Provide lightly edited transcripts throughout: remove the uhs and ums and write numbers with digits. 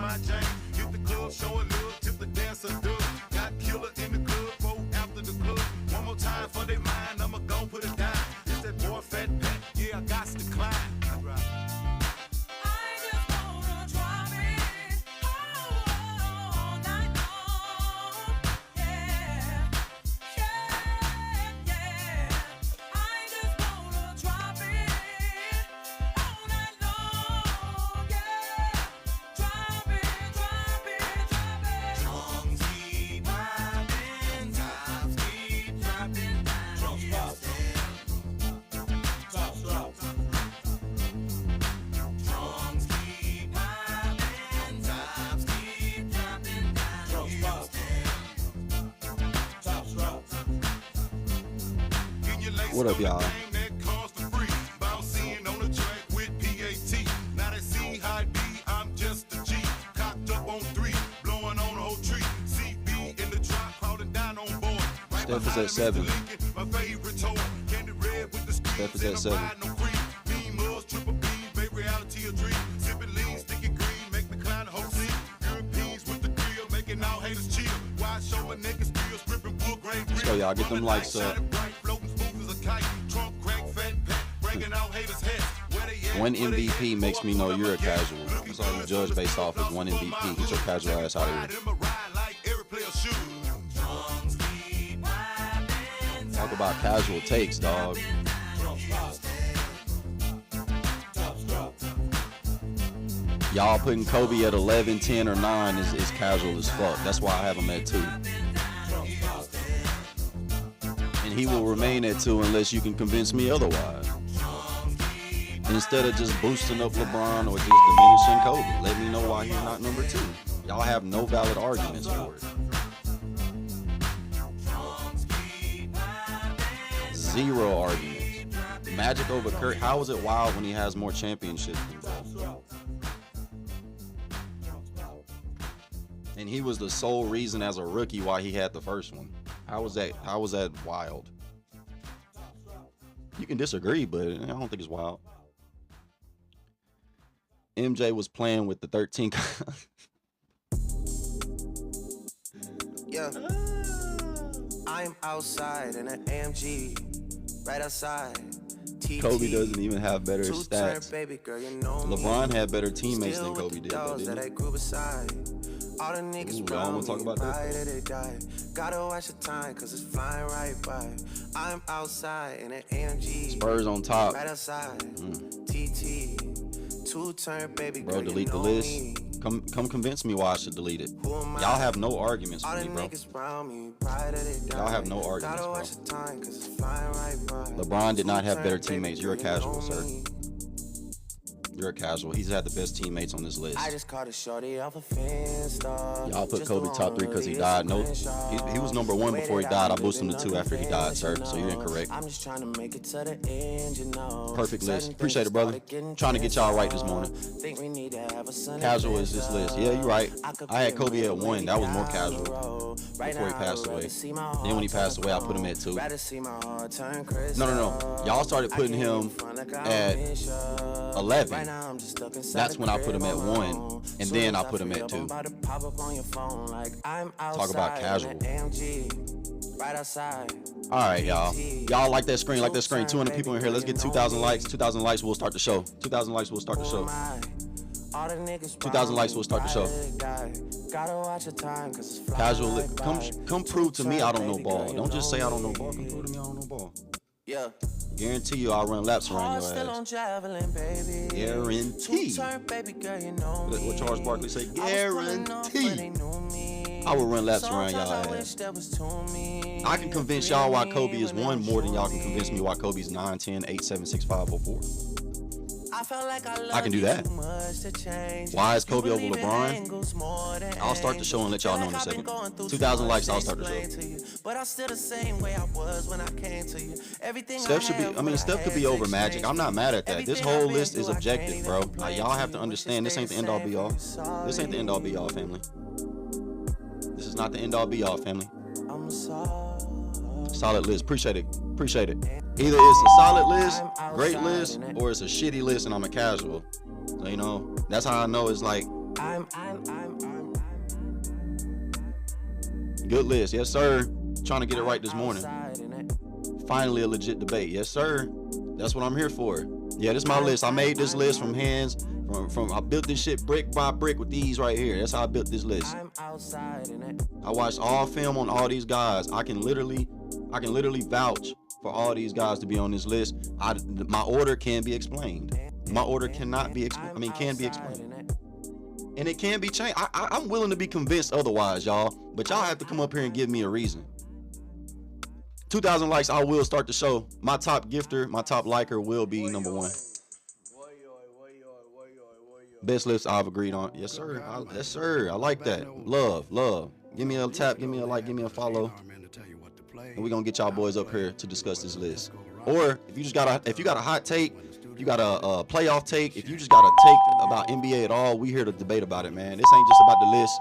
my jam. Hit the club, show a love, tip the dancer dub. Got killer in the club, four after the club. One more time for their mind, I'ma go put it down. It's that boy Fat Pat, yeah, I got to climb. What up, y'all? Steph is at 7. Steph is at 7. Let's go, y'all. Get them likes up. One MVP makes me know you're a casual. That's all you judge based off is one MVP. Get your casual ass out of here. Talk about casual takes, dog. Y'all putting Kobe at 11, 10, or 9 is casual as fuck. That's why I have him at 2. And he will remain at 2 unless you can convince me otherwise. Instead of just boosting up LeBron or just diminishing Kobe. Let me know why he's not number 2. Y'all have no valid arguments for it. 0 arguments. Magic over Curry. How is it wild when he has more championships than Bro? And he was the sole reason as a rookie why he had the first one. How was that wild? You can disagree, but I don't think it's wild. MJ was playing with the 13. Yeah. I'm outside in an AMG, right outside. TT. Kobe doesn't even have better stats. Baby girl, you know LeBron had better teammates than Kobe did, though, didn't he? All the niggas y'all want to talk about that? They die. Gotta watch the time, cause it's flying right by. I'm outside in an AMG. Spurs on top. Right outside. TT. Two-turn, baby girl, bro, delete the list. Come convince me why I should delete it. Y'all have no arguments for me, bro. Y'all have no arguments, bro. LeBron did not have better teammates. You're a casual, sir. You're a casual. He's had the best teammates on this list. Y'all put Kobe top 3 because he died. No, he was number 1 before he died. I boosted him to 2 after he died, sir. So you're incorrect. Perfect list. Appreciate it, brother. Trying to get y'all right this morning. Casual is this list. Yeah, you're right. I had Kobe at 1. That was more casual before he passed away. Then when he passed away, I put him at 2. No. Y'all started putting him at 11. That's when I put him at 1, and then I put him at 2. Talk about casual. All right, y'all. Y'all like that screen, 200 people in here. Let's get 2,000 likes. 2,000 likes, we'll start the show. 2,000 likes, we'll start the show. 2,000 likes, we'll start the show. Casual, come prove to me I don't know ball. Don't just say I don't know ball. Come prove to me I don't know ball. Yeah. Guarantee you I'll run laps around your ass. Guarantee. What Charles Barkley say? Guarantee. I will run laps around y'all ass. I can convince y'all why Kobe is 1 more than y'all can convince me why Kobe's 9, 10, 8, 7, 6, 5, or 4. I can do that. Why is Kobe over LeBron? I'll start the show and let y'all know in a second. 2,000 likes, I'll start the show. Steph could be over Magic. I'm not mad at that. This whole list is objective, bro. Y'all have to understand this ain't the end all be all. This ain't the end all be all, family. This is not the end all be all, family. Solid list. Appreciate it. Either it's a solid list, great list, or it's a shitty list and I'm a casual. So, that's how I know it's like Good list, yes sir. Trying to get it right this morning. Finally a legit debate, yes sir. That's what I'm here for. Yeah, this is my list. I made this list from hands. I built this shit brick by brick with these right here. That's how I built this list. I watched all film on all these guys. I can literally vouch for all these guys to be on this list. My order can be explained. My order cannot be explained. Can be explained. And it can be changed. I'm willing to be convinced otherwise, y'all. But y'all have to come up here and give me a reason. 2,000 likes, I will start the show. My top gifter, my top liker will be number 1. Best list I've agreed on. Yes, sir. Yes, sir. I like that. Love. Give me a tap, give me a like, give me a follow. And we're gonna get y'all boys up here to discuss this list. Or if you got a hot take, if you got a playoff take, if you just got a take about NBA at all, we here to debate about it, man. This ain't just about the list.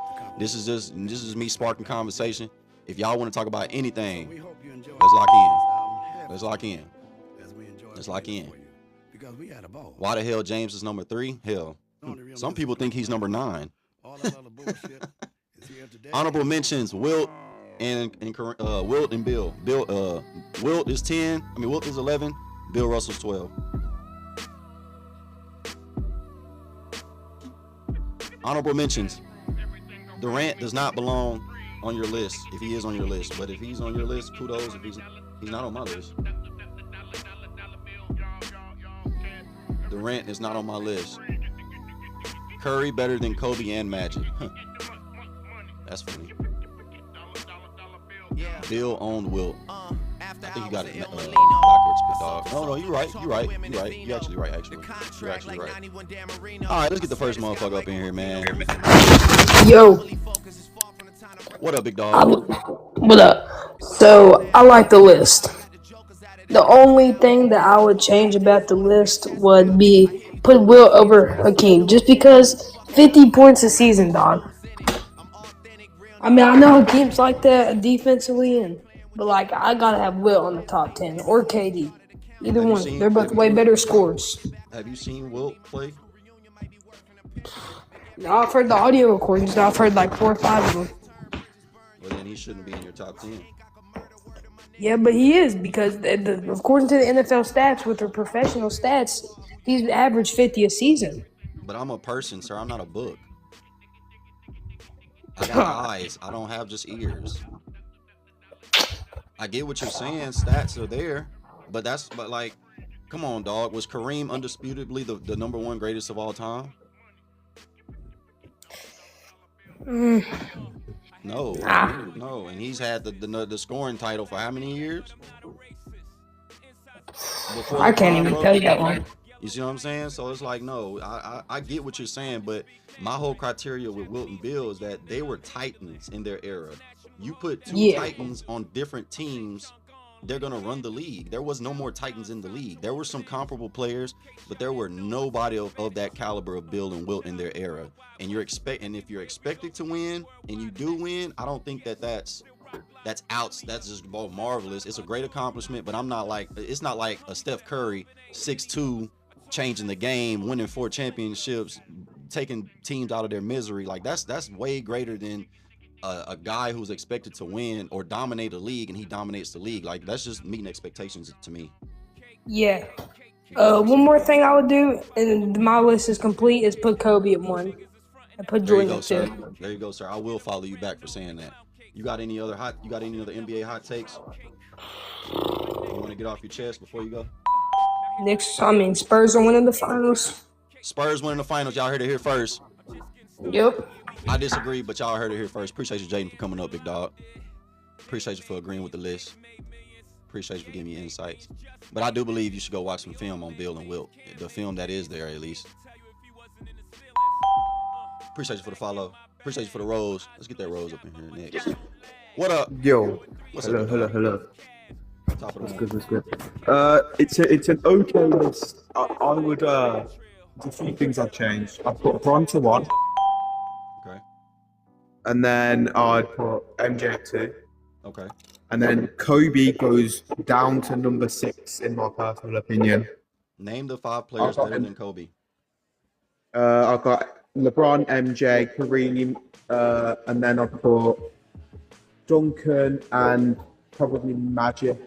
This is me sparking conversation. If y'all want to talk about anything, let's lock in. Let's lock in. Why the hell James is number 3? Hell. Some people think he's number 9. Honorable mentions: Wilt and Bill. Wilt is 10. Wilt is 11. Bill Russell's 12. Honorable mentions: Durant does not belong on your list if he is on your list. But if he's on your list, kudos. If he's not on my list. Durant is not on my list. Curry better than Kobe and Magic. That's funny. Bill owned Wilt. I think you got it backwards, big dog. No, you're right. You're actually right, All right, let's get the first motherfucker up in here, man. Yo. What up, big dog? What up? So, I like the list. The only thing that I would change about the list would be put Wilt over Hakeem. Just because 50 points a season, dog. I know Hakeem's like that defensively, but I gotta have Wilt on the top 10 or KD. Either one. They're both way better scorers. Have you seen Wilt play? No, I've heard the audio recordings. I've heard 4 or 5 of them. Well, then he shouldn't be in your top 10. Yeah, but he is because according to the NFL stats, with their professional stats, he's averaged 50 a season. But I'm a person, sir. I'm not a book. I got eyes. I don't have just ears. I get what you're saying. Stats are there, but come on, dog. Was Kareem undisputably the number 1 greatest of all time? No, and he's had the scoring title for how many years? I can't even tell you that one. You see what I'm saying? So it's no, I get what you're saying, but my whole criteria with Wilt and Bill is that they were titans in their era. You put 2 titans on different teams, they're gonna run the league. There was no more titans in the league. There were some comparable players, but there were nobody of that caliber of Bill and Wilt in their era. And if you're expected to win and you do win, I don't think that's just marvelous. It's a great accomplishment, but it's not like a Steph Curry 6'2", changing the game, winning 4 championships, taking teams out of their misery. That's way greater than a guy who's expected to win or dominate a league, and he dominates the league. That's just meeting expectations to me. Yeah. One more thing I would do, and my list is complete, is put Kobe at 1 and put Jordan at 2. There you go, sir. I will follow you back for saying that. You got any other NBA hot takes you want to get off your chest before you go? Spurs are winning the finals. Spurs winning the finals. Y'all heard it here first. Yep. I disagree, but y'all heard it here first. Appreciate you, Jaden, for coming up, big dog. Appreciate you for agreeing with the list. Appreciate you for giving me insights. But I do believe you should go watch some film on Bill and Wilt. The film that is there, at least. Appreciate you for the follow. Appreciate you for the rose. Let's get that rose up in here next. What up? Yo. What's hello, up? Hello. Top of the That's good. It's an okay list. I would there's a few things I'd change. I'd put Bron to 1. Okay. And then I'd put MJ at 2. Okay. And then Kobe goes down to number 6 in my personal opinion. Name the 5 players better than Kobe. I've got LeBron, MJ, Kareem, and then I'd put Duncan and probably Magic.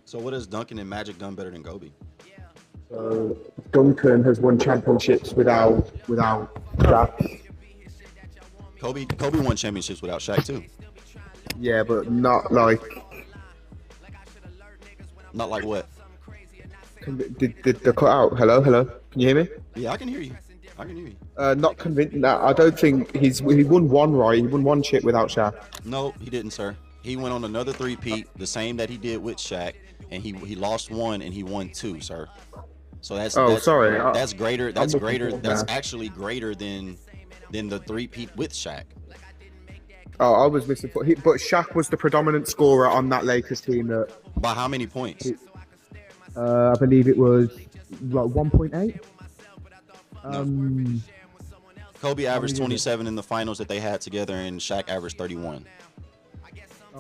So what has Duncan and Magic done better than Kobe? So Duncan has won championships without Shaq. Kobe won championships without Shaq too. Yeah, but not like. Not like what? Did the cut out? Hello. Can you hear me? Yeah, I can hear you. Not convinced. Nah, I don't think he won one, right? He won one chip without Shaq. No, he didn't, sir. He went on another three-peat, the same that he did with Shaq, and he lost one and he won two, sir. So that's sorry. That's greater. That's greater. That's now. actually greater than the three-peat with Shaq. Oh, I was missing. But Shaq was the predominant scorer on that Lakers team. By how many points? I believe it was like 1.8. No. Kobe averaged 27 in the finals that they had together, and Shaq averaged 31.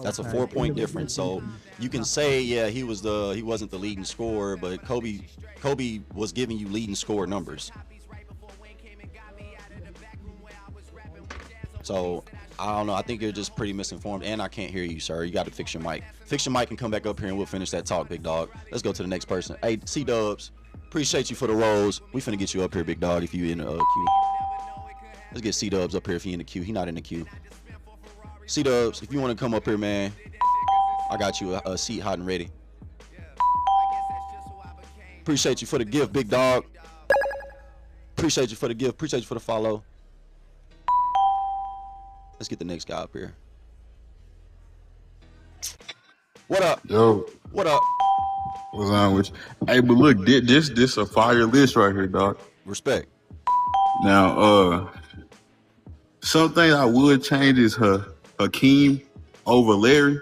That's a 4-point difference. So you can say, yeah, he wasn't the leading scorer, but Kobe was giving you leading score numbers. So I don't know. I think you're just pretty misinformed, and I can't hear you, sir. You got to fix your mic. Fix your mic and come back up here, and we'll finish that talk, big dog. Let's go to the next person. Hey, C-Dubs, appreciate you for the rolls. We finna get you up here, big dog, if you in the queue. Let's get C-Dubs up here if he in the queue. He not in the queue. C-Dubs, if you want to come up here, man, I got you a seat hot and ready. Appreciate you for the gift, big dog. Appreciate you for the gift. Appreciate you for the follow. Let's get the next guy up here. What up? Yo. What up? What's on with you? Hey, but look, this a fire list right here, dog. Respect. Now, something I would change is Hakeem over Larry.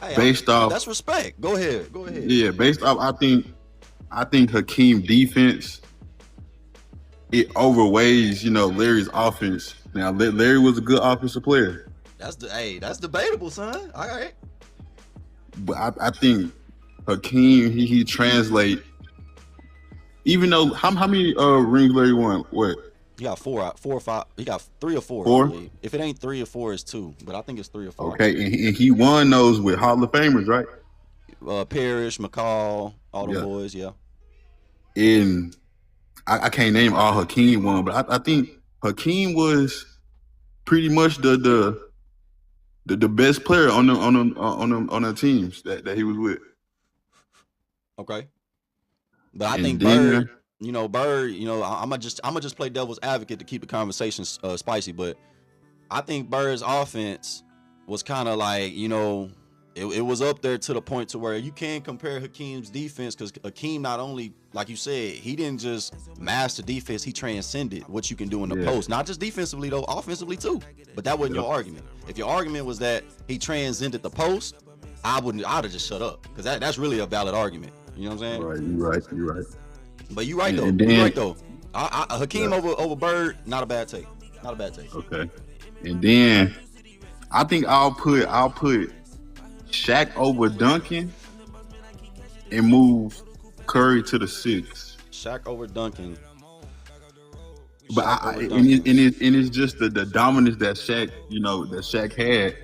Hey, based off that's respect. Go ahead. Yeah, based off I think Hakeem defense it overweighs, Larry's offense. Now, Larry was a good offensive player. That's debatable, son. All right. But I think Hakeem he translate. Even though how many rings Larry won? What? He got four or five. He got 3 or 4. 4? I believe. If it ain't 3 or 4, it's 2. But I think it's 3 or 4. Okay, and he won those with Hall of Famers, right? Parrish, McCall, all the boys, yeah. And I can't name all Hakeem won, but I think Hakeem was pretty much the best player on the teams that he was with. Okay. But I think then, Bird, I'm gonna just play devil's advocate to keep the conversation spicy, but I think Bird's offense was kind of like, it was up there to the point to where you can compare Hakeem's defense, because Hakeem not only, like you said, he didn't just master defense, he transcended what you can do in the post. Not just defensively though, offensively too. But that wasn't your argument. If your argument was that he transcended the post, I'd have just shut up, because that's really a valid argument. You know what I'm saying? Right, you're right. But you're right though. Hakeem over Bird, not a bad take. Okay. And then I think I'll put Shaq over Duncan and move Curry to the 6. Shaq over Duncan. But it's just the dominance that Shaq had.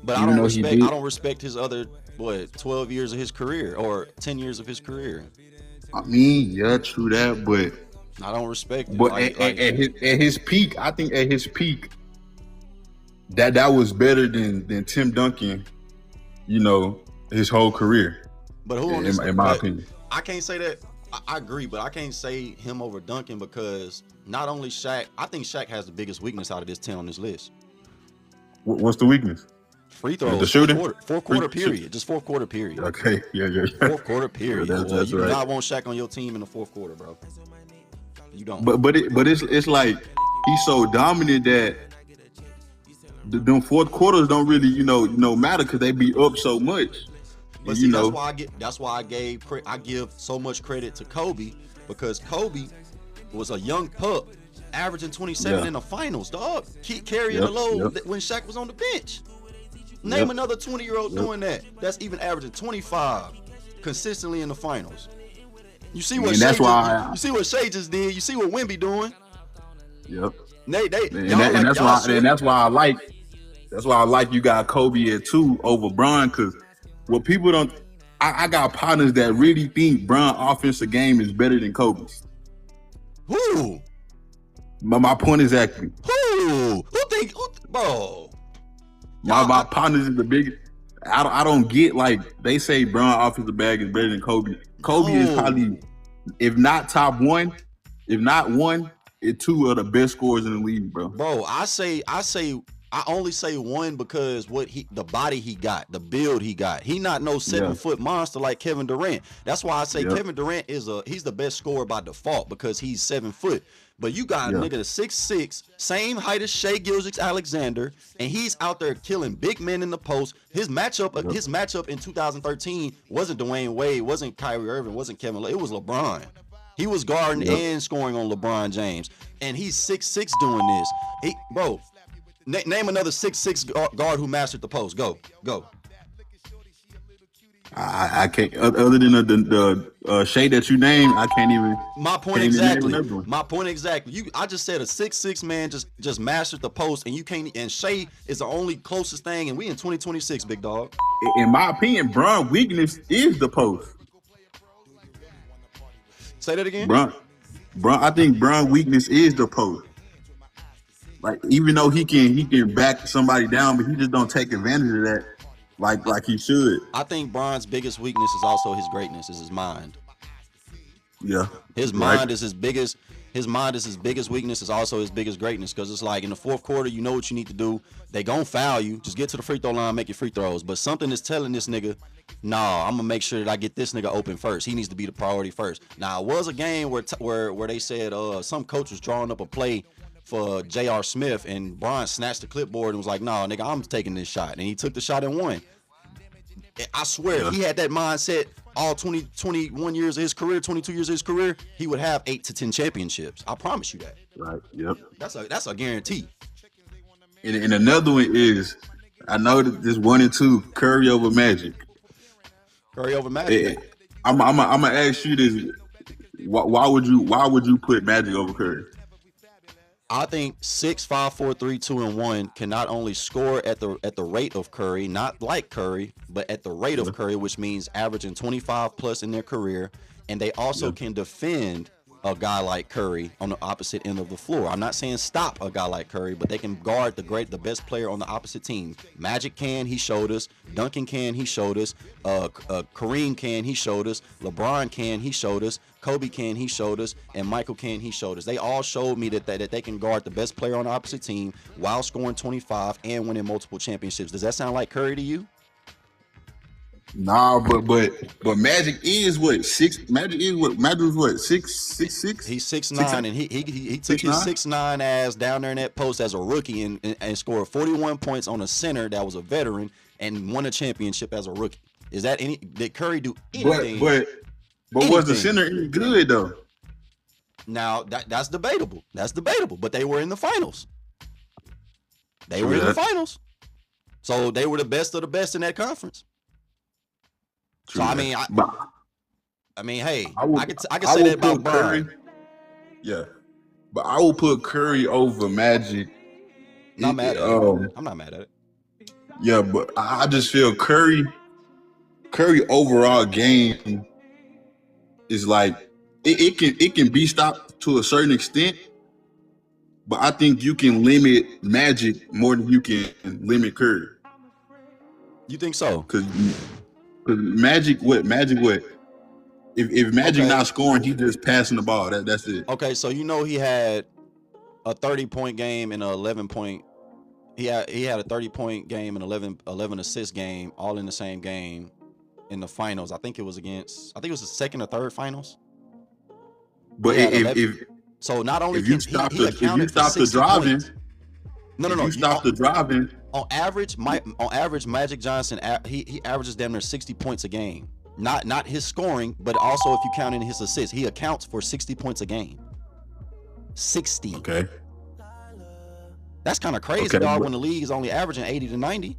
But I don't respect his other 12 years of his career or 10 years of his career. I mean, yeah, true that, but I don't respect it. But at his peak, I think at his peak, that was better than Tim Duncan, his whole career. But who on in my opinion? I can't say that. I agree, but I can't say him over Duncan, because not only Shaq, I think Shaq has the biggest weakness out of this 10 on this list. What's the weakness? Free throws. The shooting? Fourth quarter period. Just fourth quarter period. Okay, yeah. Fourth quarter period. Yeah, that's you right. do not want Shaq on your team in the fourth quarter, bro. You don't. But it's like he's so dominant that them fourth quarters don't really matter, because they be up so much. But see, that's why I give so much credit to Kobe, because Kobe was a young pup, averaging 27 in the finals, dog. Keep carrying the load when Shaq was on the bench. Name another 20-year-old doing that. That's even averaging 25 consistently in the finals. You see what And Shea that's just, why you see what Shea just did. You see what Wemby doing. Yep. And That's why I like. That's why I like you got Kobe at 2 over Bron, because what people don't. I got partners that really think Bron offensive game is better than Kobe's. Who? But my point is exactly. Who think? Bro. My partners is the biggest. I don't get, like, they say Bron offensive bag is better than Kobe. Kobe is probably, if not top 1, if not 1, it's 2 of the best scorers in the league, bro. Bro, I only say 1 because the body he got, the build he got. He not no 7-foot monster like Kevin Durant. That's why I say Kevin Durant he's the best scorer by default because he's 7 foot. But you got a nigga that's 6'6", same height as Shai Gilgeous-Alexander, and he's out there killing big men in the post. His matchup in 2013 wasn't Dwayne Wade, wasn't Kyrie Irving, wasn't Kevin Love. It was LeBron. He was guarding and scoring on LeBron James, and he's 6'6" doing this. Name another 6'6" guard who mastered the post. Go. I can't. Other than the shade that you named, I can't even. My point exactly. I just said a 6'6" man just mastered the post, and you can't. And Shea is the only closest thing, and we in 2026, big dog. In my opinion, Bron weakness is the post. Say that again. Bron. I think Bron weakness is the post. Like, even though he can back somebody down, but he just don't take advantage of that like he should. I think Bron's biggest weakness is also his greatness, is his mind. Yeah. His mind is his biggest weakness, is also his biggest greatness, because it's like in the fourth quarter, you know what you need to do. They gonna foul you. Just get to the free throw line, make your free throws. But something is telling this nigga, nah, I'm gonna make sure that I get this nigga open first. He needs to be the priority first. Now, it was a game where they said some coach was drawing up a play for J.R. Smith, and Bron snatched the clipboard and was like, nah, nigga, I'm taking this shot. And he took the shot and won. I swear, he had that mindset all 21 years of his career, 22 years of his career, he would have 8 to 10 championships. I promise you that. Right, yep. That's a guarantee. And another one is, I know that this 1 and 2, Curry over Magic. Curry over Magic. I'm gonna ask you this. Why would you put Magic over Curry? I think 6, 5, 4, 3, 2, and 1 can not only score at the rate of Curry, not like Curry, but at the rate of Curry, which means averaging 25 plus in their career, and they also can defend a guy like Curry on the opposite end of the floor. I'm not saying stop a guy like Curry, but they can guard the best player on the opposite team. Magic can, he showed us. Duncan can, he showed us. Kareem can, he showed us. LeBron can, he showed us. Kobe can, he showed us. And Michael can, he showed us. They all showed me that they can guard the best player on the opposite team while scoring 25 and winning multiple championships. Does that sound like Curry to you? Nah, but Magic is what 6. Magic is what 6'6". He's 6'9", and he took his 6'9" ass down there in that post as a rookie and scored 41 points on a center that was a veteran and won a championship as a rookie. Did Curry do anything? But was the center any good though? Now that's debatable. But they were in the finals. In the finals, so they were the best of the best in that conference. So I mean, hey, I could say that about Curry. Yeah, but I will put Curry over Magic. Not mad at it. I'm not mad at it. Yeah, but I just feel Curry overall game is like it can be stopped to a certain extent, but I think you can limit Magic more than you can limit Curry. You think so? Because Magic what? If Magic not scoring, he just passing the ball. That's it. Okay, so he had a 30-point game and an 11-point. He had a 30-point game and 11 assist game, all in the same game in the finals. I think it was the second or third finals. But if not only if you stop the driving. No. You stop the driving. On average, Magic Johnson he averages damn near 60 points a game. Not his scoring, but also if you count in his assists, he accounts for 60 points a game. 60. Okay. That's kind of crazy, dog. When the league is only averaging 80 to 90.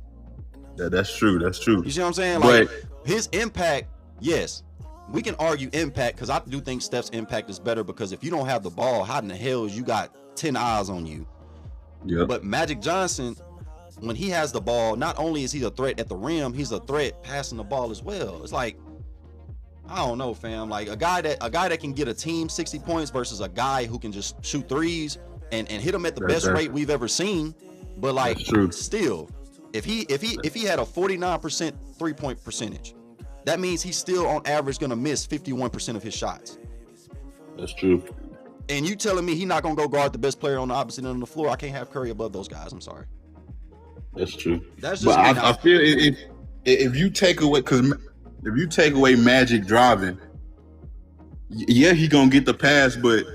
Yeah, that's true. You see what I'm saying? Like his impact, yes. we can argue impact because I do think Steph's impact is better because if you don't have the ball, how in the hell you got 10 eyes on you? Yeah. But Magic Johnson, when he has the ball, not only is he a threat at the rim, he's a threat passing the ball as well. It's like, I don't know, fam. Like a guy that can get a team 60 points versus a guy who can just shoot threes and hit them at the best rate we've ever seen. But like, still, if he had a 49% 3-point percentage, that means he's still on average gonna miss 51% of his shots. That's true. And you telling me he's not gonna go guard the best player on the opposite end of the floor? I can't have Curry above those guys. I'm sorry. That's true. That's just. But I feel if you take away Magic driving, yeah, he gonna get the pass, but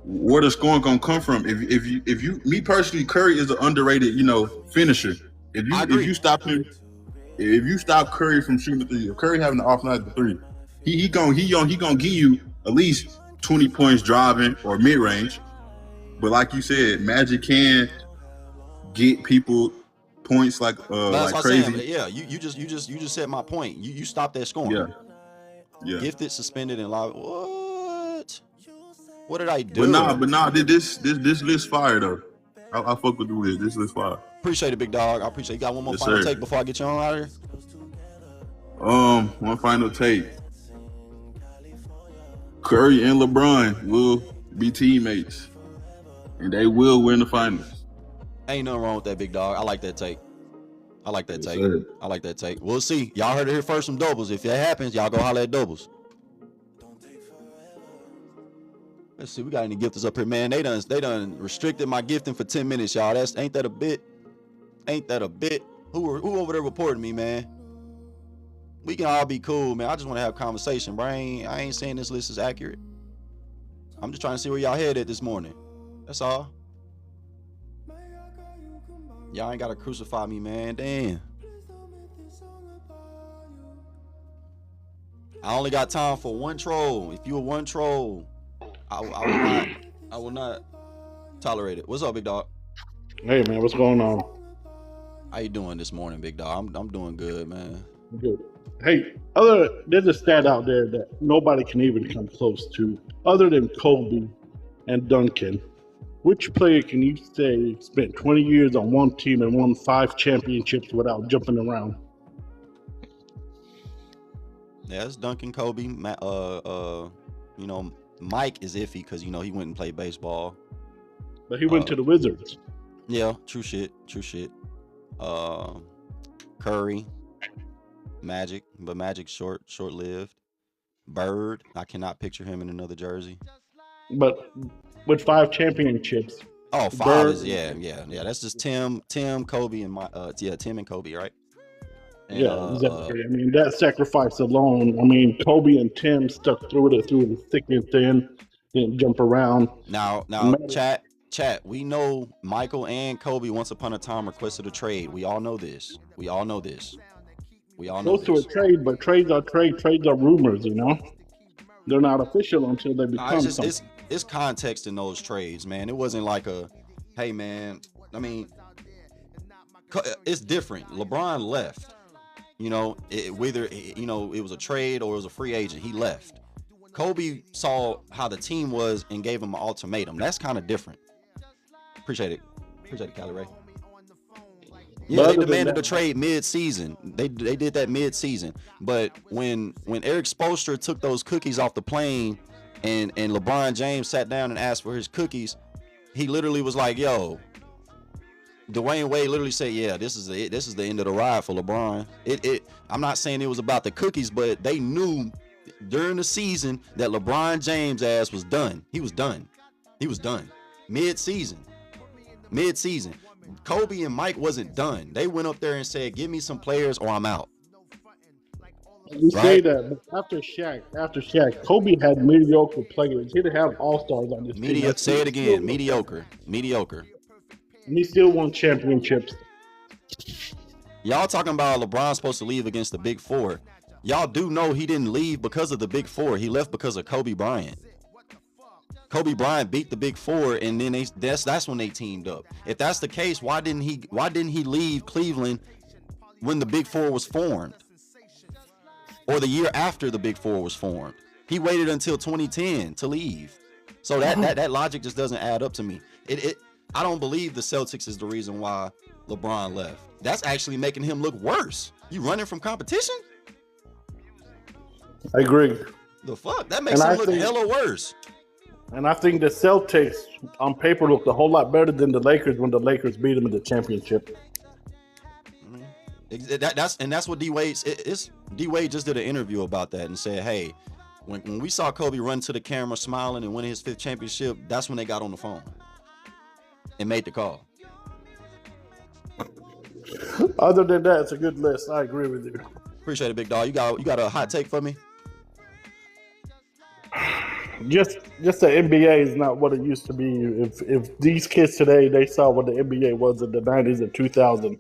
where the scoring gonna come from? If you me personally, Curry is an underrated, finisher. If you stop Curry from shooting the three, if Curry having the off night at the three, he gonna give you at least 20 points driving or mid range. But like you said, Magic can get people points like crazy. Saying, yeah, you just said my point. You stopped that scoring. Yeah. Gifted, suspended, and live. What did I do? But nah. This list fire though. I fuck with the list. This list fire. Appreciate it, big dog. I appreciate it. You got one more final take before I get you on out of here? One final take. Curry and LeBron will be teammates, and they will win the finals. Ain't nothing wrong with that, big dog. I like that take. Sir. I like that take. We'll see. Y'all heard it here first from Doubles. If that happens, y'all go holler at Doubles. Let's see. We got any gifters up here, man. They done restricted my gifting for 10 minutes, y'all. Ain't that a bit? Who over there reporting me, man? We can all be cool, man. I just want to have a conversation, bro. I ain't saying this list is accurate. I'm just trying to see where y'all head at this morning. That's all. Y'all ain't gotta crucify me, man. Damn. I only got time for one troll. If you were one troll, I will not tolerate it. What's up, big dog? Hey, man, what's going on? How you doing this morning, big dog? I'm doing good, man. Good. Hey, there's a stat out there that nobody can even come close to, other than Kobe and Duncan. Which player can you say spent 20 years on one team and won 5 championships without jumping around? Yeah, it's Duncan, Kobe. Mike is iffy because he went and played baseball. But he went to the Wizards. Yeah, true shit. Curry, Magic, but Magic's short-lived. Bird, I cannot picture him in another jersey. But with 5 championships. Oh, 5 is yeah. That's just Tim, Kobe, and Tim and Kobe, right? And, exactly. I mean, that sacrifice alone. I mean, Kobe and Tim stuck through it thick and thin, didn't jump around. Now, chat. We know Michael and Kobe once upon a time requested a trade. We all know this. Close to a trade, but trades are rumors. They're not official until they become something. It's context in those trades, man. It wasn't like hey, man. I mean, it's different. LeBron left. Whether it was a trade or it was a free agent, he left. Kobe saw how the team was and gave him an ultimatum. That's kind of different. Appreciate it, Kahlil Ray. Yeah, they demanded a trade mid-season. They did that mid-season. But when Eric Spoelstra took those cookies off the plane and LeBron James sat down and asked for his cookies, he literally was like, yo, Dwayne Wade literally said, yeah, this is the end of the ride for LeBron. I'm not saying it was about the cookies, but they knew during the season that LeBron James' ass was done. He was done. Mid-season. Kobe and Mike wasn't done. They went up there and said, give me some players or I'm out. You say that, but after Shaq, Kobe had mediocre players. He didn't have all-stars on this team. Say it again, mediocre. And he still won championships. Y'all talking about LeBron supposed to leave against the Big Four. Y'all do know he didn't leave because of the Big Four. He left because of Kobe Bryant. Kobe Bryant beat the Big Four, and then that's when they teamed up. If that's the case, why didn't he leave Cleveland when the Big Four was formed? or the year after the Big Four was formed. He waited until 2010 to leave. So that logic just doesn't add up to me. I don't believe the Celtics is the reason why LeBron left. That's actually making him look worse. You running from competition? I agree. The fuck? That makes him look hella worse. And I think the Celtics on paper looked a whole lot better than the Lakers when the Lakers beat them in the championship. That's what D Wade. D Wade just did an interview about that and said, "Hey, when we saw Kobe run to the camera smiling and winning his 5th championship, that's when they got on the phone and made the call." Other than that, it's a good list. I agree with you. Appreciate it, big dog. You got a hot take for me? Just the NBA is not what it used to be. If these kids today they saw what the NBA was in the 90s and 2000,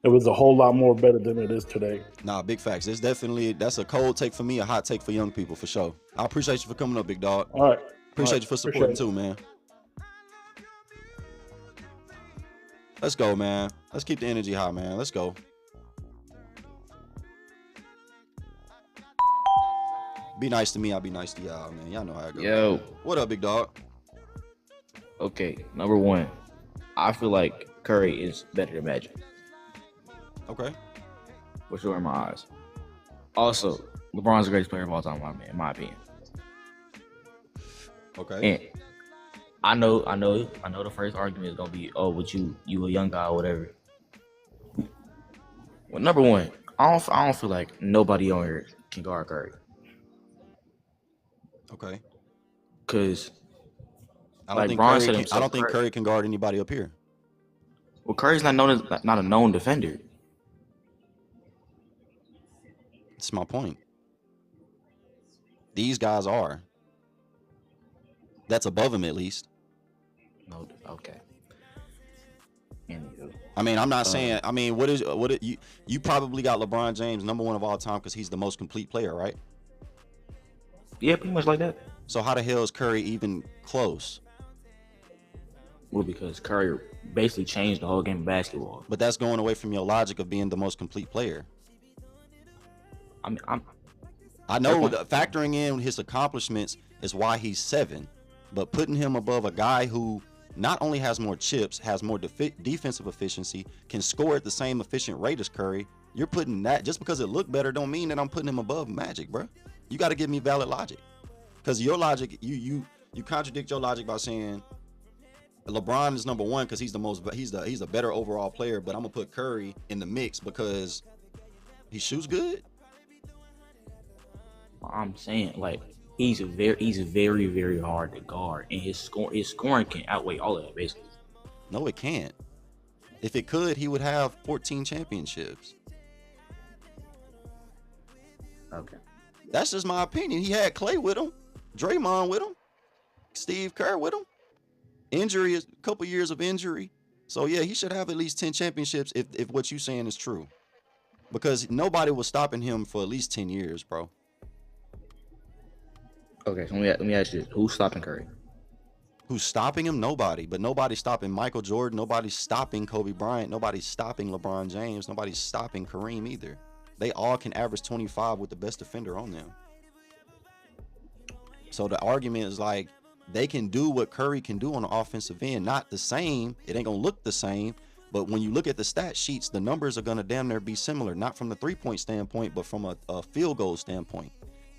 it was a whole lot more better than it is today. Nah, big facts. That's a cold take for me, a hot take for young people for sure. I appreciate you for coming up, big dog. All right. Appreciate you for supporting too, man. Let's go, man. Let's keep the energy high, man. Let's go. Be nice to me, I'll be nice to y'all, man. Y'all know how it goes. Yo. What up, big dog? Okay, number one, I feel like Curry is better than Magic. Okay. For sure in my eyes. Also, LeBron's the greatest player of all time, in my opinion. Okay. And I know the first argument is gonna be, oh, but you a young guy or whatever. Well, number one, I don't feel like nobody on here can guard Curry. Okay. Because I don't think Curry can guard anybody up here. Well, Curry's not a known defender. That's my point. These guys are. That's above him at least. No, okay. Anywho. I mean, I'm not saying. I mean, you probably got LeBron James #1 of all time because he's the most complete player, right? Yeah, pretty much like that. So how the hell is Curry even close? Well, because Curry basically changed the whole game of basketball. But that's going away from your logic of being the most complete player. I know factoring in his accomplishments is why he's 7, but putting him above a guy who not only has more chips, has more defensive efficiency, can score at the same efficient rate as Curry, you're putting that, just because it looked better don't mean that I'm putting him above Magic, bro. You got to give me valid logic. Because your logic, you contradict your logic by saying LeBron is #1 because he's a better overall player, but I'm gonna put Curry in the mix because he shoots good. I'm saying, like, he's very, very hard to guard, and his scoring can outweigh all of that, basically. No, it can't. If it could, he would have 14 championships. Okay. That's just my opinion. He had Clay with him, Draymond with him, Steve Kerr with him. Injury is a couple years of injury. So yeah, he should have at least 10 championships if what you're saying is true. Because nobody was stopping him for at least 10 years, bro. Okay, so let me ask you this. Who's stopping Curry? Who's stopping him? Nobody. But nobody's stopping Michael Jordan. Nobody's stopping Kobe Bryant. Nobody's stopping LeBron James. Nobody's stopping Kareem either. They all can average 25 with the best defender on them. So the argument is like, they can do what Curry can do on the offensive end. Not the same. It ain't going to look the same. But when you look at the stat sheets, the numbers are going to damn near be similar. Not from the 3-point standpoint, but from a field goal standpoint.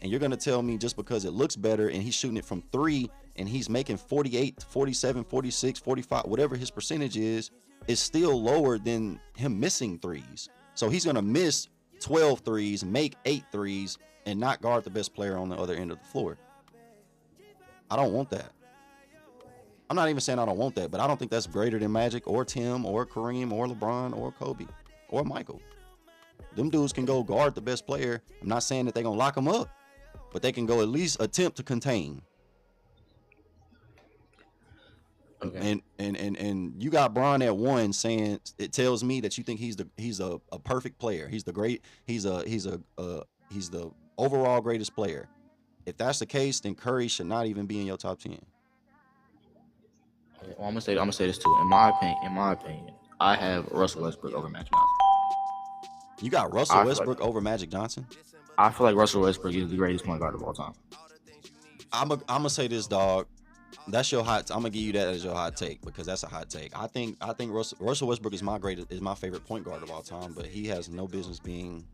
And you're going to tell me just because it looks better and he's shooting it from 3 and he's making 48, 47, 46, 45, whatever his percentage is still lower than him missing threes. So he's going to miss 12 threes, make 8 threes, and not guard the best player on the other end of the floor. I don't want that. I'm not even saying I don't want that, but I don't think that's greater than Magic or Tim or Kareem or LeBron or Kobe or Michael. Them dudes can go guard the best player. I'm not saying that they're going to lock him up, but they can go at least attempt to contain. Okay. And you got Bron at 1 saying, it tells me that you think he's a perfect player. He's the overall greatest player. If that's the case, then Curry should not even be in your top 10. Well, I'm gonna say this too. In my opinion, I have Russell Westbrook over Magic Johnson. You got Russell Westbrook over Magic Johnson? I feel like Russell Westbrook is the greatest point guard of all time. I'm gonna say this, dog. That's your hot. I'm gonna give you that as your hot take because that's a hot take. I think Russell Westbrook is my favorite point guard of all time, but he has no business being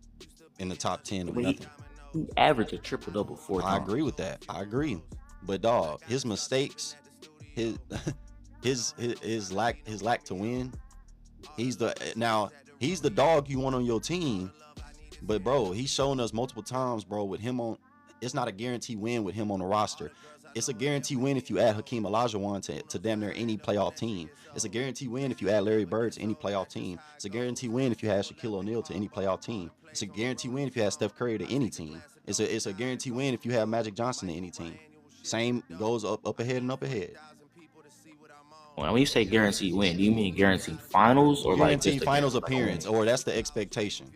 in the top 10 of nothing. He averaged a triple double 4 times. I agree with that. I agree, but dog, his mistakes, his lack to win. He's the dog you want on your team, but bro, he's shown us multiple times, bro. With him on, it's not a guarantee win with him on the roster. It's a guarantee win if you add Hakeem Olajuwon to damn near any playoff team. It's a guarantee win if you add Larry Bird to any playoff team. It's a guarantee win if you add Shaquille O'Neal to any playoff team. It's a guarantee win if you add Steph Curry to any team. It's a guarantee win if you have Magic Johnson to any team. Same goes up ahead and up ahead. When you say guaranteed win, do you mean guaranteed finals or guaranteed like just finals appearance, or that's the expectation?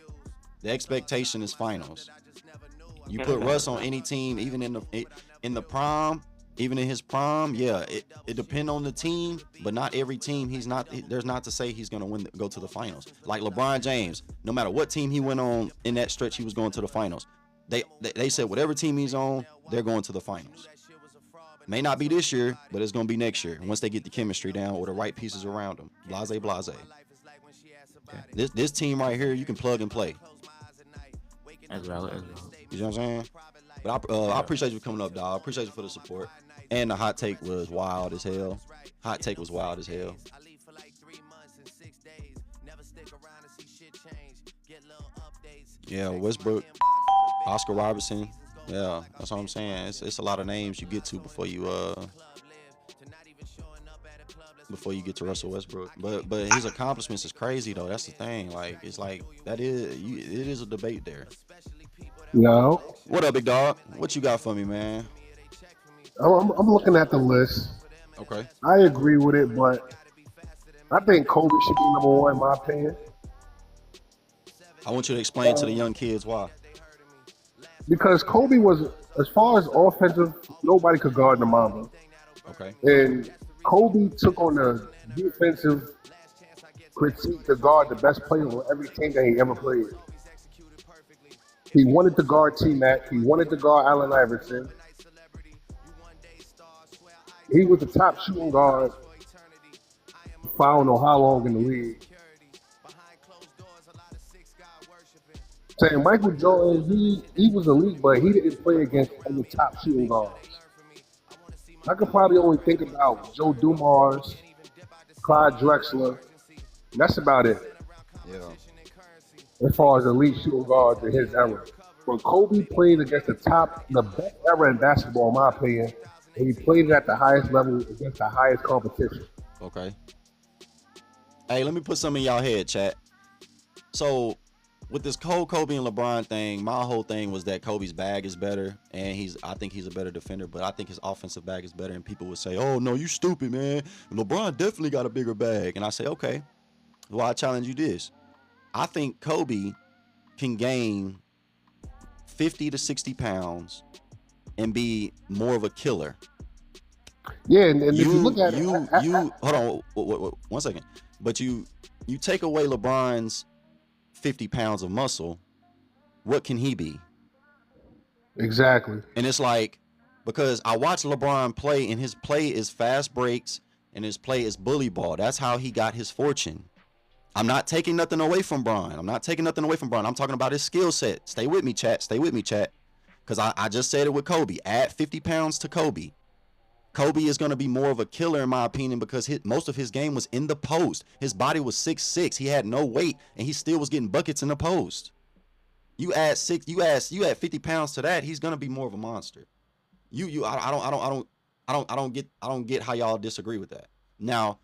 The expectation is finals. You put Russ on any team, even in the prime, even in his prime, yeah, it depends on the team, but not every team. There's not to say he's gonna go to the finals. Like LeBron James, no matter what team he went on in that stretch, he was going to the finals. They said whatever team he's on, they're going to the finals. May not be this year, but it's gonna be next year once they get the chemistry down or the right pieces around them. Blase. Okay. This team right here, you can plug and play. That's valid. You know what I'm saying? But I appreciate you coming up, dog. I appreciate you for the support. And the hot take was wild as hell. Yeah, Westbrook, Oscar Robertson. Yeah, that's what I'm saying. It's a lot of names you get to before you get to Russell Westbrook. But his accomplishments is crazy though. That's the thing. Like it is a debate there. Yo. What up, big dog? What you got for me, man? I'm looking at the list. Okay. I agree with it, but I think Kobe should be number one in my opinion. I want you to explain to the young kids why. Because Kobe was, as far as offensive, nobody could guard the Mamba. Okay. And Kobe took on the defensive critique to guard the best player on every team that he ever played. He wanted to guard T-Mac. He wanted to guard Allen Iverson. He was the top shooting guard for I don't know how long in the league. Saying Michael Jordan, he was elite, but he didn't play against any top shooting guards. I could probably only think about Joe Dumars, Clyde Drexler. That's about it. Yeah. As far as elite shooting guards in his era. But Kobe played against the best era in basketball, in my opinion, and he played at the highest level against the highest competition. Okay. Hey, let me put some in y'all head, chat. So, with this Kobe and LeBron thing, my whole thing was that Kobe's bag is better, and I think he's a better defender, but I think his offensive bag is better, and people would say, oh, no, you stupid, man. LeBron definitely got a bigger bag. And I say, okay, well, I challenge you this. I think Kobe can gain 50 to 60 pounds and be more of a killer. Yeah, and if you look at hold on, 1 second. But you take away LeBron's 50 pounds of muscle, what can he be? Exactly. And it's like, because I watch LeBron play, and his play is fast breaks, and his play is bully ball. That's how he got his fortune. I'm not taking nothing away from Bron. I'm talking about his skill set. Stay with me, chat. Because I just said it with Kobe. Add 50 pounds to Kobe. Kobe is going to be more of a killer, in my opinion, because most of his game was in the post. His body was 6'6". He had no weight, and he still was getting buckets in the post. You add 50 pounds to that, he's going to be more of a monster. I don't get how y'all disagree with that. Now,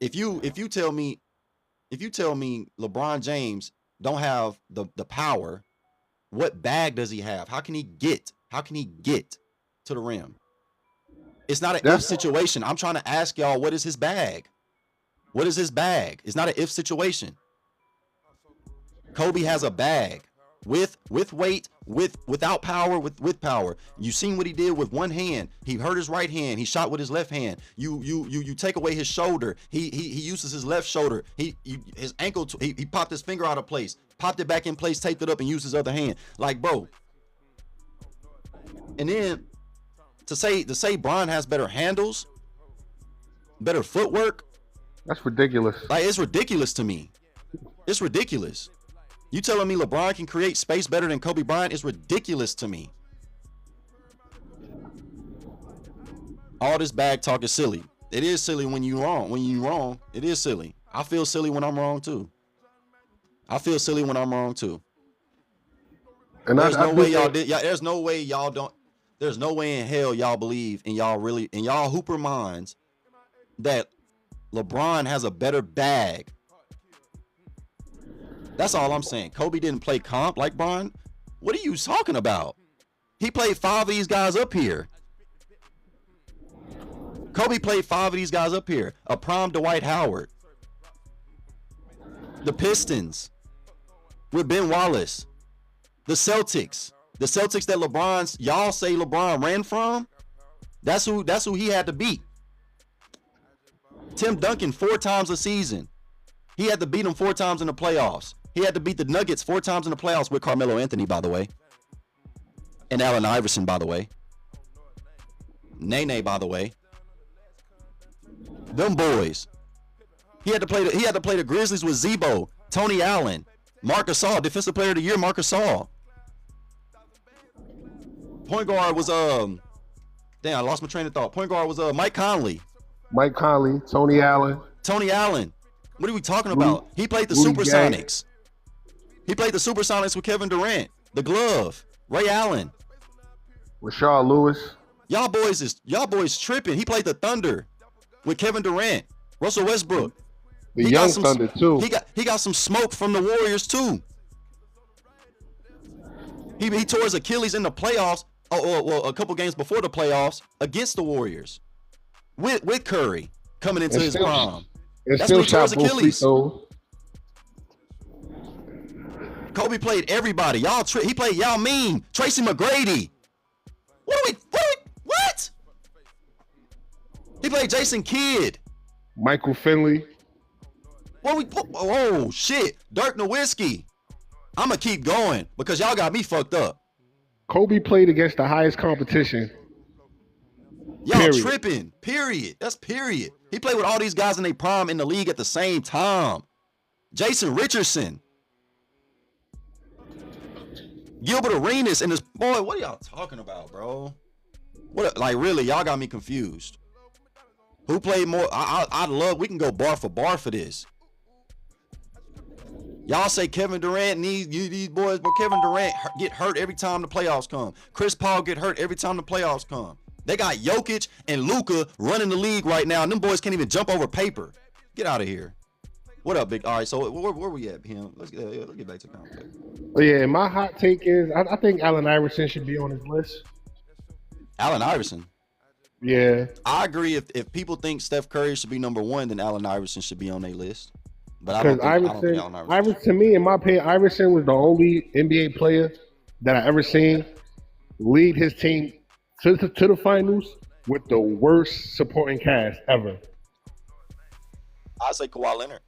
if you tell me LeBron James don't have the power, what bag does he have? How can he get to the rim? It's not an if situation. I'm trying to ask y'all, what is his bag? It's not an if situation. Kobe has a bag. with weight, without power, with power. You seen what he did with one hand. He hurt his right hand. He shot with his left hand. You take away his shoulder. He uses his left shoulder. His ankle. He popped his finger out of place, popped it back in place, taped it up, and used his other hand. Like, bro. And then to say Bron has better handles, better footwork. That's ridiculous. Like, it's ridiculous to me. It's ridiculous. You telling me LeBron can create space better than Kobe Bryant is ridiculous to me. All this bag talk is silly. It is silly when you wrong. When you wrong, it is silly. I feel silly when I'm wrong too. And there's no way y'all did. There's no way y'all don't. There's no way in hell y'all believe in y'all hooper minds that LeBron has a better bag. That's all I'm saying. Kobe didn't play comp like Bron. What are you talking about? He played 5 of these guys up here. Kobe played 5 of these guys up here. A prime Dwight Howard. The Pistons with Ben Wallace. The Celtics. The Celtics that y'all say LeBron ran from. That's who he had to beat. Tim Duncan 4 times a season. He had to beat him 4 times in the playoffs. He had to beat the Nuggets 4 times in the playoffs with Carmelo Anthony, by the way. And Allen Iverson, by the way. Nene, by the way. Them boys. He had to play the Grizzlies with Zebo, Tony Allen, Marc Gasol, Defensive Player of the Year, Marc Gasol. Point guard was damn, I lost my train of thought. Point guard was Mike Conley. Tony Allen. What are we talking about? He played the Supersonics. He played the Supersonics with Kevin Durant. The Glove. Ray Allen. Rashard Lewis. Y'all boys tripping. He played the Thunder with Kevin Durant. Russell Westbrook. The young Thunder too. He got some smoke from the Warriors too. He tore his Achilles in the playoffs. Well, a couple games before the playoffs against the Warriors. With Curry coming into his prime. That's when he tore his Achilles. Kobe played everybody. He played Yao Ming, Tracy McGrady. What? He played Jason Kidd. Michael Finley. Oh shit. Dirk Nowitzki. I'ma keep going because y'all got me fucked up. Kobe played against the highest competition. Y'all tripping. Period. That's period. He played with all these guys in their prime in the league at the same time. Jason Richardson. Gilbert Arenas and this boy. What are y'all talking about, bro? Like really, y'all got me confused. Who played more? I'd love. We can go bar for this. Y'all say Kevin Durant and these boys, but Kevin Durant get hurt every time the playoffs come. Chris Paul get hurt every time the playoffs come. They got Jokic and Luka running the league right now, and them boys can't even jump over paper. Get out of here. What up, big? All right, so where we at, him? Let's get back to the conversation. Yeah, my hot take is I think Allen Iverson should be on his list. Allen Iverson? Yeah. I agree. If people think Steph Curry should be number 1, then Allen Iverson should be on their list. But I don't think Allen Iverson. To me, in my opinion, Iverson was the only NBA player that I ever seen lead his team to the finals with the worst supporting cast ever. I'd say Kawhi Leonard.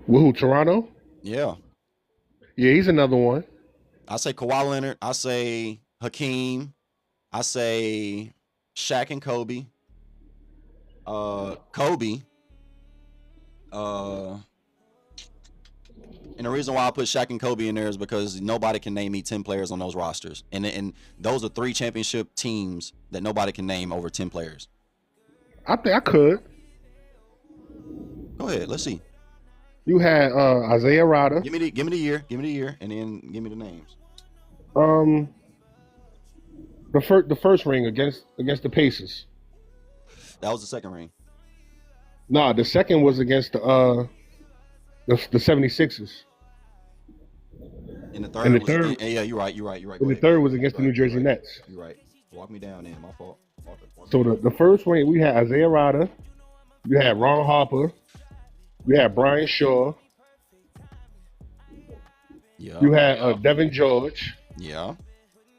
With who, Toronto? Yeah. Yeah, he's another one. I say Kawhi Leonard. I say Hakeem. I say Shaq and Kobe. Kobe. And the reason why I put Shaq and Kobe in there is because nobody can name me 10 players on those rosters. And those are 3 championship teams that nobody can name over 10 players. I think I could. Go ahead. Let's see. You had Isaiah Rodder. Give me the year, and then give me the names. The first ring against the Pacers. That was the second ring. No, the second was against the 76ers. And the third, yeah, you're right. And the third was against the New Jersey Nets. You're right. Walk me down, my fault. So the first ring, we had Isaiah Rodder. You had Ron Harper. We had Brian Shaw. Yeah. You had Devin George, Yeah.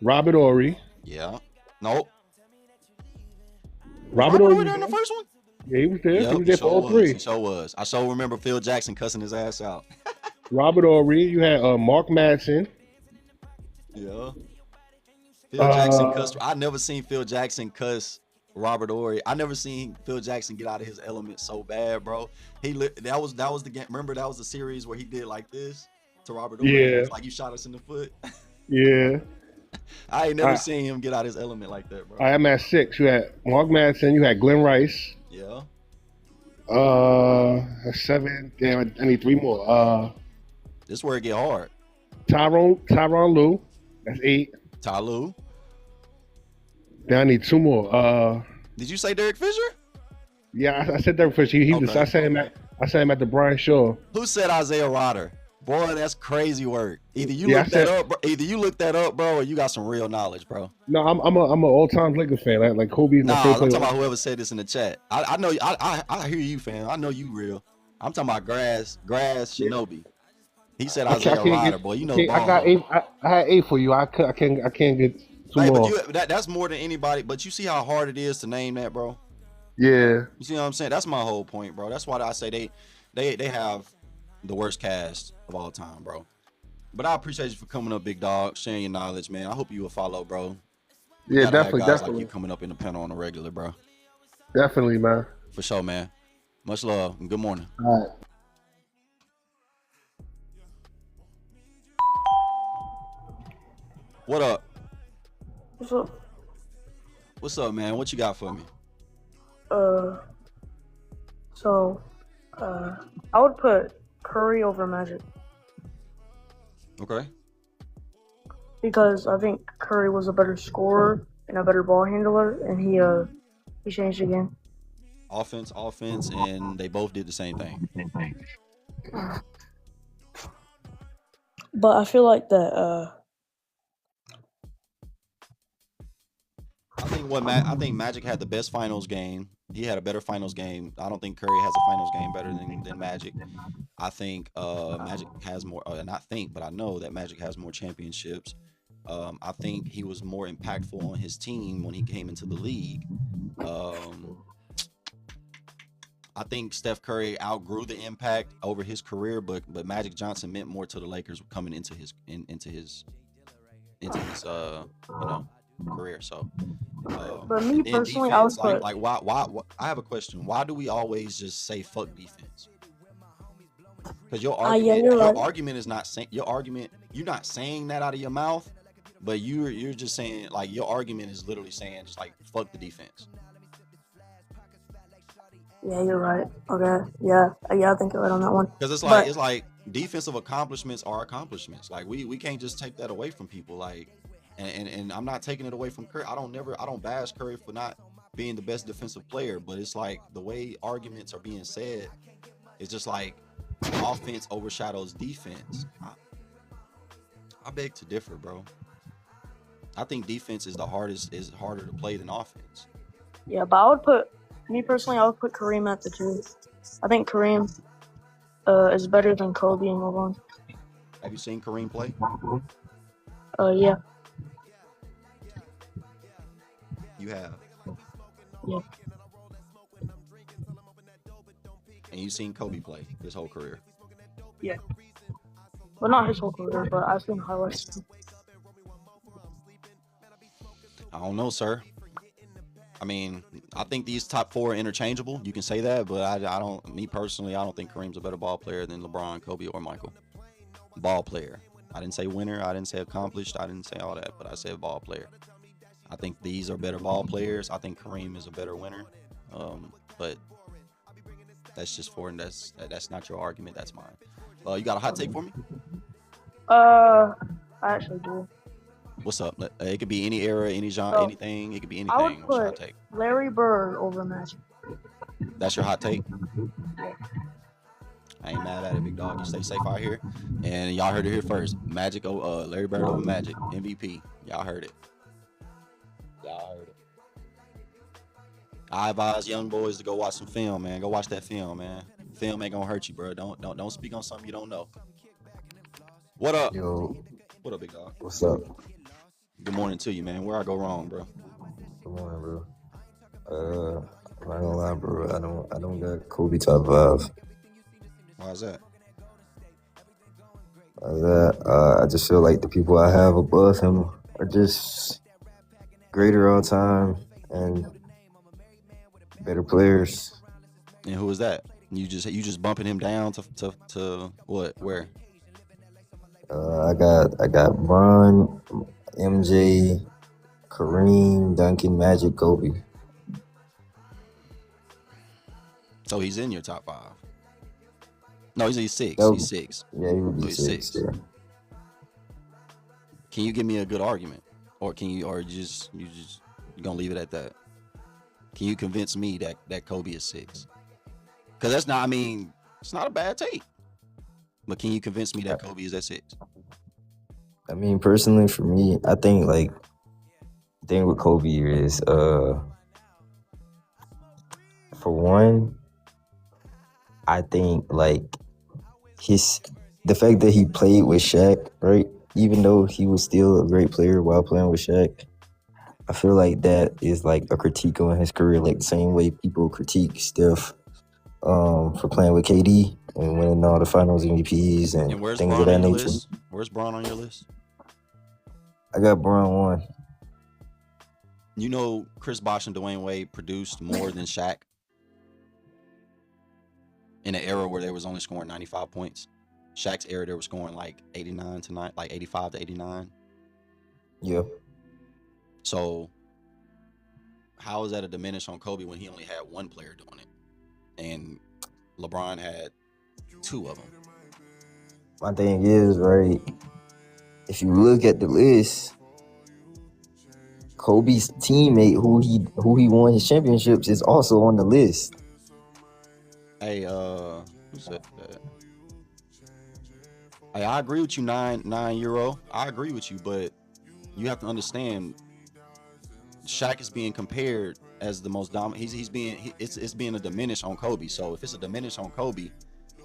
Robert Ory. Yeah. Nope. Was Robert Robert Ory Ory was there in the there. first one? Yeah, he was there. He Yep, was he there for sure all was. He three. sure was. I sure remember Phil Jackson cussing his ass out. Robert Ory. You had Mark Madsen. Yeah. Phil Jackson Uh, cussed. I never seen Phil Jackson cuss Robert Ory. I never seen Phil Jackson get out of his element so bad, bro. That was the game. Remember that was the series where he did like this to Robert Ory. yeah, It's like you shot us in the foot. yeah. I ain't never I, seen him get out his element like that, bro. I am at 6. You had Mark Madsen. You had Glenn Rice. Yeah. 7. Damn, I need 3 more. This is where it get hard. Tyronn Lue. That's 8. Ty Lue. Then I need 2 more. Did you say Derek Fisher? Yeah, I said that first. He was. Okay. I said him at the Brian Shaw. Who said Isaiah Rodder? Boy, that's crazy work. Either you Yeah, look that up, bro. Either you look that up, bro, or you got some real knowledge, bro. No, I'm an all-time Lakers fan. Like Kobe's my Nah, favorite I'm player. talking about whoever said this in the chat. I know. I hear you, fam. I know you real. I'm talking about Grass Shinobi. He said Isaiah Rodder, boy. You know, I got 8. I had 8 for you. I can't get 2 hey, more. but that's more than anybody. But you see how hard it is to name that, bro. Yeah. You see what I'm saying? That's my whole point, bro. That's why I say they have the worst cast of all time, bro. But I appreciate you for coming up, big dog, sharing your knowledge, man. I hope you will follow, bro. Yeah, Definitely. Like definitely. you coming up in the panel on a regular, bro. Definitely, man. For sure, man. Much love and good morning. All right. What up? What's up? What's up, man? What you got for me? I would put Curry over Magic Okay. because I think Curry was a better scorer and a better ball handler, and he changed the game. Offense, and they both did the same thing. But I feel like that. I think Magic had the best finals game. He had a better finals game. I don't think Curry has a finals game better than Magic. I think Magic has more. Not think, but I know that Magic has more championships. I think he was more impactful on his team when he came into the league. I think Steph Curry outgrew the impact over his career, but Magic Johnson meant more to the Lakers coming into his career. So, But me personally, I would put why? I have a question. Why do we always just say fuck defense? Because your argument is not saying your argument. You're not saying that out of your mouth, but you're just saying like your argument is literally saying just like fuck the defense. Yeah, you're right. Okay, yeah, I think you're right on that one. Because it's like defensive accomplishments are accomplishments. Like we can't just take that away from people. Like, and I'm not taking it away from Curry. I don't bash Curry for not being the best defensive player, but it's like the way arguments are being said, it's just like offense overshadows defense. I beg to differ, bro. I think defense is harder to play than offense. Yeah, but I would put Kareem at the 2. I think Kareem is better than Kobe and LeBron. Have you seen Kareem play? Yeah. You have. Yeah. And you've seen Kobe play his whole career. Yeah. Well, not his whole career, but I've seen highlights. I don't know, sir. I mean, I think these top 4 are interchangeable. You can say that, but I don't. Me personally, I don't think Kareem's a better ball player than LeBron, Kobe, or Michael. Ball player. I didn't say winner. I didn't say accomplished. I didn't say all that, but I said ball player. I think these are better ball players. I think Kareem is a better winner. But that's just that's not your argument. That's mine. You got a hot take for me? I actually do. What's up? It could be any era, any genre, anything. It could be anything. I would What's your hot put take? Larry Bird over Magic. That's your hot take? I ain't mad at it, big dog. You stay safe out here. And y'all heard it here first. Magic, Larry Bird over Magic. MVP. Y'all heard it. I advise young boys to go watch some film, man. Go watch that film, man. Film ain't gonna hurt you, bro. Don't speak on something you don't know. What up? Yo, What up, big dog? what's up? Good morning to you, man. Where I go wrong, bro? Good morning, bro. I'm not gonna lie, bro. I don't got Kobe top five. Why is that? I just feel like the people I have above him are just greater all time and better players. And who is that? You just bumping him down to what? Where? I got Bron, MJ, Kareem, Duncan, Magic, Kobe. So he's in your top five. No, he's six. That- He's six. Yeah, he would So be he's six. six. Yeah. Can you give me a good argument, or you just you gonna leave it at that? Can you convince me that Kobe is six? Because that's not. I mean, it's not a bad take. But can you convince me that Kobe is at six? I mean, personally, for me, I think like the thing with Kobe is, for one, I think like the fact that he played with Shaq, right? Even though he was still a great player while playing with Shaq, I feel like that is like a critique on his career, like the same way people critique Steph for playing with KD and winning all the Finals MVPs and And where's things Bron of that on your nature. list? Where's Bron on your list? I got Bron one. You know, Chris Bosh and Dwayne Wade produced more than Shaq in an era where they was only scoring 95 points. Shaq's era, they were scoring like 89 tonight, like 85 to 89. Yeah. So how is that a diminish on Kobe when he only had one player doing it, and LeBron had two of them? My thing is, right, if you look at the list, Kobe's teammate who he won his championships is also on the list. Hey, who said that? Hey, I agree with you, 9-9 I agree with you, but you have to understand, Shaq is being compared as the most dominant. It's being a diminish on Kobe. So if it's a diminish on Kobe,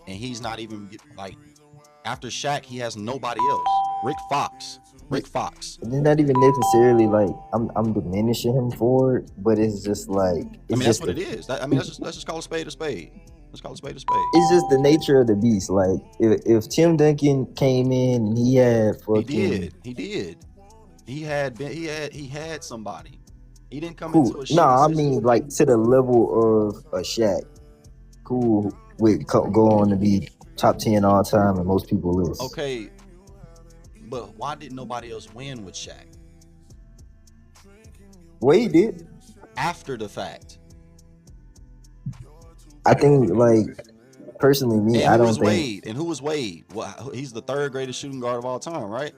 and he's not even like after Shaq, he has nobody else. Rick Fox. It's not even necessarily like I'm diminishing him for it, but it's just like That's what it is. Let's just call a spade a spade. Let's call a spade a spade. It's just the nature of the beast. Like if Tim Duncan came in and he had fucking He did. He had somebody. He didn't come cool. into a shitty No, I system. mean like to the level of a Shaq. Cool would go on to be top 10 all time in most people's list. Okay, but why didn't nobody else win with Shaq? Wade did. After the fact. I think, like, personally, me, I don't think. Wade? And who was Wade? Well, he's the third greatest shooting guard of all time, right?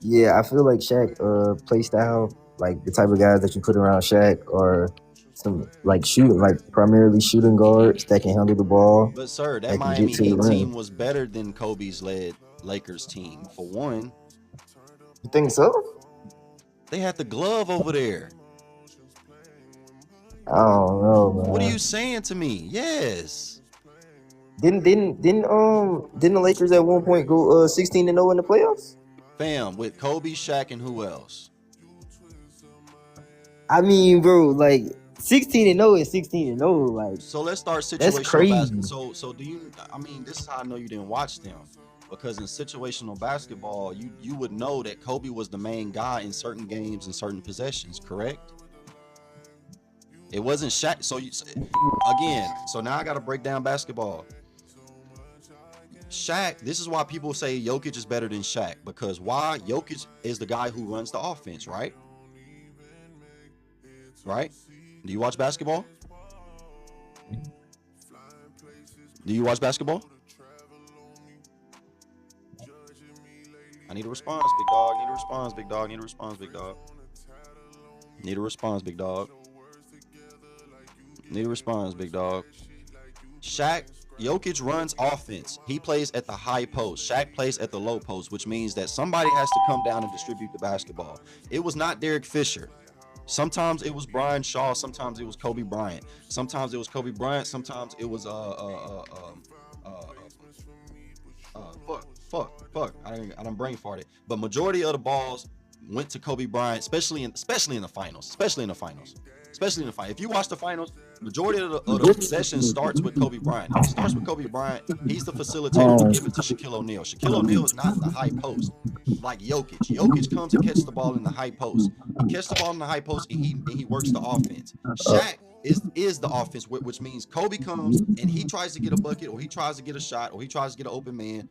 Yeah, I feel like Shaq play style, like the type of guys that you put around Shaq are some like shooting, like primarily shooting guards that can handle the ball. But sir, that Miami Heat team was better than Kobe's led Lakers team. For one. You think so? They had the glove over there. I don't know, man. What are you saying to me? Yes. Didn't the Lakers at one point go 16-0 in the playoffs? Fam, with Kobe, Shaq, and who else? I mean, bro, like 16-0 is 16-0. Like, so let's start situational. That's crazy. So do you? I mean, this is how I know you didn't watch them, because in situational basketball, you would know that Kobe was the main guy in certain games and certain possessions. Correct? It wasn't Shaq. So so now I got to break down basketball. Shaq, this is why people say Jokic is better than Shaq, because why? Jokic is the guy who runs the offense, right? Right? Do you watch basketball? Do you watch basketball? I need a response, big dog. Need a response, big dog. Need a response, big dog. Need a response, big dog. Need a response, big dog. Jokic runs offense. He plays at the high post. Shaq plays at the low post, which means that somebody has to come down and distribute the basketball. It was not Derek Fisher. Sometimes it was Brian Shaw. Sometimes it was Kobe Bryant. Sometimes it was Kobe Bryant. Sometimes it was fuck. I done brain farted. But majority of the balls went to Kobe Bryant, especially in the finals. If you watch the finals, majority of the possession starts with Kobe Bryant. If it starts with Kobe Bryant, he's the facilitator to give it to Shaquille O'Neal. Shaquille O'Neal is not in the high post like Jokic. Jokic comes and catches the ball in the high post. He catches the ball in the high post and he works the offense. Shaq is the offense, which means Kobe comes and he tries to get a bucket, or he tries to get a shot, or he tries to get an open man.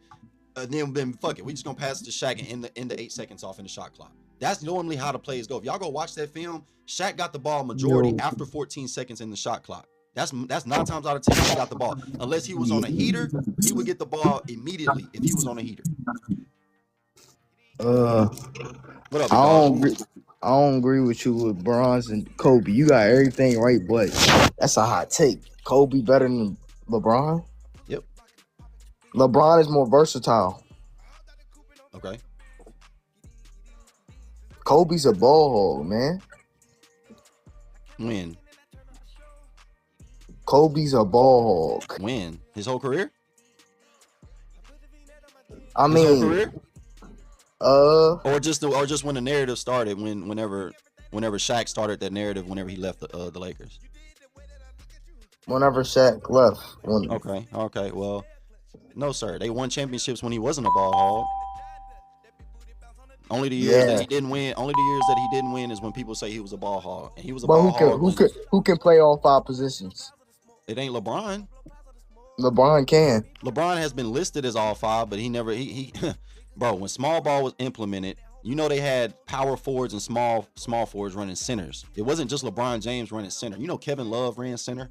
Then fuck it, we just gonna pass it to Shaq and end the 8 seconds off in the shot clock. That's normally how the plays go. If y'all go watch that film, Shaq got the ball majority after 14 seconds in the shot clock. That's 9 times out of 10 he got the ball. Unless he was on a heater, he would get the ball immediately if he was on a heater. What up, I don't agree with you with Bronze and Kobe. You got everything right, but that's a hot take. Kobe better than LeBron? Yep. LeBron is more versatile. Okay. Kobe's a ball hog, man. When? Kobe's a ball hog. When? His whole career? I His mean, whole career? Or just when the narrative started, whenever Shaq started that narrative, whenever he left the Lakers. Whenever Shaq left. Okay. Well, no, sir. They won championships when he wasn't a ball hog. Only the years that he didn't win. Only the years that he didn't win is when people say he was a ball hog, and he was a ball hog. Who can play all 5 positions? It ain't LeBron. LeBron can. LeBron has been listed as all 5, but he never. He bro. When small ball was implemented, you know they had power forwards and small forwards running centers. It wasn't just LeBron James running center. You know Kevin Love ran center.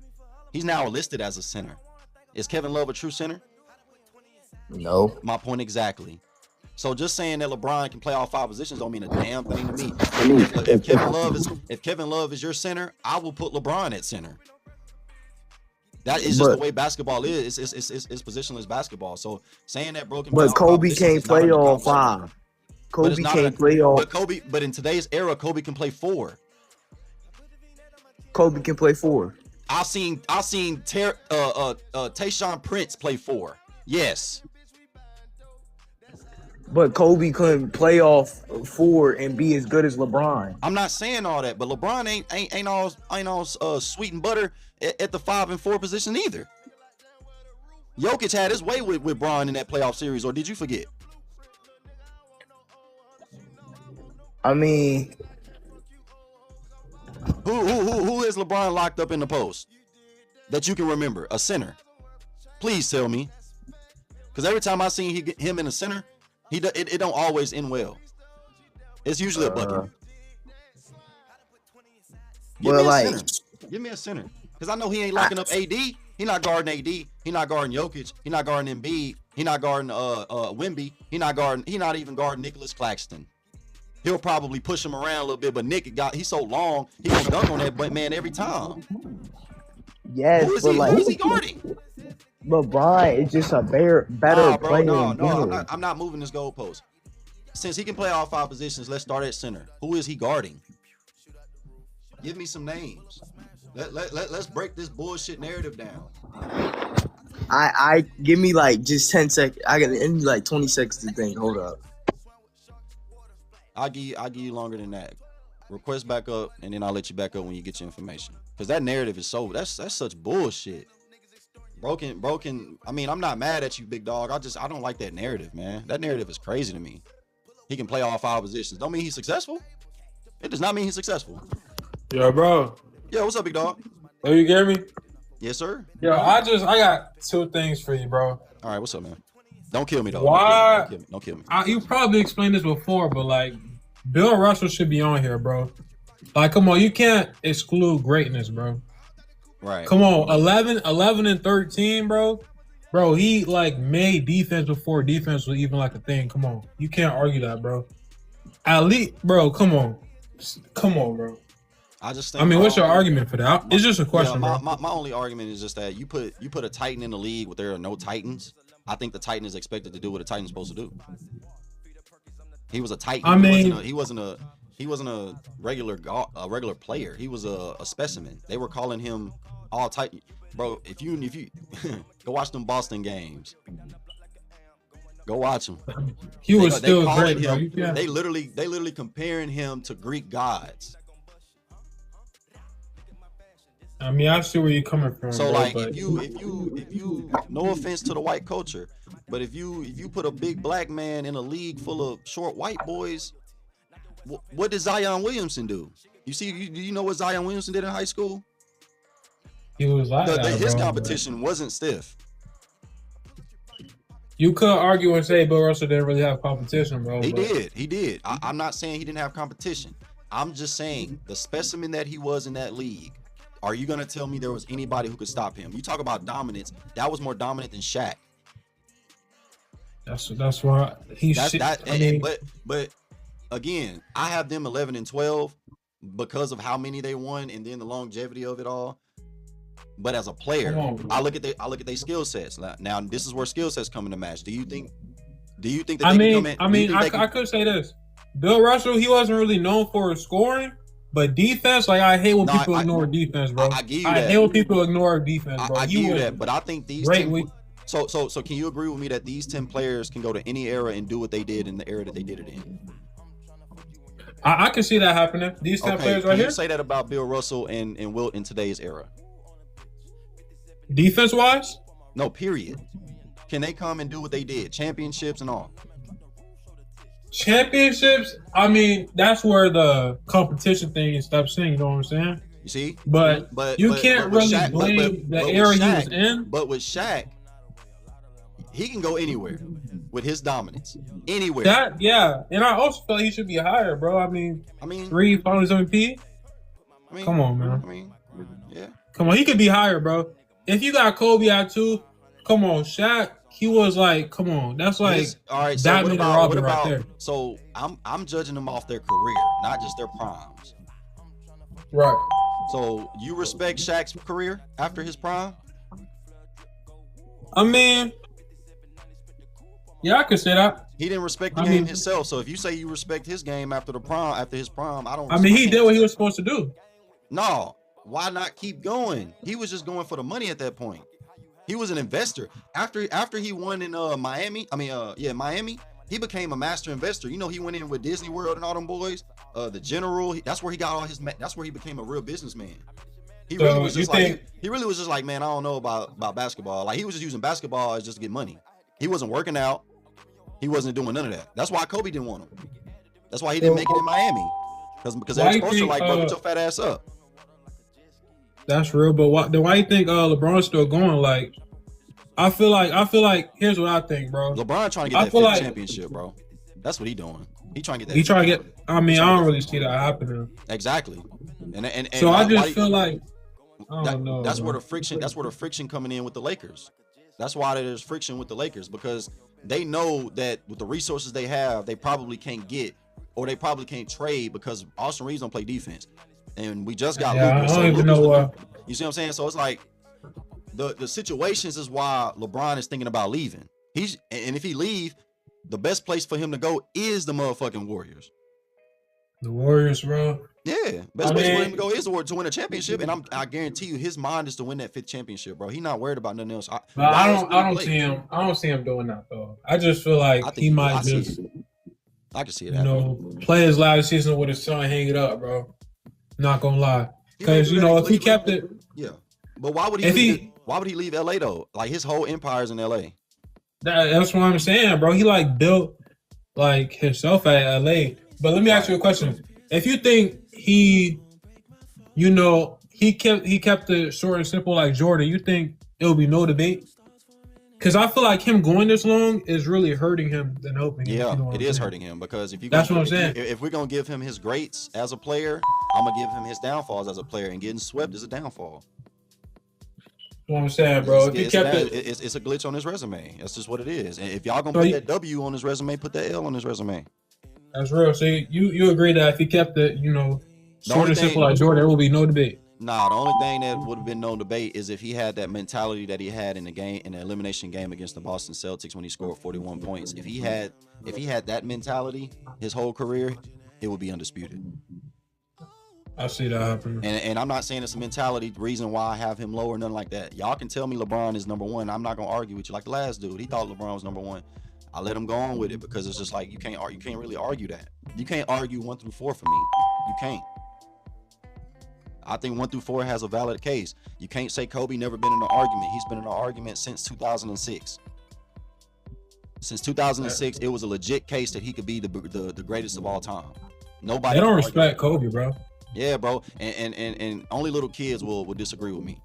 He's now listed as a center. Is Kevin Love a true center? No. My point exactly. So just saying that LeBron can play all 5 positions don't mean a damn thing to me. If Kevin Love is your center, I will put LeBron at center. That is just the way basketball is. It's positionless basketball. So saying that broken. But Kobe can't play all 5. Kobe can't play all. But in today's era, Kobe can play 4. Kobe can play 4. I seen Tayshaun Prince play 4. Yes. But Kobe couldn't play off 4 and be as good as LeBron. I'm not saying all that, but LeBron ain't all sweet and butter at the 5 and 4 position either. Jokic had his way with Bron in that playoff series, or did you forget? I mean, who is LeBron locked up in the post that you can remember? A center. Please tell me, because every time I seen him in the center. It don't always end well. It's usually a bucket. Give me a center. Because I know he ain't locking up AD. He not guarding AD. He not guarding Jokic. He not guarding Embiid. He not guarding Wemby. He not even guarding Nicholas Claxton. He'll probably push him around a little bit, but he's so long, he can dunk on that man every time. Yes, who is he guarding? LeBron is just a better player. No, I'm not moving this goalpost. Since he can play all 5 positions, let's start at center. Who is he guarding? Give me some names. Let's break this bullshit narrative down. I give me like just 10 seconds. I got like 20 seconds to think. Hold up. I'll give you longer than that. Request back up, and then I'll let you back up when you get your information. Because that narrative is that's such bullshit. Broken. I mean, I'm not mad at you, big dog. I don't like that narrative, man. That narrative is crazy to me. He can play all 5 positions. Don't mean he's successful. It does not mean he's successful. Yo, bro. Yo, what's up, big dog? Oh, you get me? Yes, sir. Yo, I got 2 things for you, bro. All right, what's up, man? Don't kill me, though. Why? Don't kill me. You probably explained this before, but like, Bill Russell should be on here, bro. Like, come on, you can't exclude greatness, bro. Right. Come on, 11 and 13, bro. Bro, he like made defense before defense was even like a thing. Come on. You can't argue that, bro. At least, bro, come on. Come on, bro. I mean, what's your argument for that? It's just a question, bro. My only argument is just that you put a Titan in the league where there are no Titans. I think the Titan is expected to do what a Titan's supposed to do. He was a Titan. He wasn't a regular player. He was a specimen. They were calling him all Titan. Bro, if you go watch them Boston games. Go watch him. He was still calling great, bro. him. They literally comparing him to Greek gods. I mean, I see where you're coming from. So bro, like, but... if you, no offense to the white culture, but if you put a big black man in a league full of short white boys, what did Zion Williamson do? You see, do you know what Zion Williamson did in high school? He was like his competition wasn't stiff. You could argue and say Bill Russell didn't really have competition, bro. He did. I'm not saying he didn't have competition. I'm just saying the specimen that he was in that league. Are you gonna tell me there was anybody who could stop him? You talk about dominance. That was more dominant than Shaq. That's why he. But again, I have them 11-12 because of how many they won and then the longevity of it all. But as a player, I look at their skill sets. Now this is where skill sets come into match. Do you think that I could say this. Bill Russell, he wasn't really known for scoring, but defense, like I hate when people ignore defense, bro. I hate when people ignore defense, bro. I give you that, but I think these 10, so can you agree with me that these 10 players can go to any era and do what they did in the era that they did it in? I can see that happening. These 10 players right here. Can you say that about Bill Russell and Wilt in today's era? Defense wise? No, period. Can they come and do what they did? Championships and all. Championships, I mean, that's where the competition thing steps in, you know what I'm saying? You see? But you can't really blame the era he was in. But with Shaq, he can go anywhere with his dominance. Anywhere. And I also feel he should be higher, bro. I mean 3 Finals MVP. Come on, man. Yeah. Come on, he could be higher, bro. If you got Kobe at 2, come on, Shaq. He was like, come on, that's like all right. So Diamond and Robin right there. So I'm judging them off their career, not just their primes. Right. So you respect Shaq's career after his prime? I mean, yeah, I could say that. He didn't respect the game himself. So if you say you respect his game after his prime, I don't. I mean, he did what he was supposed to do. No, why not keep going? He was just going for the money at that point. He was an investor. After he won in Miami, Miami, he became a master investor. You know, he went in with Disney World and all them boys. The General, that's where he got all his. That's where he became a real businessman. He really was just like, man, I don't know about basketball. Like he was just using basketball as just to get money. He wasn't working out. He wasn't doing none of that. That's why Kobe didn't want him. That's why he didn't make it in Miami. Because Eric Spoelstra like, bro, put your fat ass up. That's real, but why do you think LeBron's still going? Like, I feel like here's what I think, bro. LeBron trying to get that fifth championship, bro. That's what he doing. He trying to get that. He trying to get. I mean, I don't really see that happening. Exactly. And so I just feel like I don't know. That's where the friction. That's where the friction coming in with the Lakers. That's why there's friction with the Lakers because they know that with the resources they have, they probably can't get or they probably can't trade because Austin Reeves don't play defense. And we just got Lucas. I don't even know why. You see what I'm saying? So it's like the situations is why LeBron is thinking about leaving. And if he leave, the best place for him to go is the motherfucking Warriors. The Warriors, bro. Yeah, best place for him to go is to win a championship, and I guarantee you, his mind is to win that 5th championship, bro. He's not worried about nothing else. I don't see him doing that though. I just feel like he might just. I can see it. You know, play his last season with his son, hang it up, bro. Not gonna lie, because if he kept it, but why would he? Why would he leave LA though? Like his whole empire's in LA. That's what I'm saying, bro. He like built like himself at LA. But let me ask you a question: if you think he kept it short and simple like Jordan, you think it will be no debate? Because I feel like him going this long is really hurting him than helping him. Yeah, it is hurting him because that's what I'm saying. If we're gonna give him his greats as a player, I'm gonna give him his downfalls as a player, and getting swept is a downfall. That's what I'm saying, bro. It's a glitch on his resume. That's just what it is. And if y'all gonna put that W on his resume, put that L on his resume. That's real. So you agree that if he kept it, short and simple like Jordan, there will be no debate. Nah, the only thing that would have been no debate is if he had that mentality that he had in the elimination game against the Boston Celtics when he scored 41 points. If he had that mentality his whole career, it would be undisputed. I see that happening. And I'm not saying it's a mentality reason why I have him low or nothing like that. Y'all can tell me LeBron is number one. I'm not gonna argue with you like the last dude. He thought LeBron was number one. I let him go on with it because it's just like you can't really argue that. You can't argue 1 through 4 for me. You can't. I think 1 through 4 has a valid case. You can't say Kobe never been in an argument. He's been in an argument since 2006. Since 2006, it was a legit case that he could be the greatest of all time. Nobody. They don't respect Kobe, bro. Yeah, bro. And only little kids will disagree with me.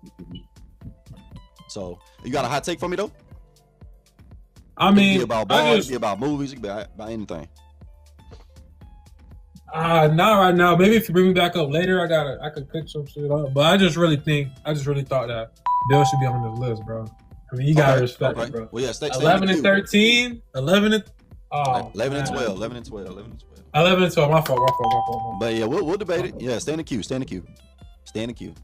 So you got a hot take for me though? I mean, it could be about bars, it could be about movies, it could be about anything. Not right now. Maybe if you bring me back up later, I could pick some shit up. But I just really thought that Bill should be on this list, bro. I mean, you gotta respect it, bro. Well, yeah, stay 11 and 13, 11 and 11 and 12, 11 and 12, 11 and 12. 11 and 12. My fault. But yeah, we'll debate it. Yeah, stay in the queue. Stay in the queue.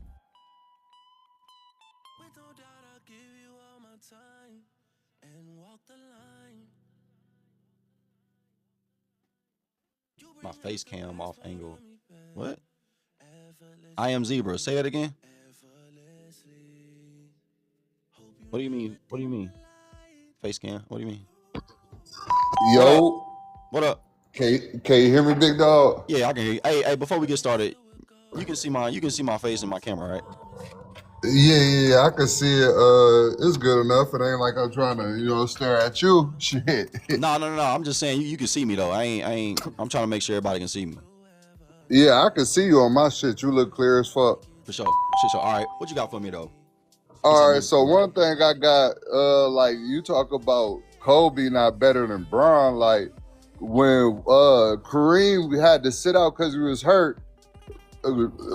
My face cam off angle. What? I am Zebra. Say that again. What do you mean? Face cam. What do you mean? Yo. What up? Can you hear me, big dog? Yeah, I can hear you. Hey, before we get started, you can see my face in my camera, right? Yeah, I can see it. It's good enough. It ain't like I'm trying to, stare at you. Shit. No. I'm just saying you can see me though. I'm trying to make sure everybody can see me. Yeah, I can see you on my shit. You look clear as fuck. For sure. All right, what you got for me though? All right, so one thing I got, like you talk about Kobe not better than Bron. Like when Kareem had to sit out because he was hurt.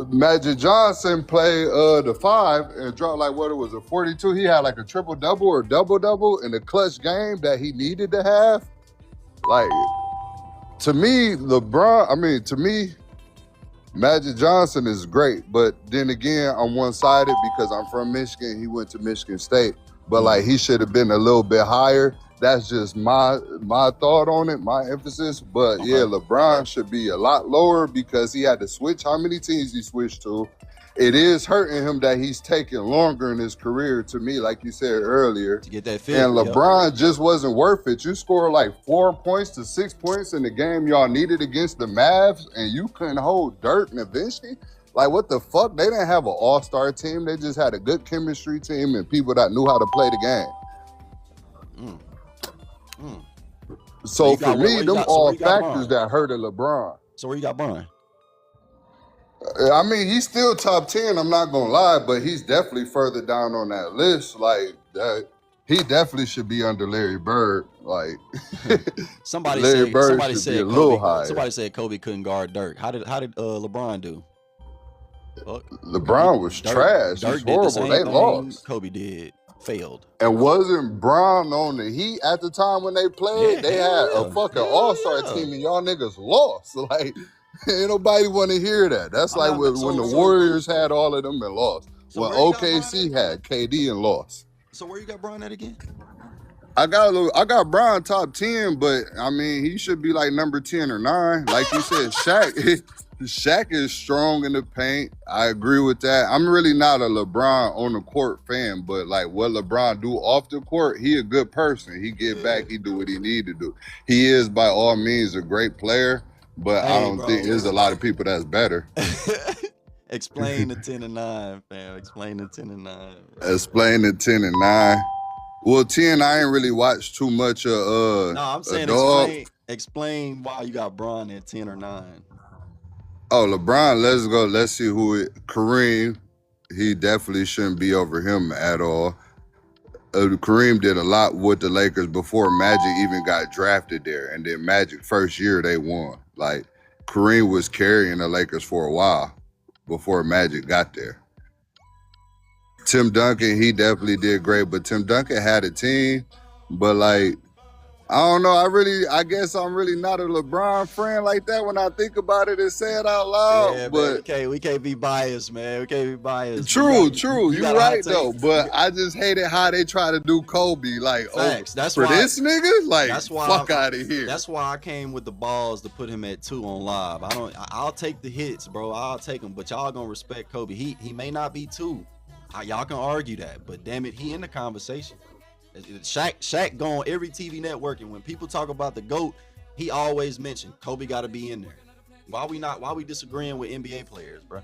Magic Johnson played the 5 and dropped like what it was a 42. He had like a triple-double or double-double in the clutch game that he needed to have. Like to me, Magic Johnson is great, but then again, I'm one-sided because I'm from Michigan. He went to Michigan State, but like he should have been a little bit higher. That's just my thought on it, my emphasis. But yeah, LeBron should be a lot lower because he had to switch. How many teams he switched to? It is hurting him that he's taking longer in his career, to me, like you said earlier. To get that fit. And LeBron just wasn't worth it. You scored like 4 points to 6 points in the game y'all needed against the Mavs, and you couldn't hold Dirk and Vinci. Like, what the fuck? They didn't have an all-star team. They just had a good chemistry team and people that knew how to play the game. So for me, them all factors that hurted LeBron. So where you got Bron? I mean, he's still top 10, I'm not gonna lie, but he's definitely further down on that list. Like that, he definitely should be under Larry Bird. Like somebody Larry Bird should said be a little higher. Somebody said Kobe couldn't guard Dirk. How did LeBron do? LeBron was trash. He's horrible. They lost. Kobe did. Failed. And wasn't Bron on the Heat at the time when they played? Yeah, they had a fucking all-star team and y'all niggas lost. Like, ain't nobody want to hear that. That's like when the Warriors had all of them and lost. When OKC had KD and lost. So where you got Bron at again? I got Bron top 10, but I mean, he should be like number 10 or 9. Like you said, Shaq is strong in the paint. I agree with that. I'm really not a LeBron on the court fan, but like what LeBron do off the court, he a good person. He get back, he do what he need to do. He is by all means a great player, but I don't think there's a lot of people that's better. Explain the 10 and 9, fam. Explain the 10 and 9. Explain the 10 and 9. Well, 10, I ain't really watched too much of No, I'm saying explain why you got Bron at 10 or 9. Oh, LeBron, let's go. Let's see who it. Kareem, he definitely shouldn't be over him at all. Kareem did a lot with the Lakers before Magic even got drafted there. And then Magic first year, they won. Like, Kareem was carrying the Lakers for a while before Magic got there. Tim Duncan, he definitely did great, but Tim Duncan had a team. But, like, I don't know. I guess I'm really not a LeBron friend like that when I think about it and say it out loud. Yeah, but man, we can't be biased, man. We can't be biased. True. You're right though. But I just hated how they try to do Kobe. Like, facts. That's for why, this nigga, like, that's why fuck out of here. That's why I came with the balls to put him at 2 on live. I'll take the hits, bro. I'll take them. But y'all gonna respect Kobe. He may not be 2. Y'all can argue that, but damn it, he in the conversation. Shaq go on every TV network, and when people talk about the GOAT, he always mentioned Kobe got to be in there. Why we disagreeing with NBA players, bro?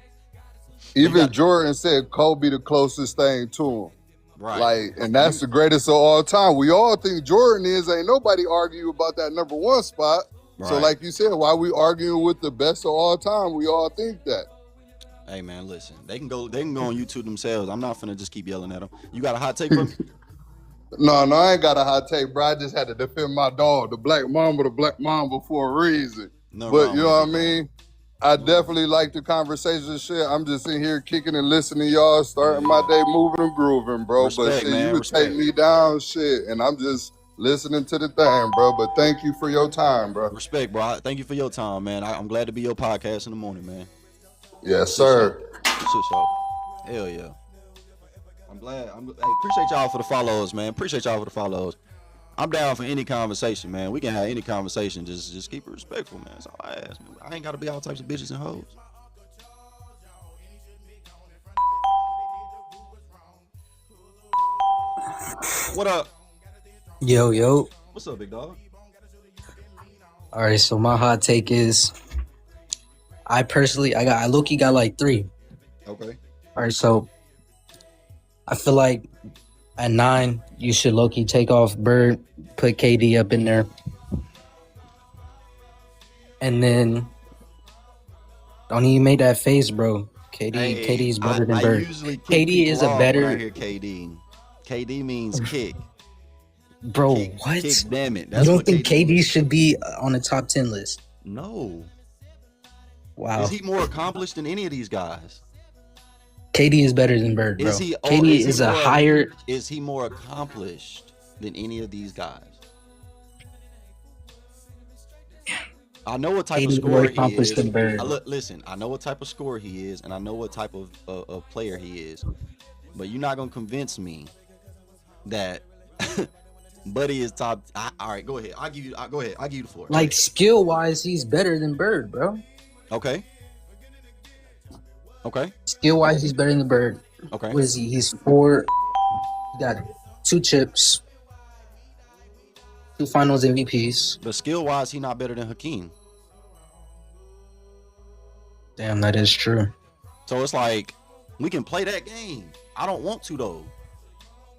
Even Jordan said Kobe the closest thing to him. Right. Like, and that's the greatest of all time. We all think Jordan is. Ain't nobody argue about that number one spot. Right. So like you said, why we arguing with the best of all time? We all think that. Hey man, listen. They can go on YouTube themselves. I'm not finna just keep yelling at them. You got a hot take for me? No, I ain't got a hot take, bro. I just had to defend my dog, the Black Mamba for a reason. But you know what I mean? I definitely like the conversation and shit. I'm just in here kicking and listening to y'all, starting my day moving and grooving, bro. Respect, but shit, man, you would take me down, shit, and I'm just listening to the thing, bro. But thank you for your time, bro. Respect, bro. Thank you for your time, man. I'm glad to be your podcast in the morning, man. Yes, sir. Hell yeah. I'm glad. Appreciate y'all for the follows, man. Appreciate y'all for the follows. I'm down for any conversation, man. We can have any conversation. Just keep it respectful, man. That's all I ask, man. I ain't got to be all types of bitches and hoes. What up? Yo. What's up, big dog? All right, so my hot take is, I low-key got like 3. Okay. All right, so I feel like at 9, you should low-key take off Bird, put KD up in there. And then, don't even make that face, bro. KD is better than Bird. KD is a better... When I hear KD. KD means kick. Bro, what? Kick, damn it. You don't think KD should be on the top 10 list? No. Wow. Is he more accomplished than any of these guys? KD is better than Bird, bro. Is he more accomplished than any of these guys? I know what type of scorer he is. Listen, I know what type of scorer he is, and I know what type of player he is. But you're not gonna convince me that Buddy is top. All right, go ahead. I'll give you the floor. Like skill wise, he's better than Bird, bro. Okay. Skill wise, he's better than Bird. Okay. What is he? He's 4. He got 2 chips, 2 Finals MVPs. But skill wise, he's not better than Hakeem. Damn, that is true. So it's like we can play that game. I don't want to though.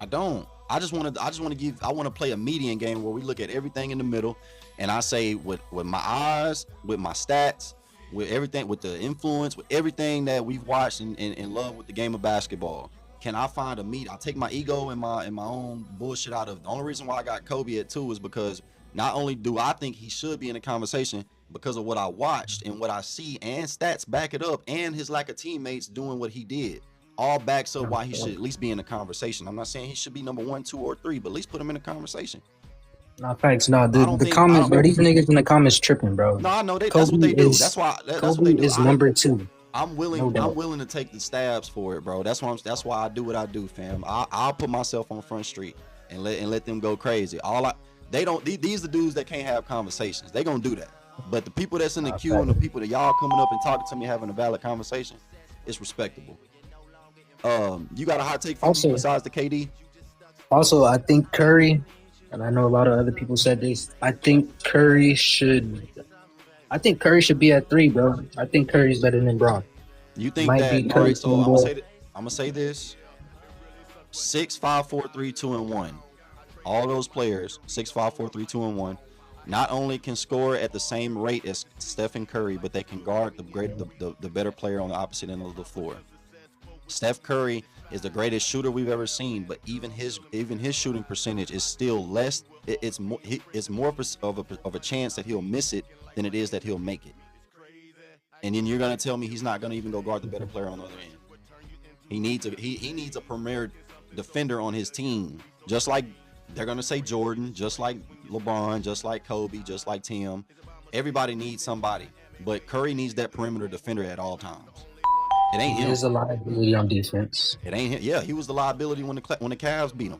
I don't. I want to play a median game where we look at everything in the middle, and I say with my eyes, with my stats, with everything, with the influence, with everything that we've watched and love with the game of basketball. Can I find a meet? I'll take my ego and my own bullshit out of it. The only reason why I got Kobe at 2 is because not only do I think he should be in the conversation because of what I watched and what I see, and stats back it up, and his lack of teammates doing what he did. All backs up why he should at least be in the conversation. I'm not saying he should be number 1, 2, or 3, but at least put him in the conversation. No, thanks. No, the comments, bro. These niggas in the comments tripping, bro. No, I know that's what they do. That's what they do. Is number 2. I'm willing to take the stabs for it, bro. That's why I do what I do, fam. I'll put myself on Front Street and let them go crazy. These are dudes that can't have conversations. They gonna do that. But the people that's in the queue and the people that y'all coming up and talking to me, having a valid conversation, it's respectable. You got a hot take for me besides the KD? Also, I think Curry, and I know a lot of other people said this, I think Curry should be at 3, bro. I think Curry's better than Bron. You think that? All right, so I'm gonna say this: 6, 5, 4, 3, 2, and 1. All those players, 6, 5, 4, 3, 2, and 1, not only can score at the same rate as Stephen Curry, but they can guard the better player on the opposite end of the floor. Steph Curry is the greatest shooter we've ever seen, but even his shooting percentage is still less. It's more of a chance that he'll miss it than it is that he'll make it. And then you're gonna tell me he's not gonna even go guard the better player on the other end. He needs a premier defender on his team, just like they're gonna say Jordan, just like LeBron, just like Kobe, just like Tim. Everybody needs somebody, but Curry needs that perimeter defender at all times. It ain't him. There's a liability on defense. It ain't him. Yeah, he was the liability when the Cavs beat him.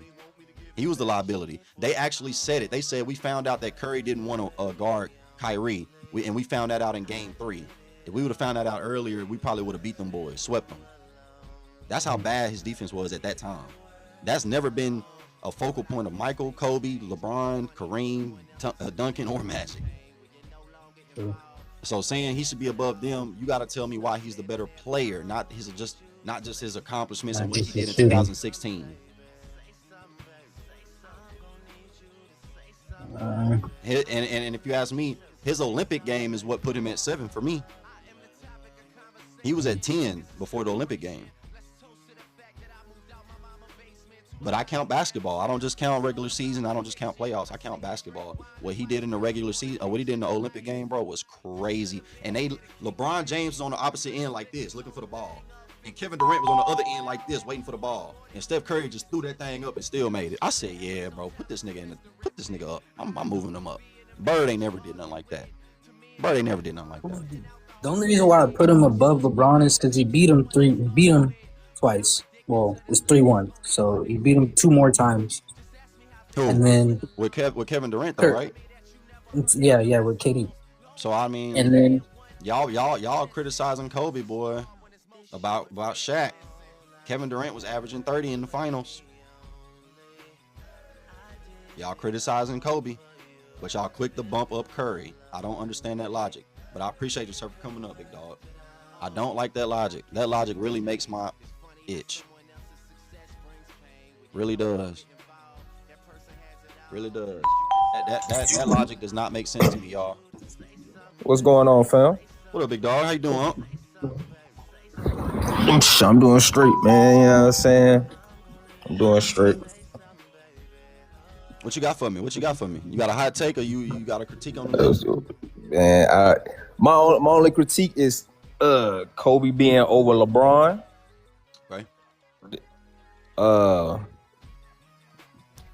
He was the liability. They actually said it. They said we found out that Curry didn't want to guard Kyrie, and we found that out in Game 3. If we would have found that out earlier, we probably would have beat them boys, swept them. That's how bad his defense was at that time. That's never been a focal point of Michael, Kobe, LeBron, Kareem, Duncan, or Magic. So saying he should be above them, you got to tell me why he's the better player, not just his accomplishments and what he did in 2016. And if you ask me, his Olympic game is what put him at 7 for me. He was at 10 before the Olympic game. But I count basketball. I don't just count regular season. I don't just count playoffs. I count basketball. What he did in the regular season, what he did in the Olympic game, bro, was crazy. And LeBron James was on the opposite end like this, looking for the ball. And Kevin Durant was on the other end like this, waiting for the ball. And Steph Curry just threw that thing up and still made it. I said, yeah, bro, put this nigga up. I'm moving him up. Bird ain't never did nothing like that. The only reason why I put him above LeBron is because he beat him twice. Well, it's 3-1, so he beat him 2 more times. Who? And then with Kevin Durant though, right? Yeah, with KD. So I mean, and then y'all criticizing Kobe, boy, about Shaq. Kevin Durant was averaging 30 in the finals. Y'all criticizing Kobe, but y'all quick to bump up Curry. I don't understand that logic, but I appreciate you, sir, for coming up, big dog. I don't like that logic. That logic really makes my itch. Really does. That logic does not make sense to me, y'all. What's going on, fam? What up, big dog? How you doing? I'm doing straight, man. You know what I'm saying? I'm doing straight. What you got for me? You got a hot take or you got a critique on the Man, my only critique is Kobe being over LeBron. Right.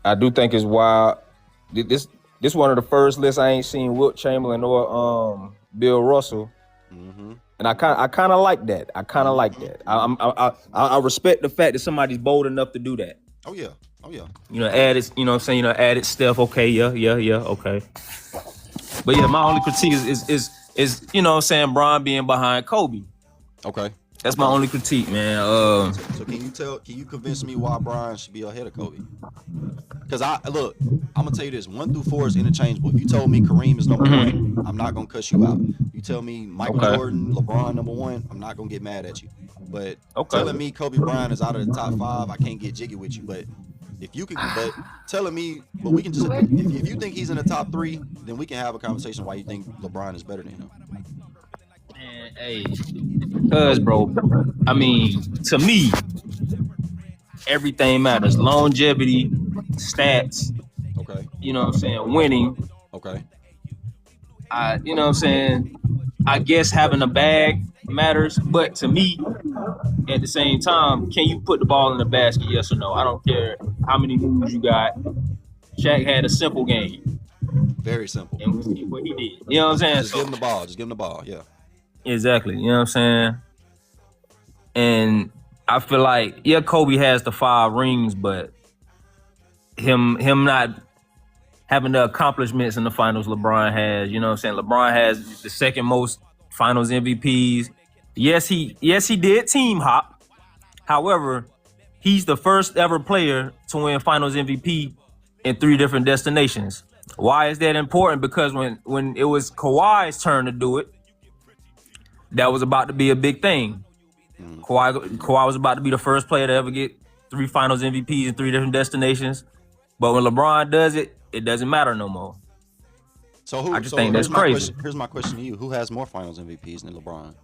I do think it's wild. This one of the first lists I ain't seen Wilt Chamberlain or Bill Russell, and I kind of like that. I respect the fact that somebody's bold enough to do that. Oh yeah. Added. You know what I'm saying? Added Steph. Okay, yeah. Okay. But yeah, my only critique is you know what I'm saying, Bron being behind Kobe. Okay. That's my only critique, man. So can you convince me why Bron should be ahead of Kobe? Because I'm gonna tell you this: 1 through 4 is interchangeable. If you told me Kareem is number 1, I'm not gonna cuss you out. You tell me Michael Jordan, LeBron number 1, I'm not gonna get mad at you. But telling me Kobe Bryant is out of the top 5, I can't get jiggy with you. But if you can, but we can just if you think he's in the top 3, then we can have a conversation why you think LeBron is better than him. Man, hey, because bro, I mean, to me, everything matters. Longevity, stats. Okay. You know what I'm saying? Winning. Okay. You know what I'm saying? I guess having a bag matters, but to me, at the same time, can you put the ball in the basket? Yes or no? I don't care how many moves you got. Shaq had a simple game. Very simple. And we see what he did. You know what I'm saying? Just give him the ball. Yeah. Exactly. You know what I'm saying? And I feel like, yeah, Kobe has the 5 rings, but him not having the accomplishments in the finals LeBron has, you know what I'm saying? LeBron has the second most finals MVPs. Yes, he did team hop. However, he's the first ever player to win finals MVP in 3 different destinations. Why is that important? Because when it was Kawhi's turn to do it, that was about to be a big thing. Kawhi was about to be the first player to ever get 3 finals MVPs in 3 different destinations. But when LeBron does it, it doesn't matter no more. So I just think that's crazy. Here's my question to you: who has more finals MVPs than LeBron?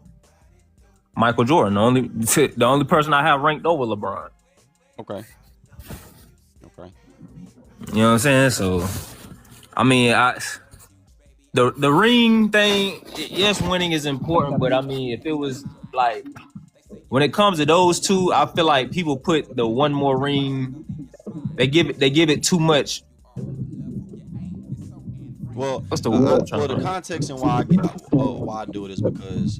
Michael Jordan, the only person I have ranked over LeBron. Okay. You know what I'm saying? So, I mean, the ring thing, yes, winning is important, but I mean, if it was like, when it comes to those two, I feel like people put the one more ring, they give it too much. Well, what's the word? The context and why I do it is because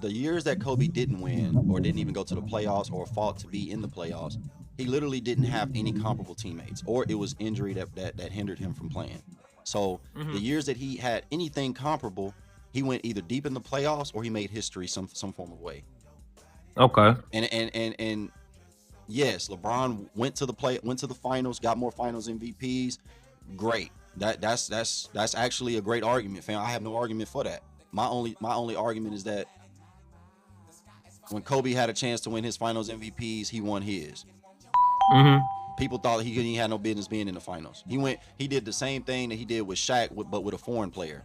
the years that Kobe didn't win or didn't even go to the playoffs or fought to be in the playoffs, he literally didn't have any comparable teammates, or it was injury that hindered him from playing. So the years that he had anything comparable, he went either deep in the playoffs or he made history some form of way. Okay. And Yes, LeBron went to the finals, got more finals MVPs. Great. That's actually a great argument, fam. I have no argument for that. My only argument is that when Kobe had a chance to win his finals MVPs, he won his. Mm-hmm. People thought he had no business being in the finals. He did the same thing that he did with Shaq, but with a foreign player.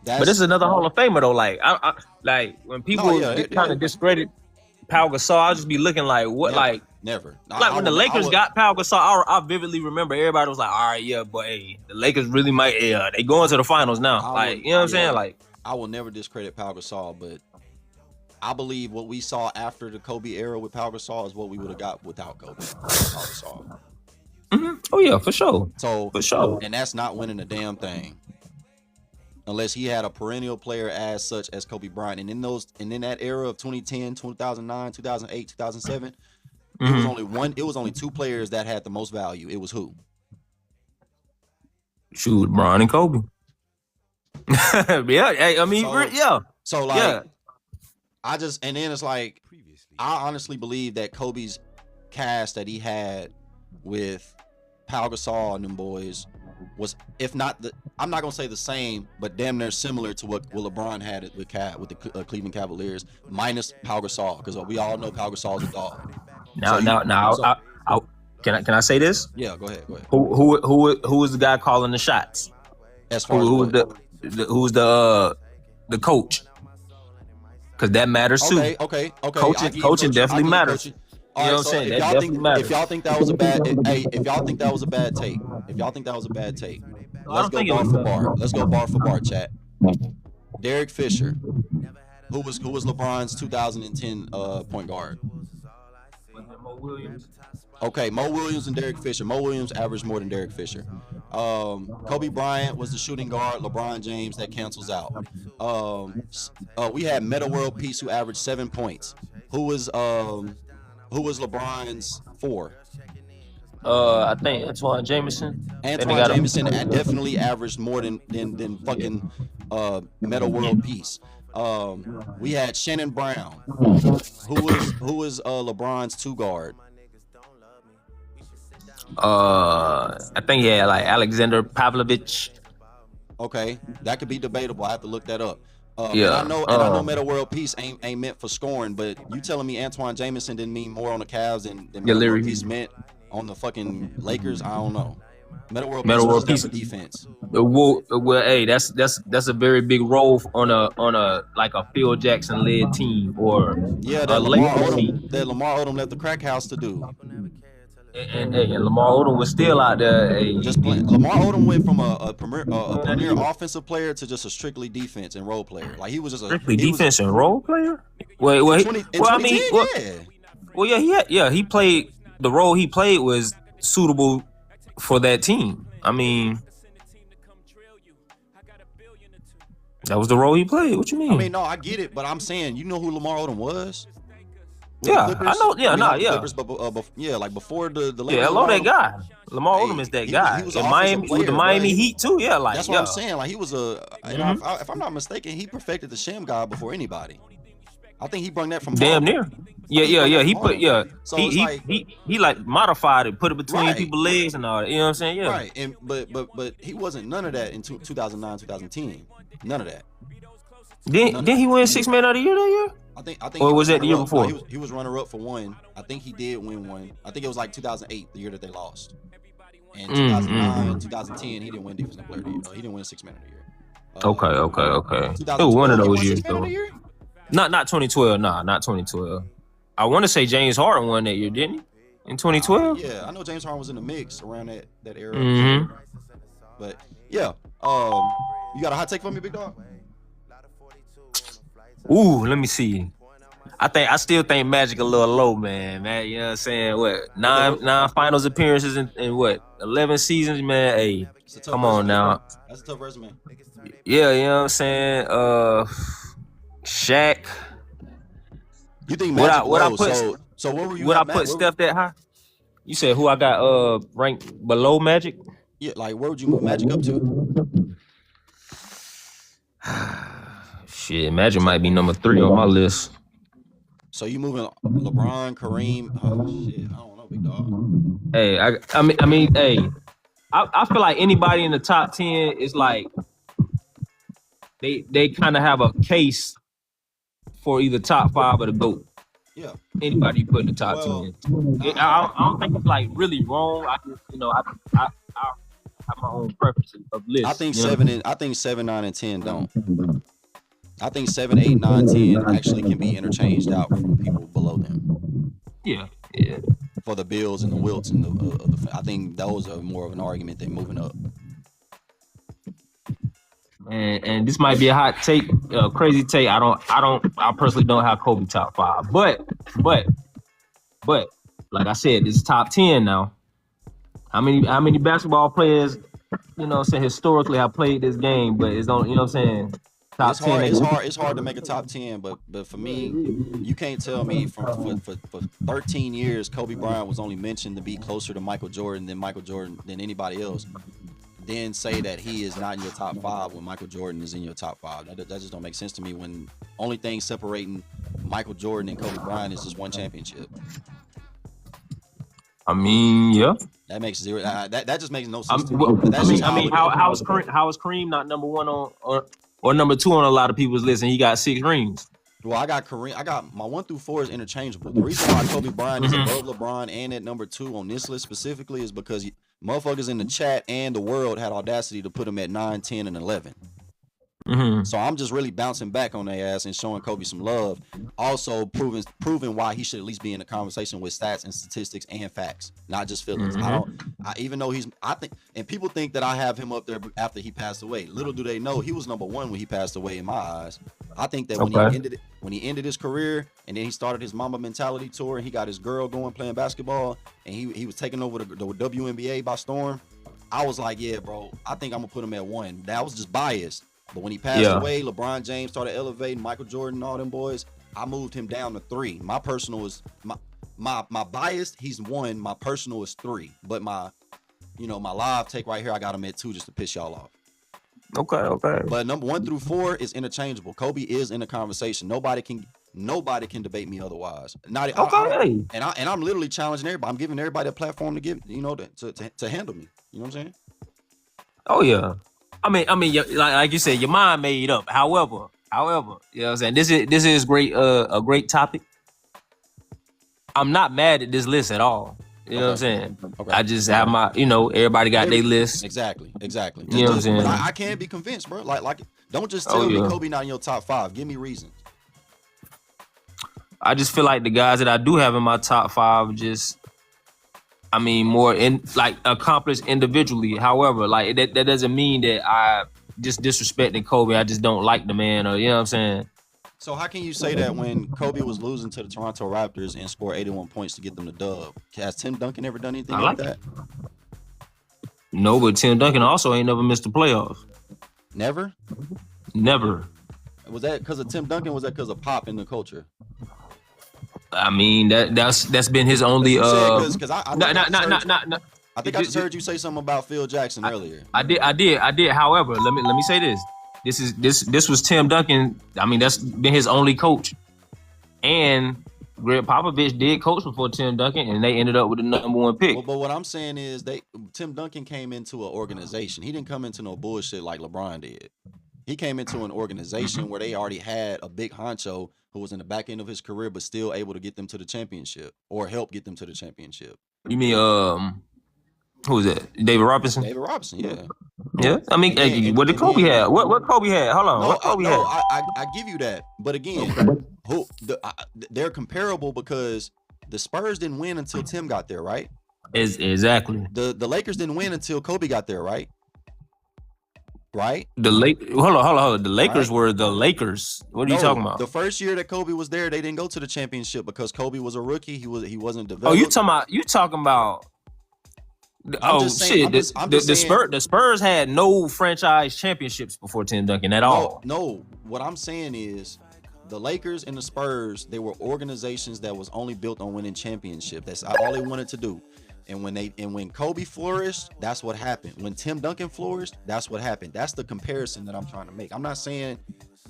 But this is another Hall of Famer though. Like, I like when people kind of discredit Pau Gasol, I'll just be looking like, what, never. Like when the Lakers got Pau Gasol, I vividly remember everybody was like, all right, yeah, but hey, the Lakers really might, they going to the finals now. Like, you know what I'm saying? Like, I will never discredit Pau Gasol, but I believe what we saw after the Kobe era with Pau Gasol is what we would have got without Kobe. Pau Gasol. Mm-hmm. Oh yeah, for sure. So for sure, and that's not winning a damn thing. Unless he had a perennial player as such as Kobe Bryant. And in that era of 2010, 2009, 2008, 2007, it was only two players that had the most value. It was who? Shoot, Bron and Kobe. Yeah, I mean, yeah. So like, and then it's like, I honestly believe that Kobe's cast that he had with Pau Gasol and them boys was, if not I'm not gonna say the same, but damn near similar to what LeBron had with the Cleveland Cavaliers, minus Pau Gasol, because we all know Pau Gasol's a dog. Can I say this? Yeah, go ahead. Who was the guy calling the shots? As far who's the coach? Because that matters too. Okay. Coaching definitely matters. You know what I'm saying? If y'all think that was a bad, if y'all think that was a bad take, let's go bar for bar. Let's go bar for bar, chat. Derek Fisher, who was LeBron's 2010 point guard. Mo Williams. Okay, Mo Williams and Derek Fisher. Mo Williams averaged more than Derek Fisher. Kobe Bryant was the shooting guard. LeBron James, that cancels out. We had Metta World Peace, who averaged 7 points. Who was LeBron's 4? I think Antoine Jameson. Antoine Jameson definitely averaged more than fucking Metta World Peace. We had Shannon Brown, who was LeBron's 2 guard. I think like Alexander Pavlovich. Okay, that could be debatable. I have to look that up. Yeah, and I know Metta World Peace ain't meant for scoring, but you telling me Antoine Jameson didn't mean more on the Cavs than Metta World Peace meant on the fucking Lakers? I don't know. Metta World Peace for defense. Well, hey, that's a very big role on a like a Phil Jackson led team or that Lamar Odom left the crack house to do. And Lamar Odom was still out there. Just playing. Lamar Odom went from a premier offensive player to just a strictly defense and role player. Like he was just strictly defense and role player. He played the role he played was suitable for that team. I mean, that was the role he played. What you mean? I mean, no, I get it, but I'm saying, you know who Lamar Odom was? Yeah, I know. Yeah, Clippers, but like before the Lakers. Yeah, I love that guy. Lamar Odom is that guy. He was in Miami with the Miami Heat too. Yeah, like that's what I'm saying. Like he was if I'm not mistaken, he perfected the shim guy before anybody. I think he brought that from damn near. Yeah. He put So he like modified it, put it between people's legs and all that. You know what I'm saying? Yeah. Right. And but he wasn't none of that in 2009, 2010. None of that. Didn't he win 6 Man of the Year that year? I think. Or was that the year before? No, he was runner up for one. I think he did win one. I think it was like 2008, the year that they lost. And 2009, 2010, he didn't win Defensive Player of the Year. He didn't win 6 Man of the Year. Okay. It was one of those years though. Not 2012. Nah, not 2012. I want to say James Harden won that year, didn't he? In 2012? Yeah, I know James Harden was in the mix around that era. Mm-hmm. But yeah, you got a hot take for me, big dog? Ooh, let me see. I still think Magic a little low, man. You know what I'm saying? What, nine finals appearances in what, 11 seasons, man? Hey, come on now. That's a tough resume. Yeah, you know what I'm saying? Shaq. You think Magic low? So what were you? Would I put Steph that high? You said who I got ranked below Magic? Yeah, like where would you move Magic up to? Shit, Magic might be number 3 on my list. So you moving LeBron, Kareem? Oh shit, I don't know, big dog. Hey, I mean, hey, I feel like anybody in the top 10 is like they kind of have a case for either top 5 or the GOAT. Yeah. Anybody you put in the top 10. I don't think it's like really wrong. I just, I have my own preferences of lists. I think 7, 9, and 10 don't. I think 7, 8, 9, 10 actually can be interchanged out from people below them. Yeah. For the Bills and the Wilts and I think those are more of an argument than moving up. And this might be a hot take, crazy take. I personally don't have Kobe top 5, but like I said, it's top 10 now. How many basketball players, historically have played this game, but it's on, top 10. It's hard to make a top 10, but for me, you can't tell me for 13 years Kobe Bryant was only mentioned to be closer to Michael Jordan than anybody else. Then say that he is not in your top 5 when Michael Jordan is in your top 5. That just don't make sense to me when only thing separating Michael Jordan and Kobe Bryant is just one championship. I mean, yeah. That makes zero. That just makes no sense to me. How is Kareem not number 1 or number 2 on a lot of people's list, and he got 6 rings? Well, I got Kareem. I got my 1 through 4 is interchangeable. The reason why Kobe Bryant is above LeBron and at number 2 on this list specifically is because motherfuckers in the chat and the world had audacity to put him at 9, 10, and 11. Mm-hmm. So I'm just really bouncing back on their ass and showing Kobe some love. Also proving why he should at least be in a conversation with stats and statistics and facts, not just feelings. Mm-hmm. Even though I think, and people think that I have him up there after he passed away. Little do they know he was number 1 when he passed away in my eyes. I think that when he ended his career and then he started his Mamba Mentality tour and he got his girl going playing basketball and he was taking over the WNBA by storm. I was like, yeah, bro, I think I'm gonna put him at 1. That was just biased. But when he passed away, LeBron James started elevating, Michael Jordan, all them boys. I moved him down to 3. My personal is my biased. He's 1. My personal is 3. But my live take right here, I got him at 2 just to piss y'all off. Okay. But number 1 through 4 is interchangeable. Kobe is in the conversation. Nobody can debate me otherwise. I'm literally challenging everybody. I'm giving everybody a platform to give, to handle me. You know what I'm saying? Oh yeah. I mean, like you said, your mind made up. However, you know what I'm saying? This is great, a great topic. I'm not mad at this list at all. You know what I'm saying? Okay. I just have my, everybody got their list. Exactly. You know what I'm saying? But I can't be convinced, bro. Like, don't just tell me Kobe not in your top 5. Give me reasons. I just feel like the guys that I do have in my top 5 just, more accomplished individually. However, like that doesn't mean that I just disrespecting Kobe. I just don't like the man, or you know what I'm saying. So how can you say that when Kobe was losing to the Toronto Raptors and scored 81 points to get them the dub? Has Tim Duncan ever done anything like that? No, but Tim Duncan also ain't never missed the playoffs. Never. Was that because of Tim Duncan? Was that because of pop in the culture? That's been his only. I think I just heard you say something about Phil Jackson earlier. I did. However, let me say this. This was Tim Duncan. That's been his only coach, and Greg Popovich did coach before Tim Duncan, and they ended up with the number 1 pick. But what I'm saying is, Tim Duncan came into an organization. He didn't come into no bullshit like LeBron did. He came into an organization where they already had a big honcho who was in the back end of his career, but still able to get them to the championship or help get them to the championship. You mean, who was that? David Robinson? David Robinson, yeah. Yeah, what did Kobe have? What Kobe had? Hold on, what Kobe had? I give you that, but again, they're comparable because the Spurs didn't win until Tim got there, right? Exactly. The Lakers didn't win until Kobe got there, right? Right? Hold on. The Lakers were the Lakers. What are you talking about? The first year that Kobe was there, they didn't go to the championship because Kobe was a rookie. He wasn't developed. Oh, you talking about? The Spurs had no franchise championships before Tim Duncan at all. No, what I'm saying is the Lakers and the Spurs, they were organizations that was only built on winning championship. That's all they wanted to do. And when Kobe flourished, that's what happened. When Tim Duncan flourished, that's what happened. That's the comparison that I'm trying to make. I'm not saying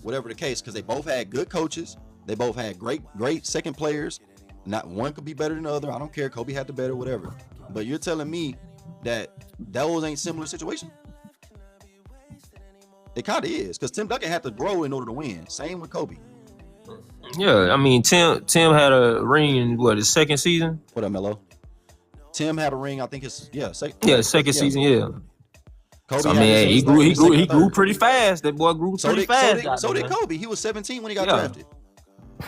whatever the case, because they both had good coaches. They both had great second players. Not one could be better than the other. I don't care. Kobe had the better, whatever. But you're telling me that those ain't similar situation? It kind of is, because Tim Duncan had to grow in order to win. Same with Kobe. Yeah, I mean, Tim had a ring in his second season? What up, Melo? Tim had a ring, I think second season, yeah. Kobe so, I mean, he grew pretty fast. That boy grew pretty fast. So did Kobe. He was 17 when he got drafted.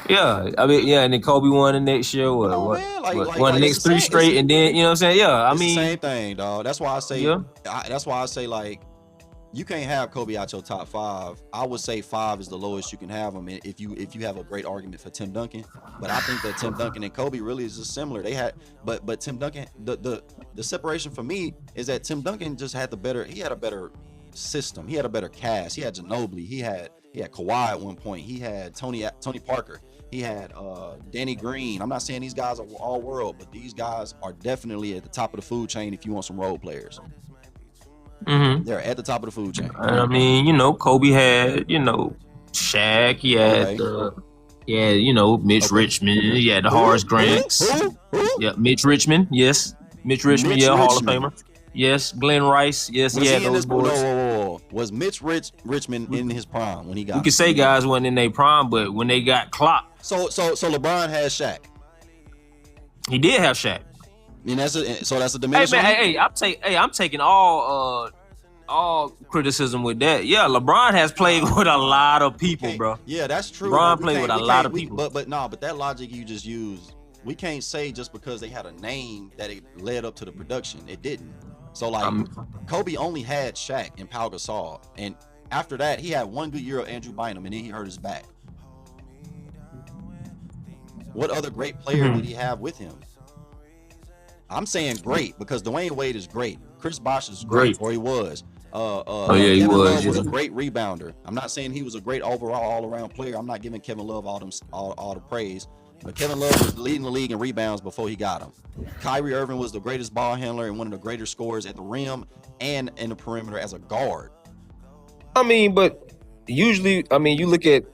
Yeah, I mean, and then Kobe won the next year. Won the next 3 straight, and then you know what I'm saying? Yeah, I mean, the same thing, dog. That's why I say. Yeah. That's why I say like, you can't have Kobe out your top 5. I would say 5 is the lowest you can have him. If you have a great argument for Tim Duncan, but I think that Tim Duncan and Kobe really is just similar. They had, but Tim Duncan, the separation for me is that Tim Duncan just had he had a better system. He had a better cast. He had Ginobili. He had Kawhi at one point. He had Tony Parker. He had Danny Green. I'm not saying these guys are all world, but these guys are definitely at the top of the food chain if you want some role players. Mm-hmm. They're at the top of the food chain. I mean, Kobe had, Shaq. He had, Mitch Richmond. He had the Horace Grants. Yeah, Mitch Richmond. Yes, Mitch Richmond. Hall of Famer. Yes, Glenn Rice. Yes, he had those boys. Whoa. Was Mitch Richmond in his prime when he got? We could say guys wasn't in their prime, but when they got clocked. So LeBron has Shaq. He did have Shaq. And that's a diminishing. Hey, I'm taking all criticism with that. Yeah, LeBron has played with a lot of people, bro. Yeah, that's true. LeBron played with a lot of people. But that logic you just used, we can't say just because they had a name that it led up to the production. It didn't. So like Kobe only had Shaq and Pau Gasol, and after that he had one good year of Andrew Bynum, and then he hurt his back. What other great player did he have with him? I'm saying great because Dwayne Wade is great. Chris Bosh is great, or he was. He Kevin was. Love was a great rebounder. I'm not saying he was a great overall all-around player. I'm not giving Kevin Love all the praise. But Kevin Love was leading the league in rebounds before he got him. Kyrie Irving was the greatest ball handler and one of the greatest scorers at the rim and in the perimeter as a guard. I mean, but usually, you look at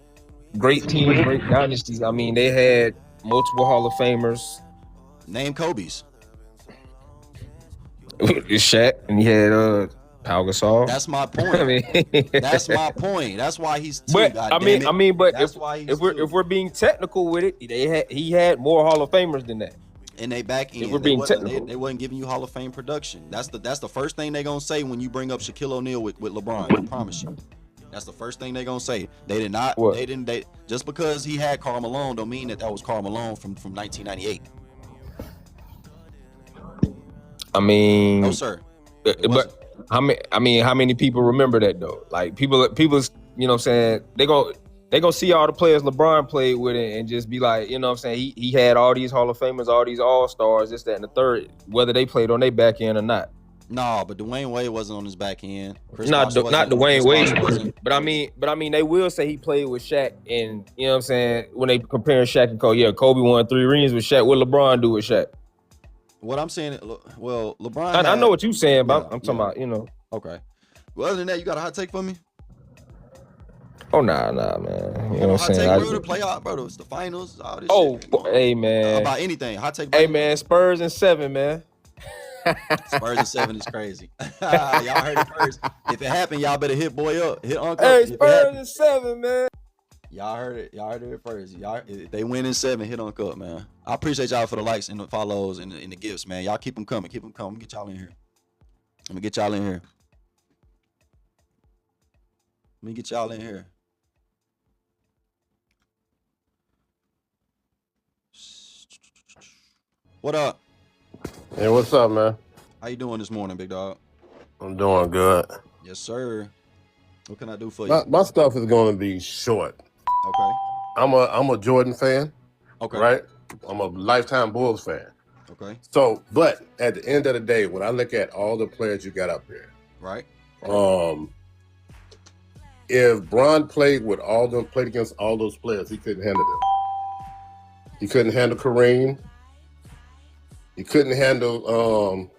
great teams, great dynasties. I mean, they had multiple Hall of Famers. Name Kobe's. Shaq, and he had Pau Gasol. That's my point. That's my point. That's why he's two. But if we're being technical with it, he had more Hall of Famers than that. And they back in. If we're being technical, they wasn't giving you Hall of Fame production. That's the first thing they're gonna say when you bring up Shaquille O'Neal with LeBron. I promise you. That's the first thing they're gonna say. They did not. What? They didn't. Just because he had Karl Malone don't mean that was Karl Malone from 1998. I mean, no sir. But how many people remember that though? Like people, you know what I'm saying? They gonna see all the players LeBron played with it and just be like, you know what I'm saying? He had all these Hall of Famers, all these All-Stars, this, that, and the third, whether they played on their back end or not. No, but Dwayne Wade wasn't on his back end. Not Dwayne Wade, but I mean, they will say he played with Shaq, and you know what I'm saying? When they comparing Shaq and Kobe, Kobe won 3 rings with Shaq. What LeBron do with Shaq? What I'm saying, well, LeBron. I know what you're saying, but I'm talking about, Okay. Well, other than that, you got a hot take for me? Oh nah, man. You know what I'm saying? Bro, the playoff, bro. It's the finals. All this shit. Hey man. About anything. Hot take. Bro. Hey man, Spurs in 7, man. Spurs in 7 is crazy. Y'all heard it first. If it happened, y'all better hit boy up. Hit Uncle. Hey, Spurs in 7, man. Y'all heard it first. Y'all, if they win in 7, hit Uncle up, man. I appreciate y'all for the likes and the follows and the gifts, man. Y'all keep them coming. Keep them coming. Let me get y'all in here. Let me get y'all in here. What up? Hey, what's up, man? How you doing this morning, big dog? I'm doing good. Yes, sir. What can I do for you? My stuff is going to be short. Okay. I'm a Jordan fan. Okay. Right? I'm a lifetime Bulls fan. Okay. So, but at the end of the day, when I look at all the players you got up here, right? If Bron played against all those players, he couldn't handle them. He couldn't handle Kareem. He couldn't handle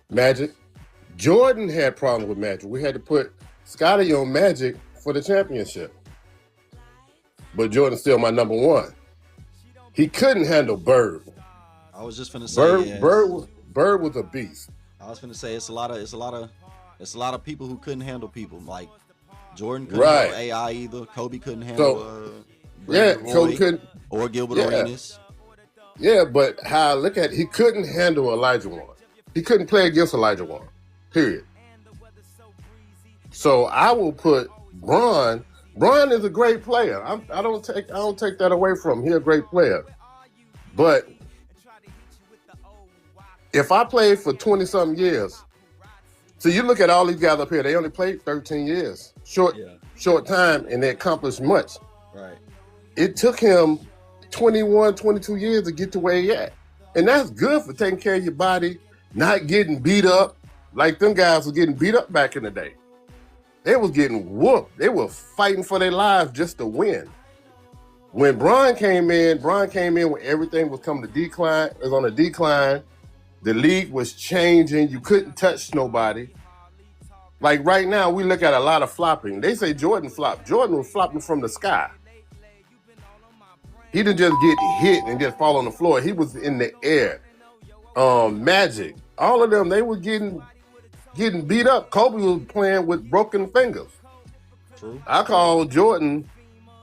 Magic. Jordan had problems with Magic. We had to put Scottie on Magic for the championship. but Jordan's still my number one. He couldn't handle Bird. I was just finna say Bird was a beast. I was finna say it's a lot of people who couldn't handle people. Like Jordan couldn't Right. handle AI either. Kobe couldn't handle Kobe couldn't, or Gilbert Arenas. Yeah, but how I look at it, he couldn't handle Elijah Warren. He couldn't play against Elijah Warren. Period. So I will put Bron. Bron is a great player. I don't take that away from him. He's a great player. But if I played for 20-something years, so you look at all these guys up here, they only played 13 years. Short time, and they accomplished much. Right. It took him 21, 22 years to get to where he at. And that's good for taking care of your body, not getting beat up like them guys were getting beat up back in the day. They was getting whooped. They were fighting for their lives just to win. When Bron came in when everything was coming to decline. It was on a decline. The league was changing. You couldn't touch nobody. Like right now, we look at a lot of flopping. They say Jordan flopped. Jordan was flopping from the sky. He didn't just get hit and just fall on the floor. He was in the air. Magic. All of them, they were getting beat up. Kobe was playing with broken fingers. True. I call Jordan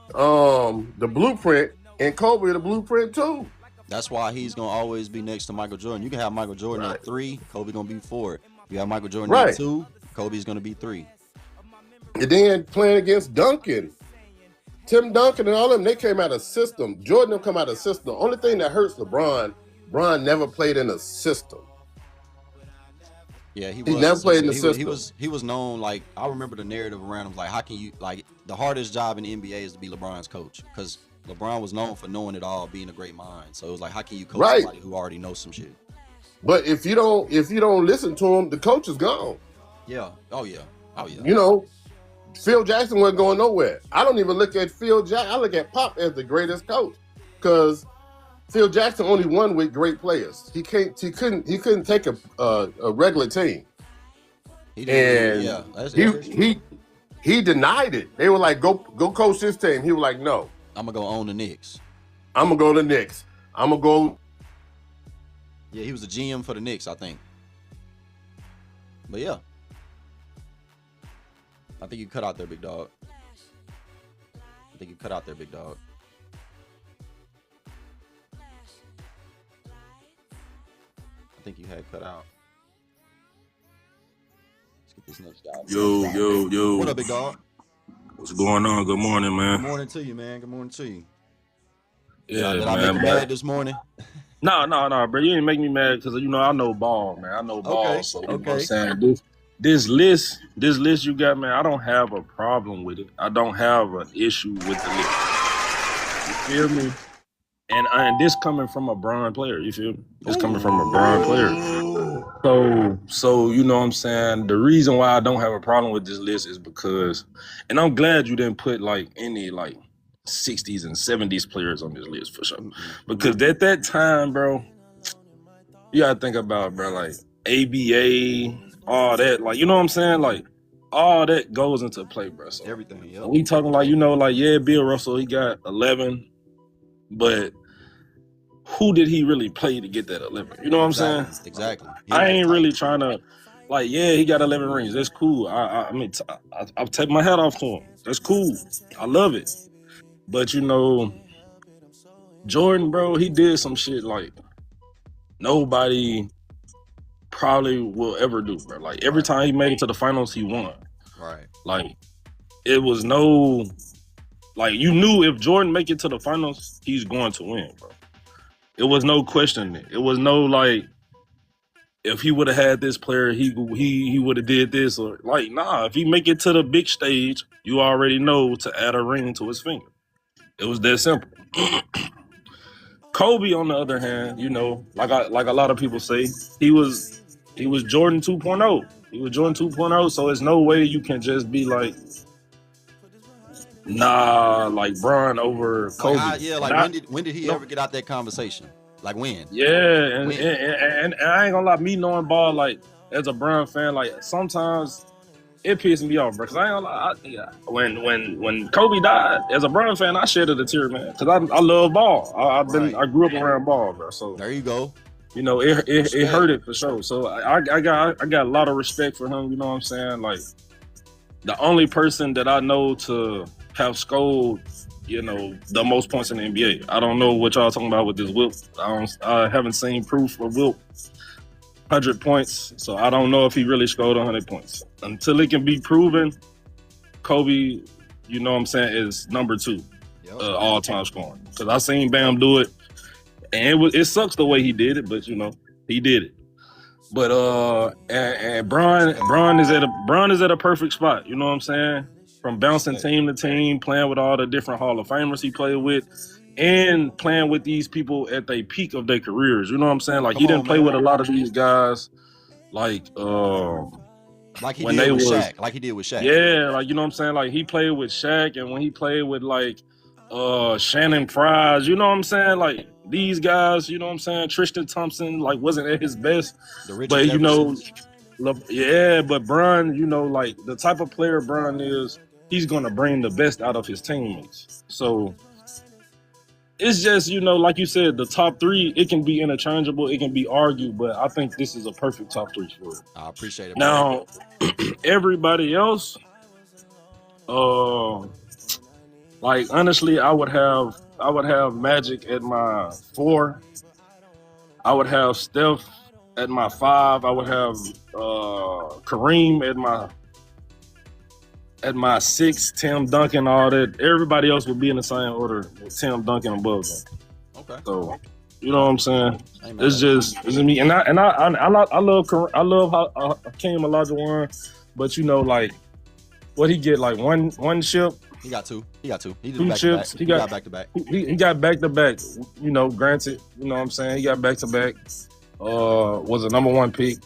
the blueprint and Kobe the blueprint too. That's why he's gonna always be next to Michael Jordan. You can have Michael Jordan at 3, Kobe gonna be 4. You have Michael Jordan at 2, Kobe's gonna be 3. And then playing against Duncan, Tim Duncan and all of them, they came out of system. Jordan them come out of system. The only thing that hurts LeBron never played in a system. Yeah, he never played in the system. He was known, like, I remember the narrative around him, like, how can you, like, the hardest job in the NBA is to be LeBron's coach, because LeBron was known for knowing it all, being a great mind. So it was like, how can you coach somebody who already knows some shit? But if you don't listen to him, the coach is gone. Yeah. Oh yeah. You know, Phil Jackson wasn't going nowhere. I don't even look at Phil Jackson. I look at Pop as the greatest coach, because Phil Jackson only won with great players. He couldn't take a regular team. He denied it. They were like, go coach this team. He was like, no. I'm gonna go own the Knicks. I'm gonna go to the Knicks. I'm gonna go. Yeah, he was the GM for the Knicks, I think. But yeah, I think you cut out there, big dog. I think you had cut out. Let's get this next guy. Yo. What up, big dog? What's going on? Good morning, man. Good morning to you, man. Good morning to you. Yeah, Did man. I make you mad this morning? No, bro. You didn't make me mad because I know ball, man. I know ball. Okay, So you know what I'm saying? This list you got, man, I don't have a problem with it. I don't have an issue with the list. You feel me? And this coming from a Bron player, you feel me? This coming from a Bron player. So you know what I'm saying? The reason why I don't have a problem with this list is because, and I'm glad you didn't put like any like 60s and 70s players on this list for sure. Because at that time, bro, you gotta think about, bro, like ABA, all that, like, you know what I'm saying? Like, all that goes into play, bro. So everything, yeah. We talking like, you know, like, yeah, Bill Russell, he got 11, but who did he really play to get that 11? You know what I'm saying? Exactly. I ain't really trying to, like, yeah, he got 11 rings. That's cool. I mean, I'll take my hat off to him. That's cool. I love it. But, you know, Jordan, bro, he did some shit like nobody probably will ever do, bro. Like, every time he made it to the finals, he won. Right. Like, it was no, like, you knew if Jordan make it to the finals, he's going to win, bro. It was no questioning it. It was no, like, if he would have had this player, he would have did this, or like, nah, if he make it to the big stage, you already know to add a ring to his finger. It was that simple. Kobe, on the other hand, you know, like a lot of people say, he was Jordan 2.0. He was Jordan 2.0, so there's no way you can just be like, nah, like Bron over Kobe. When did he ever get out that conversation? Like when? Yeah, and I ain't gonna lie, me knowing ball, like, as a Bron fan, like, sometimes it pissed me off, bro. Cause I ain't gonna lie, when Kobe died, as a Brown fan, I shedded a tear, man. Cause I love ball. I grew up around ball, bro. So there you go. You know, it hurt it for sure. So I got a lot of respect for him. You know what I'm saying? Like the only person that I know to have scored, you know, the most points in the NBA. I don't know what y'all talking about with this Wilt. I haven't seen proof of Wilt 100 points, so I don't know if he really scored 100 points. Until it can be proven, Kobe, you know what I'm saying, is number 2 all-time scoring. Because I seen Bam do it, and it sucks the way he did it, but, you know, he did it. But and Bron is at a perfect spot, you know what I'm saying? From bouncing team to team, playing with all the different Hall of Famers he played with, and playing with these people at the peak of their careers. You know what I'm saying? Like he didn't play with a lot of these guys, like he when did they with was Shaq. Like he did with Shaq. Yeah, like you know what I'm saying? Like he played with Shaq, and when he played with like Shannon Fries, you know what I'm saying? Like these guys, you know what I'm saying? Tristan Thompson, like wasn't at his best, but you know, but Bron, you know, like the type of player Bron is, he's gonna bring the best out of his teammates. So it's just, you know, like you said, the top 3, it can be interchangeable, it can be argued, but I think this is a perfect top 3 for it. I appreciate it. Now, everybody else, like honestly, I would have Magic at my 4. I would have Steph at my 5. I would have Kareem at my 6. Tim Duncan, all that. Everybody else would be in the same order with Tim Duncan above them. Okay. So, you know what I'm saying? It's just me, and I love Hakeem Olajuwon, but you know, like what he get, like one ship. He got 2. He did 2 back chips. to back. He got back to back. He got back to back. You know, granted, you know what I'm saying? He got back to back. Was a number 1 pick.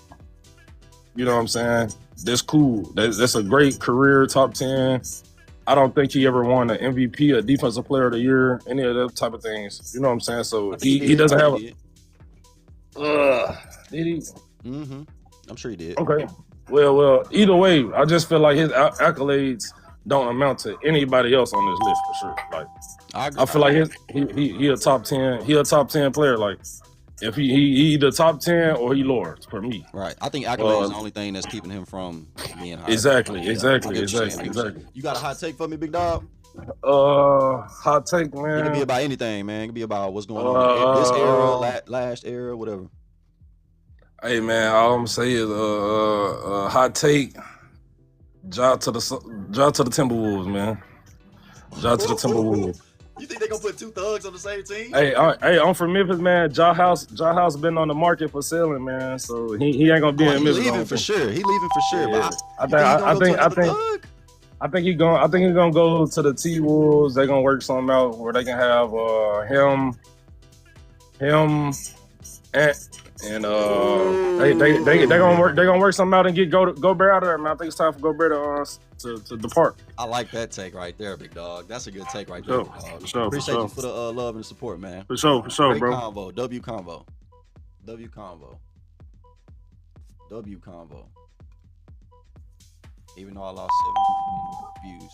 You know what I'm saying? That's cool. That's a great career, top 10. I don't think he ever won an MVP, a Defensive Player of the Year, any of those type of things. You know what I'm saying? So he doesn't have did he? Mm-hmm. I'm sure he did. Okay. Well, either way, I just feel like his accolades don't amount to anybody else on this list for sure. Like I feel like he a top 10. He a top 10 player. Like if he either top 10 or he lower for me. Right. I think accolades is the only thing that's keeping him from being high. Exactly. You got a hot take for me, big dog? Hot take, man. It could be about anything, man. It could be about what's going on this era, last era, whatever. Hey, man, all I'm gonna say is hot take. Ja to the Timberwolves, man. Ja to the Timberwolves. You think they gonna put 2 thugs on the same team? Hey, I'm from Memphis, man. Ja House been on the market for selling, man. So he ain't gonna be in Memphis. He leaving for sure. Yeah. I think he's gonna go to the T-Wolves. They're gonna work something out where they can have him and they gonna work something out and get Gobert out of there, man. I think it's time for Gobert to depart. I like that take right there, big dog. That's a good take right there. Sure, appreciate you for the love and the support, man. For sure, Great bro. Convo, W convo. Even though I lost 7 views.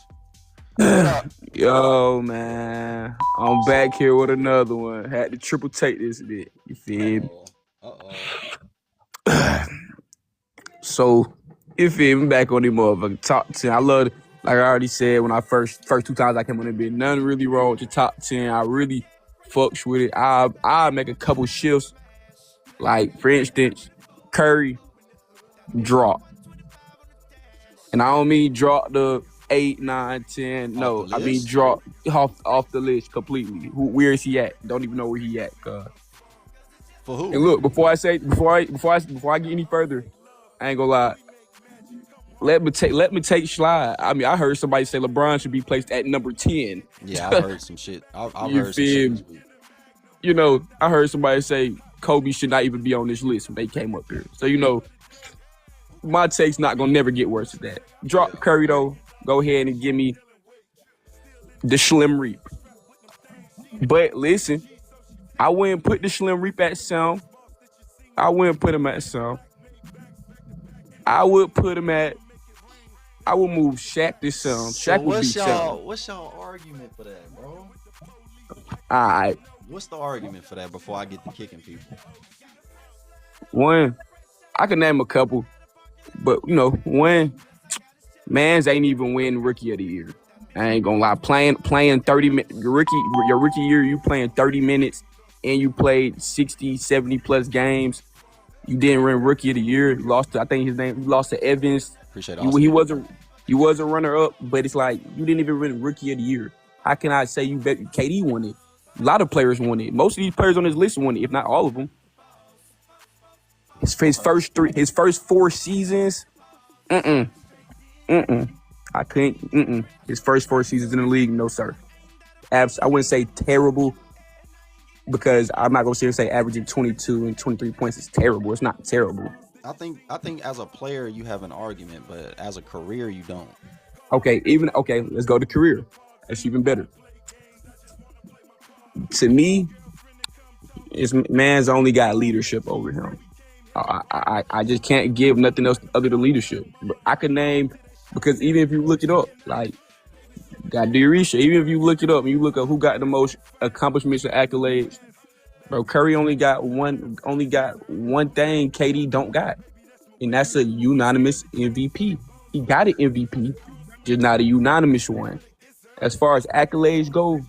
Yo, man, I'm back here with another one. Had to triple take this bit. You feel me? So, you feel me? Back on the motherfucking top 10. I love it. Like I already said, when I first 2 times I came on the bit, nothing really wrong with the top 10. I really fucks with it. I make a couple shifts. Like, for instance, Curry drop. And I don't mean drop the 8, 9, 10. No, I mean drop off the list completely. Where is he at? Don't even know where he at. For who? And look, before I get any further, I ain't gonna lie. Let me take slide. I mean, I heard somebody say LeBron should be placed at number 10. Yeah, I heard some shit. I've heard some shit. You know, I heard somebody say Kobe should not even be on this list when they came up here. So, you know, my take's not gonna never get worse than that. Drop Curry though. Go ahead and give me the Slim Reap. But listen, I wouldn't put the Slim Reap at some. I wouldn't put him at some. I would put him at I will move Shaq to some. So Shaq would beat some. what's y'all argument for that, bro? All right. What's the argument for that before I get to kicking people? One, I can name a couple, but one, Mans ain't even win Rookie of the Year. I ain't gonna lie. Playing 30 minutes, your rookie year, you playing 30 minutes, and you played 60, 70 plus games. You didn't win Rookie of the Year. You lost to, I think his name, you lost to Evans. Appreciate He was a runner up, but it's like you didn't even win Rookie of the Year. How can I say you bet KD won it? A lot of players won it. Most of these players on this list won it, if not all of them. His first 4 seasons, I couldn't. His first 4 seasons in the league, no sir. I wouldn't say terrible because I'm not gonna sit here and say averaging 22 and 23 points is terrible. It's not terrible. I think as a player you have an argument, but as a career you don't. Okay, let's go to career. That's even better. To me, Man's only got leadership over him. I just can't give nothing else other than leadership. But I could name, because even if you look it up, like got do your research. Even if you look it up and you look up who got the most accomplishments and accolades, bro, Curry only got one thing KD don't got, and that's a unanimous MVP. He got an MVP, just not a unanimous one. As far as accolades go,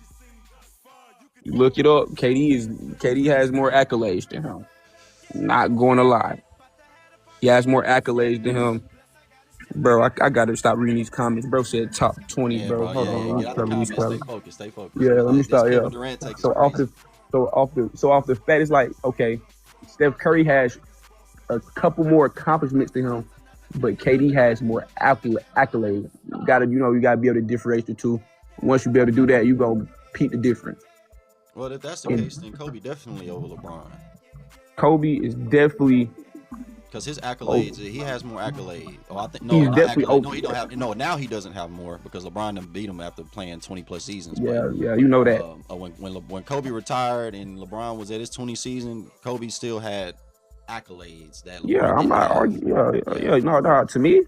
you look it up. KD has more accolades than him. Not going to lie, he has more accolades than him. Bro, I gotta stop reading these comments. Bro said top 20, Yeah, bro. Hold on, let me start reading these comments. Stay focused. Yeah, let me start. Yeah. So off the fact, it's like, okay, Steph Curry has a couple more accomplishments than him, but KD has more accolades. You gotta be able to differentiate the two. Once you be able to do that, you gonna peep the difference. Well, if that's the case, then Kobe definitely over LeBron. Kobe is definitely. Because his accolades, he has more accolades. Oh, I think he's definitely over. No, he don't have. No, now he doesn't have more because LeBron done beat him after playing 20 plus seasons. Yeah, you know that. When Kobe retired and LeBron was at his 20 season, Kobe still had accolades that. LeBron I'm not arguing. Yeah. No. To me,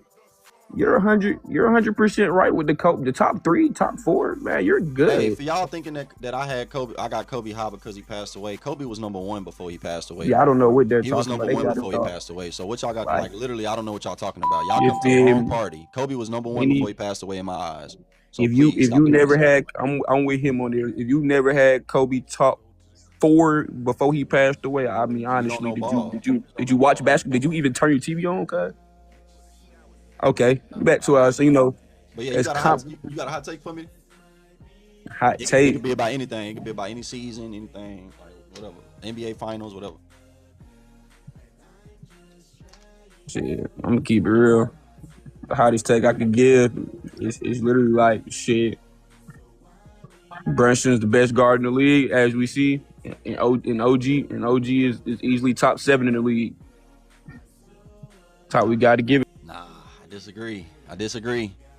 you're 100% right with the top 3, top 4. Man, you're good. Hey, for y'all thinking that I had Kobe, I got Kobe high because he passed away. Kobe was number 1 before he passed away. Yeah, I don't know what they're talking about. He was number 1 before he passed away. So what y'all got? Like literally, I don't know what y'all talking about. Y'all come to the wrong party. Kobe was number 1 before he passed away in my eyes. So if you never had, I'm with him on there. If you never had Kobe top 4 before he passed away, I mean honestly, did you watch basketball? Did you even turn your TV on, cuz? Okay, back to us. So but yeah, you got a hot take for me? Hot take. It could be about anything. It could be about any season, anything, like whatever. NBA Finals, whatever. Shit, I'm gonna keep it real. The hottest take I could give is literally like shit. Brunson's the best guard in the league, as we see, and OG is easily top 7 in the league. That's how we got to give it. Nah, I disagree.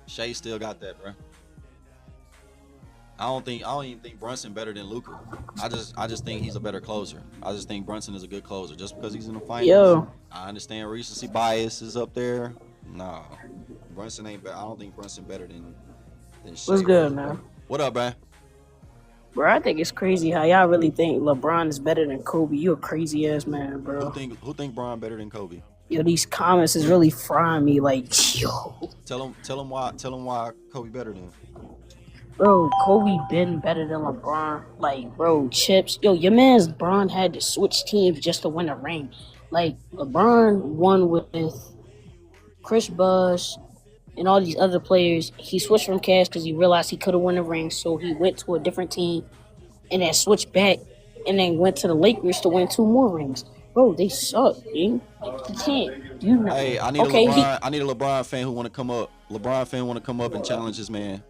Shea still got that, bro. I don't even think Brunson better than Luka. I just think he's a better closer. I just think Brunson is a good closer. Just because he's in the finals. Yo. I understand recency bias is up there. Nah, Brunson ain't better. I don't think Brunson better than Shea. What's good, man? What up, man? Bro, I think it's crazy how y'all really think LeBron is better than Kobe. You a crazy ass man, bro. Who think Bron better than Kobe? Yo, these comments is really frying me. Like, yo. Tell him why Kobe better than. Bro, Kobe been better than LeBron. Like, bro, chips. Yo, your man's Bron had to switch teams just to win a ring. Like, LeBron won with Chris Bosh and all these other players. He switched from Cavs because he realized he could have won a ring, so he went to a different team and then switched back and then went to the Lakers to win 2 more rings. Bro, they suck, dude. Like, you can't do nothing. Hey, I need a LeBron fan who want to come up. LeBron fan want to come up and challenge his man.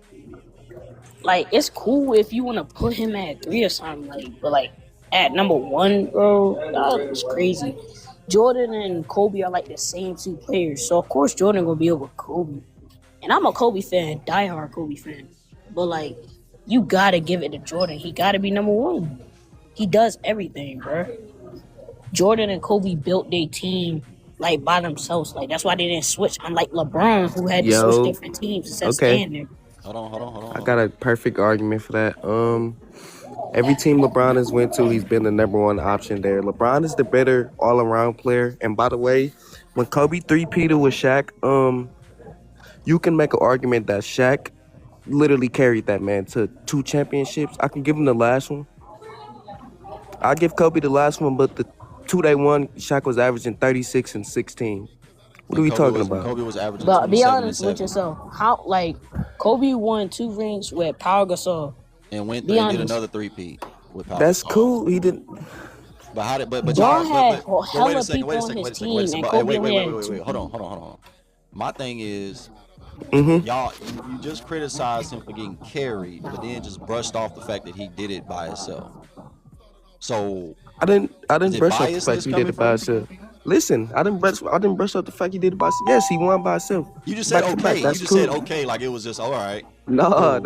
Like, it's cool if you want to put him at 3 or something, like, but like at number 1, bro, that's crazy. Jordan and Kobe are like the same 2 players, so of course Jordan gonna be over Kobe. And I'm a Kobe fan, diehard Kobe fan. But like, you gotta give it to Jordan. He gotta be number 1. He does everything, bro. Jordan and Kobe built their team like by themselves. Like that's why they didn't switch. Unlike LeBron, who had to switch Yo, different teams to set okay. standard. I got a perfect argument for that. Every team LeBron has went to, he's been the number one option there. LeBron is the better all-around player. And by the way, when Kobe three-peated with Shaq, you can make an argument that Shaq literally carried that man to 2 championships. I can give him the last one. I give Kobe the last one, but the 2 they won, Shaq was averaging 36 and 16. What are we talking about? Kobe was averaging But be 27 honest and with 7. yourself. How like Kobe won 2 rings with Pau Gasol. And went Be and did honest. another 3-peat with Pau That's Gasol. cool. He didn't. But how did but Bron y'all had but hella wait a second, people wait a on second, his wait a second, team, wait a second. and But, Kobe wait, only had wait. 2. Hold on. My thing is, Mm-hmm. y'all, you just criticized him for getting carried, but then just brushed off the fact that he did it by himself. So I didn't is it brush off the fact biasness he did coming it by from? himself. Listen, I didn't brush off the fact he did it by himself. Yes, he won by himself. You just said Back to back. okay. You That's just cool. said okay, like it was just all right. No, Cool.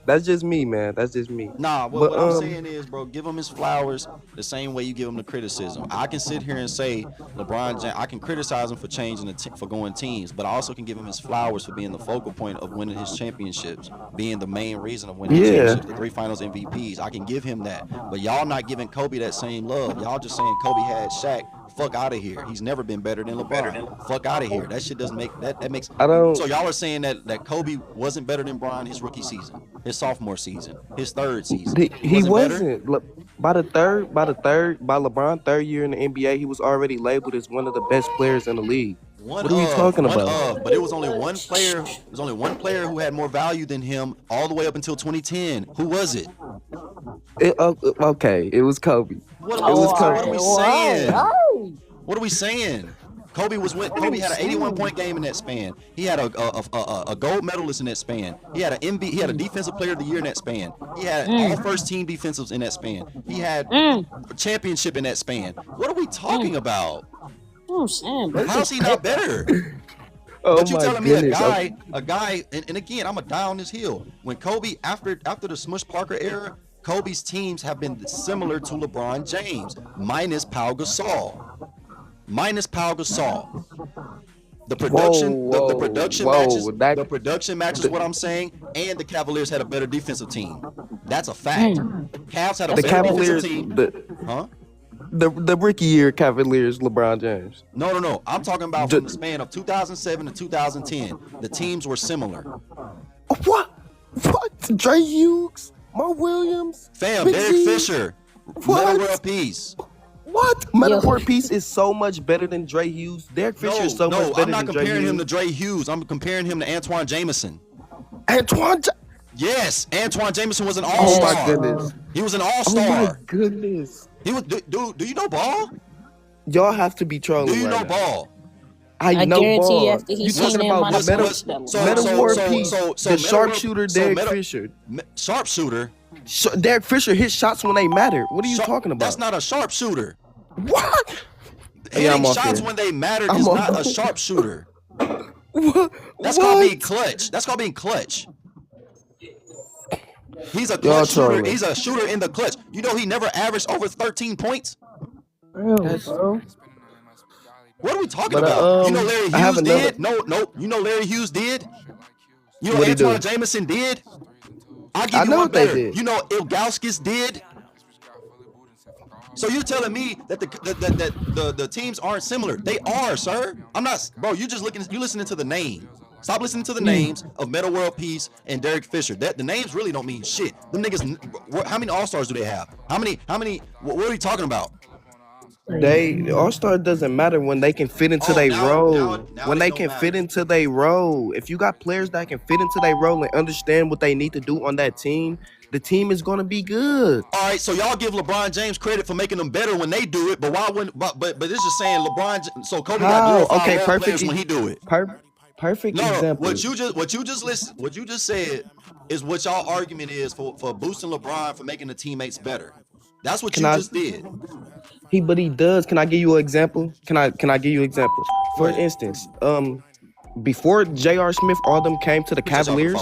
that's just me, man. That's just me. Nah, But what I'm saying is, bro, give him his flowers the same way you give him the criticism. I can sit here and say LeBron James, I can criticize him for changing for going teams, but I also can give him his flowers for being the focal point of winning his championships, being the main reason of winning the championship, the 3 finals MVPs. I can give him that. But y'all not giving Kobe that same love. Y'all just saying Kobe had Shaq. Fuck out of here. He's never been better than LeBron. Fuck out of here. That shit doesn't make that makes. I don't. So y'all are saying that Kobe wasn't better than Bron his rookie season, his sophomore season, his third season. He better? wasn't. By LeBron third year in the NBA, he was already labeled as one of the best players in the league. What are we talking about? But it was only one player. There's only one player who had more value than him all the way up until 2010. Who was it? Okay, it was Kobe. What It was Kobe. What are we saying? What are we saying? Kobe had an 81-point game in that span. He had a gold medalist in that span. He had he had a defensive player of the year in that span. He had all first team defensives in that span. He had a championship in that span. What are we talking about? I'm saying, bro. How's he not better? Oh But you my telling me goodness. a guy, and again, I'm a die on this hill. When Kobe, after the Smush Parker era, Kobe's teams have been similar to LeBron James, minus Pau Gasol. The production, the production matches. The production matches what I'm saying, and the Cavaliers had a better defensive team. That's a fact. Cavs had a The better Cavaliers, defensive team. Huh? the rookie year Cavaliers, LeBron James. No. I'm talking about from the span of 2007 to 2010. The teams were similar. What? Dre Hughes, Mo Williams, Fam, Big Derek Z? Fisher, What? Meta World Peace. What? Meta World Peace is so much better than Dre Hughes. Derek Fisher is so much better I'm not than Dre comparing him to Hughes. Dre Hughes. I'm comparing him to Antoine Jameson. Yes, Antoine Jameson was an all-star. Oh my goodness. He was an Oh my all-star. goodness. He was. Do you know ball? Y'all have to be trolling. Do you right know now. ball? I know guarantee ball. after he You seen talking that about minus Meta one, World Peace, the Meta sharpshooter World- Derek Meta- Fisher. Sharpshooter. Derek Fisher hit shots when they matter. What are you talking about? That's not a sharpshooter. What? Hitting Yeah, I'm off shots here. when they matter I'm is off. not a sharpshooter. That's called being clutch. That's called being clutch. He's a Y'all clutch shooter. trolling. He's a shooter in the clutch. You know he never averaged over 13 points. Bro. What are we talking But, about? You know Larry I have Hughes another- did? No. You know Larry Hughes did? You know What'd he do? Antoine Jameson did? I'll give I you know one what they better. did. You know Ilgauskas did? So you're telling me that the teams aren't similar? They are, sir. I'm not, bro. You listening to the name. Stop listening to the names of Meta World Peace and Derek Fisher. The names really don't mean shit. Them niggas. How many All Stars do they have? How many? What are we talking about? All Star doesn't matter when they can fit into their role. When they can fit into their role. If you got players that can fit into their role and understand what they need to do on that team, the team is gonna be good. All right, so y'all give LeBron James credit for making them better when they do it, but why wouldn't? But this is saying LeBron. So Kobe got glorified Okay, role perfect. players when he do it. Perfect No, example. what you just said is what y'all argument is for boosting LeBron for making the teammates better. That's what just did. But he does. Can I give you an example? Can I give you an example? For instance, before J.R. Smith, all them came to the Cavaliers.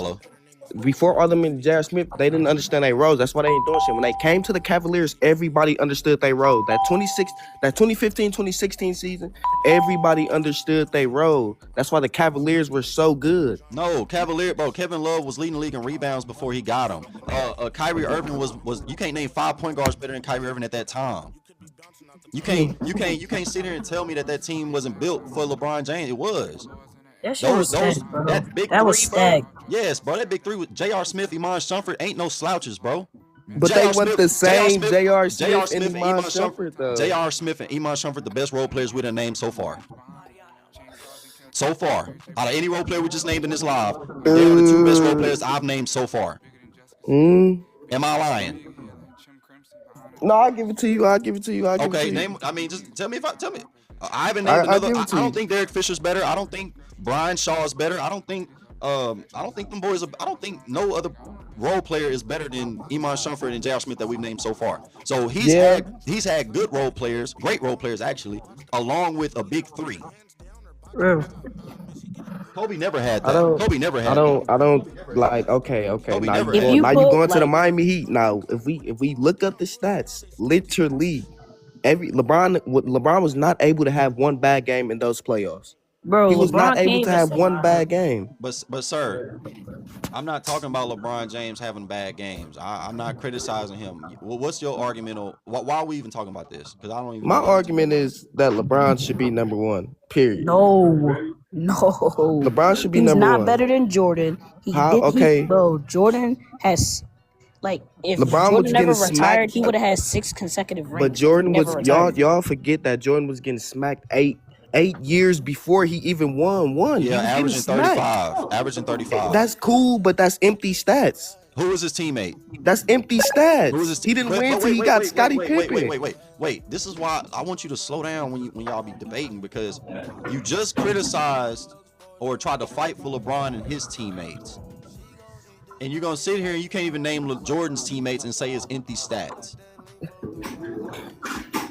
before all them and J.R. Smith, they didn't understand their roles. That's why they ain't doing shit. When they came to the Cavaliers, everybody understood their role. That 2015, 2016 season, everybody understood their role. That's why the Cavaliers were so good. No, Kevin Love was leading the league in rebounds before he got him. Kyrie Irving was you can't name 5 point guards better than Kyrie Irving at that time. You can't sit here and tell me that team wasn't built for LeBron James. It was. That shit was stacked, bro. That big That was three, bro. stacked. Yes, bro. That big three with J.R. Smith, Iman Shumpert ain't no slouches, bro. But they want the same J.R. Smith and Iman Shumpert, though. J.R. Smith and Iman Shumpert, the best role players we done named so far. So far, out of any role player we just named in this live, they are the 2 best role players I've named so far. Am I lying? No, I'll give it to you. Okay, name. I mean, just tell me. I haven't named another. I don't think Derek Fisher's better. I don't think Brian Shaw is better. I don't think them boys. I don't think no other role player is better than Iman Shumpert and J.R. Smith that we've named so far. So he's had good role players, great role players actually, along with a big 3. Kobe never had that. I don't like. Okay. Now you going to the Miami Heat. Now, if we look up the stats, literally, LeBron was not able to have one bad game in those playoffs. Bro, he was LeBron not able to have one bad game. But sir, I'm not talking about LeBron James having bad games. I'm not criticizing him. Well, what's your argument? Or why are we even talking about this? Because I don't even. My argument is that LeBron should be number 1. Period. No. LeBron should be number 1. He's not better than Jordan. Bro, Jordan has. Like, if LeBron Jordan never getting retired, he would have had 6 consecutive rings. But Jordan was y'all forget that Jordan was getting smacked 8 years before he even won one. Yeah, averaging 35. That's cool, but that's empty stats. Who was his teammate? That's empty stats. Who was his he didn't win until he got Scottie Pippen. Wait. This is why I want you to slow down when y'all be debating, because you just criticized or tried to fight for LeBron and his teammates. And you're going to sit here and you can't even name Jordan's teammates and say it's empty stats.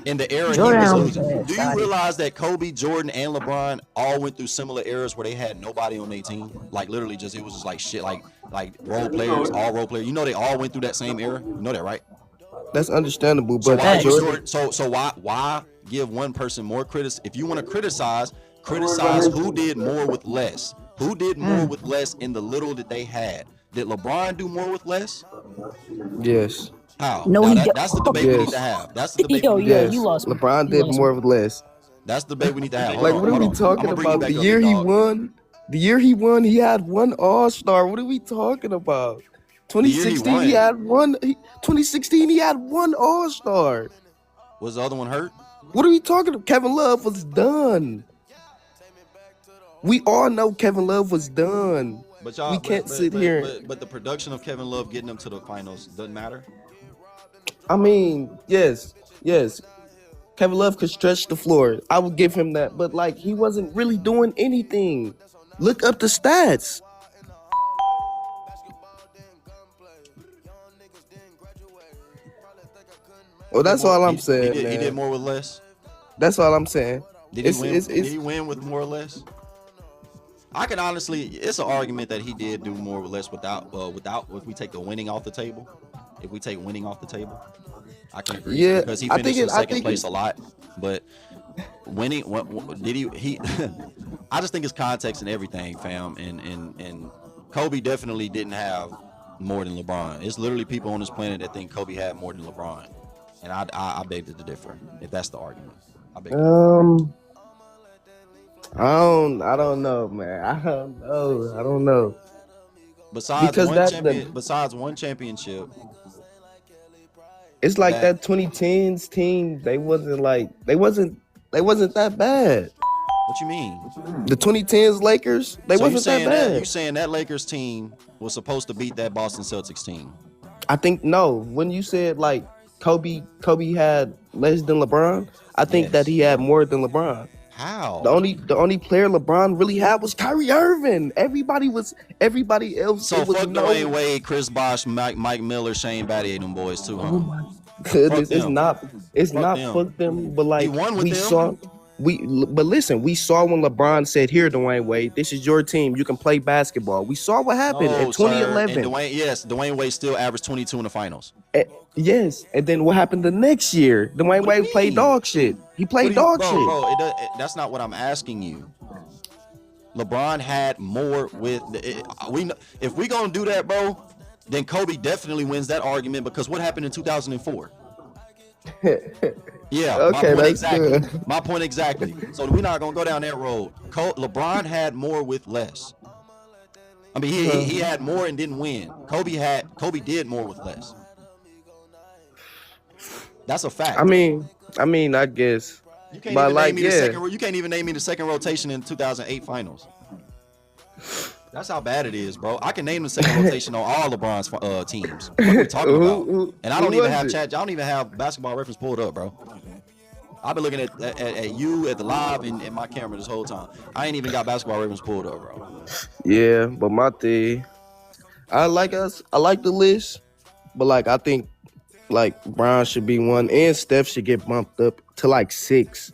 In the era he was losing. Do you realize that Kobe, Jordan, and LeBron all went through similar eras where they had nobody on their team? Like, literally it was just like shit, like role players, all role players. You know they all went through that same era? You know that, right? That's understandable, but so why give one person more criticism? If you want to criticize who did more with less. Who did more with less in the little that they had? Did LeBron do more with less? Yes. How? No, that's the debate we need to have. That's the debate. You lost. LeBron did more with less. That's the debate we need to have. What are we talking about? The year he won, he had one All-Star. What are we talking about? 2016, he had one. 2016, he had one All-Star. Was the other one hurt? What are we talking about? Kevin Love was done. We all know Kevin Love was done. We can't sit here. But the production of Kevin Love getting them to the finals doesn't matter. I mean, yes. Kevin Love could stretch the floor. I would give him that. But, he wasn't really doing anything. Look up the stats. Well, that's all I'm saying, He did more with less? That's all I'm saying. Did he win with more or less? I can honestly, it's an argument that he did do more or less without if we take the winning off the table. If we take winning off the table, I can agree. Yeah, because he finished in second place a lot, but winning, did he? I just think it's context and everything, fam. And Kobe definitely didn't have more than LeBron. It's literally people on this planet that think Kobe had more than LeBron, and I beg to differ. If that's the argument, I beg. I don't know, man. I don't know. Besides one championship, it's like that 2010s team. They wasn't that bad. What you mean? The 2010s Lakers, they wasn't that bad. You saying that Lakers team was supposed to beat that Boston Celtics team? I think no. When you said Kobe had less than LeBron, I think that he had more than LeBron. How? The only player LeBron really had was Kyrie Irving. Everybody else. So fuck Dwayne Wade, Chris Bosh, Mike Miller, Shane Battier, them boys too, huh? Oh my goodness, it's not fuck them, but he won with we them. saw. But listen, we saw when LeBron said, "Here, Dwayne Wade, this is your team. You can play basketball." We saw what happened in No, sir. And 2011. Dwayne Wade still averaged 22 in the finals. Yes, and then what happened the next year? Dwayne What do you Wade played mean? dog shit. He played dog shit. That's not what I'm asking you. LeBron had more with if we gonna do that, bro, then Kobe definitely wins that argument because what happened in 2004? Yeah, Okay, that's good. My point exactly. So we're not gonna go down that road. LeBron had more with less. I mean, he had more and didn't win. Kobe did more with less. That's a fact. I mean, I guess. You can't But even like, name me yeah. you can't even name me the second rotation in 2008 finals. That's how bad it is, bro. I can name the second rotation on all LeBron's teams. What are we talking about? And I don't even have I don't even have Basketball Reference pulled up, bro. I've been looking at you at the live and my camera this whole time. I ain't even got Basketball Reference pulled up, bro. Yeah, but my thing, I like the list, but like I think like Brown should be one, and Steph should get bumped up to like 6.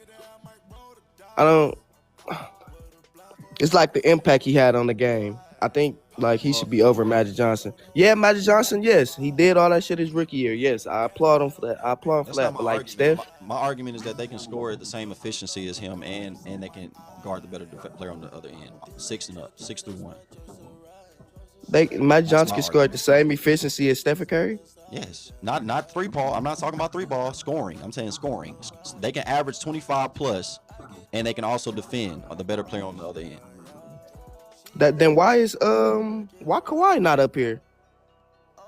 It's like the impact he had on the game. I think like he should be over Magic Johnson. Yeah, Magic Johnson, yes, he did all that shit his rookie year. Yes, I applaud him for that. But like Steph, my argument is that they can score at the same efficiency as him, and they can guard the better player on the other end. 6 and up, 6 through 1. Magic Johnson can score at the same efficiency as Stephen Curry. Yes, not 3 ball. I'm not talking about 3 ball scoring. I'm saying scoring. They can average 25 plus, and they can also defend the better player on the other end. Then why Kawhi not up here?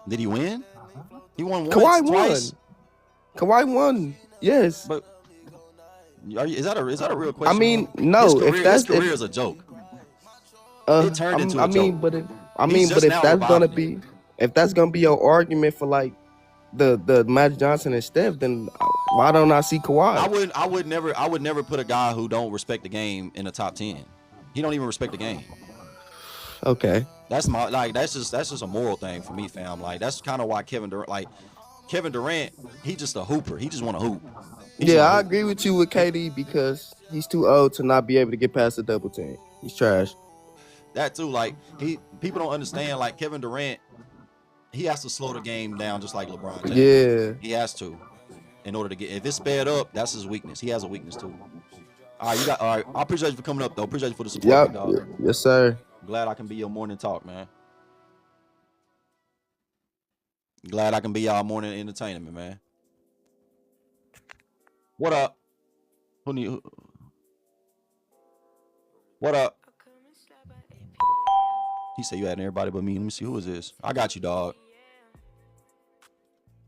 Did he win? He won once, Kawhi twice. won. Kawhi won. Yes. But is that a real question? I mean, no. His career is a joke. It turned into a joke. But if that's gonna be your argument for like the Magic Johnson and Steph, then why don't I see Kawhi? I would never put a guy who don't respect the game in the top 10. He don't even respect the game. Okay. That's just a moral thing for me, fam. Like that's kind of why Kevin Durant, he just a hooper. He just want to hoop. I agree with you with KD because he's too old to not be able to get past the double team. He's trash. That too, like people don't understand. Like Kevin Durant, he has to slow the game down just like LeBron James. Yeah, he has to in order to get. If it's sped up, that's his weakness. He has a weakness too. All right, I appreciate you for coming up though. Appreciate you for the support, dog. Yes, sir. Glad I can be your morning talk, man. Glad I can be y'all morning entertainment, man. What up? What up? He said you had everybody but me. Let me see, who is this? I got you, dog.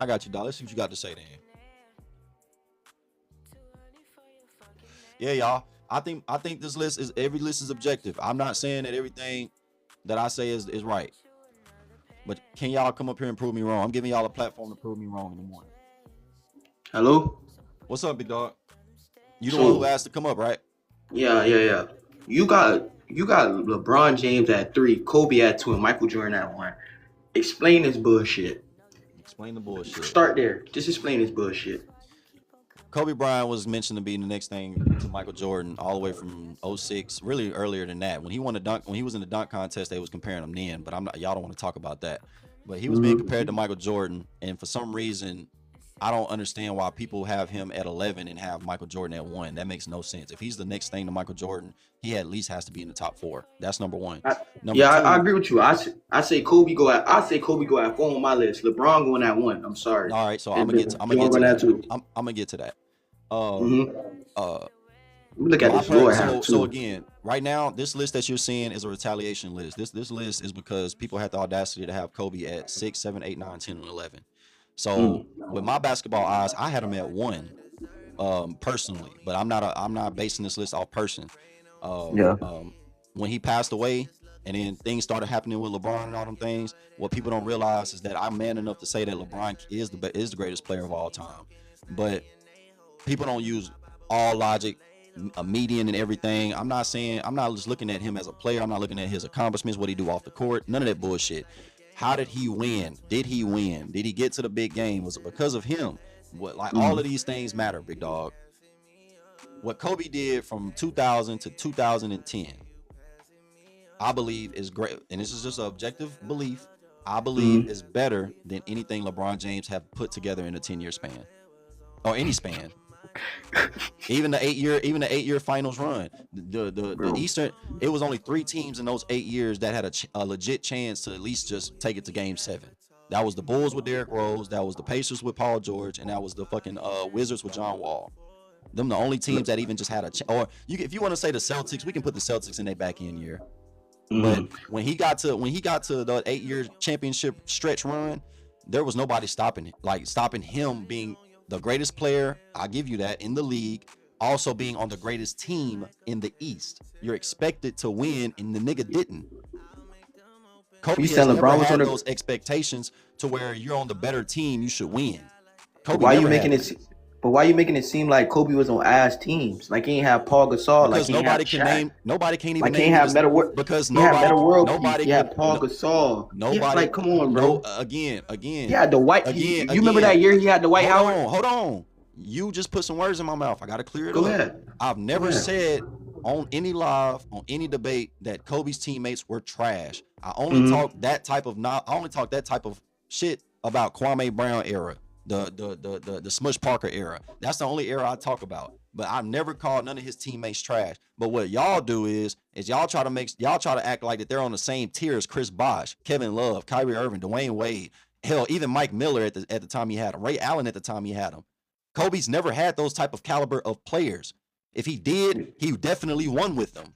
Let's see what you got to say then. Yeah, y'all. I think this list is every list is objective. I'm not saying that everything that I say is right. But can y'all come up here and prove me wrong? I'm giving y'all a platform to prove me wrong in the morning. Hello? What's up, big dog? You the one who asked to come up, right? Yeah. You got LeBron James at 3, Kobe at 2, and Michael Jordan at 1. Explain this bullshit. Explain the bullshit. Start there. Just explain this bullshit. Kobe Bryant was mentioned to be the next thing to Michael Jordan all the way from 06, really earlier than that. When he won the dunk, when he was in the dunk contest, they was comparing him then, but y'all don't want to talk about that. But he was being compared to Michael Jordan, and for some reason, I don't understand why people have him at 11 and have Michael Jordan at 1. That makes no sense. If he's the next thing to Michael Jordan, he at least has to be in the top 4. That's number 1. Number 2, I agree with you. I say Kobe go at 4 on my list. LeBron going at 1. I'm sorry. All right, so I'm gonna get to that. I'm gonna get to that. Look at this. So again, right now, this list that you're seeing is a retaliation list. This list is because people had the audacity to have Kobe at 6, 7, 8, 9, 10, and 11. So with my basketball eyes, I had him at 1, personally, but I'm not basing this list off person. When he passed away, and then things started happening with LeBron and all them things, what people don't realize is that I'm man enough to say that LeBron is the greatest player of all time, but people don't use all logic, a median and everything. I'm not just looking at him as a player. I'm not looking at his accomplishments, what he do off the court, none of that bullshit. How did he win? Did he win? Did he get to the big game? Was it because of him? All of these things matter, big dog. What Kobe did from 2000 to 2010, I believe is great, and this is just an objective belief. I believe is better than anything LeBron James have put together in a 10-year span, or any span. Even the 8-year finals run, the Eastern, it was only 3 teams in those 8 years that had a legit chance to at least just take it to Game 7. That was the Bulls with Derrick Rose, that was the Pacers with Paul George, and that was the fucking Wizards with John Wall. Them the only teams that even just had or if you want to say the Celtics, we can put the Celtics in their back end year. But when he got to the 8-year championship stretch run, there was nobody stopping him being the greatest player, I give you that, in the league, also being on the greatest team in the East. You're expected to win, and the nigga didn't. Kobe has never had those expectations to where you're on the better team, you should win. Kobe why you making it? But why you making it seem like Kobe was on ass teams? Like he ain't have Paul Gasol. Because like nobody can name. Nobody can't even. Like he ain't have Metta World. Because nobody. He had Paul Gasol. Nobody. Yeah, like come on, bro. Again. He had the white. You remember that year he had the White Howard? Hold on. You just put some words in my mouth. I gotta clear it up. Go ahead. I've never said on any live, on any debate, that Kobe's teammates were trash. I only talk that type of shit about Kwame Brown era. The Smush Parker era. That's the only era I talk about. But I've never called none of his teammates trash. But what y'all do is y'all try to act like that they're on the same tier as Chris Bosh, Kevin Love, Kyrie Irving, Dwayne Wade, hell, even Mike Miller at the time he had him, Ray Allen at the time he had him. Kobe's never had those type of caliber of players. If he did, he definitely won with them.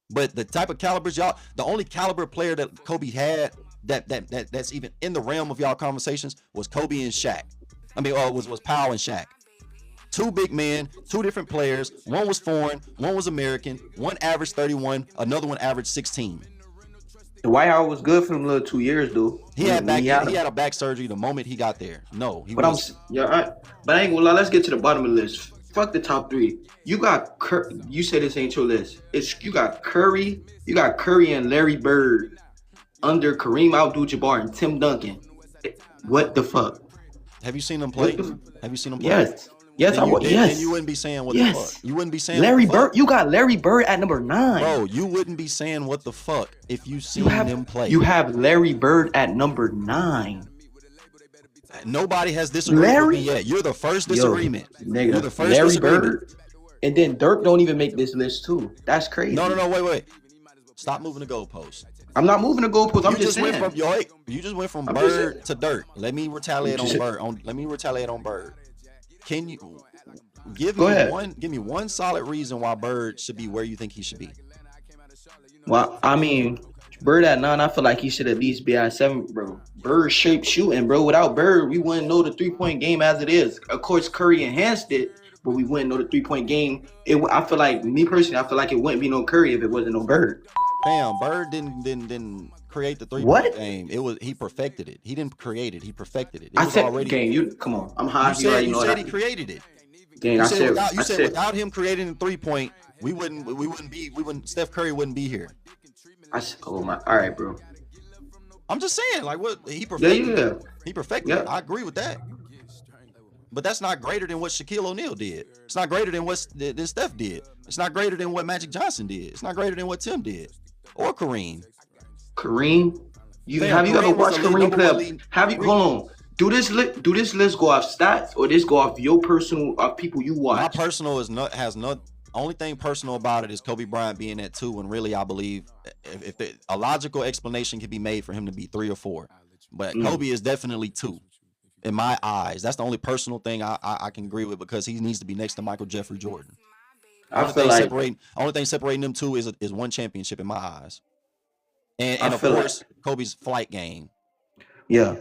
But the type of calibers the only caliber player that Kobe had that's even in the realm of y'all conversations was Kobe and Shaq. I mean, was Powell and Shaq. 2 big men, 2 different players. One was foreign, one was American. One averaged 31, another one averaged 16. The White Howard was good for them little 2 years, dude. He had a back surgery the moment he got there. No, he was. But I ain't gonna lie. Let's get to the bottom of the list. Fuck the top 3. You got you said this ain't your list. You got Curry and Larry Bird under Kareem Abdul-Jabbar and Tim Duncan. What the fuck? Have you seen them play? Have you seen them play? Yes. Yes, I would. Yes. And you wouldn't be saying what the fuck. You wouldn't be saying Larry Bird. You got Larry Bird at number 9. Bro, you wouldn't be saying what the fuck if you seen them play. You have Larry Bird at number 9. Nobody has disagreed with me yet. You're the first disagreement. Nigga, you're the first Larry disagreement. Bird. And then Dirk don't even make this list too. That's crazy. No, wait. Stop moving the goalposts. I'm not moving the goalposts. I'm just saying. You just went from Bird to Dirk. Let me retaliate on Bird. Let me retaliate on Bird. Can you give me one solid reason why Bird should be where you think he should be? Well, I mean, Bird at 9, I feel like he should at least be at 7, bro. Bird shape shooting, bro. Without Bird, we wouldn't know the 3-point game as it is. Of course, Curry enhanced it, but we wouldn't know the 3-point game. I feel like, me personally, I feel like it wouldn't be no Curry if it wasn't no Bird. Damn, Bird didn't create the 3-point game. He perfected it. He didn't create it. He perfected it. Come on. I'm high. You said he created it. Gang, you said without him creating the 3-point, Steph Curry wouldn't be here. All right, bro. I'm just saying, like, what he perfected. Yeah. He perfected it. I agree with that. But that's not greater than what Shaquille O'Neal did. It's not greater than what Steph did. It's not greater than what Magic Johnson did. It's not greater than what Tim did or Kareem. Kareem? Have you ever watched Kareem play? Hold on. Do this list go off stats or this go off your personal people you watch? My personal only thing personal about it is Kobe Bryant being at 2, and really I believe if a logical explanation can be made for him to be 3 or 4. But Kobe is definitely 2 in my eyes. That's the only personal thing I can agree with, because he needs to be next to Michael Jeffrey Jordan. Only thing separating them 2 is one championship in my eyes. And of course, Kobe's flight game. Yeah.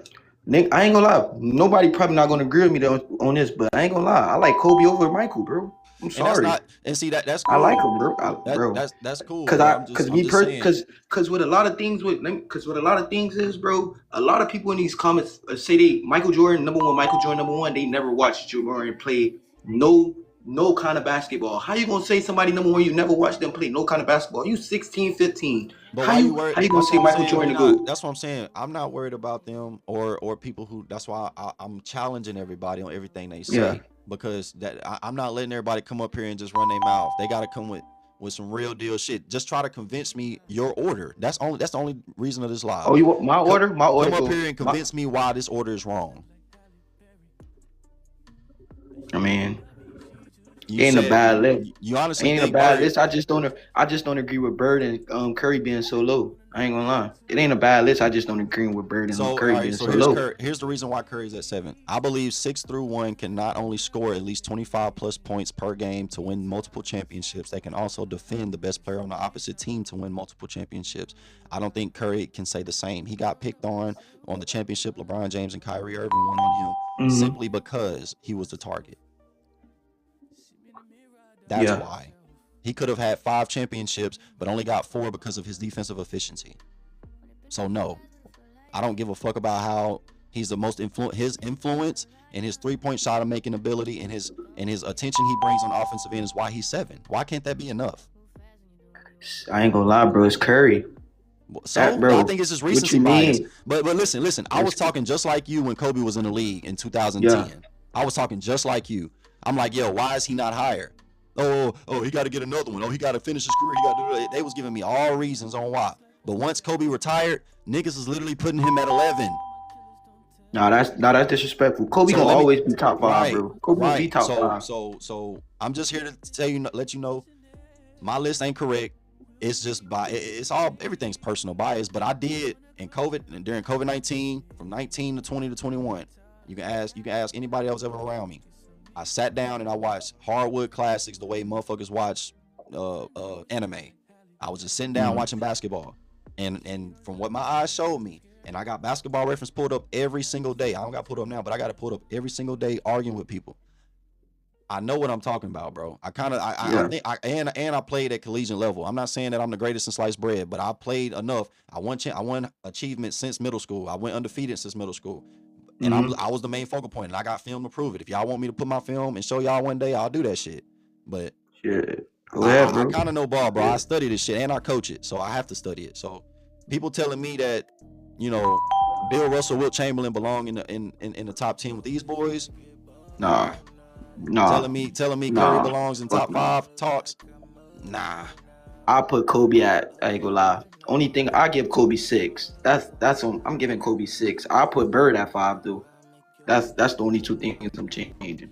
Nick, I ain't gonna lie. Nobody probably not gonna agree with me on this, but I ain't gonna lie. I like Kobe over Michael, bro. I'm sorry. That's cool. I like him, bro. That's cool. Because with a lot of things is, bro, a lot of people in these comments say Michael Jordan number one. They never watched Jordan play no kind of basketball. How you gonna say somebody number 1 you never watched them play no kind of basketball? You 16, 15. But how you gonna say Michael Jordan go? That's what I'm saying. I'm not worried about them or people who. That's why I'm challenging everybody on everything they say. Yeah. because I'm not letting everybody come up here and just run their mouth. They got to come with some real deal shit. Just try to convince me your order. That's the only reason of this live. Oh, you want my order? My order. Come up here and convince me why this order is wrong. I mean, You ain't a said bad list. you honestly Ain't a think bad Bird, list. I just don't agree with Bird and Curry being so low. I ain't gonna lie. It ain't a bad list. I just don't agree with Bird and So all Curry right, being so so here's low. Curry. Here's the reason why Curry's at 7. I believe 6 through 1 can not only score at least 25 plus points per game to win multiple championships, they can also defend the best player on the opposite team to win multiple championships. I don't think Curry can say the same. He got picked on the championship. LeBron James and Kyrie Irving won on him simply because he was the target. That's why. He could have had 5 championships, but only got 4 because of his defensive efficiency. So no, I don't give a fuck about how he's the most his influence and his 3-point shot making ability and his attention he brings on offensive end is why he's 7. Why can't that be enough? I ain't gonna lie, bro. It's Curry. So bro, I think it's just recency bias. But listen. I was talking just like you when Kobe was in the league in 2010. Yeah. I was talking just like you. I'm like, yo, why is he not higher? Oh, he got to get another one. Oh, he got to finish his career. He got to do that. They was giving me all reasons on why. But once Kobe retired, niggas is literally putting him at 11. No, that's disrespectful. Kobe gonna always be top 5, bro. Kobe gonna be top 5. So I'm just here to tell you, let you know, my list ain't correct. It's just everything's personal bias. But I did in COVID and during COVID-19 from 19 to 20 to 21. You can ask anybody else ever around me. I sat down and I watched hardwood classics the way motherfuckers watch anime. I was just sitting down watching basketball, and from what my eyes showed me, and I got Basketball Reference pulled up every single day. I don't got it pulled up now, but I got it pulled up every single day arguing with people. I know what I'm talking about, bro. I think I played at collegiate level. I'm not saying that I'm the greatest in sliced bread, but I played enough. I won achievements since middle school. I went undefeated since middle school. And I was the main focal point, and I got film to prove it. If y'all want me to put my film and show y'all one day, I'll do that shit. But I kind of know ball, bro. I study this shit and I coach it, so I have to study it. So people telling me that, Bill Russell, Wilt Chamberlain belong in the top 10 with these boys. Nah. Telling me Curry belongs in top 5 talks. Nah. I put Kobe at. I ain't gonna lie. Only thing I give Kobe 6. I'm giving Kobe 6. I put Bird at 5 though. That's the only 2 things I'm changing.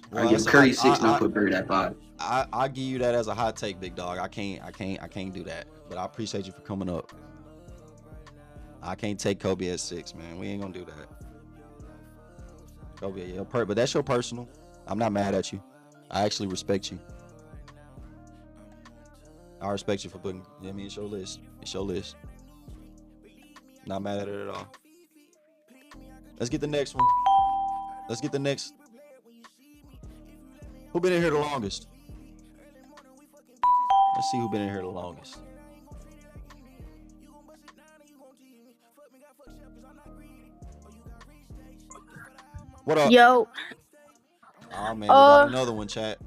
Well, I give Curry 6 and I put Bird at 5. I give you that as a hot take, big dog. I can't do that. But I appreciate you for coming up. I can't take Kobe at 6, man. We ain't gonna do that. Kobe, but that's your personal. I'm not mad at you. I actually respect you. I respect you for putting. It's your list. It's your list. Not mad at it at all. Let's get the next one. Let's get the next. Who been in here the longest? Let's see who been in here the longest. What up? Yo. Oh man, we got another one, chat.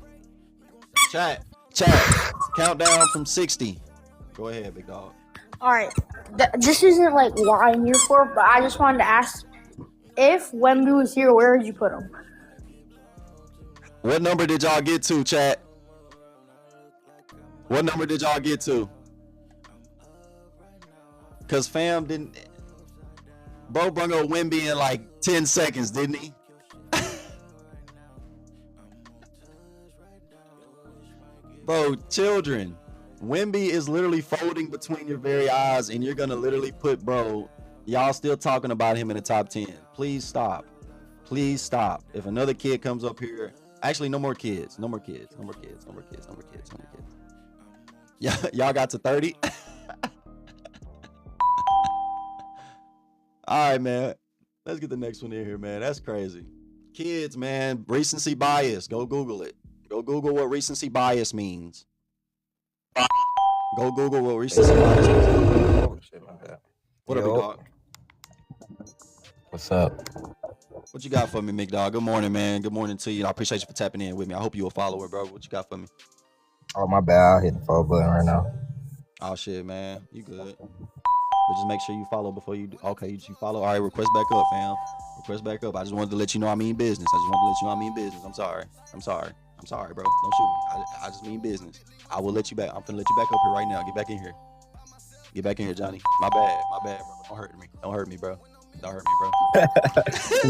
Countdown from 60. Go ahead, big dog. All right. This isn't like what I'm here for, but I just wanted to ask, if Wemby was here, where would you put him? What number did y'all get to, chat? What number did y'all get to? Cause fam didn't. Bro brung up Wemby in like 10 seconds, didn't he? Bro, children, Wemby is literally folding between your very eyes, and you're gonna literally put, bro, y'all still talking about him in the top 10. Please stop. Please stop. If another kid comes up here, actually, no more kids. Yeah, y'all got to 30. All right, man. Let's get the next one in here, man. That's crazy. Kids, man, recency bias. Go Google it. Go Google what recency bias means. Go Google what recency bias means. What up, big dog? What's up? What you got for me, big dog? Good morning, man. Good morning to you. I appreciate you for tapping in with me. I hope you a follower, bro. What you got for me? Oh, my bad. I'll hit the follow button right now. Oh, shit, man. You good. But just make sure you follow before you do. Okay, you follow. All right, request back up, fam. Request back up. I just wanted to let you know I mean business. I just wanted to let you know I mean business. I'm sorry. I'm sorry. I'm sorry, bro. Don't shoot me. I just mean business. I will let you back. I'm finna let you back up here right now. Get back in here. Get back in here, Johnny. My bad, bro. Don't hurt me. Don't hurt me, bro. Don't hurt me, bro.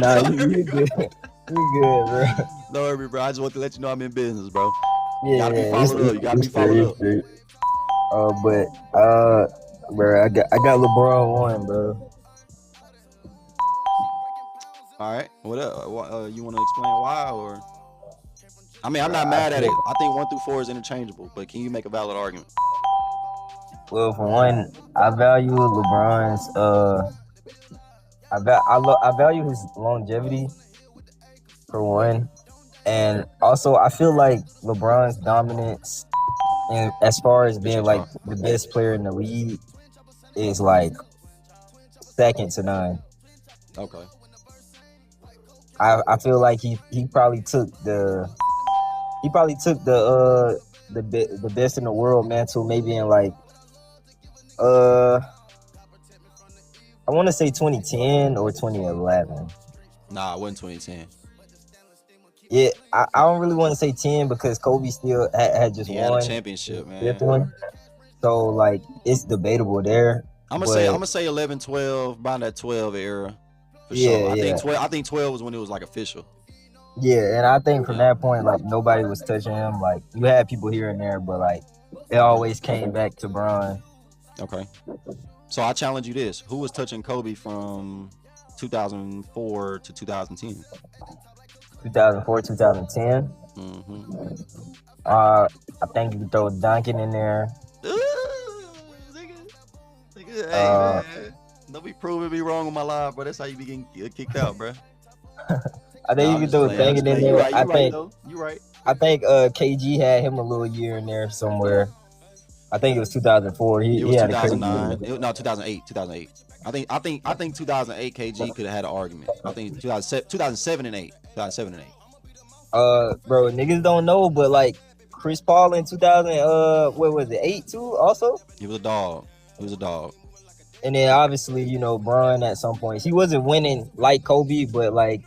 Nah, you good. You good, bro. Don't hurt me, bro. I just want to let you know I'm in business, bro. Yeah, You gotta be followed up. You gotta be straight, followed up. straight. But bro, I got LeBron one, bro. All right. What up? You want to explain why, or? I mean, I'm Bro, not I mad at feel, it. I think 1 through 4 is interchangeable, but can you make a valid argument? well, for one, I value LeBron's. I value his longevity for one, and also I feel like LeBron's dominance, and as far as being Appreciate like y'all. the best player in the league, is like second to none. Okay. I feel like he probably took the the best in the world mantle maybe in like I want to say 2010 or 2011. Nah, it wasn't 2010. Yeah, I don't really want to say 10 because Kobe still had just He had a won championship, his fifth man. one, so like it's debatable there. I'm But gonna say 11, 12, around that 12 era, for sure. yeah, yeah, I think 12 was when it was like official. yeah, and I think from Yeah. that point, like nobody was touching him. Like you had people here and there, but like it always came back to Bron. Okay. So I challenge you this: who was touching Kobe from 2004 to 2010? 2004, 2010. Mm-hmm. I think you can throw Duncan in there. Hey man, don't be proving me wrong on my live, bro. That's how you be getting kicked out, bro. I think Nah, you I'm can just throw playing. I'm just Duncan in playing. You there. right. You right though. You right. I think KG had him a little year in there somewhere. I think it was 2004. It He was had a crazy year. 2009. No, 2008. 2008. I think 2008 KG could have had an argument. I think 2007 and 8. 2007 and 8. Bro, niggas don't know, but like Chris Paul in 2000, what was it, 8 too? Also, He was a dog. He was a dog. and then obviously Bron at some points he wasn't winning like Kobe, but like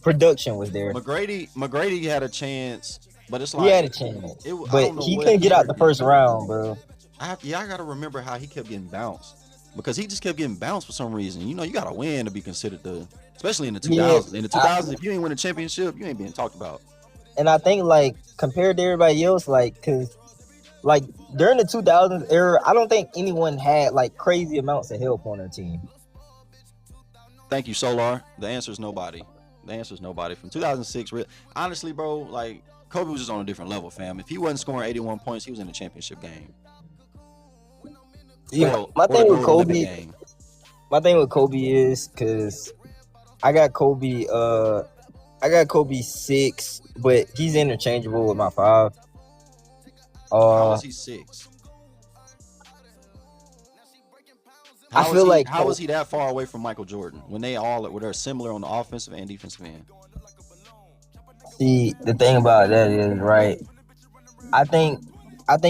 production was there. McGrady had a chance, but it's He had like a chance, I but don't know he what couldn't get out year. the first round, bro. I gotta remember how he kept getting bounced because he just kept getting bounced for some reason. You gotta win to be considered especially in the 2000s. In the 2000s, if you ain't win a championship, you ain't being talked about. And I think like compared to everybody else, like cause like during the 2000s era, I don't think anyone had like crazy amounts of help on their team. Thank you, Solar. The answer is nobody. The answer is nobody. From 2006, honestly, bro, like Kobe was just on a different level, fam. If he wasn't scoring 81 points, he was in the championship game. Yeah, my thing with Kobe is because I got Kobe 6, but he's interchangeable with my 5. How is he 6? How is he that far away from Michael Jordan when they're similar on the offensive and defensive end? See, the thing about that is, right, I think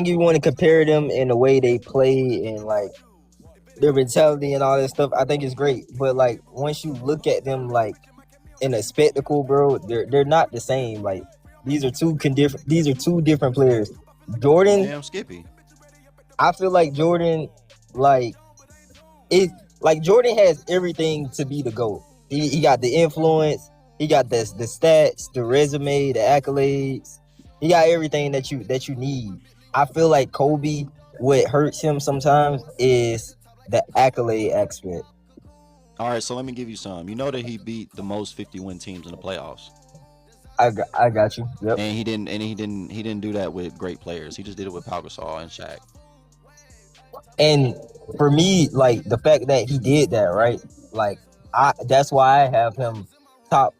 you want to compare them in the way they play and like their mentality and all that stuff. I think it's great, but like once you look at them like in a spectacle, bro, they're not the same. Like these are two different players. Jordan, Damn Skippy. I feel like Jordan, Jordan has everything to be the GOAT. He got the influence, he got the stats, the resume, the accolades. He got everything that you need. I feel like Kobe, what hurts him sometimes is the accolade aspect. All right, so let me give you some. You know that he beat the most 50-win teams in the playoffs. I got you. Yep. And he didn't do that with great players. He just did it with Pau Gasol and Shaq. And for me, like the fact that he did that, right? Like that's why I have him top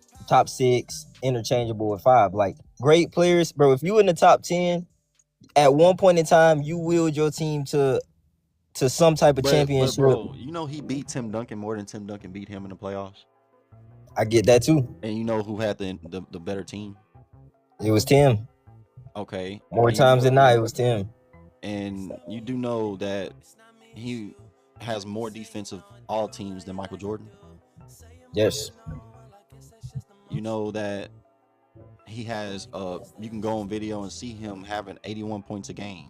6, interchangeable with 5. Like great players, bro. If you in the top 10, at one point in time, you willed your team to some type of championship. But bro, he beat Tim Duncan more than Tim Duncan beat him in the playoffs. I get that too. And you know who had the better team? It was Tim. Okay. More times than not, it was Tim. And you do know that has more defensive all teams than Michael Jordan? Yes. You know that he has you can go on video and see him having 81 points a game.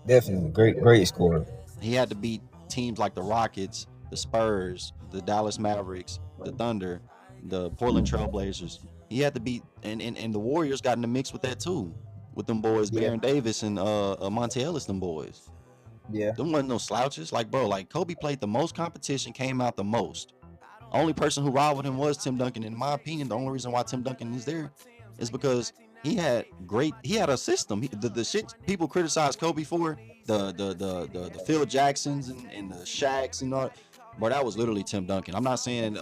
Definitely. Great scorer. He had to beat teams like the Rockets, the Spurs, the Dallas Mavericks, the Thunder, the Portland Trailblazers. He had to beat and the Warriors got in the mix with that too. With them boys, Yeah. Baron Davis and Monte Ellis, them boys. Yeah. Them wasn't no slouches. Like, bro, like Kobe played the most competition, came out the most. Only person who rivaled him was Tim Duncan. In my opinion, the only reason why Tim Duncan is there is because he had a system. The shit people criticize Kobe for, the Phil Jacksons and the Shaqs and all, but that was literally Tim Duncan. I'm not saying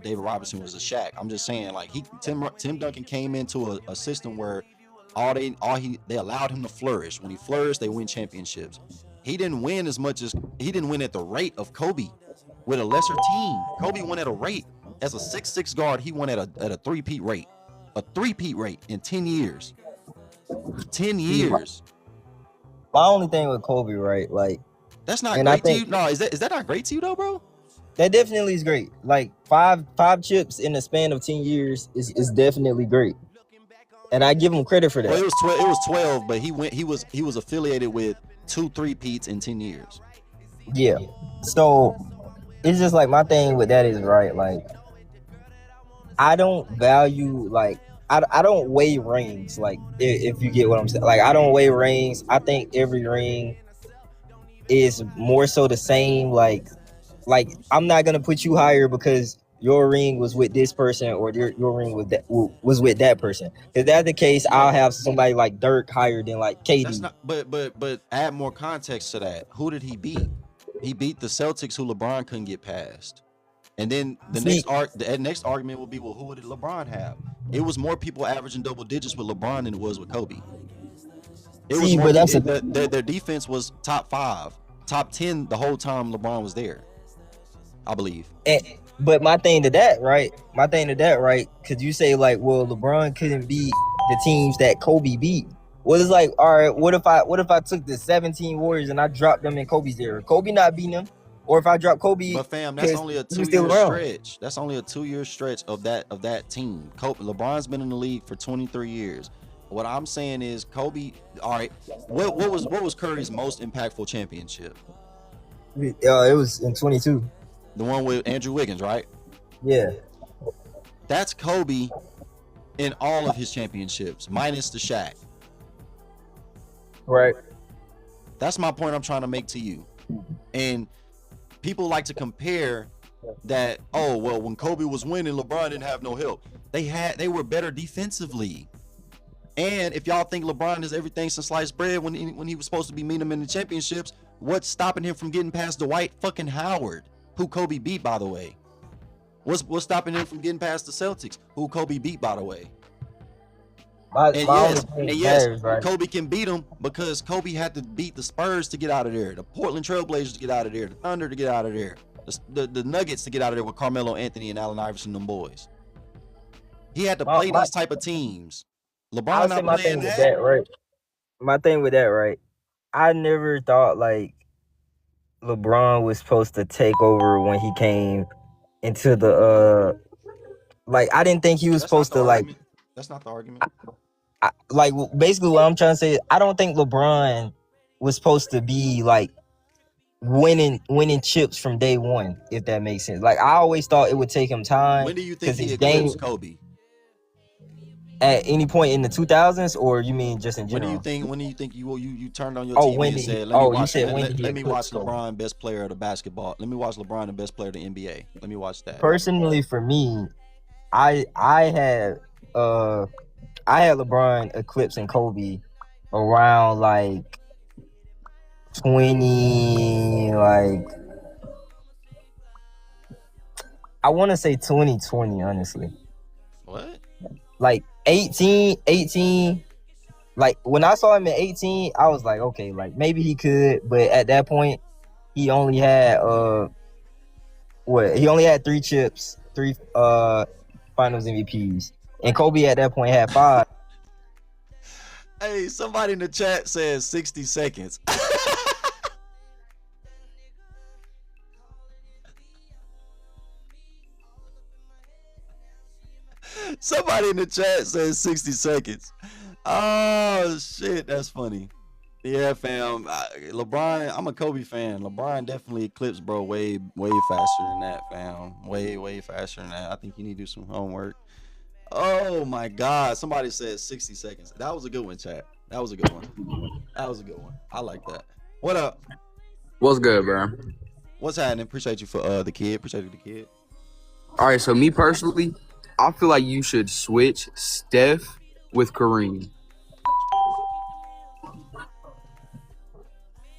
David Robinson was a Shaq. I'm just saying like Tim Duncan came into a system where they allowed him to flourish. When he flourished, they win championships. He didn't win at the rate of Kobe with a lesser team. Kobe won at a rate as a 6'6" guard. He won at a three-peat rate. A three-peat rate in 10 years. 10 years. My only thing with Kobe, right? Like, that's not great to you. No, is that not great to you though, bro? That definitely is great. Like five chips in the span of 10 years is definitely great. And I give him credit for that. Well, it was 12, but he was affiliated with 2 3-peats in 10 years. Yeah. So it's just like my thing with that is right, like I don't value like I don't weigh rings, like if you get what I'm saying. Like I don't weigh rings. I think every ring is more so the same. Like I'm not gonna put you higher because your ring was with this person or your ring was with that person. If that's the case, I'll have somebody like Dirk higher than like KD. That's not, but add more context to that. Who did he beat? He beat the Celtics, who LeBron couldn't get past. And then the next argument will be, well, who did LeBron have? It was more people averaging double digits with LeBron than it was with Kobe. Their defense was top 5, top 10 the whole time LeBron was there, I believe. But my thing to that, right? Because you say like, well, LeBron couldn't beat the teams that Kobe beat. Well, it's like, all right, what if I took the 17 Warriors and I dropped them in Kobe's era? Kobe not beating them, or if I drop Kobe, but fam, that's only a 2-year stretch. That's only a 2-year stretch of that team. LeBron's been in the league for 23 years. What I'm saying is Kobe. All right, what was Curry's most impactful championship? It was in 22. The one with Andrew Wiggins, right? Yeah. That's Kobe in all of his championships, minus the Shaq. Right. That's my point I'm trying to make to you. And people like to compare that, oh, well, when Kobe was winning, LeBron didn't have no help. They were better defensively. And if y'all think LeBron is everything since sliced bread when he was supposed to be meeting them in the championships, what's stopping him from getting past Dwight fucking Howard, who Kobe beat, by the way? What's stopping him from getting past the Celtics, who Kobe beat, by the way? Yes, right. Kobe can beat him because Kobe had to beat the Spurs to get out of there, the Portland Trailblazers to get out of there, the Thunder to get out of there, the Nuggets to get out of there with Carmelo Anthony and Allen Iverson, them boys. He had to play these type of teams. LeBron not playing that. Right. My thing with that, right? I never thought like LeBron was supposed to take over when he came into the like I didn't think he was supposed to like. That's not the argument. Basically what I'm trying to say is I don't think LeBron was supposed to be like winning chips from day one, if that makes sense. Like I always thought it would take him time. When do you think he eclipsed Kobe? At any point in the 2000s, or you mean just in general? When do you think you turned on your TV and said, let me watch LeBron, best player of the basketball. Let me watch LeBron, the best player of the NBA. Let me watch that. Personally, for me, I had LeBron eclipsing Kobe around like 20, like I want to say 2020, honestly. What? Like 18, like when I saw him at 18, I was like, okay, like maybe he could, but at that point, he only had he only had 3 chips, 3 finals MVPs. And Kobe at that point had 5. Hey, somebody in the chat says 60 seconds. Somebody in the chat says 60 seconds. Oh shit, that's funny. Yeah, fam. LeBron, I'm a Kobe fan. LeBron definitely eclipsed bro way faster than that, fam. Way faster than that. I think you need to do some homework. Oh my God. Somebody said 60 seconds. That was a good one, chat. That was a good one. That was a good one. I like that. What up? What's good, bro? What's happening? Appreciate you for the kid. Appreciate you, the kid. All right, so me personally, I feel like you should switch Steph with Kareem.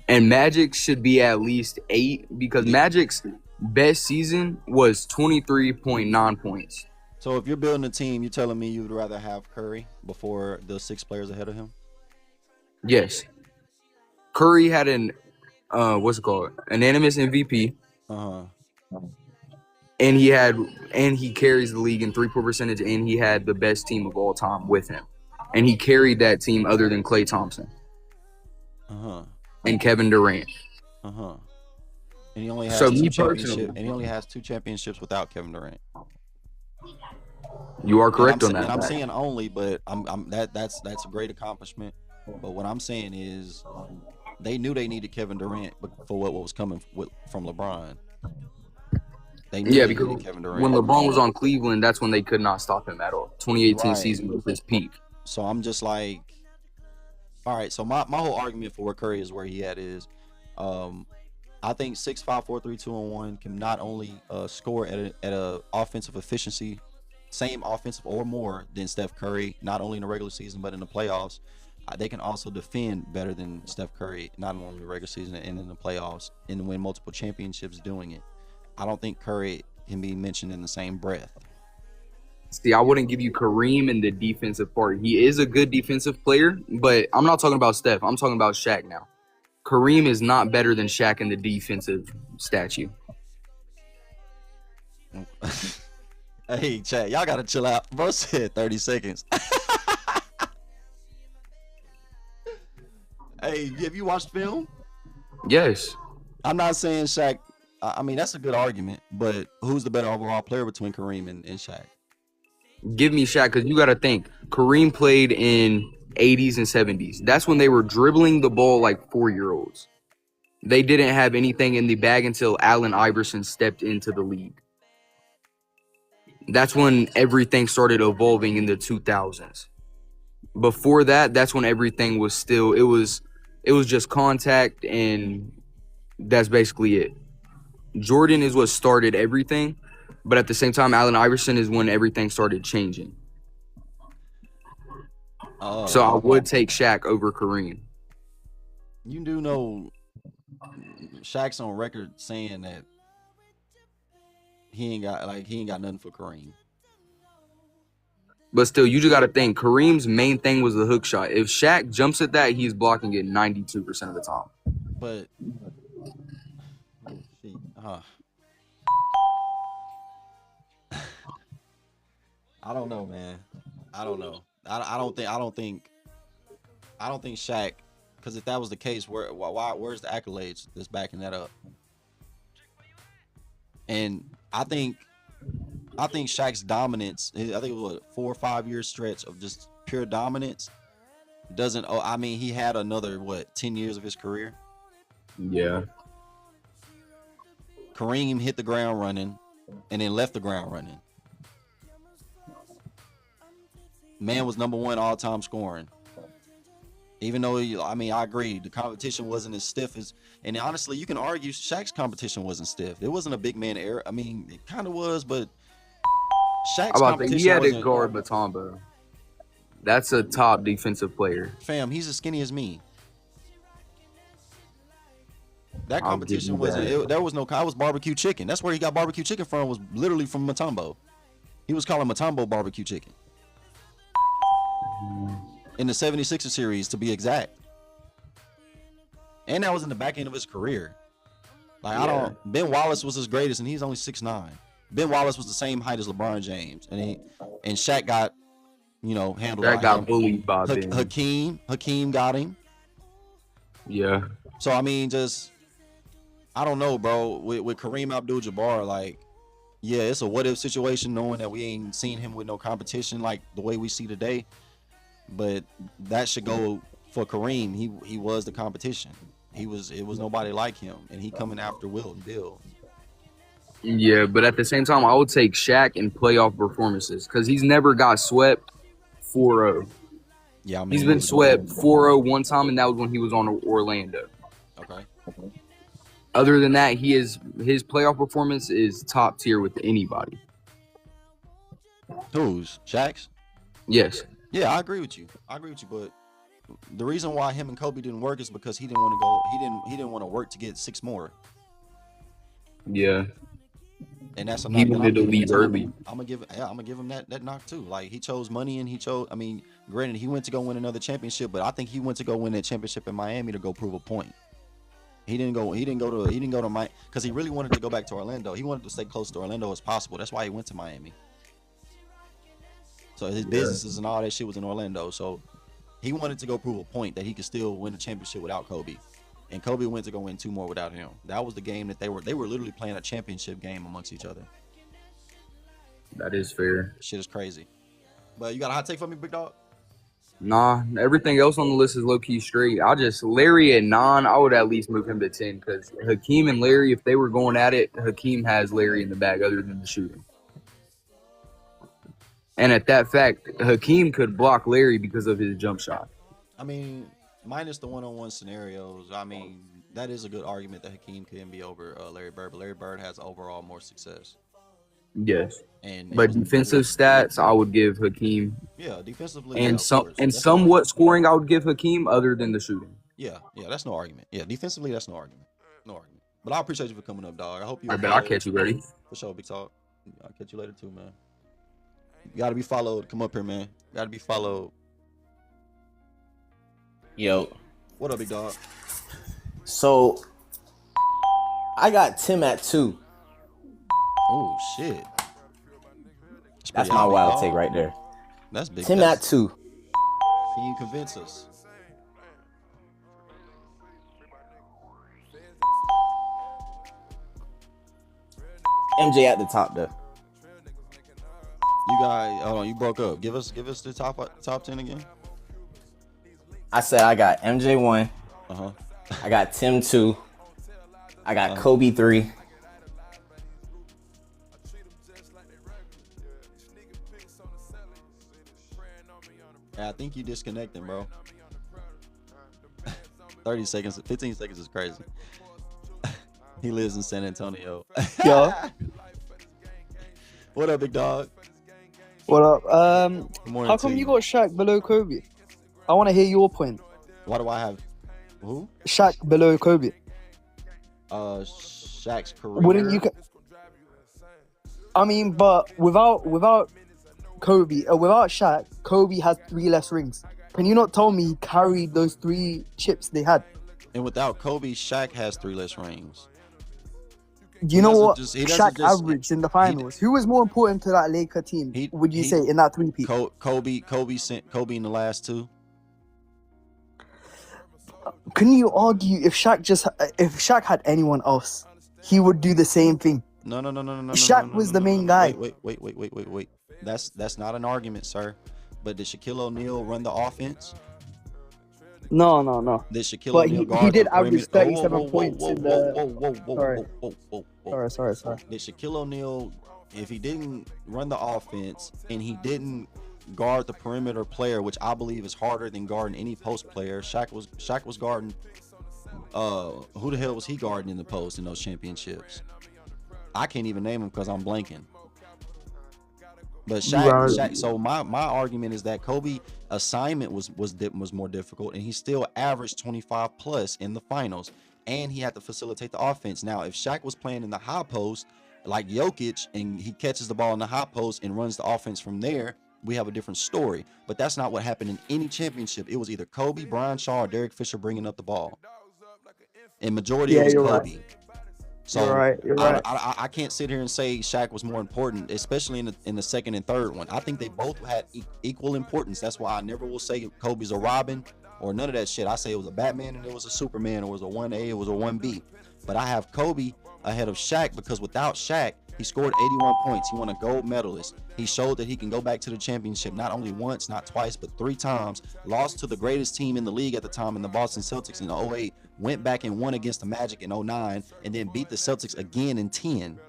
And Magic should be at least 8 because Magic's best season was 23.9 points. So if you're building a team, you're telling me you would rather have Curry before the 6 players ahead of him? Yes. Curry had an unanimous MVP. Uh-huh. And he carries the league in 3-point percentage, and he had the best team of all time with him. And he carried that team other than Klay Thompson. Uh-huh. And Kevin Durant. Uh-huh. And he only has So two me championships. personally- And he only has 2 championships without Kevin Durant. You are correct on And that. I'm saying only, but that's a great accomplishment. But what I'm saying is, they knew they needed Kevin Durant for what was coming from LeBron. They knew they because needed Kevin Durant. when LeBron was on Cleveland, that's when they could not stop him at all. 2018 Right. season was his peak. So I'm just like, all right. So my whole argument for where Curry is where he at is, I think 6'5", 4'3", 2-on-1 can not only score at a offensive efficiency, same offensive or more than Steph Curry, not only in the regular season but in the playoffs. They can also defend better than Steph Curry, not only in the regular season and in the playoffs, and win multiple championships doing it. I don't think Curry can be mentioned in the same breath. See, I wouldn't give you Kareem in the defensive part. He is a good defensive player, but I'm not talking about Steph. I'm talking about Shaq now. Kareem is not better than Shaq in the defensive statue. Hey, chat, y'all gotta chill out. Bro said 30 seconds. Hey, have you watched film? Yes. I'm not saying Shaq. I mean, that's a good argument, but who's the better overall player between Kareem and Shaq? Give me Shaq, because you got to think. Kareem played in 80s and 70s. That's when they were dribbling the ball like 4-year-olds. They didn't have anything in the bag until Allen Iverson stepped into the league. That's when everything started evolving in the 2000s. Before that, that's when everything was still, it was just contact, and that's basically it. Jordan is what started everything, but at the same time, Allen Iverson is when everything started changing. So I would take Shaq over Kareem. You do know Shaq's on record saying that he ain't got nothing for Kareem. But still, you just got to think, Kareem's main thing was the hook shot. If Shaq jumps at that, he's blocking it 92% of the time. But I don't know, man. I don't know. I don't think Shaq, because if that was the case, where's the accolades that's backing that up? And I think Shaq's dominance, I think it was a 4 or 5 year stretch of just pure dominance. He had another 10 years of his career. Yeah. Kareem hit the ground running and then left the ground running. Man was number 1 all-time scoring. Even though, I agree, the competition wasn't as stiff as, and honestly, you can argue Shaq's competition wasn't stiff. It wasn't a big man era. It kind of was, but Shaq's competition he had to wasn't. guard Mutombo. That's a top defensive player. Fam, he's as skinny as me. That I'll give competition you wasn't. that. There was no. I was barbecue chicken. That's where he got barbecue chicken from. Was literally from Mutombo. He was calling Mutombo barbecue chicken. In the 76er series, to be exact. And that was in the back end of his career. Ben Wallace was his greatest, and he's only 6'9". Ben Wallace was the same height as LeBron James, and Shaq got, handled. Shaq got bullied by Ben. Hakeem got him. Yeah. So I don't know, bro. With Kareem Abdul-Jabbar, Yeah, it's a what if situation, knowing that we ain't seen him with no competition like the way we see today. But that should go for Kareem. He was the competition. It was nobody like him, and he coming after Wilt and Bill. Yeah, but at the same time, I would take Shaq in playoff performances because he's never got swept 4-0. Yeah, I mean He's he been was swept doing 4-0 one time, and that was when he was on Orlando. okay. Other than that, his playoff performance is top tier with anybody. Who's Shaq's? Yes. Yeah, I agree with you. But the reason why him and Kobe didn't work is because he didn't want to go. He didn't want to work to get 6 more. Yeah. And that's a He knock that wanted to I'm leave early. gonna give him that knock too. Like he chose money and he chose. I mean, granted, he went to go win another championship, but I think he went to go win that championship in Miami to go prove a point. He didn't go to Miami because he really wanted to go back to Orlando. He wanted to stay close to Orlando as possible. That's why he went to Miami. So his businesses and all that shit was in Orlando. So he wanted to go prove a point that he could still win a championship without Kobe. And Kobe went to go win 2 more without him. That was the game that they were literally playing a championship game amongst each other. That is fair. Shit is crazy. But you got a hot take for me, big dog? Nah, everything else on the list is low-key straight. Larry at 9, I would at least move him to 10 because Hakeem and Larry, if they were going at it, Hakeem has Larry in the bag other than the shooting. And at that fact, Hakeem could block Larry because of his jump shot. I mean, minus the one-on-one scenarios, I mean, that is a good argument that Hakeem can be over Larry Bird, but Larry Bird has overall more success. Yes. And but defensive stats, I would give Hakeem. Yeah, defensively. And yeah, somewhat scoring, I would give Hakeem other than the shooting. Yeah, that's no argument. Yeah, defensively, that's no argument. No argument. But I appreciate you for coming up, dog. I hope you. I bet I'll catch you ready. For sure, big talk. I'll catch you later too, man. You gotta be followed. Come up here, man. You gotta be followed. Yo. What up, big dog? So, I got Tim at 2. Oh, shit. That's my wild take right there. That's big. Tim at 2. Can you convince us? MJ at the top, though. You guys, hold on. You broke up. Give us the top 10 again. I said I got MJ 1. I got Tim 2. I got Kobe 3. Yeah, I think you disconnecting, bro. 30 seconds, 15 seconds is crazy. He lives in San Antonio. Yo. What up, big dog? What up? Good morning How come to you got Shaq below Kobe? I want to hear your point. Why do I have who? Shaq below Kobe. Shaq's career. Wouldn't you? I mean, but without Kobe, without Shaq, Kobe has 3 less rings. Can you not tell me he carried those 3 chips they had? And without Kobe, Shaq has 3 less rings. Do you know what Shaq averaged in the finals? Who was more important to that Laker team? Would you say in that 3-peat? Kobe sent Kobe in the last 2. Can you argue if Shaq had anyone else, he would do the same thing? No. Shaq was the main guy. Wait. That's not an argument, sir. But did Shaquille O'Neal run the offense? No. Did Shaquille But O'Neal guard he did the average perimeter? 37 points in the. Sorry. Did Shaquille O'Neal, if he didn't run the offense and he didn't guard the perimeter player, which I believe is harder than guarding any post player, Shaq was guarding. Who the hell was he guarding in the post in those championships? I can't even name him because I'm blanking. But Shaq. So my argument is that Kobe assignment was more difficult, and he still averaged 25 plus in the finals, and he had to facilitate the offense. Now, if Shaq was playing in the high post like Jokic, and he catches the ball in the high post and runs the offense from there, we have a different story. But that's not what happened in any championship. It was either Kobe, Brian Shaw, or Derek Fisher bringing up the ball. And majority it was Kobe. Right. So You're right. I can't sit here and say Shaq was more important, especially in the second and third one. I think they both had equal importance. That's why I never will say Kobe's a Robin or none of that shit. I say it was a Batman and it was a Superman, or it was a 1A, it was a 1B. But I have Kobe ahead of Shaq because without Shaq, He scored 81 points. He won a gold medalist. He showed that he can go back to the championship not only once, not twice, but 3 times. Lost to the greatest team in the league at the time in the Boston Celtics in 08. Went back and won against the Magic in 09, and then beat the Celtics again in 10.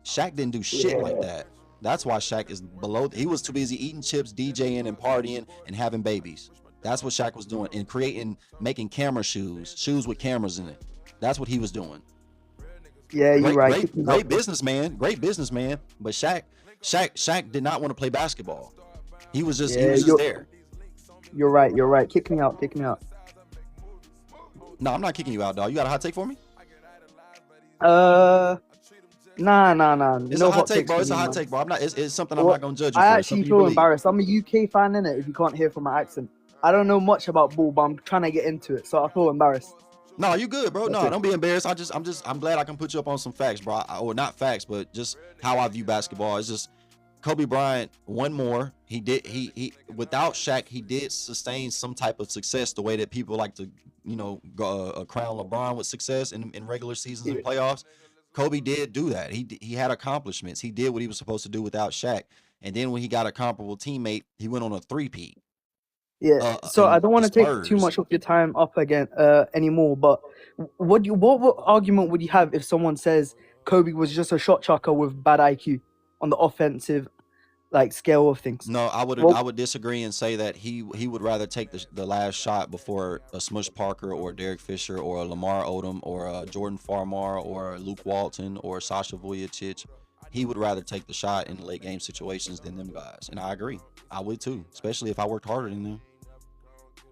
Shaq didn't do shit like that. That's why Shaq is below. He was too busy eating chips, DJing, and partying, and having babies. That's what Shaq was doing, and making camera shoes with cameras in it. That's what he was doing. Yeah, you're right. Great businessman. But Shaq did not want to play basketball. He was just there. You're right. Kick me out. No, I'm not kicking you out, dog. You got a hot take for me? Nah. It's a hot take, bro. It's a hot take, bro. It's something I'm not gonna judge you I for. actually feel embarrassed. I'm a UK fan, innit, if you can't hear from my accent. I don't know much about ball, but I'm trying to get into it, so I feel embarrassed. No, you good, bro. No, don't be embarrassed. I'm glad I can put you up on some facts, bro. Or not facts, but just how I view basketball. It's just Kobe Bryant, one more. He without Shaq, he did sustain some type of success the way that people like to, crown LeBron with success in regular seasons and playoffs. Kobe did do that. He had accomplishments. He did what he was supposed to do without Shaq. And then when he got a comparable teammate, he went on a three-peat. Yeah. So I don't want to take too much of your time up again anymore. But what argument would you have if someone says Kobe was just a shot chucker with bad IQ on the offensive scale of things? No, I would disagree and say that he would rather take the last shot before a Smush Parker or Derek Fisher or a Lamar Odom or a Jordan Farmar or a Luke Walton or Sasha Vujacic. He would rather take the shot in late game situations than them guys, and I agree. I would too, especially if I worked harder than them.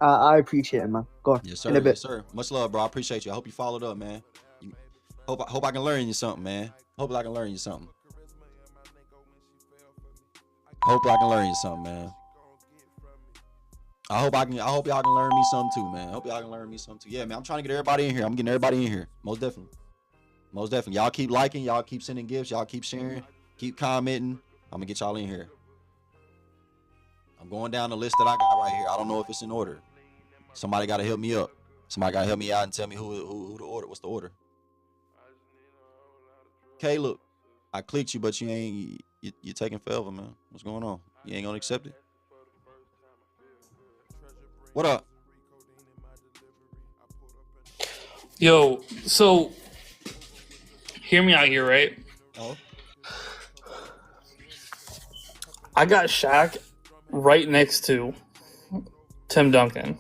I appreciate it, man. Go on. Yes, sir. In a bit. Yes, sir. Much love, bro. I appreciate you. I hope you followed up, man. Hope I can learn you something, man. Hope I can learn you something, man. I hope y'all can learn me something too, man. Yeah, man. I'm trying to get everybody in here. I'm getting everybody in here. Most definitely. Y'all keep liking. Y'all keep sending gifts. Y'all keep sharing. Keep commenting. I'm gonna get y'all in here. I'm going down the list that I got right here. I don't know if it's in order. Somebody got to help me up. Somebody got to help me out and tell me who the order. What's the order? Caleb, I clicked you, but you're taking forever, man. What's going on? You ain't gonna accept it? What up? Yo, so hear me out here, right? Oh. I got Shaq right next to Tim Duncan,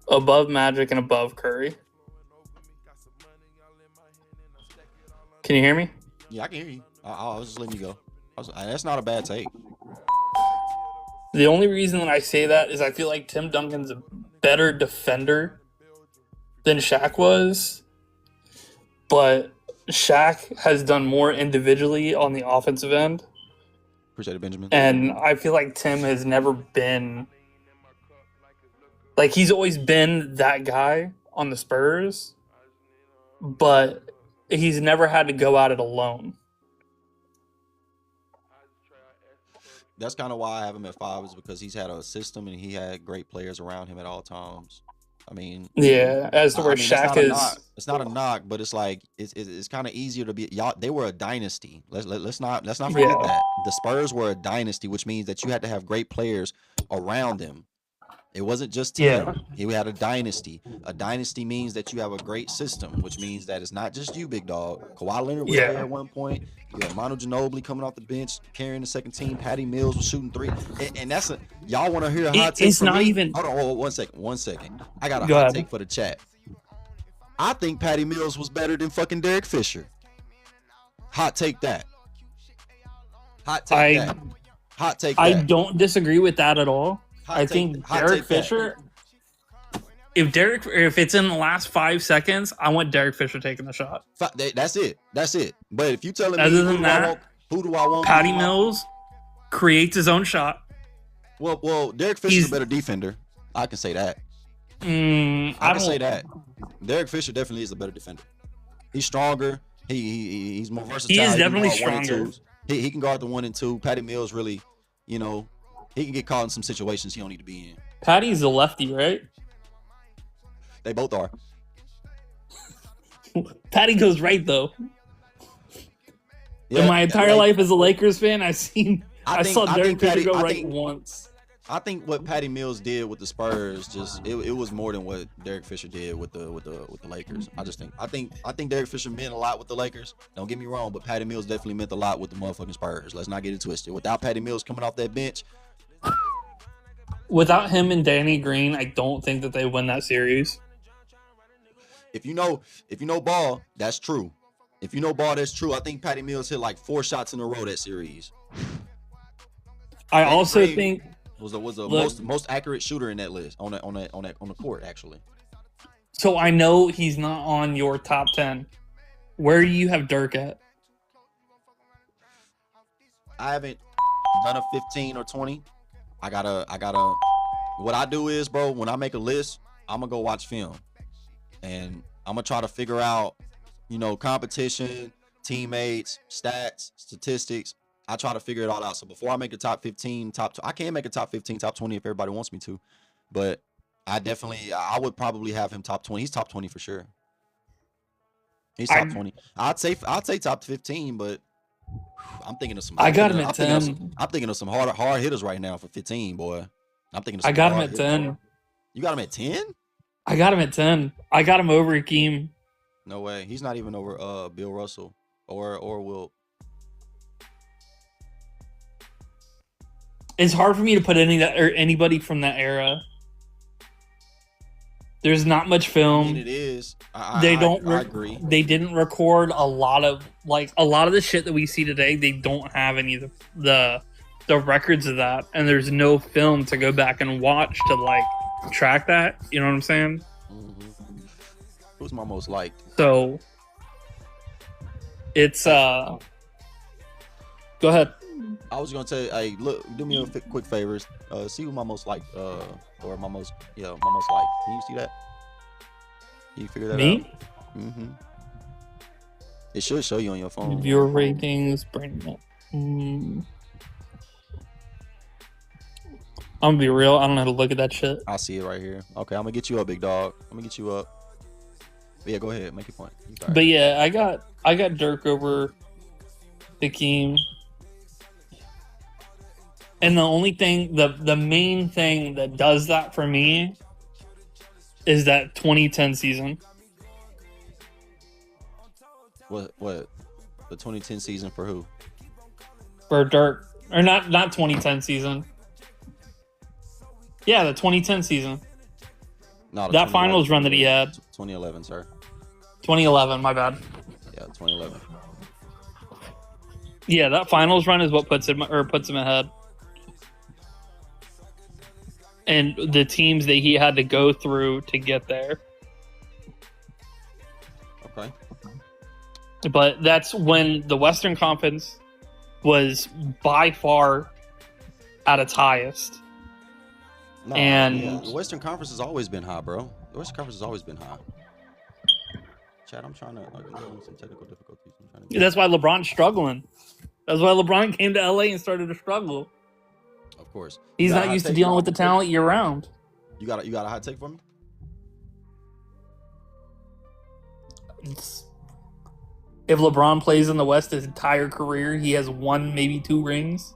above Magic and above Curry. Can you hear me? Yeah, I can hear you. I was just letting you go. That's not a bad take. The only reason that I say that is I feel like Tim Duncan's a better defender than Shaq was, but Shaq has done more individually on the offensive end. Appreciate it, Benjamin. And I feel like Tim has never been... he's always been that guy on the Spurs, but he's never had to go at it alone. That's kind of why I have him at 5, is because he's had a system and he had great players around him at all times. I mean, yeah, as to where Shaq is. It's not a knock, but it's like it's kind of easier to be. Y'all, they were a dynasty. Let's not forget that the Spurs were a dynasty, which means that you had to have great players around them. It wasn't just Tim. Yeah. He had a dynasty. A dynasty means that you have a great system, which means that it's not just you, big dog. Kawhi Leonard was there at one point. You had Manu Ginobili coming off the bench, carrying the second team. Patty Mills was shooting 3. And that's y'all want to hear a hot take? It's from not me? even. Hold on, 1 second. I got a Go hot ahead. take for the chat. I think Patty Mills was better than fucking Derek Fisher. Hot take that. Hot take that. Hot take that. I don't disagree with that at all. I think hot Derek take that. Fisher. If it's in the last 5 seconds, I want Derek Fisher taking the shot. That's it. But if you telling me Other than that, who do I want? Patty Mills creates his own shot. Well, Derek Fisher's a better defender. I can say that. I can say that. Derek Fisher definitely is a better defender. He's stronger. He's more versatile. He is definitely can guard 1 and stronger. 2s. He can guard the 1 and 2. Patty Mills really, he can get caught in some situations he don't need to be in. Patty's a lefty, right? They both are. Patty goes right though. Yeah, In my entire like- life as a Lakers fan, I think- saw I Derek think Fisher Patty- go I right think- once. I think what Patty Mills did with the Spurs it was more than what Derek Fisher did with the Lakers. I think Derek Fisher meant a lot with the Lakers. Don't get me wrong, but Patty Mills definitely meant a lot with the motherfucking Spurs. Let's not get it twisted. Without Patty Mills coming off that bench, Without him and Danny Green, I don't think that they win that series. if you know ball, that's true. If you know ball, that's true. I think Patty Mills hit like 4 shots in a row that series. I Danny also Green think was the look, most accurate shooter in that list on the court actually. so I know he's not on your top 10. Where do you have Dirk at? I haven't done a 15 or 20. I gotta what I do is, bro, when I make a list, I'm gonna go watch film and I'm gonna try to figure out, competition, teammates, stats, statistics. I try to figure it all out. So before I make a top 15, I can make a top 15, top 20 if everybody wants me to, but I would probably have him top 20. He's top 20 for sure. He's top 20. I'd say top 15, but I'm thinking of some. I got him at 10. I'm thinking of some hard hitters right now for 15, boy. I'm thinking of some I got him hard at hitters. 10. You got him at 10? I got him at 10. I got him over Hakeem. No way. He's not even over Bill Russell or Wilt. It's hard for me to put anybody from that era. There's not much film. I mean, it is. I agree. They didn't record a lot of the shit that we see today. They don't have any of the records of that, and there's no film to go back and watch to track that. You know what I'm saying? Who's my most liked? So it's Go ahead. I was gonna tell you, hey, look, do me a quick favor. See who my most liked, or my most liked. Can you see that? Can you figure that Me? out? Mm-hmm. It should show you on your phone. Viewer ratings, bring it up. I'm gonna be real. I don't know how to look at that shit. I see it right here. Okay, I'm gonna get you up, big dog. I'm gonna get you up. But yeah, go ahead, make your point. But yeah, I got Dirk over Hakeem. And the only thing, the main thing that does that for me is that 2010 season. What? The 2010 season for who? For Dirk. Or not 2010 season. Yeah, the 2010 season. No, that finals run that he had. 2011, sir. 2011, my bad. Yeah, 2011. Yeah, that finals run is what puts him ahead. And the teams that he had to go through to get there. Okay. But that's when the Western Conference was by far at its highest. No, and yeah, the Western Conference has always been high, bro. The Western Conference has always been high. Chad, I'm trying to some technical difficulties. That's why LeBron's struggling. That's why LeBron came to LA and started to struggle. Of course. He's not used to dealing with the talent year round. You got a hot take for me? If LeBron plays in the West his entire career, he has 1, maybe 2 rings.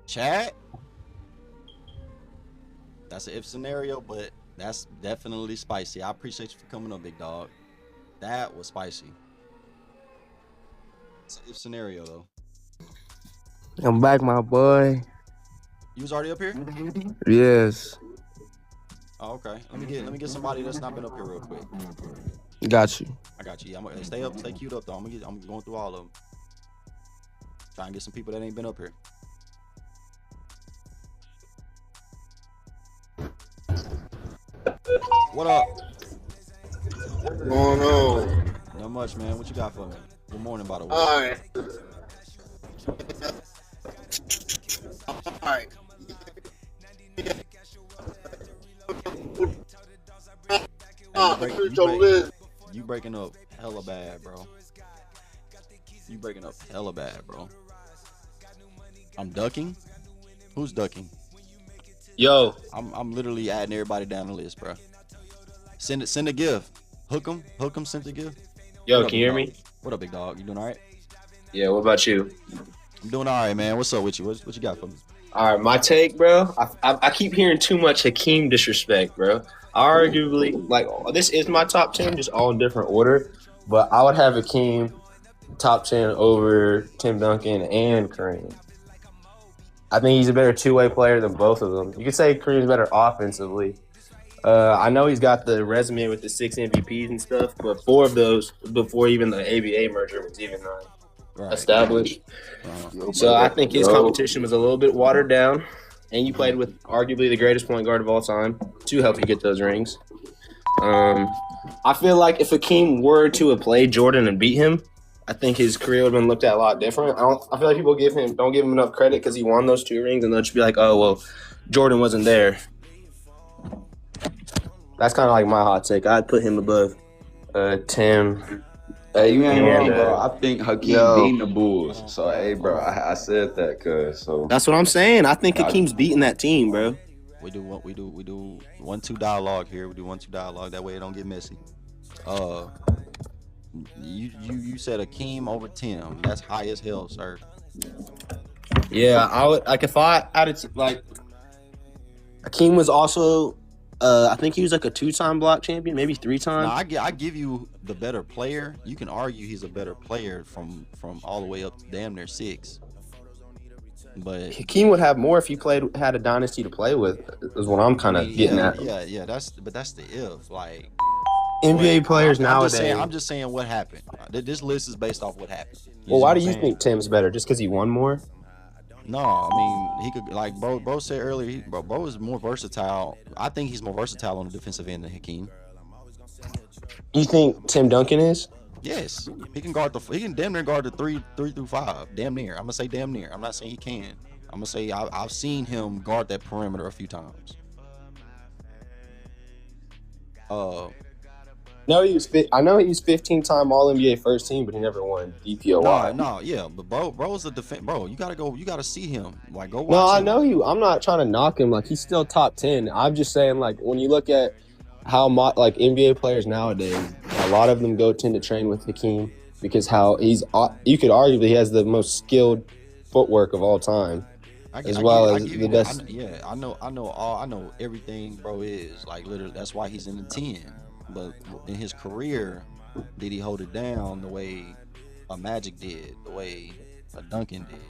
Chad? That's an if scenario, but that's definitely spicy. I appreciate you for coming up, big dog. That was spicy. It's an if scenario, though. I'm back, my boy. You was already up here? Yes. Oh, okay. Let me get somebody that's not been up here real quick. Got you. I got you. I'm gonna stay queued up though. I'm going through all of them. Try and get some people that ain't been up here. What up? What's going on? Not much, man. What you got for me? Good morning, by the way. All right. All right. You breaking up hella bad, bro. You breaking up hella bad, bro. I'm ducking? Who's ducking? Yo. I'm literally adding everybody down the list, bro. Send a gift. Hook 'em, send a gift. Yo, What up, can you big hear dog? me? What up, big dog? You doing all right? Yeah, what about you? I'm doing all right, man. What's up with you? What you got for me? All right, my take, bro. I keep hearing too much Hakeem disrespect, bro. Arguably, like this is my top 10, just all in different order. But I would have Hakeem top 10 over Tim Duncan and Kareem. I think he's a better two-way player than both of them. You could say Kareem's better offensively. I know he's got the resume with the 6 MVPs and stuff, but 4 of those before even the ABA merger was even established. So I think his competition was a little bit watered down, and you played with arguably the greatest point guard of all time to help you get those rings. I feel like if Hakeem were to have played Jordan and beat him, I think his career would have been looked at a lot different. I feel like people don't give him enough credit because he won those 2 rings, and they'll just be like, oh well, Jordan wasn't there. That's kind of like my hot take. I'd put him above Tim. Hey, you ain't wrong, bro. I think Hakeem beating the Bulls. So, hey, bro, I said that, cuz. So that's what I'm saying. I think Hakeem's beating that team, bro. We do 1-2 dialogue here. We do 1-2 dialogue. That way it don't get messy. You said Hakeem over Tim. That's high as hell, sir. Yeah, I would like if I added like Hakeem was also. I think he was like a 2-time block champion, maybe 3 times. Now, I give you the better player. You can argue he's a better player from all the way up to damn near 6. But Hakeem would have more if he had a dynasty to play with. Is what I'm kind of getting at. Yeah. That's the if like NBA players nowadays. I'm just saying what happened. This list is based off what happened. Well, why do you think Tim's better? Just because he won more? No, I mean he could like bro said earlier. Bro is more versatile. I think he's more versatile on the defensive end than Hakeem. You think Tim Duncan is? Yes, he can damn near guard the 3 through 5. Damn near. I'm gonna say damn near. I'm not saying he can. I'm gonna say I've seen him guard that perimeter a few times. No, I know he was 15-time All NBA first team, but he never won DPOY. No, but bro's a defense. Bro, you gotta see him. Like go watch. No, him. I know you. I'm not trying to knock him. Like he's still top 10. I'm just saying, like when you look at how like NBA players nowadays, a lot of them tend to train with Hakeem because how you could argue that he has the most skilled footwork of all time, as well as the best. I know everything bro is like literally. That's why he's in the 10. But in his career, did he hold it down the way a Magic did, the way a Duncan did?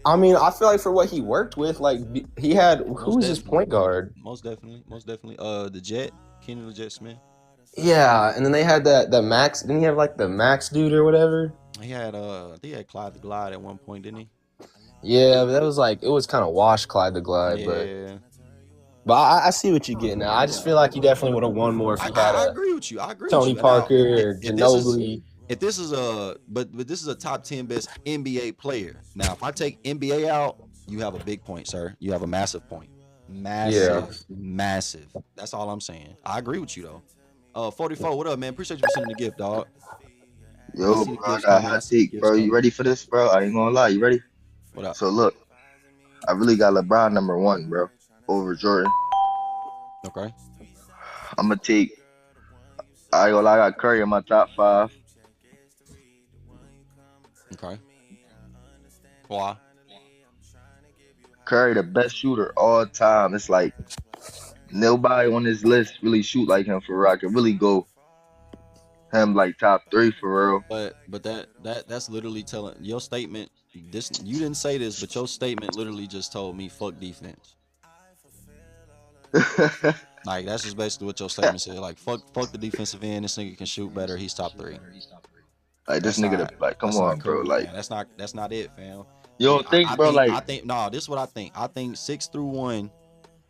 I mean, I feel like for what he worked with, like he had who was his point guard? Most definitely. The Jet, Kenny the Jet Smith. Yeah, and then they had that Max. Didn't he have like the Max dude or whatever? He had I think he had Clyde the Glide at one point, didn't he? Yeah, but that was like it was kind of washed Clyde the Glide, But I see what you're getting at. I just feel like you definitely would have won more if you had I agree with you. Tony Parker or Ginobili. If this is but this is a top 10 best NBA player. Now, if I take NBA out, you have a big point, sir. You have a massive point. Massive. That's all I'm saying. I agree with you though. 44, what up, man? Appreciate you for sending the gift, dog. Yo, bro, I got a hot take, bro. You ready for this, bro? I ain't gonna lie. You ready? What up? So look, I really got LeBron number 1, bro, over Jordan. Okay. I'm gonna take. I ain't gonna lie. I got Curry in my top 5. Okay. Why? Curry, the best shooter all time. It's like nobody on this list really shoot like him for real. I can really go him like top 3 for real. But that's literally telling your statement. This you didn't say this, but your statement literally just told me fuck defense. Like that's just basically what your statement said. Like fuck the defensive end. This nigga can shoot better. He's top 3. Like this nigga, like come on, bro. Like man. That's not it, fam. You don't think, bro? I think no. This is what I think. I think 6 through 1,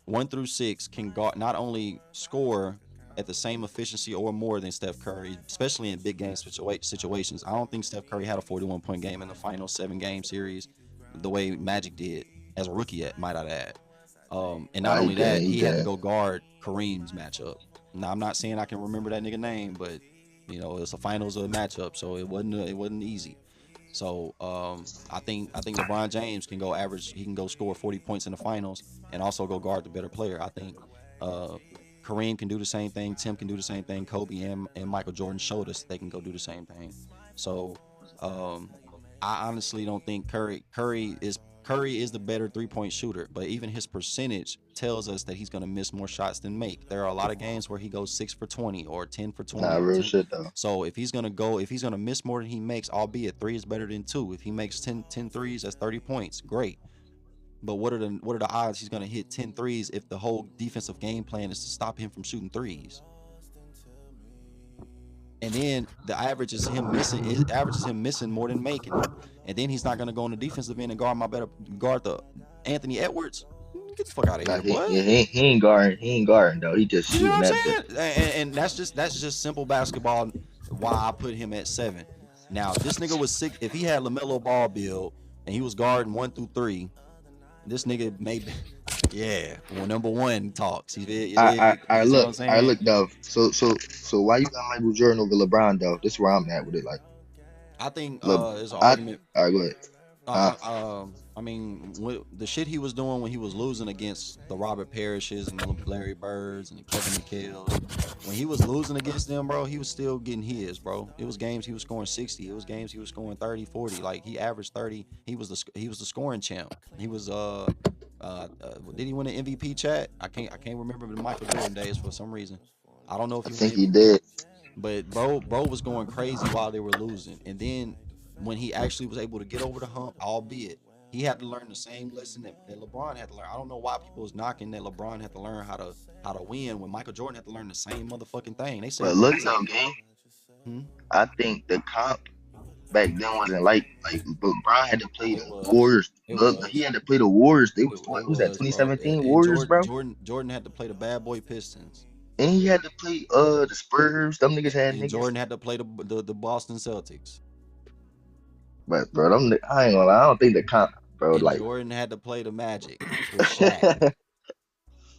1 through 6 can not only score at the same efficiency or more than Steph Curry, especially in big game situations. I don't think Steph Curry had a 41-point game in the final 7-game series the way Magic did as a rookie, might I add. And not only that, he had to go guard Kareem's matchup. Now, I'm not saying I can remember that nigga name, but you know, it's the finals of a matchup, so it wasn't easy. So I think LeBron James can go average. He can go score 40 points in the finals and also go guard the better player. I think Kareem can do the same thing. Tim can do the same thing. Kobe and Michael Jordan showed us they can go do the same thing. So I honestly don't think Curry is the better 3-point shooter, but even his percentage tells us that he's going to miss more shots than make. There are a lot of games where he goes 6 for 20 or 10 for 20. Nah, or real 10. shit though. So if he's going to miss more than he makes, albeit 3 is better than 2. If he makes 10 threes, that's 30 points. Great. But what are the odds he's going to hit 10 threes if the whole defensive game plan is to stop him from shooting threes? And then the average is him missing more than making. And then he's not going to go on the defensive end and guard the Anthony Edwards. Get the fuck out of here, boy. He ain't guarding though. He just You know shooting what I'm that saying? And that's just simple basketball. Why I put him at 7. Now, if this nigga was sick, if he had LaMelo Ball build and he was guarding 1 through 3, this nigga maybe, well, number 1 talks. I look though. So why you got Michael Jordan over LeBron though? This is where I'm at with it. Like, I think there's an argument. All right, go ahead. I mean, the shit he was doing when he was losing against the Robert Parishes and the Larry Birds and the Kevin McHales, when he was losing against them, bro, he was still getting his, bro. It was games he was scoring 60. It was games he was scoring 30, 40. Like, he averaged 30. He was the scoring champ. He was did he win an MVP chat? I can't remember the Michael Jordan days for some reason. I don't know if I think he did. But bro was going crazy while they were losing, and then when he actually was able to get over the hump, albeit he had to learn the same lesson that LeBron had to learn. I don't know why people was knocking that LeBron had to learn how to win when Michael Jordan had to learn the same motherfucking thing. They said, but look though, gang. I think the comp back then wasn't like LeBron had to play the Warriors. He had to play the Warriors. They was what was that 2017 Warriors, bro? Jordan had to play the bad boy Pistons. And he had to play the Spurs. Them niggas had and niggas. Jordan had to play the Boston Celtics. But bro, I ain't gonna lie, I don't think the comp, bro. And like Jordan had to play the Magic with Shaq.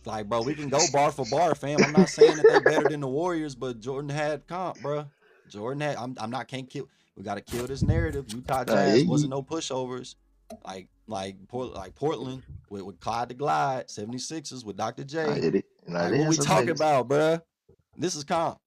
Like, bro, we can go bar for bar, fam. I'm not saying that they're better than the Warriors, but Jordan had comp, bro. Jordan had. Can't kill. We gotta kill this narrative. Utah Jazz wasn't no pushovers. Like Portland with Clyde the Glide, 76ers with Dr. J. Like, what we talking about, bruh? This is comp.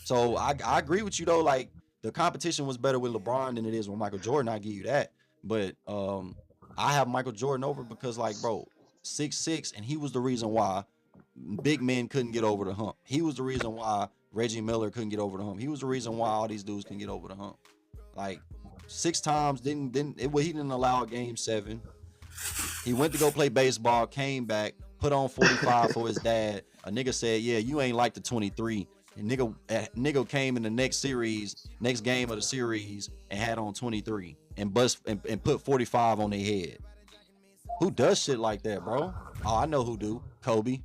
So I agree with you though. Like, the competition was better with LeBron than it is with Michael Jordan. I give you that. But I have Michael Jordan over because, like, bro, 6'6", and he was the reason why big men couldn't get over the hump. He was the reason why Reggie Miller couldn't get over the hump. He was the reason why all these dudes can get over the hump. Like, 6 times he didn't allow a game 7. He went to go play baseball, came back, put on 45 for his dad. A nigga said, "Yeah, you ain't like the 23." And nigga came in the next game of the series and had on 23 and put 45 on their head. Who does shit like that, bro? Oh, I know who do. Kobe.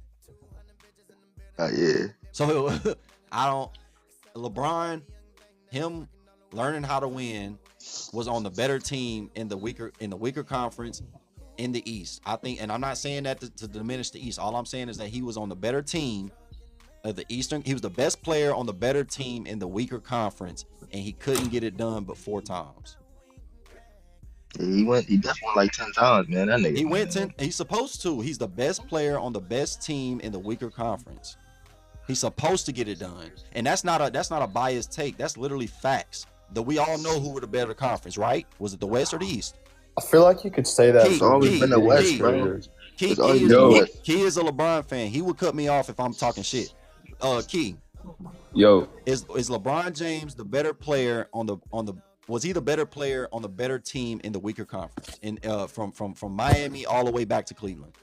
Yeah. So LeBron, him learning how to win was on the better team in the weaker conference in the East. I think, and I'm not saying that to diminish the East. All I'm saying is that he was on the better team of the Eastern. He was the best player on the better team in the weaker conference, and he couldn't get it done but 4 times. He just won like 10 times, man. That nigga. He went 10. He's supposed to. He's the best player on the best team in the weaker conference. He's supposed to get it done, and that's not a biased take. That's literally facts. We all know who were the better conference, right? Was it the West or the East? I feel like you could say that. It's always been the West, bro. Key is a LeBron fan. He would cut me off if I'm talking shit. Key. Yo. Is LeBron James the better player was he the better player on the better team in the weaker conference? From Miami all the way back to Cleveland.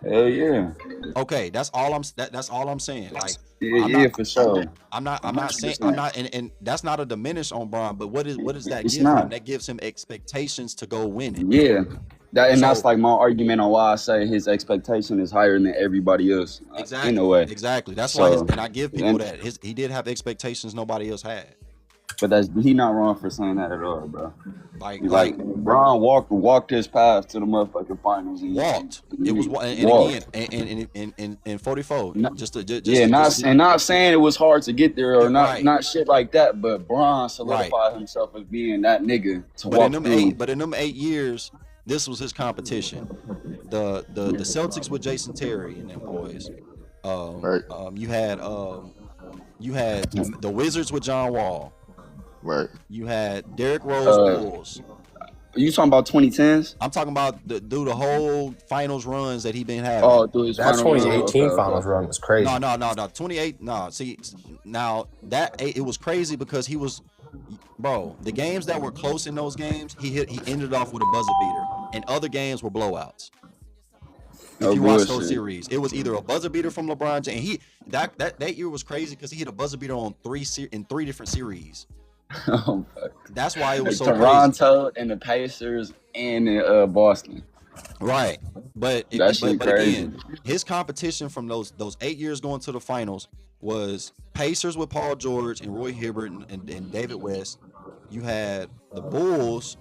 Hell yeah. Okay, that's all I'm saying. Like, for sure. I'm not saying and that's not a diminish on Bron, but what does that give not. him? That gives him expectations to go win it. Yeah. That's like my argument on why I say his expectation is higher than everybody else. Exactly. In a way. Exactly. That's why and I give people that. He did have expectations nobody else had. But he not wrong for saying that at all, bro. Like Bron walked his path to the motherfucking finals. It was again in 44. Not saying it was hard to get there or not shit like that. But Bron solidified himself as being that nigga to walk through. But in them 8 years, this was his competition. The Celtics with Jason Terry and them boys. Right. You had the Wizards with John Wall. Right. You had Derrick Rose Bulls. You talking about 2010s? I'm talking about the whole finals runs that he been having. Oh, through his That final run. 2018 Okay, finals run was crazy. No. 28. No, see, now that it was crazy because he was, bro. The games that were close in those games, he ended off with a buzzer beater, and other games were blowouts. If you watch those series, it was either a buzzer beater from LeBron James. That year was crazy because he hit a buzzer beater on in three different series. Oh, that's why it was so Toronto crazy. and the Pacers and Boston. Right, but again, his competition from those 8 years going to the finals was Pacers with Paul George and Roy Hibbert and David West. You had the Bulls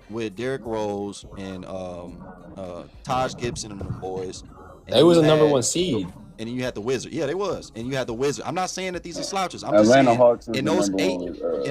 with Derrick Rose and Taj Gibson and them boys. And they was a number 1 seed. And then you had the Wizard. Yeah, they was. And you had the Wizard. I'm not saying that these are slouches. I'm Atlanta just saying Hawks in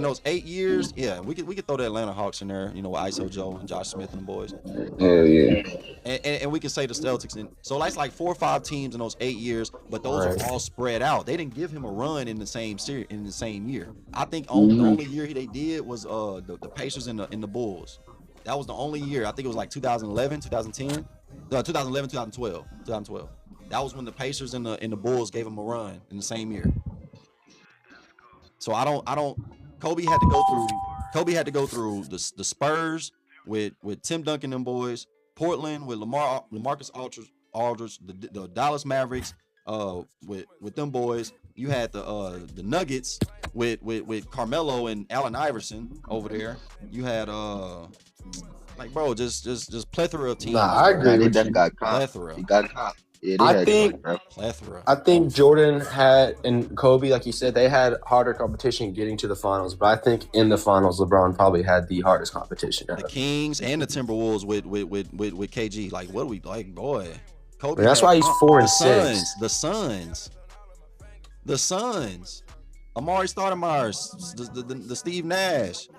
those 8 years, yeah, we could throw the Atlanta Hawks in there, with ISO Joe and Josh Smith and the boys. Yeah. And we can say the Celtics. And so that's like 4 or 5 teams in those 8 years, but those are all spread out. They didn't give him a run in the same series in the same year. I think the only year they did was the Pacers and the Bulls. That was the only year. I think it was like 2011, 2010, 2011, 2012. That was when the Pacers and the Bulls gave him a run in the same year. So I don't. Kobe had to go through the Spurs with Tim Duncan and them boys, Portland with LaMarcus Aldridge, the Dallas Mavericks with them boys. You had the Nuggets with Carmelo and Allen Iverson over there. You had just plethora of teams. Nah, I agree with you. Plethora. He got caught. Yeah, I think Jordan and Kobe, like you said, they had harder competition getting to the finals. But I think in the finals, LeBron probably had the hardest competition. The Kings and the Timberwolves with KG. Like, what do we like, boy? Kobe. That's why he's 4-6. The Suns. Amari Stoudemire, the Steve Nash.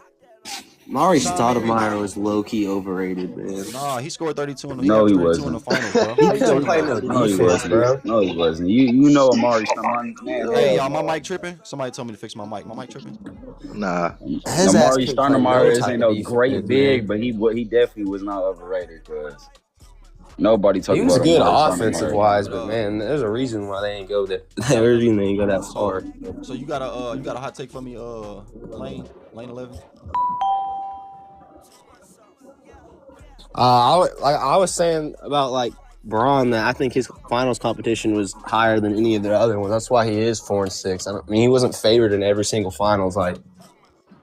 Amari Stoudemire was low key overrated, man. Nah, he scored 32 in the finals, bro. He didn't play no defense, bro. No, he wasn't. You know Amari Stoudemire. Hey, y'all, my mic tripping? Somebody told me to fix my mic. My mic tripping? Nah. Amari Stoudemire ain't no great big, but he definitely was not overrated because nobody talked about him. He was good offensive wise, but man, there's a reason why they ain't go there. There's a reason they ain't go that far. So you got a hot take for me, Lane 11? I was saying about like Braun that I think his finals competition was higher than any of the other ones. That's why he is 4-6. I mean, he wasn't favored in every single finals. I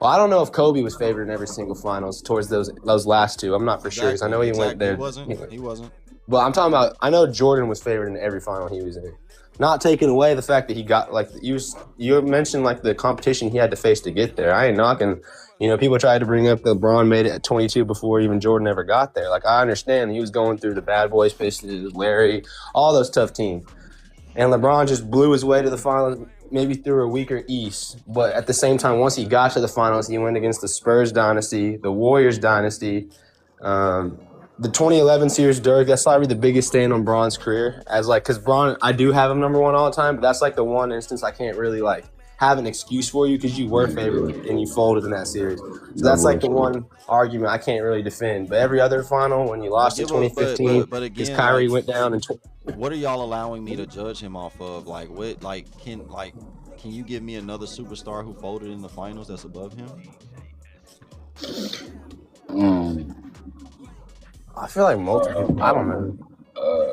don't know if Kobe was favored in every single finals towards those last two. I'm not for sure because I know he went there. He wasn't. But I'm talking about. I know Jordan was favored in every final he was in. Not taking away the fact that he got you mentioned like the competition he had to face to get there. I ain't knocking. People tried to bring up that LeBron made it at 22 before even Jordan ever got there. Like, I understand he was going through the Bad Boys, Pistons, Larry, all those tough teams. And LeBron just blew his way to the finals, maybe through a weaker East. But at the same time, once he got to the finals, he went against the Spurs dynasty, the Warriors dynasty, the 2011 series Dirk. That's probably the biggest stain on Bron's career. Because Bron, I do have him number 1 all the time, but that's like the one instance I can't really have an excuse for you because you were favored and you folded in that series. So that's like the one argument I can't really defend. But every other final, when you lost in 2015, but again, his Kyrie went down. What are y'all allowing me to judge him off of? Can you give me another superstar who folded in the finals that's above him? I feel like multiple. I don't know.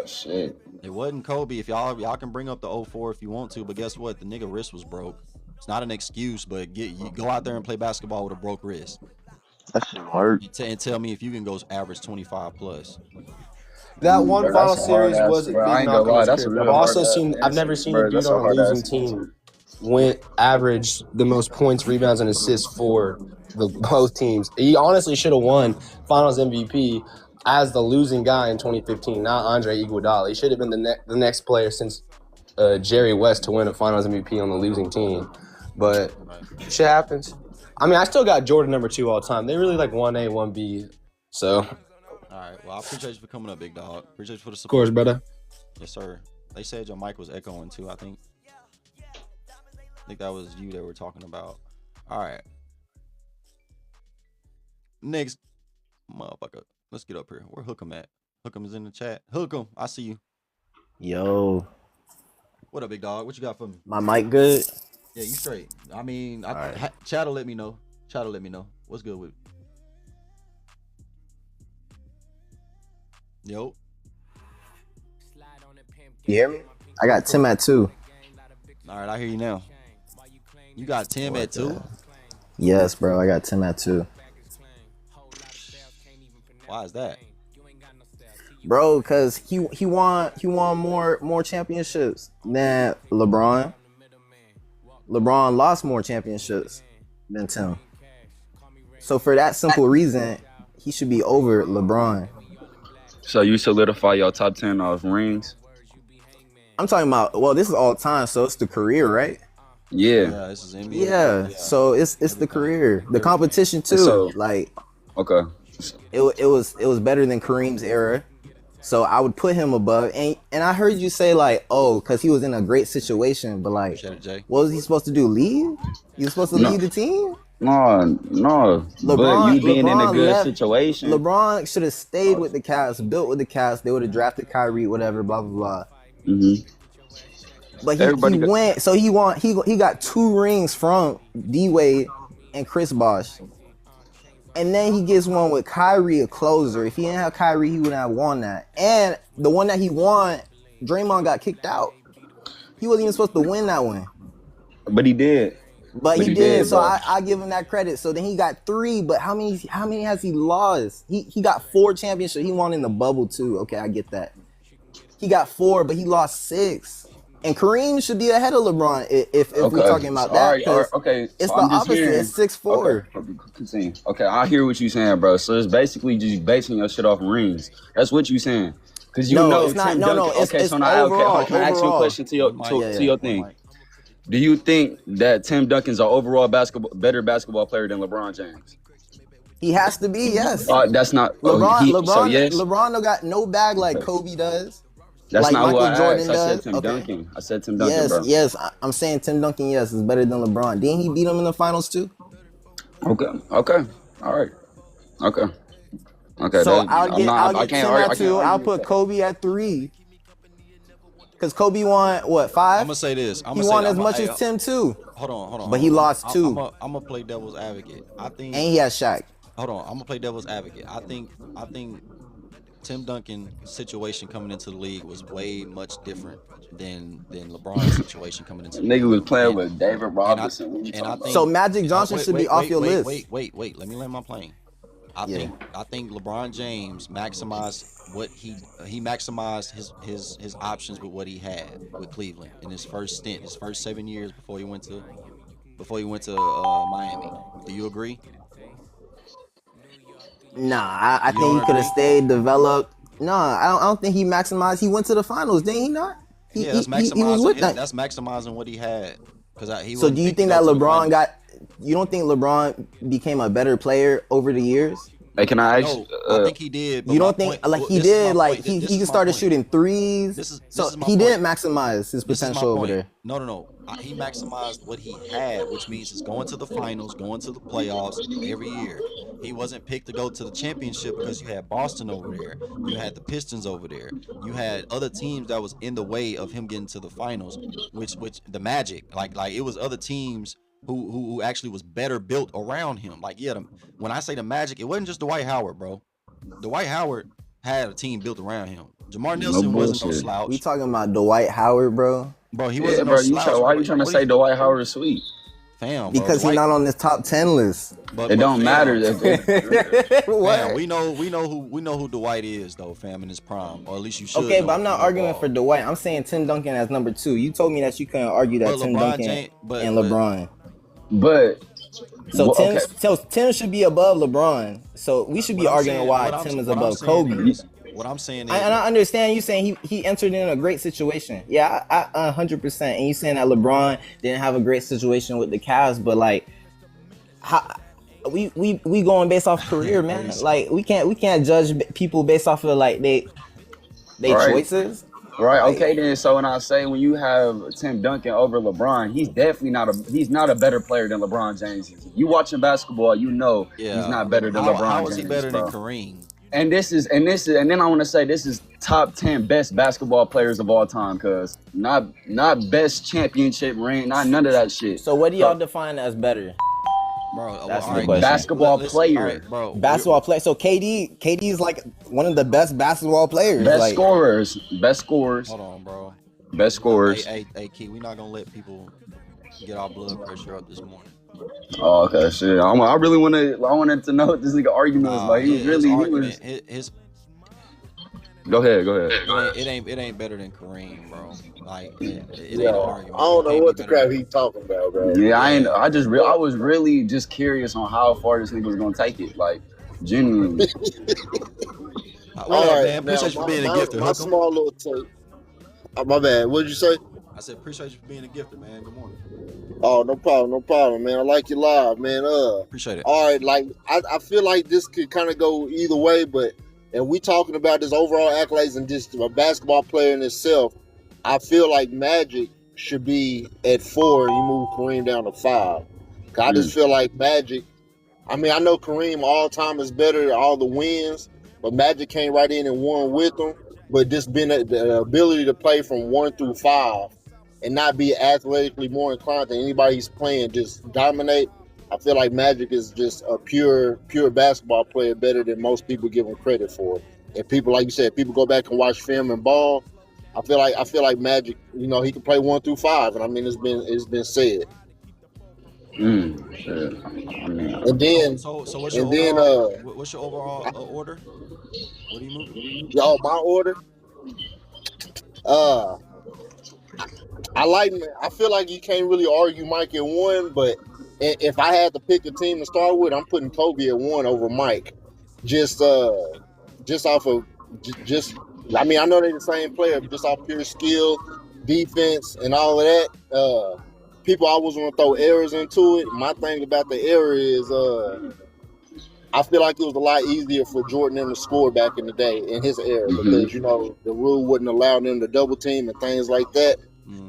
Shit. It wasn't Kobe. If y'all can bring up the 04 if you want to, but guess what? The nigga wrist was broke. It's not an excuse, but you go out there and play basketball with a broke wrist. That shit hurt. And tell me if you can go average 25 plus. That one final series was a big knock on his career. I've never seen a dude on a losing team average the most points, rebounds, and assists for both teams. He honestly should have won Finals MVP as the losing guy in 2015, not Andre Iguodala. He should have been the next player since Jerry West to win a Finals MVP on the losing team. But shit happens. I mean, I still got Jordan number 2 all time. They really like 1A, 1B. So. All right. Well, I appreciate you for coming up, big dog. Appreciate you for the support. Of course, brother. Yes, sir. They said your mic was echoing too. I think that was you that we're talking about. All right. Next motherfucker. Let's get up here. Where Hookem at? Hookem is in the chat. Hookem, I see you. Yo. What up, big dog? What you got for me? My mic good? Yeah, you straight. I mean, right. Chat'll let me know. Chat'll let me know. What's good with it? Yo. You hear me? I got Tim at 2. All right, I hear you now. You got Tim at 2? Yes, bro. I got Tim at 2. Why is that? Bro, cause he won more championships than LeBron. LeBron lost more championships than Tim. So for that simple reason, he should be over LeBron. So you solidify your top 10 of rings? I'm talking about, well, this is all time, so it's the career, right? Yeah. Yeah, this is NBA. Yeah. So it's the career. The competition too. So, like okay. It was better than Kareem's era. So I would put him above. And I heard you say like, oh, because he was in a great situation, but like, what was he supposed to do? Leave? He was supposed to lead the team? No. But you being in a good situation. LeBron should have stayed with the Cavs, built with the Cavs. They would have drafted Kyrie, whatever, blah blah blah. Mm-hmm. But he went. So he won. He got 2 rings from D-Wade and Chris Bosh. And then he gets one with Kyrie, a closer. If he didn't have Kyrie, he wouldn't have won that. And the one that he won, Draymond got kicked out. He wasn't even supposed to win that one. But he did. But he did. So I give him that credit. So then he got 3. But how many has he lost? He got 4 championships. He won in the bubble too. Okay, I get that. He got 4, but he lost 6. And Kareem should be ahead of LeBron if we're talking about that. Okay, it's the opposite. It's 6'4". Okay, I hear what you're saying, bro. So it's basically just basing your shit off rings. That's what you're saying. Because you know, it's not. Tim No, Duncan. it's, okay, it's so now, overall. Can I ask you a question to your thing? Do you think that Tim Duncan's an overall better basketball player than LeBron James? He has to be. Yes. That's not LeBron. So yes. LeBron don't got no bag like Kobe does. That's like not Michael who I Jordan asked. does. I said Tim Duncan. I said Tim Duncan, yes, bro. Yes, I'm saying Tim Duncan, yes, is better than LeBron. Didn't he beat him in the finals too? Okay. All right. Okay. So I'll get Tim at 2. I'll put Kobe at 3. Because Kobe won, what, 5? I'm going to say this. He won as much as Tim too. Hold on. But he lost 2. I'm going to play devil's advocate. And he has Shaq. Hold on. I'm going to play devil's advocate. I think Tim Duncan's situation coming into the league was way much different than LeBron's situation coming into the league. Nigga was playing with David Robinson. So Magic Johnson should be off your list. Wait. Let me land my plane. I think LeBron James maximized what he maximized his options with what he had with Cleveland in his first stint, his first 7 years before he went to Miami. Do you agree? Nah, I think he could have stayed, developed. Nah, I don't think he maximized. He went to the finals, didn't he not? He was with that. That's maximizing what he had. So do you think that LeBron got? You don't think LeBron became a better player over the years? Hey, can I ask? I think he did. But you don't think he did? Like he started shooting threes. So he didn't maximize his potential over there. No. He maximized what he had, which means it's going to the finals, going to the playoffs every year. He wasn't picked to go to the championship because you had Boston over there, you had the Pistons over there, you had other teams that was in the way of him getting to the finals, which the Magic, like it was other teams who actually was better built around him. Like when I say the Magic, it wasn't just Dwight Howard, bro. Dwight Howard had a team built around him. Jamar Nelson wasn't no slouch. We talking about Dwight Howard, bro. Bro, he wasn't no slouch. Why are you trying to say Dwight Howard is sweet? Fam, because he's not on this top 10 list. It don't matter. Fam, we know who Dwight is though, fam, in his prime, or at least you should. Okay, but I'm not arguing for Dwight. I'm saying Tim Duncan as number 2. You told me that you couldn't argue that Tim Duncan and LeBron. But so Tim should be above LeBron. So we should be arguing why Tim is above Kobe. What I'm saying is, and I understand you saying he entered in a great situation. Yeah, I 100%. And you saying that LeBron didn't have a great situation with the Cavs, but like, we going based off career, man. Like we can't judge people based off of like they choices. Right. Okay. Then, so when I say when you have Tim Duncan over LeBron, he's definitely not a better player than LeBron James is. If you watching basketball, you know he's not better than LeBron How James. is he better bro. than Kareem? And then I want to say this is top 10 best basketball players of all time, cause not best championship ring, not none of that shit. So what do y'all define as better? Bro, That's all the right, question. Basketball player. All right, bro. Basketball player. So KD is like one of the best basketball players. Best scorers. Hold on, bro. Best scorers. Hey, Key, we're not gonna let people get our blood pressure up this morning. Oh, okay, shit. I wanted to know what this nigga argument was like. His Go ahead. It ain't better than Kareem, bro. Like it ain't Yeah, an argument. I don't know what the crap he talking about, bro. Yeah, I was really just curious on how far this nigga was gonna take it. Like, genuinely. All right, man. Appreciate you for being a gifter. My small little take. My bad. What'd you say? I said appreciate you for being a gifter, man. Good morning. Oh, no problem, man. I like you live, man. Appreciate it. All right, like I feel like this could kind of go either way, but and we talking about this overall accolades and just a basketball player in itself. I feel like Magic should be at 4 and you move Kareem down to 5. I just feel like Magic. I mean, I know Kareem all time is better, all the wins, but Magic came right in and won with him. But just being the ability to play from 1 through 5 and not be athletically more inclined than anybody he's playing, just dominate. I feel like Magic is just a pure basketball player, better than most people give him credit for. And people, like you said, people go back and watch film and ball. I feel like Magic, you know, he can play 1 through 5, and I mean, it's been said. And then, so what's your overall order? What do you move? Y'all, my order. I feel like you can't really argue Mike at 1, but if I had to pick a team to start with, I'm putting Kobe at 1 over Mike. Just off of I mean, I know they're the same player, but just off pure skill, defense, and all of that. People always want to throw errors into it. My thing about the error is I feel like it was a lot easier for Jordan and to score back in the day in his era because, you know, the rule wouldn't allow them to double team and things like that.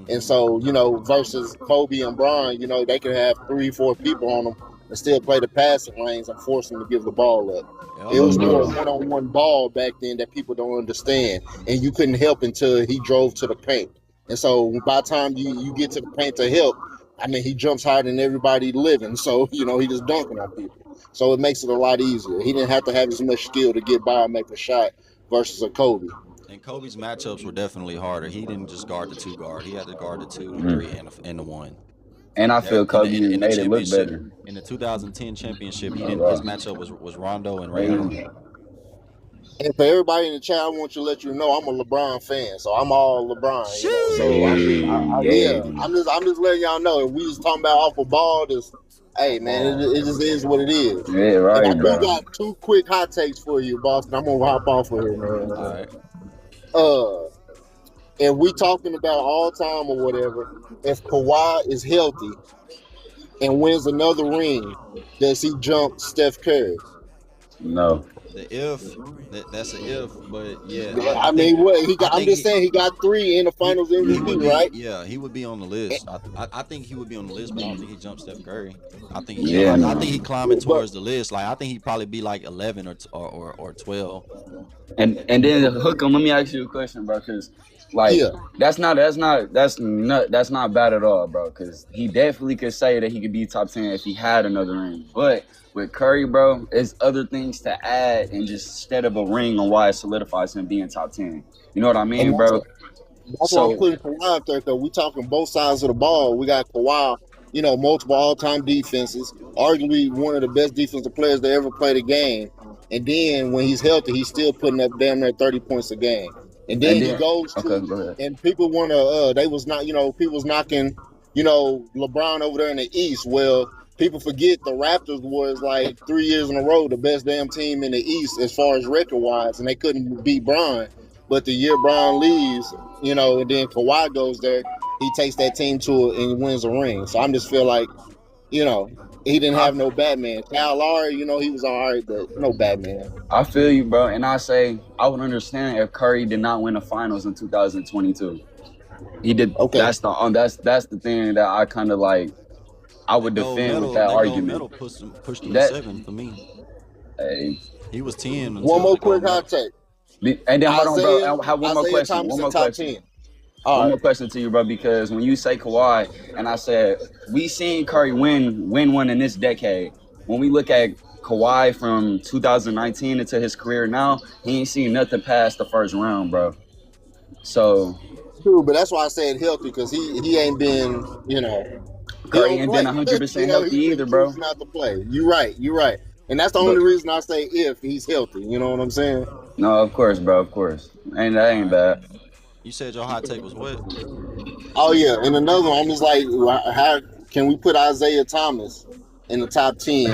And so, you know, versus Kobe and Bron, you know, they could have 3-4 people on them and still play the passing lanes and force them to give the ball up. It was more one-on-one ball back then that people don't understand. And you couldn't help until he drove to the paint. And so by the time you get to the paint to help, I mean, he jumps higher than everybody living. So, you know, he just dunking on people. So it makes it a lot easier. He didn't have to have as much skill to get by and make a shot versus a Kobe. And Kobe's matchups were definitely harder. He didn't just guard the 2 guard. He had to guard the 2, the 3, and the 1. And I feel Kobe made it look better. In the 2010 championship, his matchup was Rondo and Ray Allen. And for everybody in the chat, I want to let you know I'm a LeBron fan, so I'm all LeBron. You know? So I'm just letting y'all know. If we just talking about off a ball, just hey man, it just is what it is. Yeah, right. And I do got 2 quick hot takes for you, Boston. I'm gonna hop off of here, man. All right. If we talking about all time or whatever, if Kawhi is healthy and wins another ring, does he jump Steph Curry? No. That's an if, but yeah. I mean, what he got? I'm just saying he got 3 in the Finals MVP, right? Yeah, he would be on the list. I think he would be on the list, but I don't think he jumped Steph Curry. I think he climbing towards the list. Like I think he'd probably be like 11 or 12. And then Hook 'em, let me ask you a question, bro, because like that's not bad at all, bro. Because he definitely could say that he could be top 10 if he had another ring, but with Curry, bro, there's other things to add and just instead of a ring on why it solidifies him being top 10. You know what I mean, bro? That's why I'm putting Kawhi up there, because we talking both sides of the ball. We got Kawhi, you know, multiple all-time defenses, arguably one of the best defensive players to ever play the game. And then when he's healthy, he's still putting up damn near 30 points a game. And then he goes to, and people want to, they was not, you know, people was knocking, you know, LeBron over there in the East. Well, people forget the Raptors was like 3 years in a row the best damn team in the East as far as record-wise, and they couldn't beat Bron. But the year Bron leaves, you know, and then Kawhi goes there, he takes that team to it and wins a ring. So I'm just feel like, you know, he didn't have no Batman. Kyle Lowry, you know, he was all right, but no Batman. I feel you, bro, and I say I would understand if Curry did not win the finals in 2022. He did. Okay. That's the thing that I kind of like. I would defend with that argument. Medal pushed him to 7 for me. Hey, he was 10. One more quick hot take. And then hold on, bro. I have one more Isaiah question. Thomas One more top question. 10. All One right. more question to you, bro, because when you say Kawhi, and I said we seen Curry win one in this decade. When we look at Kawhi from 2019 into his career now, he ain't seen nothing past the first round, bro. So True, but that's why I said healthy, because he ain't been, you know, Curry ain't been 100% healthy either, bro. Not to play. You're right, and that's the only reason I say if he's healthy. You know what I'm saying? No, of course, bro, of course. And that ain't bad. You said your hot take was what? Oh yeah, and another one, I'm just like, how can we put Isaiah Thomas in the top 10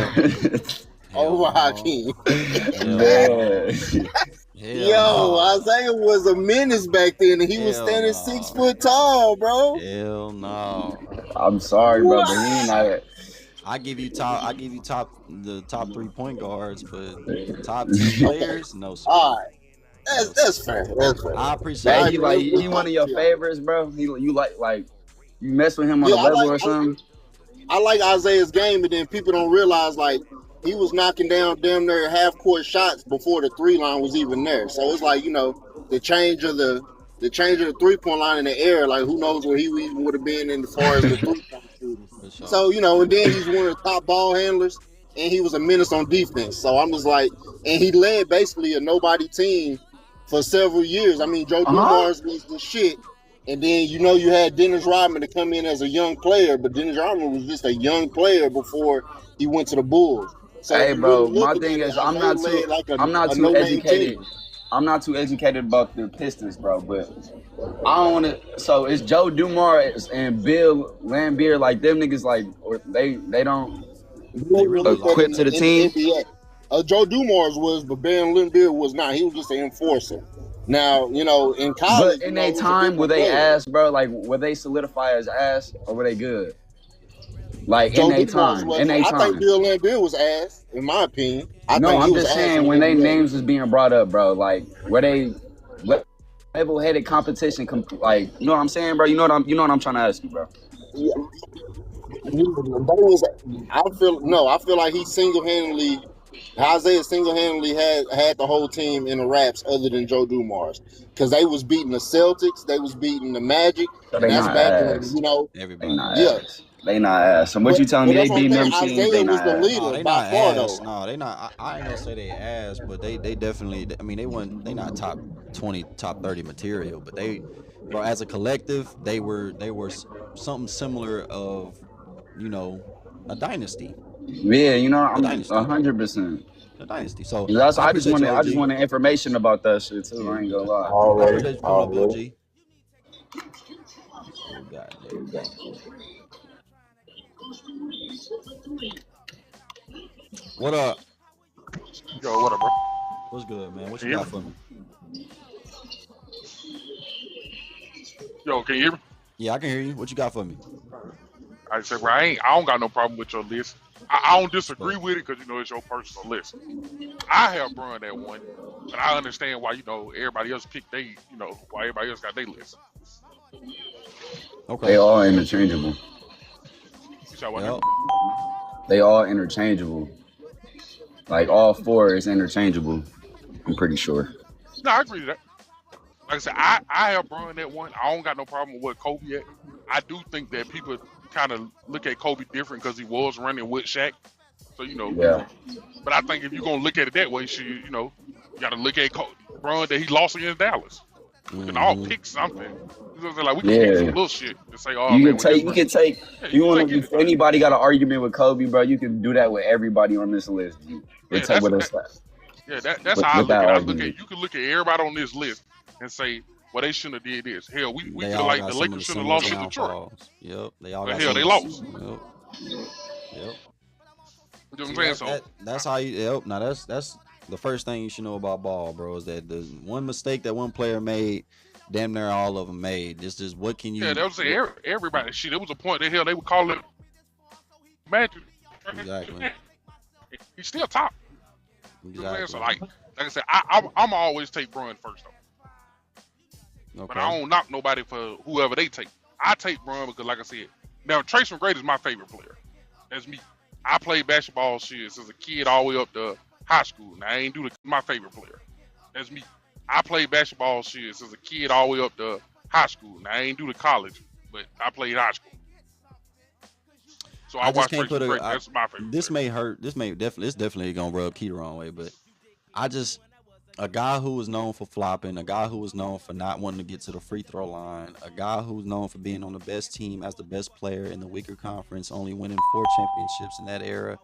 over Hakeem? Yo, Isaiah was a menace back then, and he was standing 6 foot tall, bro. Hell no. I'm sorry, bro, but he ain't not. I give you the top 3 point guards, but top 10 players, no sir. All right. That's fair. That's fair. I appreciate it. He one of your favorites, bro. You like you mess with him on a level or something. I like Isaiah's game, and then people don't realize like he was knocking down damn near half court shots before the 3 line was even there. So it's like, you know, the change of the 3-point line in the air, like who knows where he even would have been in as far as the 3-point shooting. So, you know, and then he's one of the top ball handlers, and he was a menace on defense. So I'm just like, and he led basically a nobody team for several years. I mean, Joe Dumars was the shit. And then, you know, you had Dennis Rodman to come in as a young player, but Dennis Rodman was just a young player before he went to the Bulls. So hey, bro, my thing is I'm not too educated. I'm not too educated about the Pistons, bro, but I don't want to. So it's Joe Dumars and Bill Laimbeer, like them niggas, like, or they don't equip to the team. Joe Dumars was, but Ben Laimbeer was not. He was just an enforcer. Now, you know, in college, but in their time, were they ass, bro? Like, were they solidify as ass, or were they good? Like Joe in their time, I think Bill Laimbeer was ass, in my opinion. I'm just saying when their names was being brought up, bro. Like, were they level-headed competition? Like, you know what I'm saying, bro? You know what I'm trying to ask you, bro. Yeah. I feel like he Isaiah single-handedly had the whole team in the raps other than Joe Dumars, because they was beating the Celtics, they was beating the Magic, and that's back when, you know, everybody. They not ass. So what you telling me? They beat them teams. Isaiah was the leader. No, they not ass. No, they not. I ain't gonna say they ass, but they definitely. I mean, they not top 20, top 30 material, but bro, as a collective, they were something similar of, you know, a dynasty. Yeah, you know, I'm 100%. A dynasty. So I just wanted information about that shit too. I ain't gonna lie. Already. What up? Yo, what up, bro? What's good, man? What you got for me? Yo, can you hear me? Yeah, I can hear you. What you got for me? I said, bro, I don't got no problem with your list. I don't disagree with it because, you know, it's your personal list. I have Bron at 1, but I understand why, you know, everybody else picked why everybody else got their list. Okay. They all interchangeable. Yep. They all interchangeable. Like, all 4 is interchangeable. I'm pretty sure. No, I agree with that. Like I said, I have Bron at 1. I don't got no problem with what Kobe at. I do think that people kind of look at Kobe different because he was running with Shaq. So, you know. Yeah. But I think if you're going to look at it that way, you know, you got to look at Bron that he lost against Dallas. We can all pick something. You know what I'm saying? Like, we can pick some little shit and say, oh, you can take. If anybody got an argument with Kobe, bro, you can do that with everybody on this list. That's how I look at it. You can look at everybody on this list and say, well, they shouldn't have did this. Hell, we feel like the Lakers should have lost to Detroit. Yep, they all. But hell, they lost. Yep. You know what I'm saying? So that's how you. Yep. Now that's the first thing you should know about ball, bro. Is that the one mistake that one player made, damn near all of them made. It's just what can you? Yeah, that was everybody. Shit, there was a point that hell they would call it Magic. Exactly. He's still top. You know what I'm Exactly. saying? So like I said, I'm always take Bron first though. Okay. But I don't knock nobody for whoever they take. I take Bron because, like I said, now Trace McGrady is my favorite player. That's me. I played basketball shit since a kid all the way up to high school. Now I ain't do my favorite player. That's me. I played basketball shit since a kid all the way up to high school. Now I ain't do the college, but I played high school. So I just watched can't Trace put McGrady. That's my favorite. This may hurt. This definitely gonna rub Key the wrong way, but a guy who was known for flopping, a guy who was known for not wanting to get to the free throw line, a guy who's known for being on the best team as the best player in the weaker conference, only winning 4 championships in that era,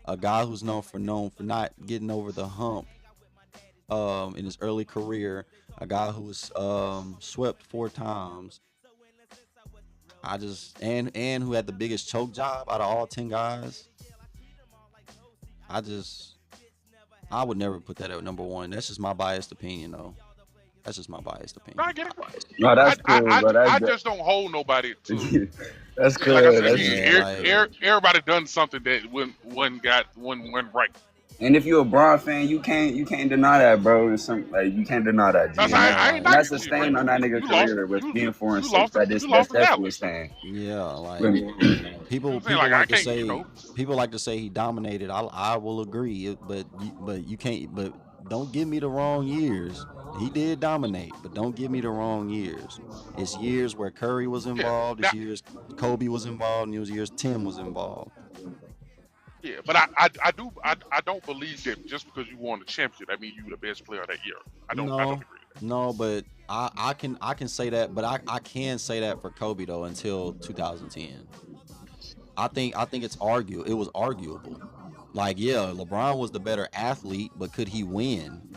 a guy who's known for not getting over the hump in his early career, a guy who was swept 4 times. And who had the biggest choke job out of all 10 guys. I would never put that at number 1. That's just my biased opinion, though. That's just my biased opinion. I get it. No, that's cool, bro. I just don't hold nobody to. That's cool. Like I said, That's everybody done something that went right. And if you're a Braun fan, you can't deny that, bro. It's you can't deny that. That's I ain't that's a stain on that nigga career with being 4-6. That's definitely a stain. Yeah, like people like to say he dominated. I will agree, but you can't. But don't give me the wrong years. He did dominate, but don't give me the wrong years. It's years where Curry was involved. It's years Kobe was involved, and it was years Tim was involved. Yeah, but I don't believe that just because you won the championship, that means you were the best player that year. I don't agree with that. No, but I can say that, but I can say that for Kobe though until 2010. I think it's it was arguable. Like, yeah, LeBron was the better athlete, but could he win?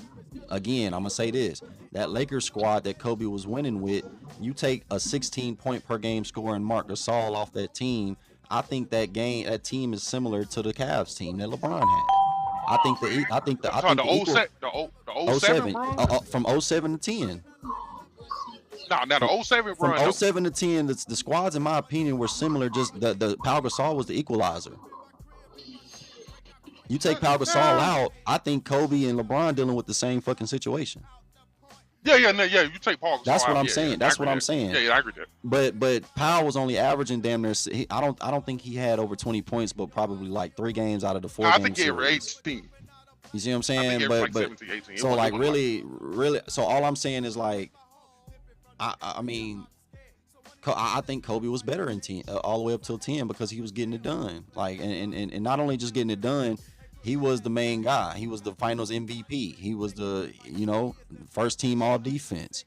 Again, I'm gonna say this: that Lakers squad that Kobe was winning with, you take a 16-point per game scoring Marc Gasol off that team. I think that team is similar to the Cavs team that LeBron had. I think the 07 from 07 to 10. Now the 07 from run 07 to 10, the squads in my opinion were similar. Just the Pau Gasol was the equalizer. You take Pau Gasol out, I think Kobe and LeBron dealing with the same fucking situation. Yeah. You take Paul Gasol. That's what out. I'm saying. That's what I'm saying. Yeah, I agree with that. But Powell was only averaging damn near. I don't think he had over 20 points, but probably like 3 games out of the 4 games. I think he averaged 18. You see what I'm saying? But 17, 18. So like really. So all I'm saying is like, I mean, I think Kobe was better in 10, all the way up till 10 because he was getting it done. Like and not only just getting it done. He was the main guy. He was the finals MVP. He was the, first team all defense.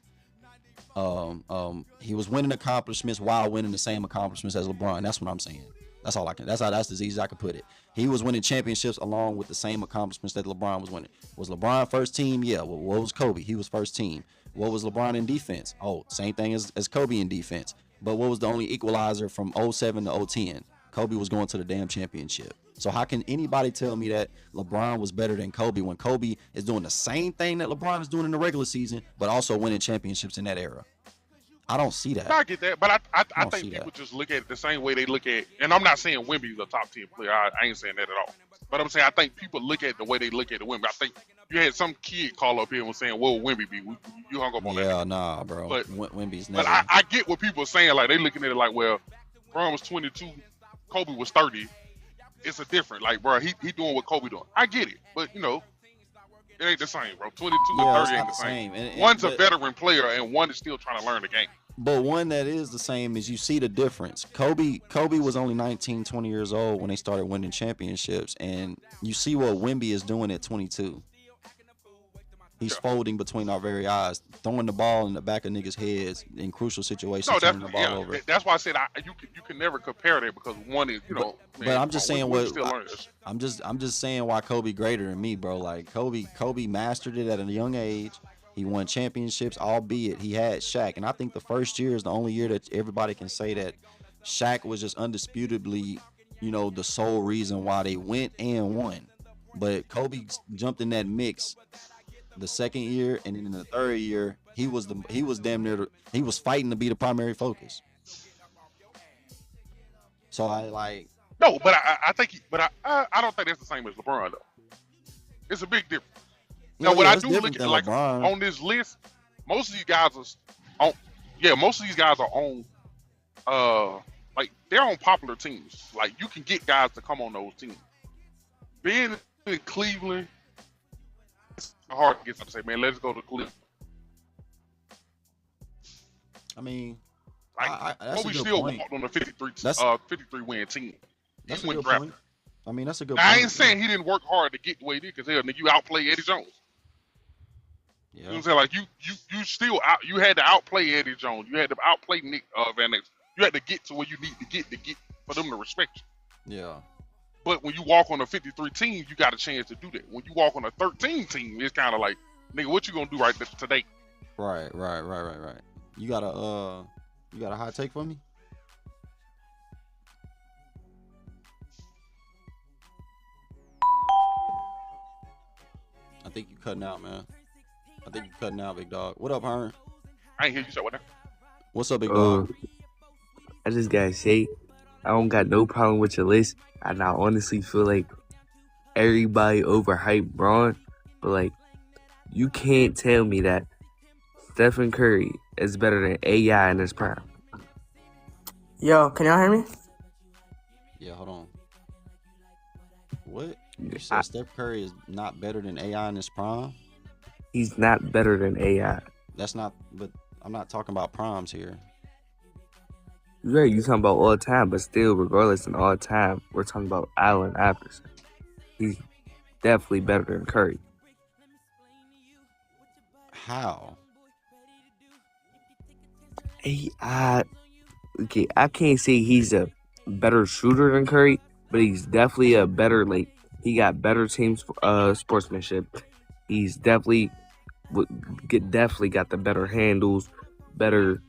He was winning accomplishments while winning the same accomplishments as LeBron. That's what I'm saying. That's all I can. That's as easy as I can put it. He was winning championships along with the same accomplishments that LeBron was winning. Was LeBron first team? Yeah. Well, what was Kobe? He was first team. What was LeBron in defense? Oh, same thing as Kobe in defense. But what was the only equalizer from 07 to 010? Kobe was going to the damn championship. So how can anybody tell me that LeBron was better than Kobe when Kobe is doing the same thing that LeBron is doing in the regular season, but also winning championships in that era? I don't see that. I get that, but I think people just look at it the same way they look at, and I'm not saying Wemby's a top 10 player. I ain't saying that at all. But I'm saying I think people look at the way they look at the Wemby. I think you had some kid call up here and was saying, "What would Wemby be?" You hung up on that. Yeah, nah, bro. But Wemby's never. But I get what people are saying. Like they looking at it like, well, LeBron was 22, Kobe was 30. It's a different, like, bro, he doing what Kobe doing. I get it, but it ain't the same, bro. 22 and 30 ain't the same. One's a veteran player, and one is still trying to learn the game. But one that is the same is you see the difference. Kobe was only 19, 20 years old when they started winning championships, and you see what Wemby is doing at 22. He's folding between our very eyes, throwing the ball in the back of niggas' heads in crucial situations, turning the ball over. That's why I said you can never compare that because one is But I'm just saying I'm just saying why Kobe greater than me, bro. Like Kobe mastered it at a young age. He won championships, albeit he had Shaq, and I think the first year is the only year that everybody can say that Shaq was just undisputably, the sole reason why they went and won. But Kobe jumped in that mix. The second year and then in the third year, he was damn near he was fighting to be the primary focus. So No, but I think, I don't think that's the same as LeBron though. It's a big difference. Now, No, what yeah, I it's do look different at, than like LeBron. on this list, most of these guys are on. Yeah, most of these guys are on. Like they're on popular teams. Like you can get guys to come on those teams. Being in Cleveland, it's hard to get something to say, man. Let's go to Cleveland. I mean, Like that's a Kobe good still point. walked on a 53 win team. That's He a went good drafted. point. I mean, that's a good Now, I point. ain't saying he didn't work hard to get the way he did, because hell, nigga, you outplay Eddie Jones. You know what I'm saying? Like you still out. You had to outplay Eddie Jones. You had to outplay Nick Van Exel. You had to get to where you need to get for them to respect you. Yeah. But when you walk on a 53 team, you got a chance to do that. When you walk on a 13 team, it's kind of like, nigga, what you gonna do right today? Right. You got a hot take for me? I think you cutting out, man. I think you cutting out, big dog. What up, Hearn? I ain't hear you say what now. What's up, big dog? I just gotta say, I don't got no problem with your list, and I honestly feel like everybody overhyped Braun, but like, you can't tell me that Stephen Curry is better than AI in his prime. Yo, can y'all hear me? Yeah, hold on. What? You said Steph Curry is not better than AI in his prime? He's not better than AI. That's not, but I'm not talking about primes here. Right, you talking about all time, but still, regardless in all time, we're talking about Allen Iverson. He's definitely better than Curry. How? Okay, I can't say he's a better shooter than Curry, but he's definitely a better, like, he got better team sportsmanship. He's definitely got the better handles, better,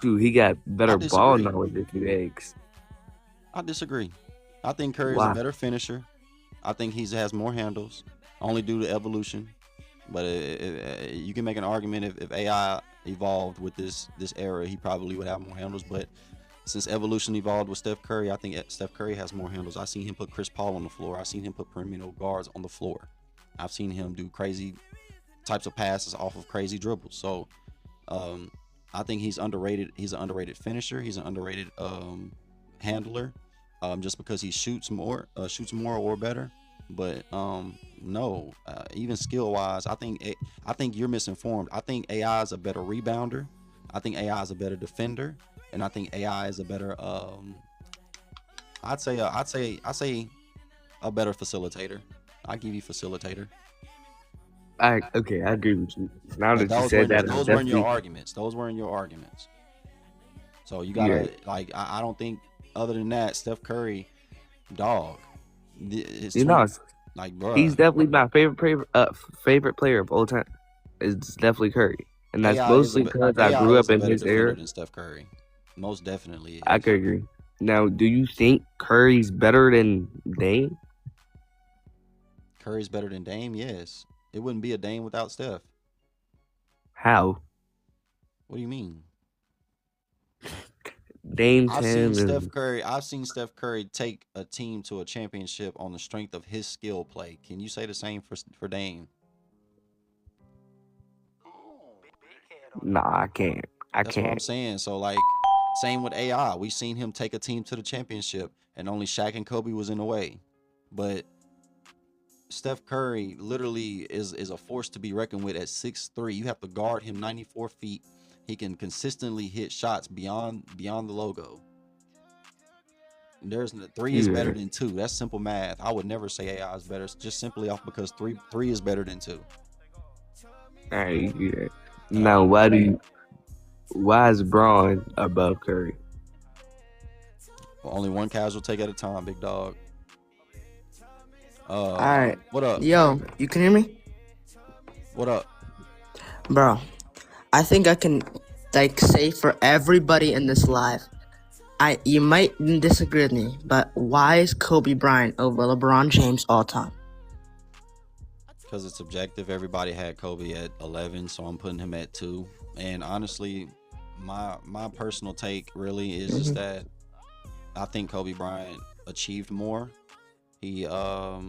he got better ball knowledge if you ask. I disagree. I think Curry is a better finisher. I think he has more handles, only due to evolution. But you can make an argument if AI evolved with this era, he probably would have more handles. But since evolution evolved with Steph Curry, I think Steph Curry has more handles. I've seen him put Chris Paul on the floor. I've seen him put perimeter guards on the floor. I've seen him do crazy types of passes off of crazy dribbles. So I think he's underrated. He's an underrated finisher. He's an underrated handler, just because he shoots more or better. But no, even skill wise, I think you're misinformed. I think AI is a better rebounder. I think AI is a better defender, and I think AI is a better I'd say a better facilitator. I give you facilitator. I agree with you. Now that you said that, those weren't your arguments. Those weren't your arguments. So you gotta I don't think other than that, Steph Curry, dog. Like, bro, he's definitely my favorite player of all time. It's definitely Curry, and that's AI mostly because I grew up in his era. Than Steph Curry, most definitely. Is. I could agree. Now, do you think Curry's better than Dame? Curry's better than Dame? Yes. It wouldn't be a Dame without Steph. How? What do you mean? Dame I've seen Steph Curry take a team to a championship on the strength of his skill play. Can you say the same for Dame? Nah, I can't. That's what I'm saying. So, like, same with AI. We've seen him take a team to the championship, and only Shaq and Kobe was in the way. But Steph Curry literally is a force to be reckoned with at 6'3". You have to guard him 94 feet. He can consistently hit shots beyond the logo. There's 3 is better than 2. That's simple math. I would never say AI is better. It's just simply off because 3 is better than 2. All right, yeah. Now, why is Braun above Curry? Well, only one casual take at a time, big dog. All right. What up? Yo, you can hear me? What up? Bro, I think I can say for everybody in this live, you might disagree with me, but why is Kobe Bryant over LeBron James all time? Because it's subjective. Everybody had Kobe at 11, so I'm putting him at 2. And honestly, my personal take really is just that I think Kobe Bryant achieved more. He well,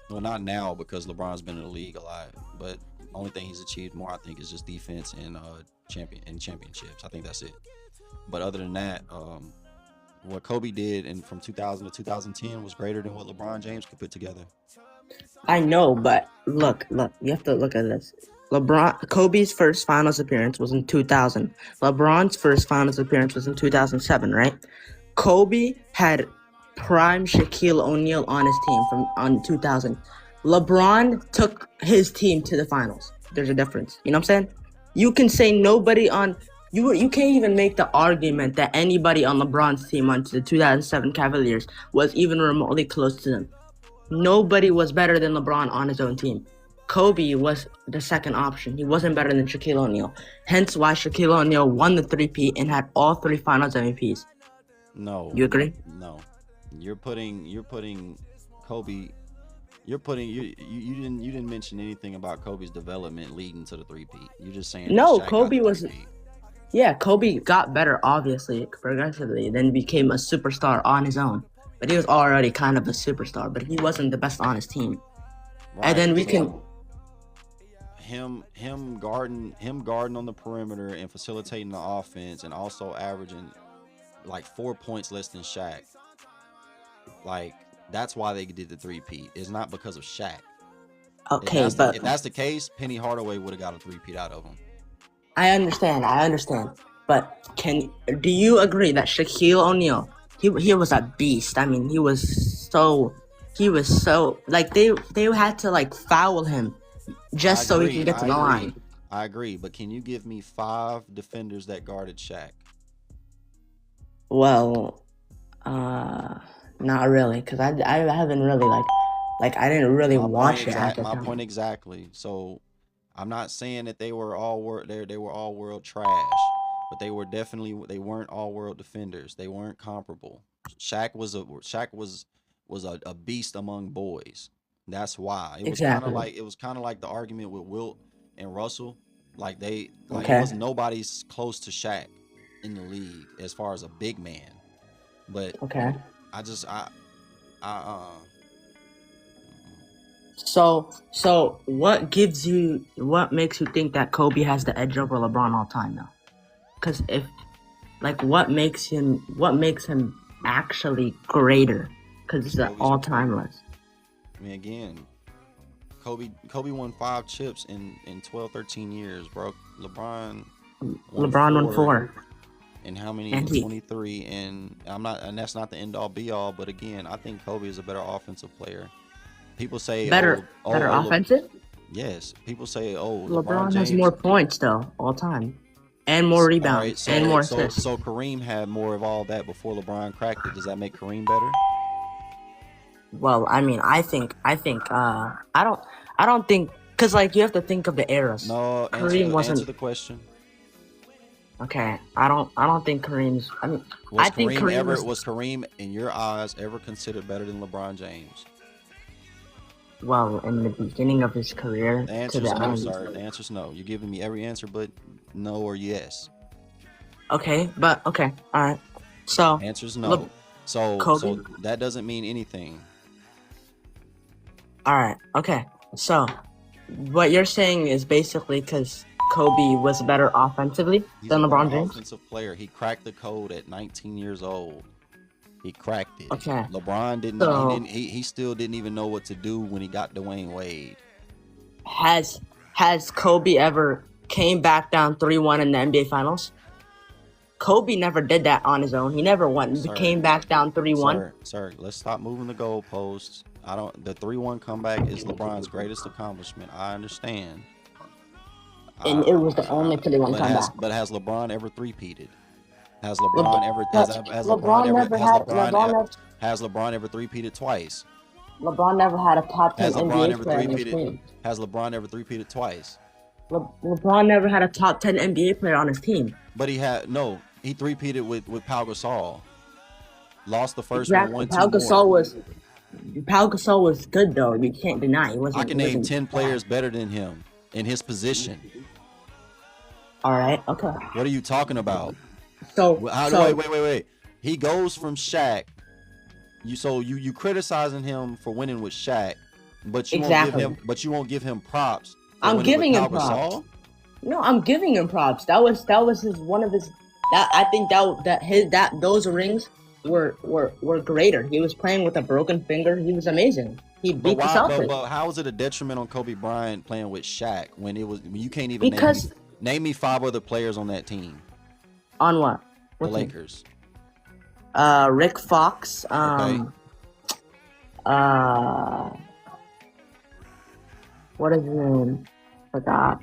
not now because LeBron's been in the league a lot, but only thing he's achieved more, I think, is just defense and championships. I think that's it. But other than that, what Kobe did from 2000 to 2010 was greater than what LeBron James could put together. I know, but look, you have to look at this. Kobe's first finals appearance was in 2000. LeBron's first finals appearance was in 2007, right? Kobe had prime Shaquille O'Neal on his team on 2000. LeBron took his team to the finals. There's a difference. You know what I'm saying? You can say nobody on you can't even make the argument that anybody on LeBron's team on the 2007 Cavaliers was even remotely close to them. Nobody was better than LeBron on his own team. Kobe was the second option. He wasn't better than Shaquille O'Neal. Hence why Shaquille O'Neal won the 3-peat and had all 3 finals MVPs. No. You agree? No. You're putting Kobe. You didn't mention anything about Kobe's development leading to the 3-peat. You're just saying No, that Shaq Kobe got the was 3-peat. Yeah, Kobe got better obviously progressively, then became a superstar on his own. But he was already kind of a superstar, but he wasn't the best on his team. Right, And then we so can him guarding on the perimeter and facilitating the offense and also averaging like 4 points less than Shaq. Like that's why they did the 3-peat. It's not because of Shaq. Okay, if but that's the case, Penny Hardaway would have got a 3-peat out of him. I understand. But do you agree that Shaquille O'Neal, he was a beast? I mean, he was so like they had to like foul him just so he could get to the line. I agree, but can you give me 5 defenders that guarded Shaq? Well, not really, because I haven't really like I didn't really watch it at the time. My point exactly. So I'm not saying that they were all world trash, but they weren't all world defenders. They weren't comparable. Shaq was a beast among boys. That's why it was kind of like the argument with Wilt and Russell. Like it was nobody's close to Shaq in the league as far as a big man. But So what makes you think that Kobe has the edge over LeBron all time now? Because what makes him actually greater? Because it's an all-time list. I mean, again, Kobe won 5 chips in 12, 13 years, bro. LeBron won 4. And how many? 23. And that's not the end all be all. But again, I think Kobe is a better offensive player. People say better offensive. Yes, people say LeBron has more points though all time, and more rebounds and more assists. So Kareem had more of all that before LeBron cracked it. Does that make Kareem better? Well, I mean, I don't think because you have to think of the eras. No, answer the question. Okay, I don't think Kareem's. I mean, was Kareem in your eyes ever considered better than LeBron James? Well, in the beginning of his career, the answer's no, sir. The answer's no. You're giving me every answer but no or yes. Okay, all right. So answer's no. So that doesn't mean anything. All right. Okay. So what you're saying is basically because Kobe was better offensively than LeBron James. Offensive player. He cracked the code at 19 years old. He cracked it. Okay. LeBron didn't. He still didn't even know what to do when he got Dwayne Wade. Has Kobe ever came back down 3-1 in the NBA Finals? Kobe never did that on his own. He never came back down 3-1. Sir, let's stop moving the goalposts. The 3-1 comeback is LeBron's greatest accomplishment. I understand. And it was the only 3-1 comeback. But has LeBron ever 3-peated? Has LeBron ever 3-peated twice? LeBron never had a top 10 NBA player on his team. Has LeBron ever 3-peated twice? LeBron never had a top 10 NBA player on his team. But he 3-peated with Pau Gasol. Lost the first one, won 2 more. Pau Gasol was good though. You can't deny. I can name 10 players better than him in his position. All right. Okay. What are you talking about? So wait. He goes from Shaq. You criticizing him for winning with Shaq, but you won't give him props for I'm winning with giving him Pau props. Gasol? No, I'm giving him props. That was his one of his. That I think those rings were greater. He was playing with a broken finger. He was amazing. He But beat the why? Celtics. But how is it a detriment on Kobe Bryant playing with Shaq when you can't even Because name me 5 other players on that team? On what? The What team? Lakers. Rick Fox. What is his name? Forgot.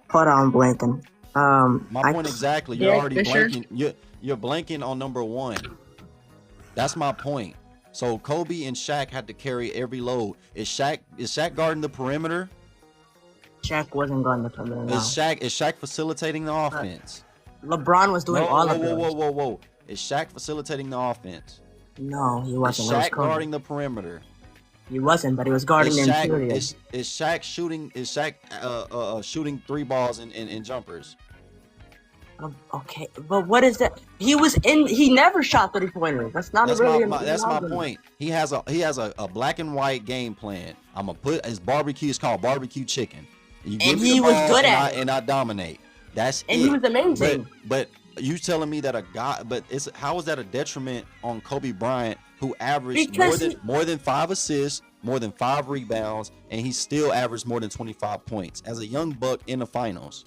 Hold on, blanking. My point exactly. You're already blanking. You're blanking on number 1. That's my point. So Kobe and Shaq had to carry every load. Is Shaq guarding the perimeter? Shaq wasn't guarding the perimeter. No. Is Shaq facilitating the offense? LeBron was doing all of it. Whoa. Is Shaq facilitating the offense? No, he wasn't. Is Shaq guarding the perimeter? He wasn't, but he was guarding the interior. Is Shaq shooting? Is Shaq shooting 3 balls in jumpers? Okay, but what is that? He never shot 3-pointers. That's not really. That's my point. He has a black and white game plan. I'm gonna put his barbecue. It's called barbecue chicken. You give me the ball, was good at it, and I dominate. That's and it. He was amazing. But you telling me that a guy? But how is that a detriment on Kobe Bryant, who averaged more than 5 assists, more than 5 rebounds, and he still averaged more than 25 points as a young buck in the finals?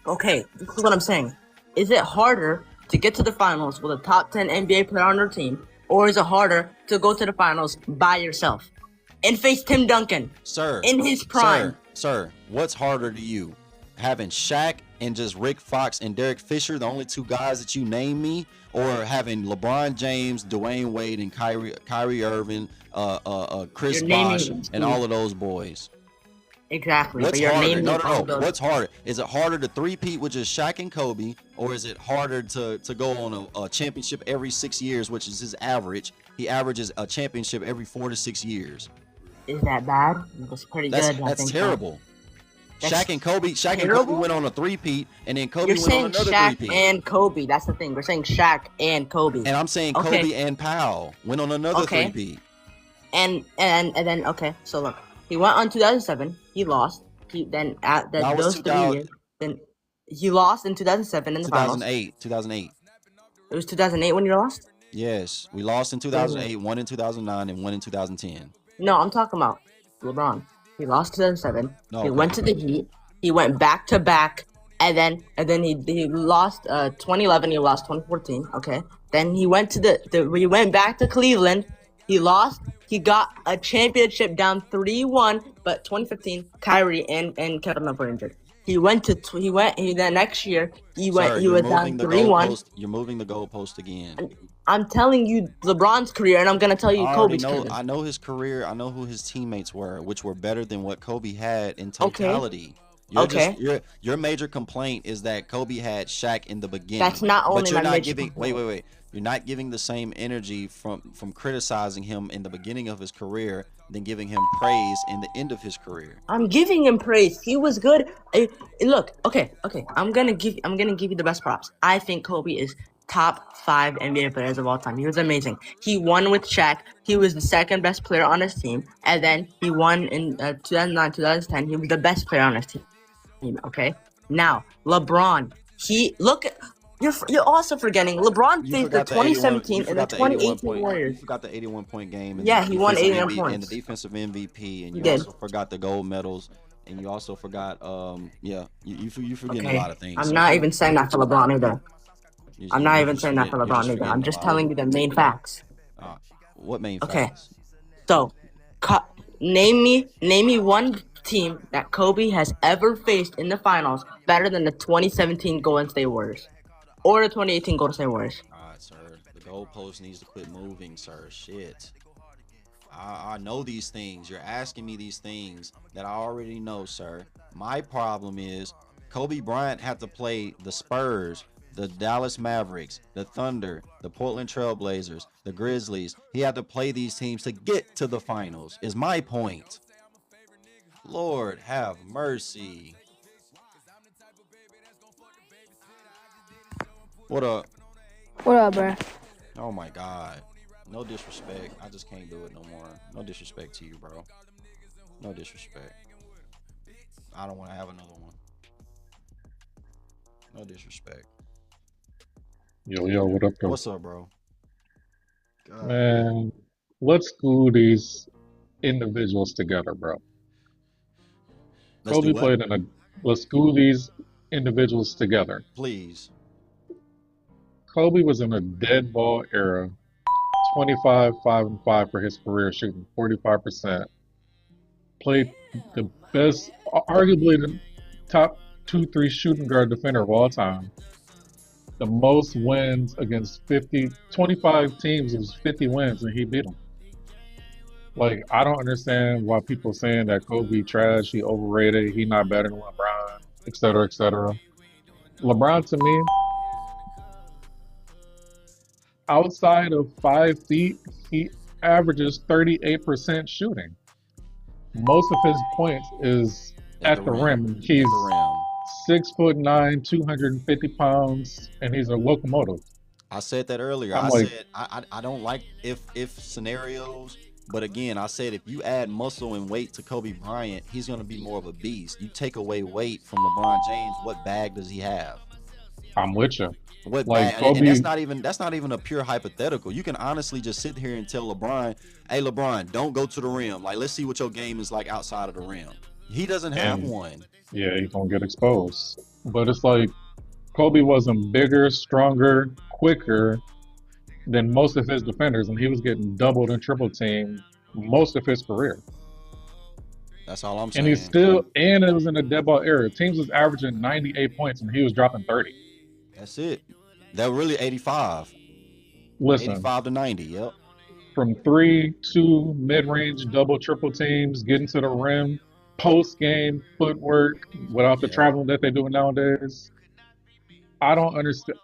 Okay, this is what I'm saying. Is it harder to get to the finals with a top 10 NBA player on your team, or is it harder to go to the finals by yourself and face Tim Duncan, sir, in his prime? Sir, what's harder to you? Having Shaq and just Rick Fox and Derek Fisher, the only 2 guys that you name me, or having LeBron James, Dwayne Wade, and Kyrie Irving, Chris Bosh, and all of those boys? Exactly. What's harder? No. What's harder? Is it harder to three-peat with just Shaq and Kobe, or is it harder to go on a championship every 6 years, which is his average? He averages a championship every 4 to 6 years. Is that bad? That's pretty good. That's terrible. Shaq and Kobe went on a three-peat, and then Kobe went on another Shaq three-peat. and Kobe. That's the thing. We're saying Shaq and Kobe. And I'm saying Kobe and Powell went on another three-peat. And then so look, he went on 2007. He lost. Then at those 3 years, then he lost in 2007 in the finals. 2008. It was 2008 when you lost? Yes, we lost in 2008, won in 2009, and won in 2010. No, I'm talking about LeBron. He lost 2007. He went to the Heat. He went back to back, and then he lost 2011. He lost 2014. Okay. Then he went to he went back to Cleveland. He lost. He got a championship down 3-1, but 2015, Kyrie and Kevin Love were injured. The next year he was down 3-1. You're moving the goalpost again. I'm telling you LeBron's career, and I'm gonna tell you Kobe's career. I know his career. I know who his teammates were, which were better than what Kobe had in totality. Your major complaint is that Kobe had Shaq in the beginning. That's not only my major complaint. Wait. You're not giving the same energy from criticizing him in the beginning of his career than giving him praise in the end of his career. I'm giving him praise. He was good. Look, okay. I'm gonna give you the best props. I think Kobe is top 5 NBA players of all time. He was amazing. He won with Shaq. He was the second best player on his team, and then he won in 2009, 2010. He was the best player on his team. Okay. Now LeBron. You're also forgetting LeBron faced the 2017 and the 2018 Warriors. You forgot the 81-point game. He won 81 points. And the defensive MVP, and you did. also forgot the gold medals, and you also forgot, you forgetting a lot of things. I'm not even saying that for LeBron either. I'm just telling you the main facts. What main facts? Okay, so name me one team that Kobe has ever faced in the finals better than the 2017 Golden State Warriors. Or the 2018 Golden State Warriors. Alright, sir. The goalpost needs to quit moving, sir. Shit. I know these things. You're asking me these things that I already know, sir. My problem is Kobe Bryant had to play the Spurs, the Dallas Mavericks, the Thunder, the Portland Trailblazers, the Grizzlies. He had to play these teams to get to the finals, is my point. Lord have mercy. What up? What up, bro? Oh my God. No disrespect. I just can't do it no more. No disrespect to you, bro. No disrespect. I don't want to have another one. No disrespect. Yo, what up, though? What's up, bro? God damn. Man, let's glue these individuals together, bro. Let's do Kobe what? played in a. Let's glue these individuals together. Please. Kobe was in a dead ball era, 25, 5, and 5 for his career, shooting 45%. Played the best, arguably the top 2, 3 shooting guard defender of all time. The most wins against 25 teams was 50 wins, and he beat them. Like, I don't understand why people saying that Kobe trash, he overrated, he not better than LeBron, et cetera, et cetera. LeBron, to me, outside of 5 feet, he averages 38% shooting. Most of his points is at the rim. He's 6'9", 250 pounds, and he's a locomotive. I said that earlier. I'm I like, said I don't like if scenarios, but again, I said if you add muscle and weight to Kobe Bryant, he's gonna be more of a beast. You take away weight from LeBron James, what bag does he have? I'm with you. What Like bag? Kobe, And that's not even a pure hypothetical. You can honestly just sit here and tell LeBron, "Hey, LeBron, don't go to the rim. Like, let's see what your game is like outside of the rim." He doesn't have and one. yeah, he's gonna get exposed. But it's like Kobe wasn't bigger, stronger, quicker than most of his defenders, and he was getting doubled and triple teamed most of his career. That's all I'm And he's saying. still, and it was in a dead ball era. Teams was averaging 98 points, and he was dropping 30. That's it. That really 85. Listen, 85 to 90. Yep. from 3, 2, mid-range, double, triple teams, getting to the rim, post-game footwork without the traveling that they're doing nowadays. I don't understand.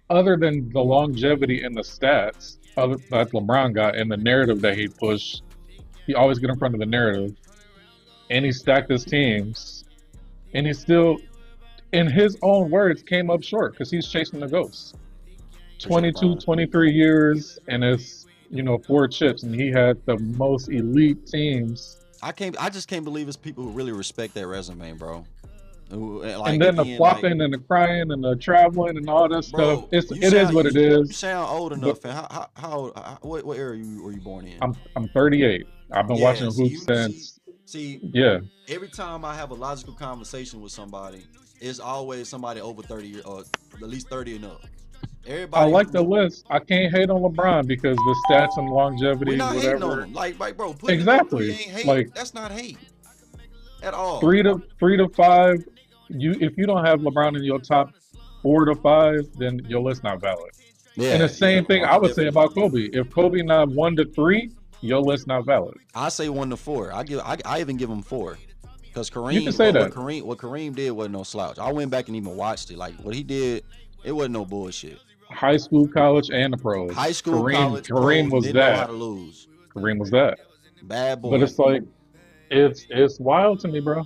Other than the longevity and the stats that LeBron got and the narrative that he pushed, he always get in front of the narrative. And he stacked his teams. And he still, in his own words, came up short because he's chasing the ghosts. 22, 23 years, and it's, 4 chips, and he had the most elite teams. I just can't believe it's people who really respect that resume, bro. Like, and then the flopping and the crying and the traveling and all that stuff. It is what it is. You sound old enough. And what era were you born in? I'm 38. I've been watching hoops since. Yeah. Every time I have a logical conversation with somebody, it's always somebody over 30 years or at least 30 and up. Everybody. I like the list. I can't hate on LeBron because the stats and longevity, we're not whatever. Hating on him. Like, bro, exactly. Ain't hate. Like, that's not hate at all. 3 to 5. If you don't have LeBron in your top 4 to 5, then your list not valid. Yeah, and the same thing I would say about Kobe. If Kobe not 1 to 3, your list not valid. I say 1 to 4. I even give him 4. Because Kareem, you can say that. What Kareem did wasn't no slouch. I went back and even watched it. Like, what he did, it wasn't no bullshit. High school, college, and the pros. High school, college, Kareem was didn't that. know how to lose. Kareem was that. Bad boy. But it's like, it's wild to me, bro.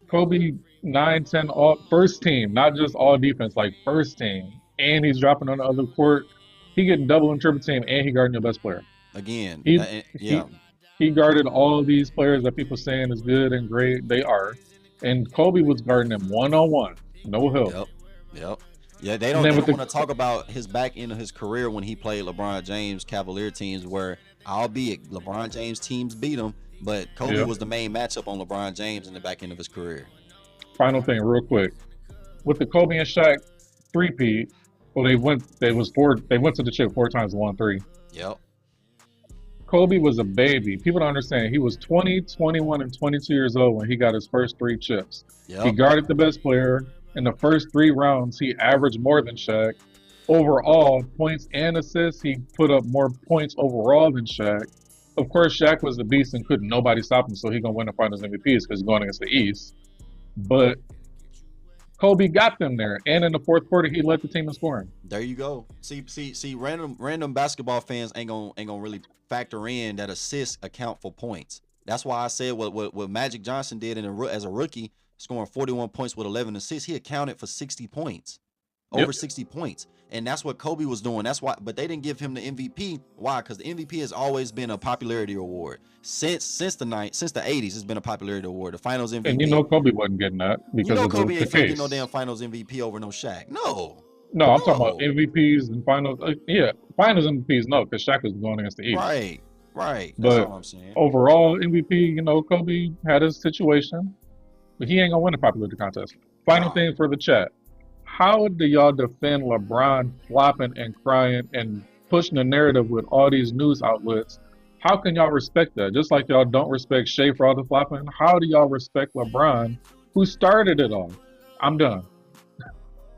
Kobe 9, 10, all first team, not just all defense, like first team. And he's dropping on the other court. He getting double and triple team, and he guarding your best player. Again, he guarded all these players that people saying is good and great. They are. And Kobe was guarding them one-on-one. No help. Yep. Yeah, they don't want to talk about his back end of his career when he played LeBron James Cavalier teams where, albeit LeBron James teams beat him, but Kobe was the main matchup on LeBron James in the back end of his career. Final thing, real quick. With the Kobe and Shaq three-peat, well, they went to the chip 4 times, won 3. Yep. Kobe was a baby. People don't understand. He was 20, 21, and 22 years old when he got his first 3 chips. Yep. He guarded the best player. In the first 3 rounds, he averaged more than Shaq. Overall, points and assists, he put up more points overall than Shaq. Of course, Shaq was the beast and couldn't nobody stop him, so he's going to win the Finals MVPs because he's going against the East. But Kobe got them there, and in the fourth quarter, he led the team in scoring. There you go. See, random basketball fans ain't gonna really factor in that assists account for points. That's why I said what Magic Johnson did as a rookie, scoring 41 points with 11 assists, he accounted for 60 points. over 60 points. And that's what Kobe was doing. That's why, but they didn't give him the MVP. Why? Because the MVP has always been a popularity award. Since the 80s, it's been a popularity award. The finals MVP. And you know Kobe wasn't getting that because of Kobe the ain't finna get case. no damn finals MVP over no Shaq. No. No, I'm talking about MVPs and finals. Finals MVPs, no, because Shaq was going against the East. Right. That's But all I'm saying. overall MVP, Kobe had his situation, but he ain't gonna win the popularity contest. Final thing for the chat: how do y'all defend LeBron flopping and crying and pushing the narrative with all these news outlets? How can y'all respect that? Just like y'all don't respect Shea for all the flopping, how do y'all respect LeBron, who started it all? I'm done.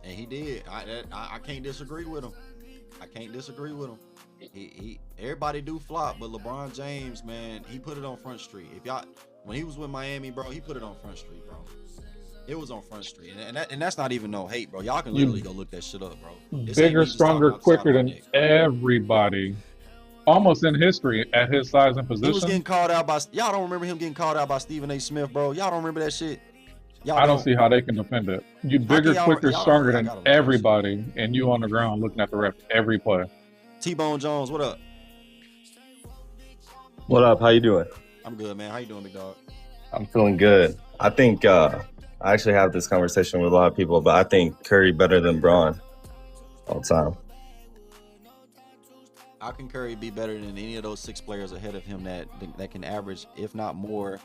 And he did. I can't disagree with him. He everybody do flop, but LeBron James, man, he put it on Front Street. When he was with Miami, bro, he put it on Front Street, bro. It was on Front Street, and that's not even no hate, bro. Y'all can literally go look that shit up, bro. Bigger, stronger, quicker than everybody, almost in history at his size and position. He was getting called out by. Y'all don't remember him getting called out by Stephen A. Smith, bro. Y'all don't remember that shit. I don't see how they can defend it. You bigger, quicker, stronger than everybody, and you on the ground looking at the ref every play. T-Bone Jones, what up? What up? How you doing? I'm good, man. How you doing, big dog? I'm feeling good. I think I actually have this conversation with a lot of people, but I think Curry better than Braun all the time. How can Curry be better than any of those 6 players ahead of him that can average, if not more,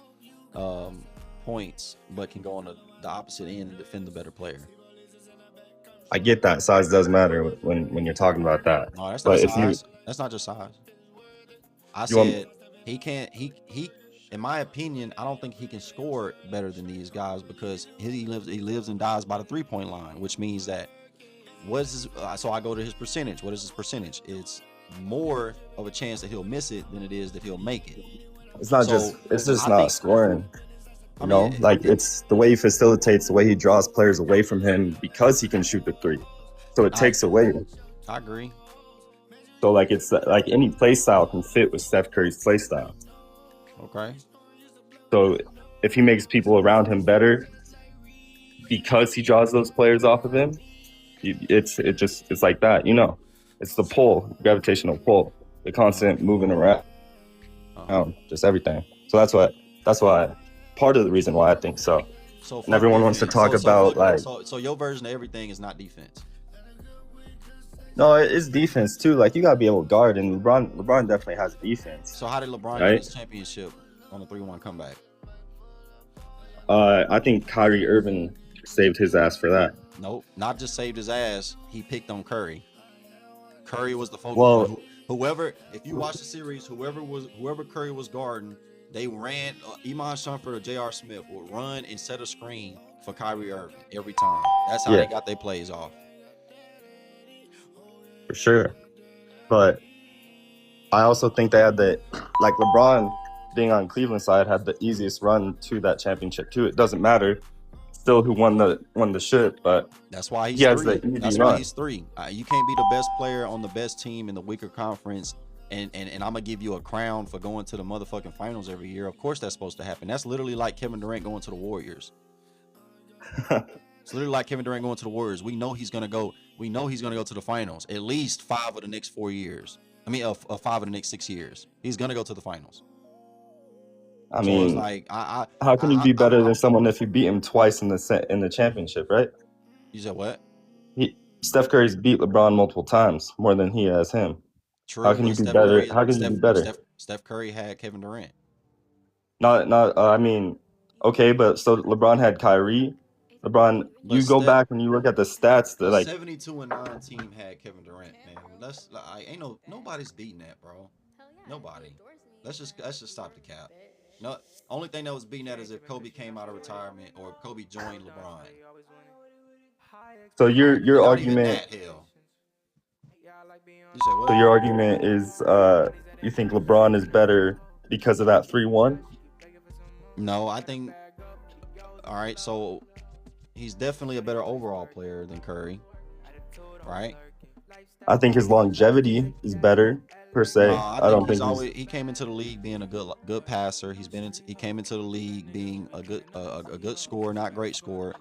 points, but can go on the opposite end and defend the better player? I get that size does matter when you're talking about that. No, that's not size. That's not just size. I said he can't. He in my opinion, I don't think he can score better than these guys because he lives and dies by the 3-point line, which means that so I go to his percentage. What is his percentage? It's more of a chance that he'll miss it than it is that he'll make it. It's just not scoring. It's the way he facilitates, the way he draws players away from him because he can shoot the 3. So it takes away. I agree. So it's like any play style can fit with Steph Curry's play style. Okay. So if he makes people around him better because he draws those players off of him, it's like that, It's the pull, gravitational pull, the constant moving around, just everything. So that's why part of the reason why I think so. And everyone wants to talk about So your version of everything is not defense. No, it's defense too. You gotta be able to guard, and LeBron definitely has defense. So how did LeBron get his championship on a 3-1 comeback? I think Kyrie Irving saved his ass for that. Nope, not just saved his ass. He picked on Curry. Curry was the focus. Well, if you watch the series, whoever Curry was guarding, they ran. Iman Shumpert or J.R. Smith would run and set a screen for Kyrie Irving every time. That's how they got their plays off. For sure. But I also think they had LeBron being on Cleveland side had the easiest run to that championship too. It doesn't matter still who won the shit, but that's why he's 3. That's why he's 3. You can't be the best player on the best team in the weaker conference and I'm gonna give you a crown for going to the motherfucking finals every year. Of course that's supposed to happen. That's literally like Kevin Durant going to the Warriors. It's literally like Kevin Durant going to the Warriors. We know he's gonna go to the finals at least 5 of the next 4 years. 5 of the next 6 years. He's gonna go to the finals. I mean, how can you be better than someone if you beat him twice in the championship, right? You said what? Steph Curry's beat LeBron multiple times, more than he has him. True. How can you be better? How can you be better? Steph Curry had Kevin Durant. Okay, but so LeBron had Kyrie. LeBron, you go back and you look at the stats. The 72-9 team had Kevin Durant, man. Nobody's beating that, bro. Nobody. Let's just stop the cap. No, only thing that was beating that is if Kobe came out of retirement or if Kobe joined LeBron. So your argument. You say what? So your argument is you think LeBron is better because of that 3-1? No, I think. All right, so he's definitely a better overall player than Curry, right? I think his longevity is better per se. I don't think he came into the league being a good passer. He came into the league being a good scorer, not great scorer.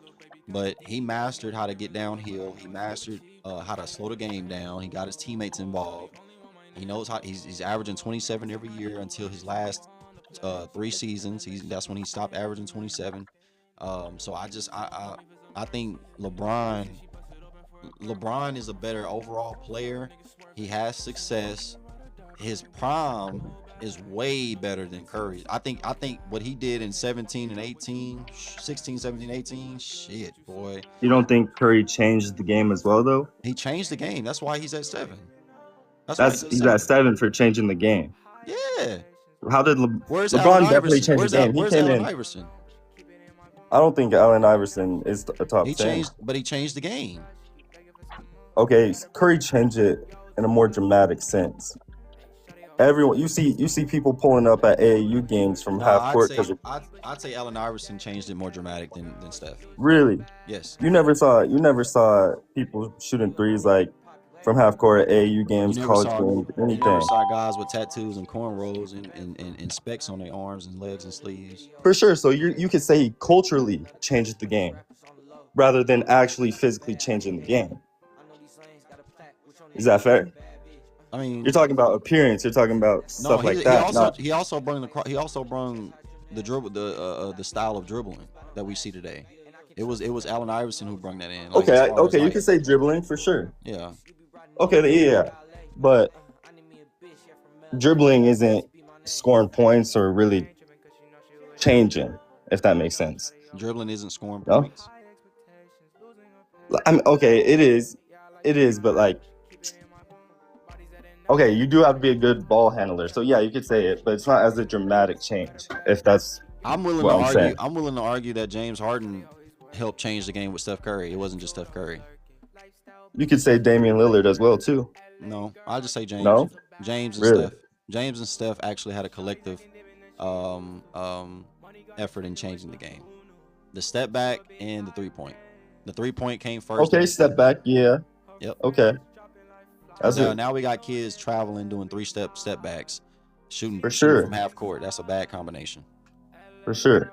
but he mastered how to get downhill. He mastered how to slow the game down. He got his teammates involved. He knows how he's averaging 27 every year until his last 3 seasons. That's when he stopped averaging 27. So I think LeBron is a better overall player. He has success. His prime is way better than Curry. I think what he did in 17 and 18, 16, 17, 18, shit, boy. You don't think Curry changed the game as well, though? He changed the game. That's why he's at 7. He's at 7 for changing the game. Yeah. How did Where's LeBron Allen definitely Iverson? change the game? Where's Allen Iverson? I don't think Allen Iverson is a top 10. He changed the game. Okay, Curry changed it in a more dramatic sense. Everyone, you see people pulling up at AAU games from half court because I'd say Allen Iverson changed it more dramatic than Steph. Really? Yes. You never saw people shooting threes like from half court at AAU games, college games, You anything. never saw guys with tattoos and cornrows and specs on their arms and legs and sleeves. For sure. So you could say he culturally changed the game rather than actually physically changing the game. Is that fair? I mean, you're talking about appearance. You're talking about stuff like that. He also brung the dribble, the style of dribbling that we see today. It was Allen Iverson who brung that in. Like, you can say dribbling for sure. Yeah. Okay, yeah, but dribbling isn't scoring points or really changing, if that makes sense. Dribbling isn't scoring points. Okay, it is, but like. Okay, you do have to be a good ball handler. So yeah, you could say it, but it's not as a dramatic change. If that's I'm willing to argue that James Harden helped change the game with Steph Curry. It wasn't just Steph Curry. You could say Damian Lillard as well too. No, I'll just say James. No? James and Really? Steph. James and Steph actually had a collective effort in changing the game. The step back and the 3-point. The 3-point came first. Okay, step back, yeah. Yep. Okay. That's it. Now we got kids traveling, doing 3-step step backs, shooting sure. from half court. That's a bad combination. For sure.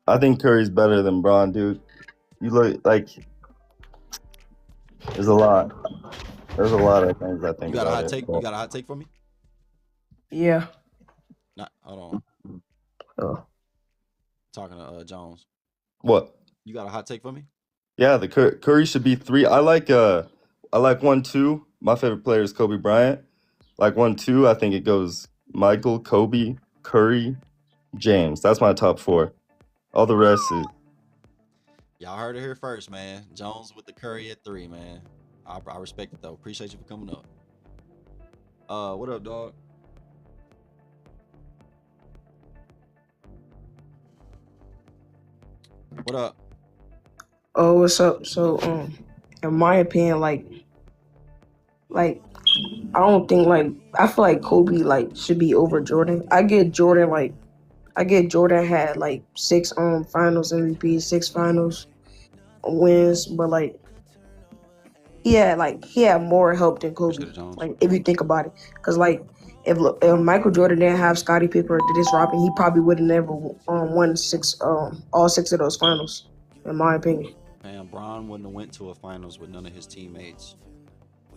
I think Curry's better than Bron, dude. You look like there's a lot of things I think. You got a hot take? You got a hot take for me? Yeah. Hold on. Oh. Talking to Jones. What? You got a hot take for me? Yeah, the Curry should be 3. I like 1-2. My favorite player is Kobe Bryant. Like 1-2, I think it goes Michael, Kobe, Curry, James. That's my top 4. All the rest is. Y'all heard it here first, man. Jones with the Curry at 3, man. I respect it though. Appreciate you for coming up. What up, dog? What up? Oh, what's up? So, in my opinion, like, I don't think I feel like Kobe should be over Jordan. I get Jordan had 6 finals MVP, 6 finals wins, but he had more help than Kobe. If you think about it, because if Michael Jordan didn't have Scottie Pippen or Dennis Rodman, he probably would have never won all 6 of those finals, in my opinion. Man, Bron wouldn't have went to a finals with none of his teammates.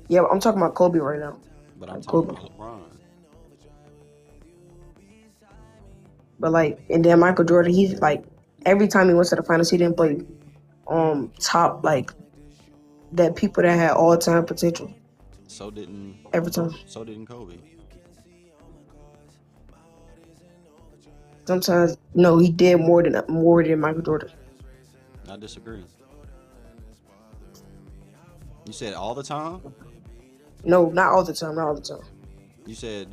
Yeah, I'm talking about Kobe right now. But I'm talking about LeBron. But and then Michael Jordan, he's every time he went to the finals, he didn't play top that people that had all time potential. So didn't every time. So didn't Kobe. Sometimes no, he did more than Michael Jordan. I disagree. You said all the time? No, not all the time. Not all the time. You said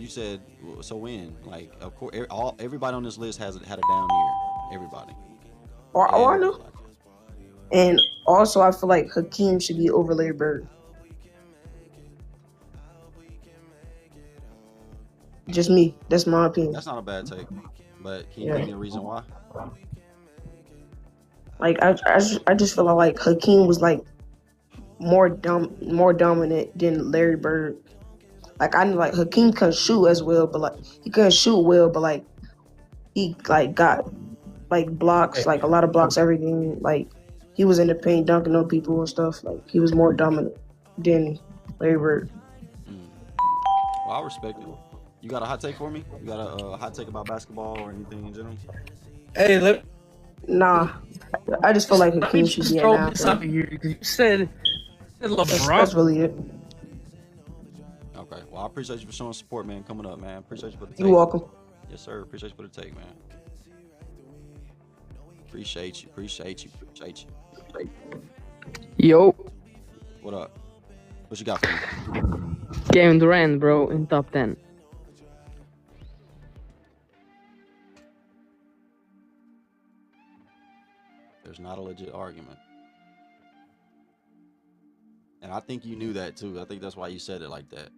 so when? Of course, everybody on this list had a down year. Everybody. I know. And also, I feel like Hakeem should be over Larry Bird. Just me. That's my opinion. That's not a bad take. But can you give me a reason why? I just feel like Hakeem was more dominant than Larry Bird. I know Hakeem couldn't shoot as well, but he couldn't shoot well, but he got blocks, a lot of blocks every game. he was in the paint dunking on people and stuff. Like he was more dominant than Larry Bird. Well, I respect it. You got a hot take for me? You got a hot take about basketball or anything in general? Hey, Nah, I just feel like let me Hakeem should just be an throw this out athlete. here because you said LeBron. That's really it. Okay. Well, I appreciate you for showing support, man. Coming up, man. Appreciate you for the take. You're welcome. Yes, sir. Appreciate you for the take, man. Appreciate you. Appreciate you. Appreciate you. Yo, What up? What you got for me? Kevin Durant, bro, in top 10. There's not a legit argument. And I think you knew that too. I think that's why you said it like that.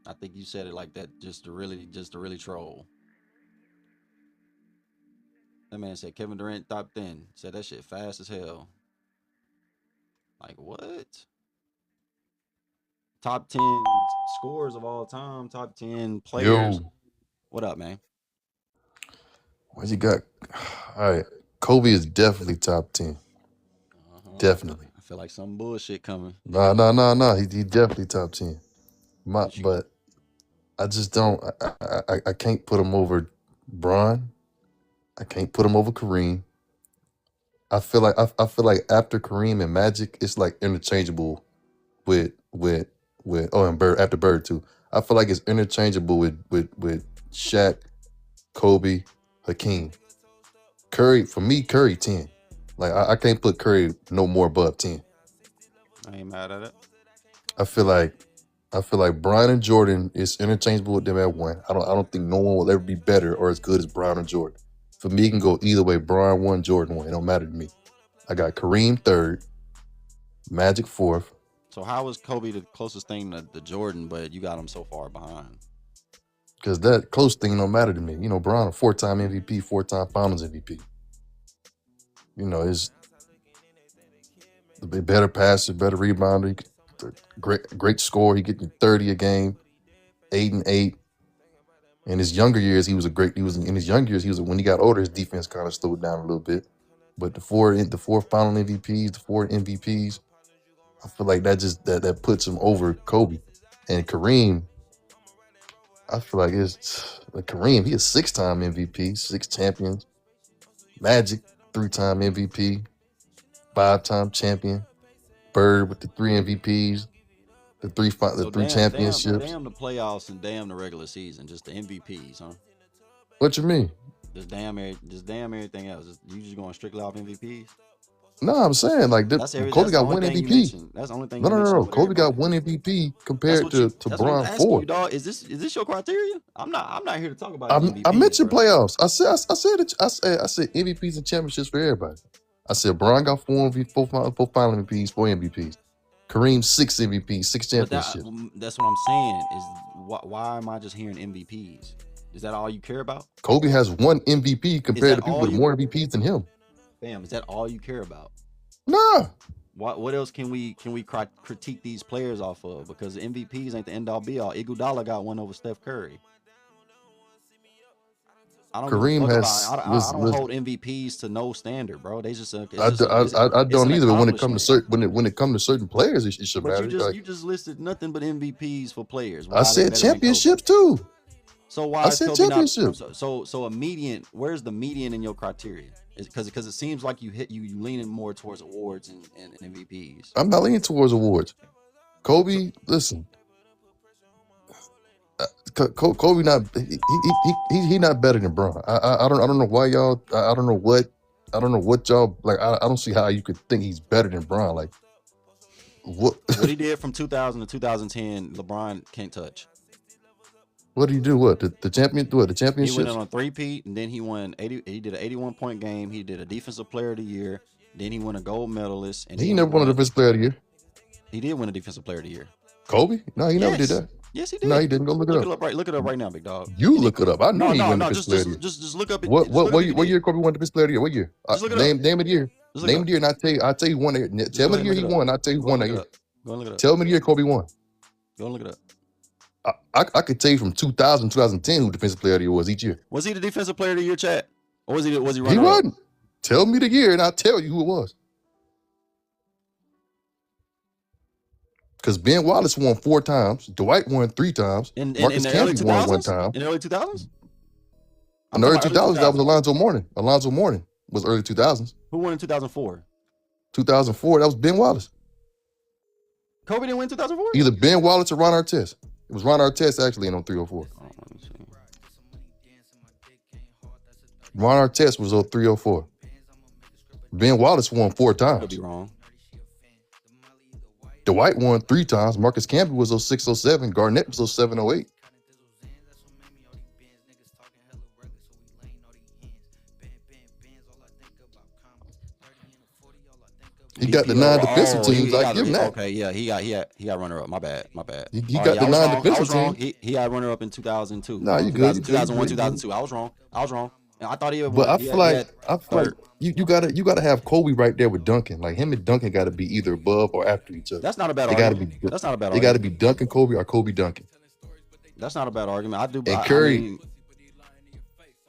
I think you said it like that just to really troll. That man said Kevin Durant top 10. Said that shit fast as hell. Like what? Top 10 scores of all time, top 10 players. Yo, What up, man? what you got? All right, Kobe is definitely top 10. Definitely. I feel like some bullshit coming. Nah. He definitely top 10. But I just don't. I can't put him over Bron. I can't put him over Kareem. I feel like after Kareem and Magic, it's like interchangeable with and Bird after Bird too. I feel like it's interchangeable with Shaq, Kobe, Hakeem. Curry, for me, Curry 10. Like I can't put Curry no more above 10. I ain't mad at it. I feel like Bron and Jordan is interchangeable with them at 1. I don't think no one will ever be better or as good as Bron or Jordan. For me, it can go either way. Bron 1, Jordan 1. It don't matter to me. I got Kareem 3rd, Magic 4th. So how is Kobe the closest thing to Jordan, but you got him so far behind? Because that close thing don't matter to me. You know, Bron a 4-time MVP, 4-time Finals MVP. You know, is the better passer, better rebounder, great scorer. He getting 30 a game, 8 and 8. In his younger years, when he got older, his defense kind of slowed down a little bit. But the four final MVPs, the 4 MVPs, I feel like that puts him over Kobe. And Kareem, I feel like it's Kareem. He is 6-time MVP, 6 champions. Magic, 3-time MVP, 5-time champion. Bird with the 3 MVPs, the three championships. Damn the playoffs and damn the regular season, just the MVPs, huh? What you mean? Just damn everything else. You just going strictly off MVPs? No, I'm saying like Kobe got 1 MVP. That's the only thing. No. Kobe got 1 MVP compared to Bron 4. You, dog. Is this your criteria? I'm not here to talk about MVPs, I mentioned bro. playoffs. I said MVPs and championships for everybody. I said Bron got 4 final MVPs, 4 MVPs. Kareem 6 MVPs, 6 championships. That's what I'm saying. Is why am I just hearing MVPs? Is that all you care about? Kobe has 1 MVP compared to people with more MVPs than him. Fam, is that all you care about? Nah. What else can we critique these players off of? Because the MVPs ain't the end all be all. Iguodala got 1 over Steph Curry. I don't hold MVPs to no standard, bro. They just I don't either. But when it comes to certain players, it should but matter. You just listed nothing but MVPs for players. I said championships too. So why I said championships. So a median? Where's the median in your criteria? Because it seems like you leaning more towards awards and MVPs. I'm not leaning towards awards. Kobe, listen. Kobe not he not better than Bron. I don't know why y'all. I don't know what y'all like. I don't see how you could think he's better than Bron. Like what he did from 2000 to 2010, LeBron can't touch. What did he do? What the champion? What the championship? He went on a three-peat, and then he won 80. He did an 81-point game. He did a Defensive Player of the Year. Then he won a Gold Medalist. And he never won a Defensive Player of the Year. He did win a Defensive Player of the Year. Kobe? No, he never did that. Yes, he did. No, he didn't. Go look it up. Look it up right now, big dog. You look it up. I knew he won the Defensive Player of the Year. Just look up. What year Kobe won the Defensive Player of the Year? What year? Name it year. Name the year, and I'll tell you one. Tell me the year he won. I'll tell you one that year. Go and look it up. Tell me the year Kobe won. Go and look it up. I could tell you from 2000, 2010 who Defensive Player of the Year was each year. Was he the Defensive Player of the Year, Chad? Or was he running? He wasn't. Tell me the year and I'll tell you who it was. Because Ben Wallace won 4 times. Dwight won 3 times. Marcus Camby won 1 time. In the early 2000s? In the early 2000s, that was Alonzo Mourning. Alonzo Mourning was early 2000s. Who won in 2004? 2004, that was Ben Wallace. Kobe didn't win 2004? Either Ben Wallace or Ron Artest. It was Ron Artest actually in 0304. Ron Artest was 0304. Ben Wallace won 4 times. Could be wrong. Dwight won 3 times. Marcus Camby was 0607. Garnett was 0708. He got the 9 defensive teams. I give him that. Okay, yeah, he got runner up. My bad. He got the 9 defensive teams. He had runner up in 2002. Nah, you good. 2001, 2002. I was wrong. And I thought he. But I feel like you gotta have Kobe right there with Duncan. Like him and Duncan got to be either above or after each other. That's not a bad argument. That's not a bad They got to be Duncan Kobe or Kobe Duncan. That's not a bad argument. I do. And Curry.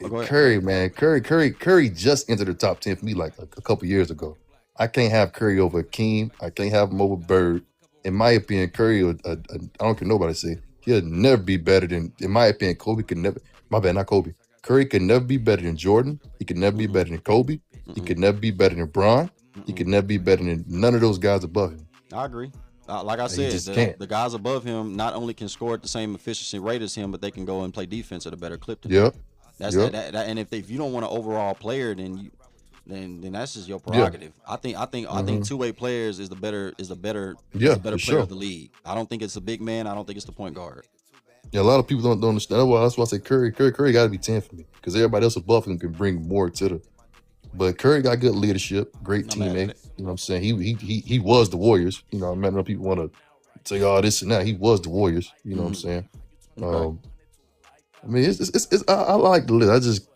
Curry, man, Curry just entered the top 10 for me like a couple years ago. I can't have Curry over Akeem. I can't have him over Bird. In my opinion, Curry, I don't care nobody say, he'll never be better than, in my opinion, Kobe could never, my bad, not Kobe. Curry could never be better than Jordan. He could never be better than Kobe. He could never be better than Bron. He could never be better than none of those guys above him. I agree. Like I said, the guys above him not only can score at the same efficiency rate as him, but they can go and play defense at a better clip than him. And if you don't want an overall player, then that's just your prerogative. I think two-way players is the better player of the league. I don't think it's a big man. I don't think it's the point guard. Yeah, a lot of people don't understand. That's why I say Curry got to be 10 for me because everybody else above him can bring more to the. But Curry got good leadership, great teammate. You know what I'm saying? He was the Warriors. You know, I know people want to say all this and that. He was the Warriors. You know what I'm saying? Okay. I mean, it's I like the list. I just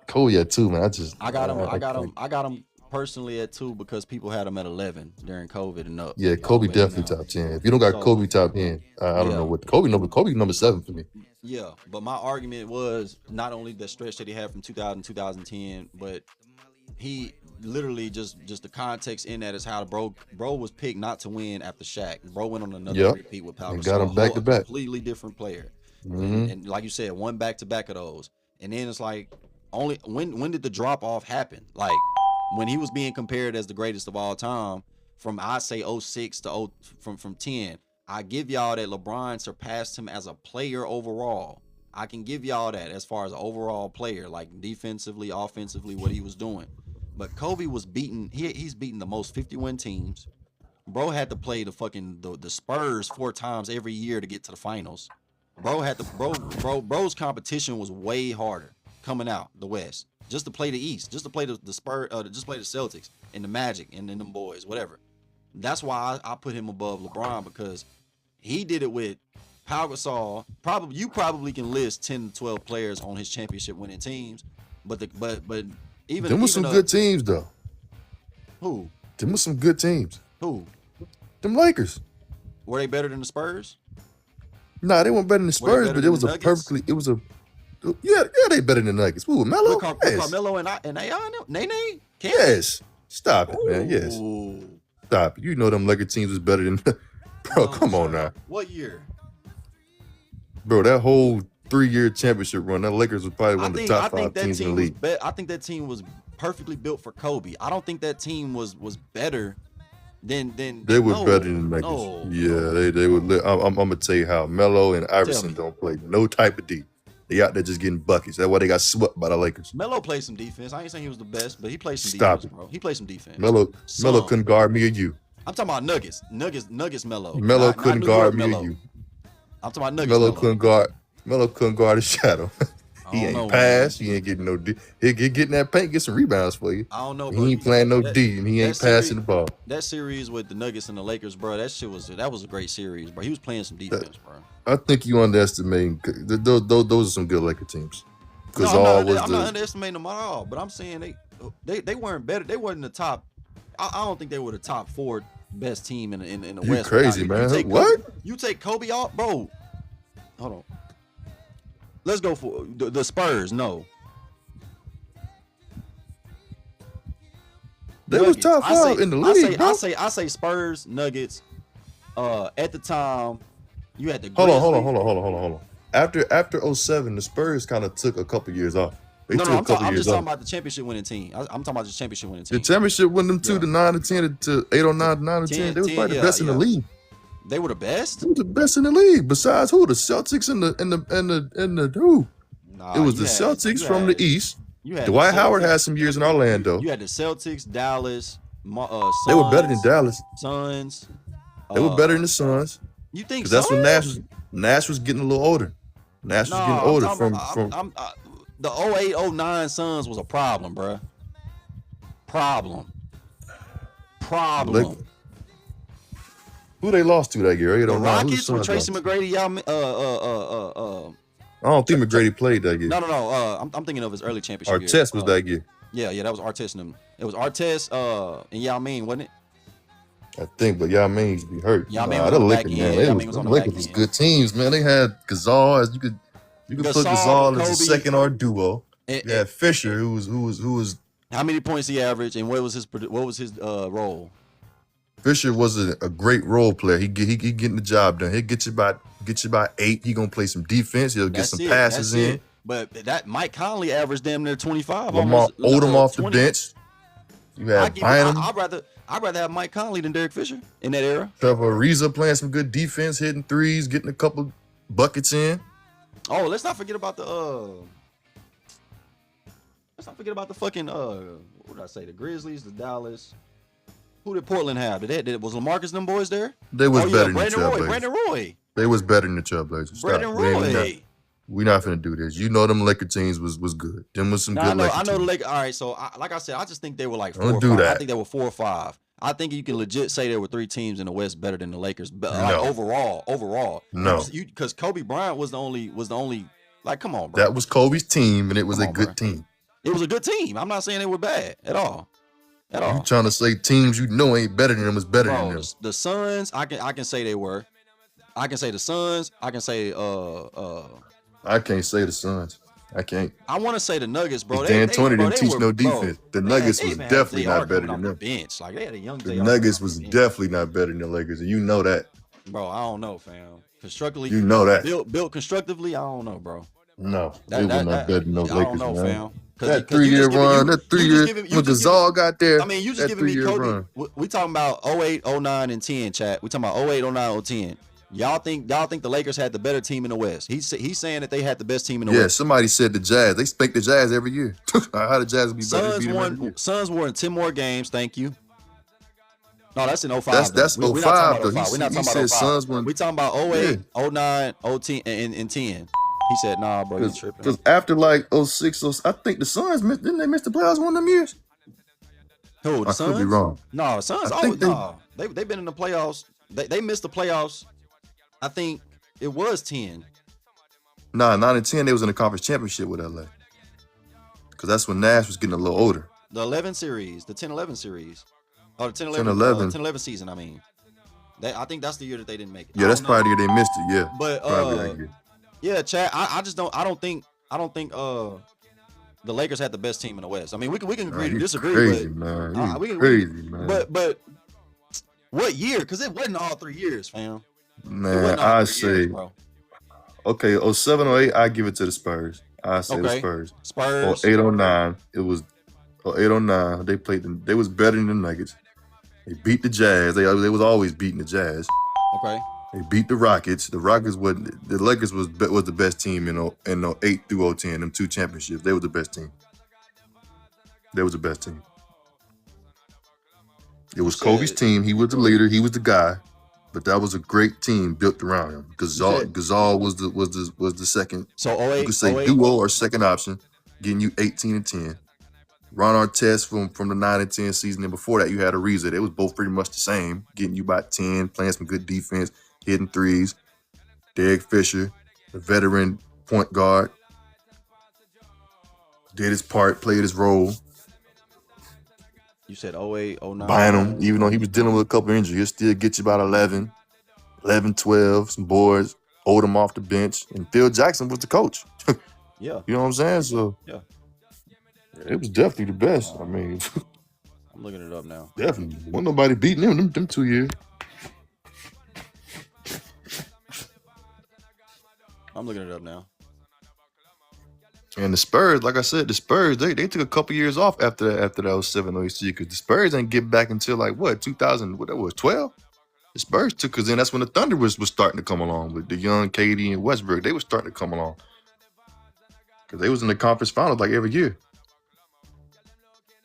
Kobe at 2, man. I got him personally at 2 because people had him at 11 during COVID and up. Yeah, Kobe definitely top 10. If you don't got Kobe top 10, I don't know what Kobe number 7 for me. Yeah, but my argument was not only the stretch that he had from 2000 2010, but he literally just the context in that is how bro was picked not to win after Shaq. Bro went on another repeat with Pau Gasol. Got him back to back. Completely different player. Mm-hmm. And like you said, one back to back of those. And then it's like only when did the drop off happen? Like when he was being compared as the greatest of all time from I say 06 to from 10. I give y'all that LeBron surpassed him as a player overall. I can give y'all that as far as an overall player, like defensively, offensively, what he was doing. But Kobe was beaten. He's beaten the most 51 teams. Bro had to play the Spurs 4 times every year to get to the finals. Bro's competition was way harder coming out the West. Just to play the East, just to play the Spurs, just play the Celtics and the Magic and then them boys, whatever. That's why I put him above LeBron because he did it with Pau Gasol. You probably can list 10 to 12 players on his championship winning teams, but even them was some good teams though. Who? Them was some good teams. Who? Them Lakers. Were they better than the Spurs? Nah, they weren't better than the Spurs, but it was they better than the Nuggets. Ooh, Melo. With Carmelo and Nene? Yes. Stop it, man. Yes. Stop it. You know them Lakers teams was better than bro, come on now. What year? Bro, that whole 3-year championship run, that Lakers was probably one of the top 5 teams in the league. I think that team was perfectly built for Kobe. I don't think that team was better than they were better than the Lakers. Yeah, they would. I'm gonna tell you how Melo and Iverson don't play no type of D. They out there just getting buckets. That's why they got swept by the Lakers. Melo played some defense. I ain't saying he was the best, but he played some defense, bro. He played some defense. Melo couldn't guard me or you. I'm talking about Nuggets Melo. Melo couldn't guard me or you. I'm talking about Nuggets Melo couldn't guard a shadow. He ain't pass. He ain't getting no D. He'll get in that paint, get some rebounds for you. I don't know. He ain't playing no D, and he ain't passing the ball. That series with the Nuggets and the Lakers, bro, that was a great series, bro. He was playing some defense, bro. I think you underestimating. Those are some good Laker teams. I'm not underestimating them at all. But I'm saying they weren't better. They weren't in the top. I don't think they were the top 4 best team in the West. You crazy, man? You take Kobe off, bro. Hold on. Let's go for the Spurs. No. They was top five in the league, bro. I say Spurs, Nuggets. At the time, you had the Hold Grizzlies. on. After 07, the Spurs kind of took a couple years off. I'm just talking about the championship winning team. I'm talking about the championship winning team. The championship won them to the 9 to 10 to 809 to 9 to 10. They was probably the best in the league. They were the best? They were the best in the league. Besides who? The Celtics and the who? It was the Celtics from the East. Dwight Howard had some years in Orlando. You had the Celtics, Dallas, Suns. They were better than Dallas. Suns. They were better than the Suns. You think so? That's when Nash was getting a little older. Nash was getting older from the 08-09 Suns was a problem, bro. Problem. Who they lost to that year? The Rockets with Tracy McGrady. I don't think McGrady played that year. No. I'm thinking of his early championship year. Artest was that year. Yeah, that was Artest and them. It was Artest and Yao Ming, wasn't it? I think, but Yao Ming used to be hurt. Yao Ming was on the back end. The Lakers was good teams, man. They had Gasol as you could put Gasol as a second or duo. You had Fisher, who was. How many points he averaged, and what was his role? Fisher was a great role player. He getting the job done. He'll get you about 8. He gonna play some defense. He'll get some passes in. But that Mike Conley averaged damn near 25. Lamar Odom off the bench. You had Bynum. I'd rather have Mike Conley than Derek Fisher in that era. Trevor Ariza playing some good defense, hitting threes, getting a couple buckets in. Oh, let's not forget about the fucking what did I say? The Grizzlies, the Dallas. Who did Portland have? Was LaMarcus and them boys there? They was better than the Trailblazers. Brandon Roy. They was better than the Trailblazers. Brandon Roy. We're not finna do this. You know them Laker teams was good. Them was some good Laker teams. I know the Lakers. All right, so like I said, I just think they were like 4 Don't or do 5. that. I think they were 4 or 5. I think you can legit say there were 3 teams in the West better than the Lakers. But like overall. No. Because Kobe Bryant was the only. Like, come on, bro. That was Kobe's team, and it was a good team. It was a good team. I'm not saying they were bad at all. You trying to say teams you know ain't better than them is better than them? The Suns, I can say they were. I can say the Suns. I can say I can't say the Suns. I can't. I want to say the Nuggets, bro. D'Antoni didn't teach no defense. The Nuggets was definitely not better than them. Bench, like they had a young. The Nuggets was definitely not better than the Lakers, and you know that. Bro, I don't know, fam. Constructively, you know that. Built constructively, I don't know, bro. No, they were not better than those Lakers, I don't know, man. fam. That 3-year run, that 3 year when Gasol got there. I mean, you just giving me Kobe. We talking about 08, 09, and 10, chat. We talking about 08, 09, 10. Y'all think the Lakers had the better team in the West? He's saying that they had the best team in the West. Yeah, somebody said the Jazz. They spank the Jazz every year. How the Jazz be better? Suns won 10 more games. Thank you. No, that's in 05. That's 05 though. We're not talking about 05. Suns won. We talking about 08, 09, 010, and 10. He said, "Nah, bro, you tripping." Because after like 06, I think the Suns didn't they miss the playoffs one of them years? Who? The Suns? I could be wrong. No, the Suns. They've been in the playoffs. They missed the playoffs. I think it was 10. Nah, 9 and 10. They was in the conference championship with LA. Because that's when Nash was getting a little older. The 11 series, the 10-11 series, or the 10-11 season. I mean, I think that's the year that they didn't make it. Yeah, that's probably the year they missed it. Yeah, but yeah, Chad. I just don't. I don't think the Lakers had the best team in the West. I mean, we can agree to disagree. Crazy, but, man. Crazy, man. But what year? Because it wasn't all 3 years, fam. Man, I say, okay, 07, 08, I give it to the Spurs. I say the Spurs. Spurs. 08, 09, it was 08, 09. They played them. They was better than the Nuggets. They beat the Jazz. They was always beating the Jazz. Okay. They beat the Rockets. The Rockets wasn't. The Lakers was the best team in 08 through 010. Them 2 championships. They were the best team. They was the best team. It was Kobe's team. He was the leader. He was the guy. But that was a great team built around him. Gasol was the second. So 08, you could say duo or second option, getting you 18 and 10. Ron Artest from the 9 and 10 season, and before that you had Ariza. They was both pretty much the same, getting you about 10, playing some good defense, hitting threes. Derek Fisher, the veteran point guard, did his part, played his role. You said 08, 09. Bynum, even though he was dealing with a couple injuries, he'll still get you about 11, 12, some boards, hold him off the bench. And Phil Jackson was the coach. Yeah. You know what I'm saying? So yeah, it was definitely the best. I mean, I'm looking it up now. Definitely. Wasn't nobody beating them 2 years. I'm looking it up now. And the Spurs, like I said, the Spurs, they took a couple years off after that 07 season, because the Spurs didn't get back until like what 2000, what that was 12. The Spurs took, because then that's when the Thunder was starting to come along with the young KD and Westbrook. They were starting to come along because they was in the conference finals like every year.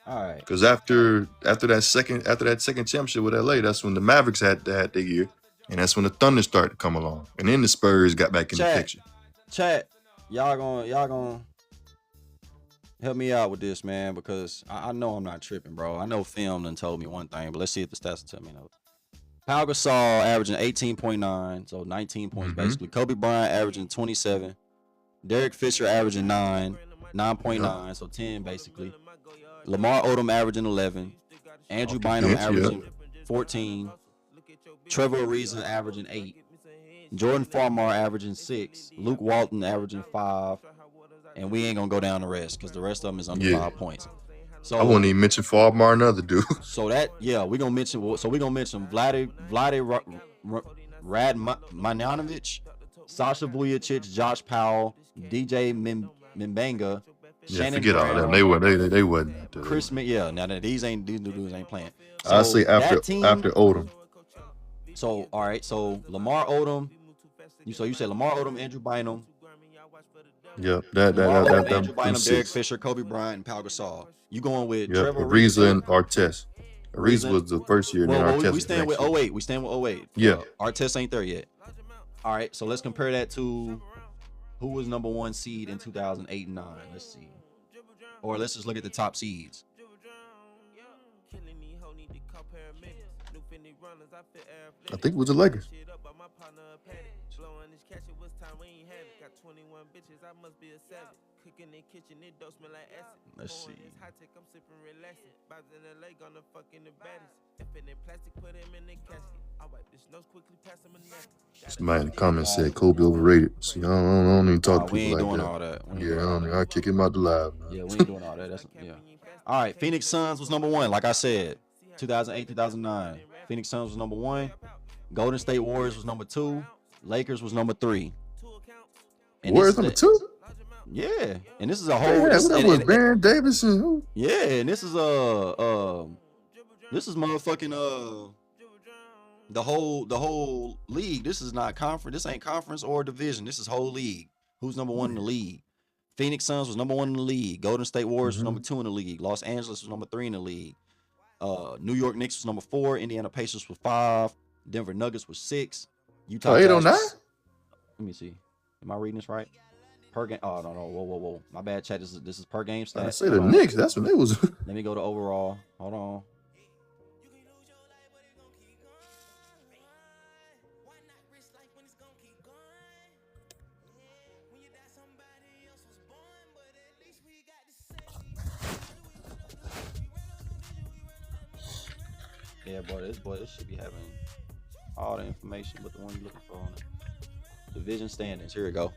All right. Because after that second championship with LA, that's when the Mavericks had their year, and that's when the Thunder started to come along, and then the Spurs got back in the picture. Chat, y'all gonna help me out with this, man, because I know I'm not tripping, bro. I know film done told me one thing, but let's see if the stats will tell me another. Pau Gasol averaging 18.9, so 19 points basically. Kobe Bryant averaging 27. Derek Fisher averaging 9.9, so 10 basically. Lamar Odom averaging 11. Andrew Bynum averaging 14. Trevor Ariza averaging 8. Jordan Farmar averaging 6. Luke Walton averaging 5. And we ain't gonna go down the rest because the rest of them is under 5 points. So I won't even mention Farmar, another dude. So that we're gonna mention Vlade Radmanovic, Sasha Vujicic, Josh Powell, DJ Mbanga, Shannon forget Brown, all them. They wasn't. Chris. Now that these dudes ain't playing. So I say after Odom. So all right. So Lamar Odom. You said Lamar Odom, Andrew Bynum. Yep. Andrew Bynum, Derek Fisher, Kobe Bryant, and Pau Gasol. You going with Trevor Ariza and Artest. Ariza was the first year, and then Artest we stand with 08. We stand with 08. Yeah. Artest ain't there yet. All right, so let's compare that to who was number 1 seed in 2008 and 9. Let's see. Or let's just look at the top seeds. I think it was the Lakers. Let's see. Somebody in the comments said Kobe overrated. See, I don't even talk to We people ain't like doing that. all that. I'll kick him out the live. Man. Yeah, we ain't doing all that. All right, Phoenix Suns was number 1. Like I said, 2008, 2009. Phoenix Suns was number 1. Golden State Warriors was number 2. Lakers was number 3. And Warriors number 2? Yeah, and this is a whole. Yeah, that was Baron Davis and who? Yeah, and this is motherfucking the whole league. This is not conference. This ain't conference or division. This is whole league. Who's number 1 in the league? Phoenix Suns was number 1 in the league. Golden State Warriors was number 2 in the league. Los Angeles was number 3 in the league. New York Knicks was number 4. Indiana Pacers was 5. Denver Nuggets was 6. Utah 809? Jazz. Let me see. Am I reading this right? Per game. Oh no. Whoa. My bad, chat. This is per game stats. I say the Knicks. That's when they was. Let me go to overall. Hold on. Yeah, boy, this should be having all the information, but the one you're looking for on it. Division standings. Here we go.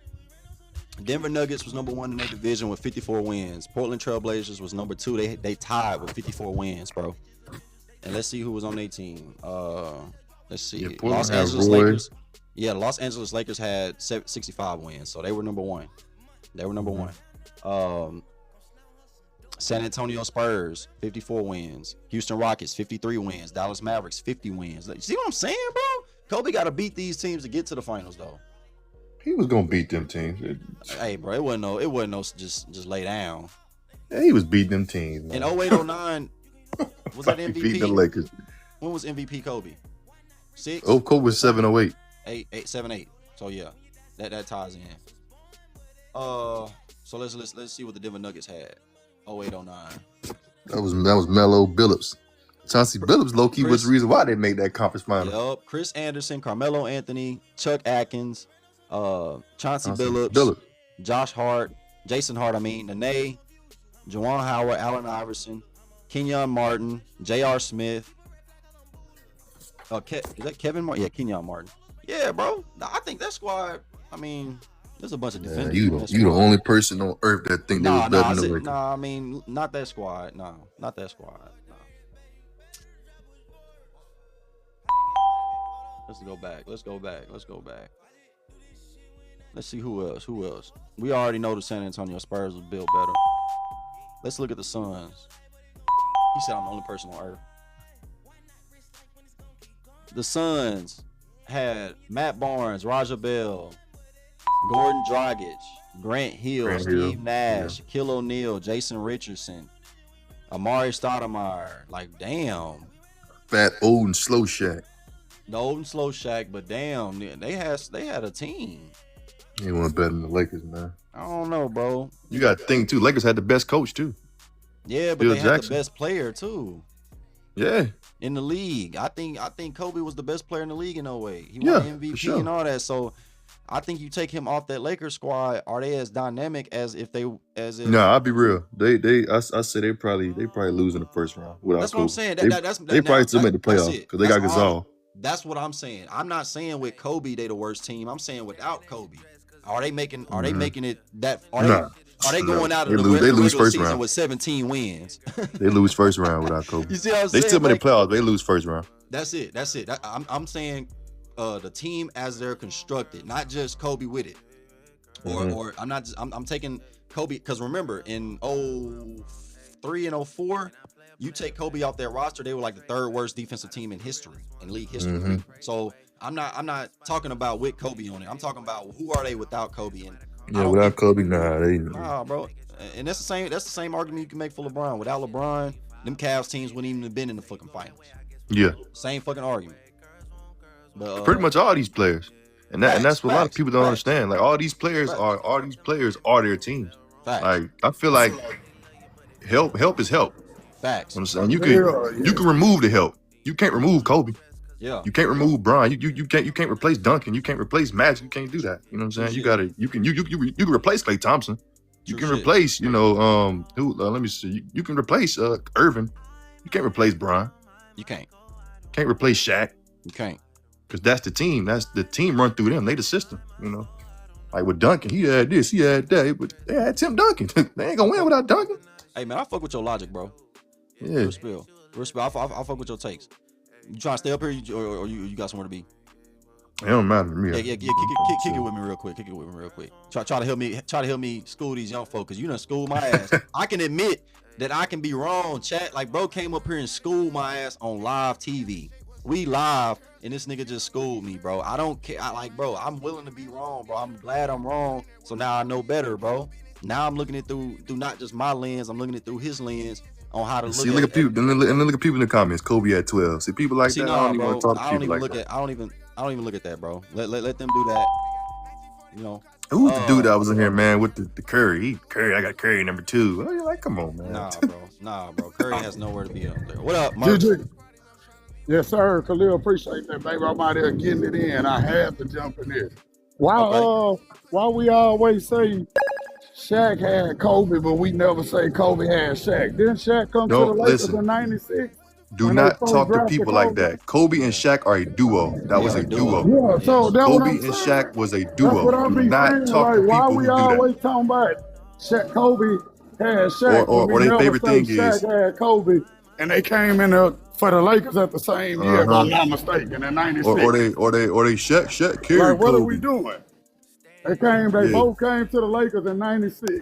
Denver Nuggets was number 1 in their division with 54 wins. Portland Trailblazers was number 2. They tied with 54 wins, bro. And let's see who was on their team. Let's see. Los Angeles Lakers. Yeah, the Los Angeles Lakers had 65 wins, so they were number 1. They were number 1. San Antonio Spurs, 54 wins. Houston Rockets, 53 wins. Dallas Mavericks, 50 wins. You see what I'm saying, bro? Kobe got to beat these teams to get to the finals, though. He was gonna beat them teams. Hey, bro, it wasn't no just lay down. Yeah, he was beating them teams. Man. In 08-09, was that MVP? Beating the Lakers. When was MVP Kobe? 6? Oh, Kobe was 708. 7-8. So yeah, that ties in. So let's see what the Denver Nuggets had. 08-09. That was Melo Billups. Chauncey Billups, low-key, was the reason why they made that conference final. Yup. Chris Anderson, Carmelo Anthony, Chuck Atkins, Chauncey Billups, Josh Hart, Jason Hart, Nene, Juwan Howard, Allen Iverson, Kenyon Martin, J.R. Smith. Is that Kevin Martin? Yeah, Kenyon Martin. Yeah, bro. I think that squad, there's a bunch of defenders. You the only person on earth that think they was better than the Lakers. Not that squad. No, not that squad. No. Let's go back. Let's go back. Let's go back. Let's see who else. Who else? We already know the San Antonio Spurs was built better. Let's look at the Suns. He said I'm the only person on earth. The Suns had Matt Barnes, Raja Bell, Gordon Dragic, Grant Hill, Steve Nash, Shaquille O'Neal, Jason Richardson, Amari Stoudemire. Like, damn. Fat, old, and slow Shaq. The old and slow Shaq, but damn, they had a team. He wasn't better than the Lakers, man. I don't know, bro. You got to think, too. Lakers had the best coach, too. Yeah, but Bill they had Jackson. the best player, too. Yeah. In the league. I think Kobe was the best player in the league in no way. He Yeah, won MVP for sure. and all that. So I think you take him off that Lakers squad, are they as dynamic as if Nah, I'll be real. I say they probably lose in the first round without That's what Kobe. I'm saying. They probably still make the that's playoffs it. because they got That's all- Gasol. That's what I'm saying. I'm not saying with Kobe they the worst team. I'm saying without Kobe. Are they making it that are they going out of the they lose regular first season round. with 17 wins? They lose first round without Kobe. You see what I'm They saying? still make Like- the playoffs. They lose first round. That's it. I'm saying the team as they're constructed, not just Kobe with it. Or I'm taking Kobe because remember in 03 and 04, you take Kobe off that roster, they were like the third worst defensive team in history, in league history. Mhm. So I'm not talking about with Kobe on it. I'm talking about who are they without Kobe. And Yeah, without Kobe, they. nah, bro. And that's the same argument you can make for LeBron. Without LeBron, them Cavs teams wouldn't even have been in the fucking finals. Yeah, Same fucking argument. But pretty much all these players, and that's what a lot of people don't facts. understand. Like all these players are their teams. Facts. Like I feel like help is help. Facts. I'm saying you can remove the help. You can't remove Kobe. Yeah. You can't remove Bron. You can't replace Duncan. You can't replace Magic. You can't do that. You know what I'm saying? You can replace Klay Thompson. You can replace let me see. You can replace Irvin. You can't replace Bron. You can't. Can't replace Shaq. You can't. Because that's the team. That's the team run through them. They the system. You know, like with Duncan, he had this, he had that, but they had Tim Duncan. They ain't gonna win without Duncan. Hey man, I fuck with your logic, bro. Yeah. Respect. I fuck with your takes. You trying to stay up here, or you got somewhere to be? It don't matter to me. Yeah. Kick it with me real quick. Try to help me school these young folks, cause you done school my ass. I can admit that I can be wrong, chat. Like bro came up here and schooled my ass on live TV. We live, and this nigga just schooled me, bro. I don't care. Bro, I'm willing to be wrong, bro. I'm glad I'm wrong. So now I know better, bro. Now I'm looking at through not just my lens. I'm looking at through his lens on how to look. Look at people, and then look at people in the comments. Kobe at 12. See people like that. Nah, I don't even bro, want to talk to people like that. I don't even look at that, bro. Let them do that. You know. Who's the dude that was in here, man, with the Curry? Curry, I got Curry number 2. Oh, you're like, come on, man. Nah, bro. Curry has nowhere to be up there. What up, Mark? Yes, sir. Kahlil, appreciate that, baby. I'm out there getting it in. I had to jump in this. Why we always say Shaq had Kobe, but we never say Kobe had Shaq? Didn't Shaq come to the Lakers in 96? Do not talk to people like that. Kobe and Shaq are a duo. That was a duo. Yeah, so that's Kobe what I'm and saying. Shaq was a That's what duo. I Do be not saying. talk Like, to why people who we do that. always talking about Kobe had Shaq, Or but we their never favorite say thing Shaq is- had Kobe, and they came in for the Lakers at the same year, if I'm Uh-huh. not mistaken, in '96. Or they Shaq carried Like, what Kobe. are we doing? They both came to the Lakers in '96. And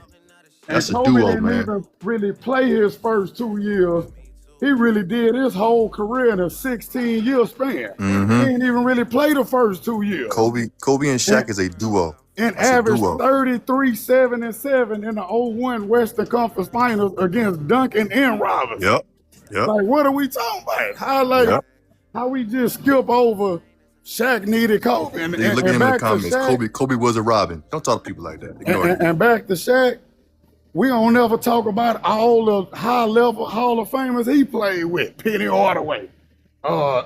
That's a Kobe duo, didn't man. even really play his first 2 years. He really did his whole career in a 16-year span. Mhm. He didn't even really play the first 2 years. Kobe and Shaq is a duo. And That's a averaged duo. 33, 7, and 7 in the 01 Western Conference Finals against Duncan and Robinson. Yep. Like, what are we talking about? How we just skip over Shaq needed Kobe. And, Look and at him in back the to comments. Shaq, Kobe was a Robin. Don't talk to people like that. Ignore it. and back to Shaq, we don't never talk about all the high-level Hall of Famers he played with. Penny Hardaway,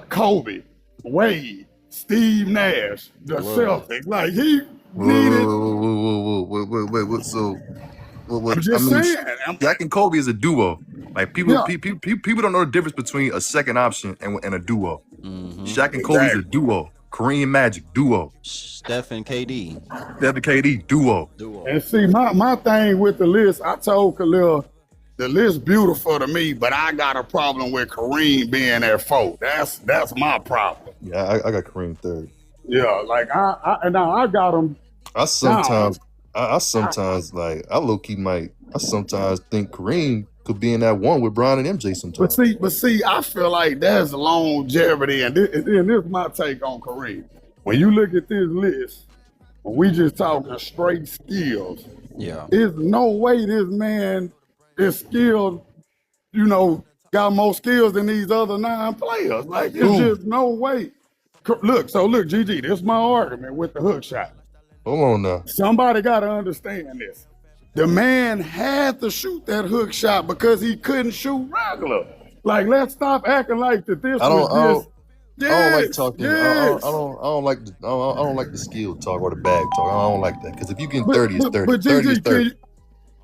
Kobe, Wade, Steve Nash, the Celtics. Like, he needed... Whoa. So, I'm just saying. Shaq and Kobe is a duo. Like people Yeah. people don't know the difference between a second option and a duo. Shaq and Kobe's a duo. Kareem Magic duo. Steph and KD. Steph and KD duo. And see, my thing with the list, I told Kahlil, the list beautiful to me, but I got a problem with Kareem being at 4. That's my problem. Yeah, I got Kareem third. Yeah, like I got him. I sometimes like I low key I sometimes think Kareem could be in that one with Bron and MJ sometimes. But see, I feel like there's longevity, and this is my take on Kareem. When you look at this list, when we just talking straight skills, there's no way this man is skilled, got more skills than these other 9 players. Like, there's just no way. Look, GG, this is my argument with the hook shot. Hold on now. Somebody got to understand this. The man had to shoot that hook shot because he couldn't shoot regular. Like, let's stop acting like that this was this. I don't like talking. I don't like the skill talk or the bag talk. I don't like that because if you get 30, it's 30. But 30 is 30.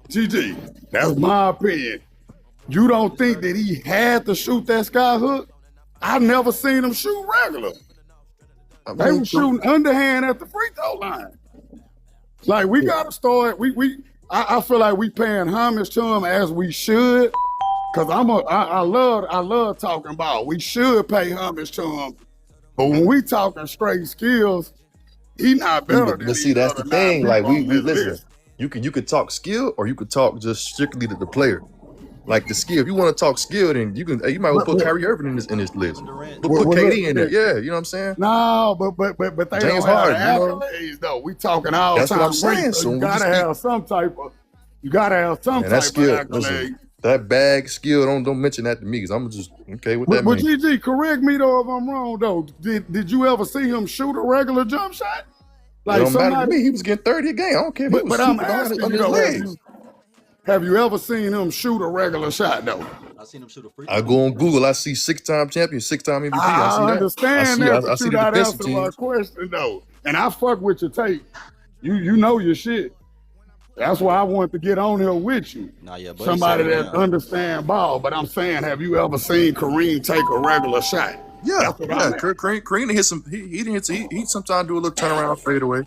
GG, that's my opinion. You don't think that he had to shoot that sky hook? I've never seen him shoot regular. They were shooting underhand at the free throw line. Like, we gotta start. I feel like we paying homage to him as we should. Cause I love talking about. We should pay homage to him. But when we talking straight skills, he not better than. But see, that's the thing. Like we listen. You could talk skill or you could talk just strictly to the player. Like the skill. If you want to talk skill, then you might well put Kyrie Irving in this list. But put KD in there. Yeah, you know what I'm saying? No, but they James don't have Harden, accolades though. We talking all That's time. what I'm saying. Great, So you gotta have some type of. You gotta have some And type that skill, of accolade. listen, that bag skill, don't mention that to me because I'm just okay with that. But GG, correct me though if I'm wrong though. Did you ever see him shoot a regular jump shot? It don't matter to me. He was getting 30 a game. I don't care if he was But I'm shooting asking on you his though, legs. have you ever seen him shoot a regular shot though? I seen him shoot a free I go on Google. I see 6-time champion, 6-time MVP. I see that. I understand that, I but see you the gotta defensive answer my teams. question though. And I fuck with your tape. You know your shit. That's why I wanted to get on here with you. Buddy, somebody that understand ball. But I'm saying, have you ever seen Kareem take a regular shot? Yeah. Kareem hit some. He didn't hit. He sometimes do a little turnaround fadeaway.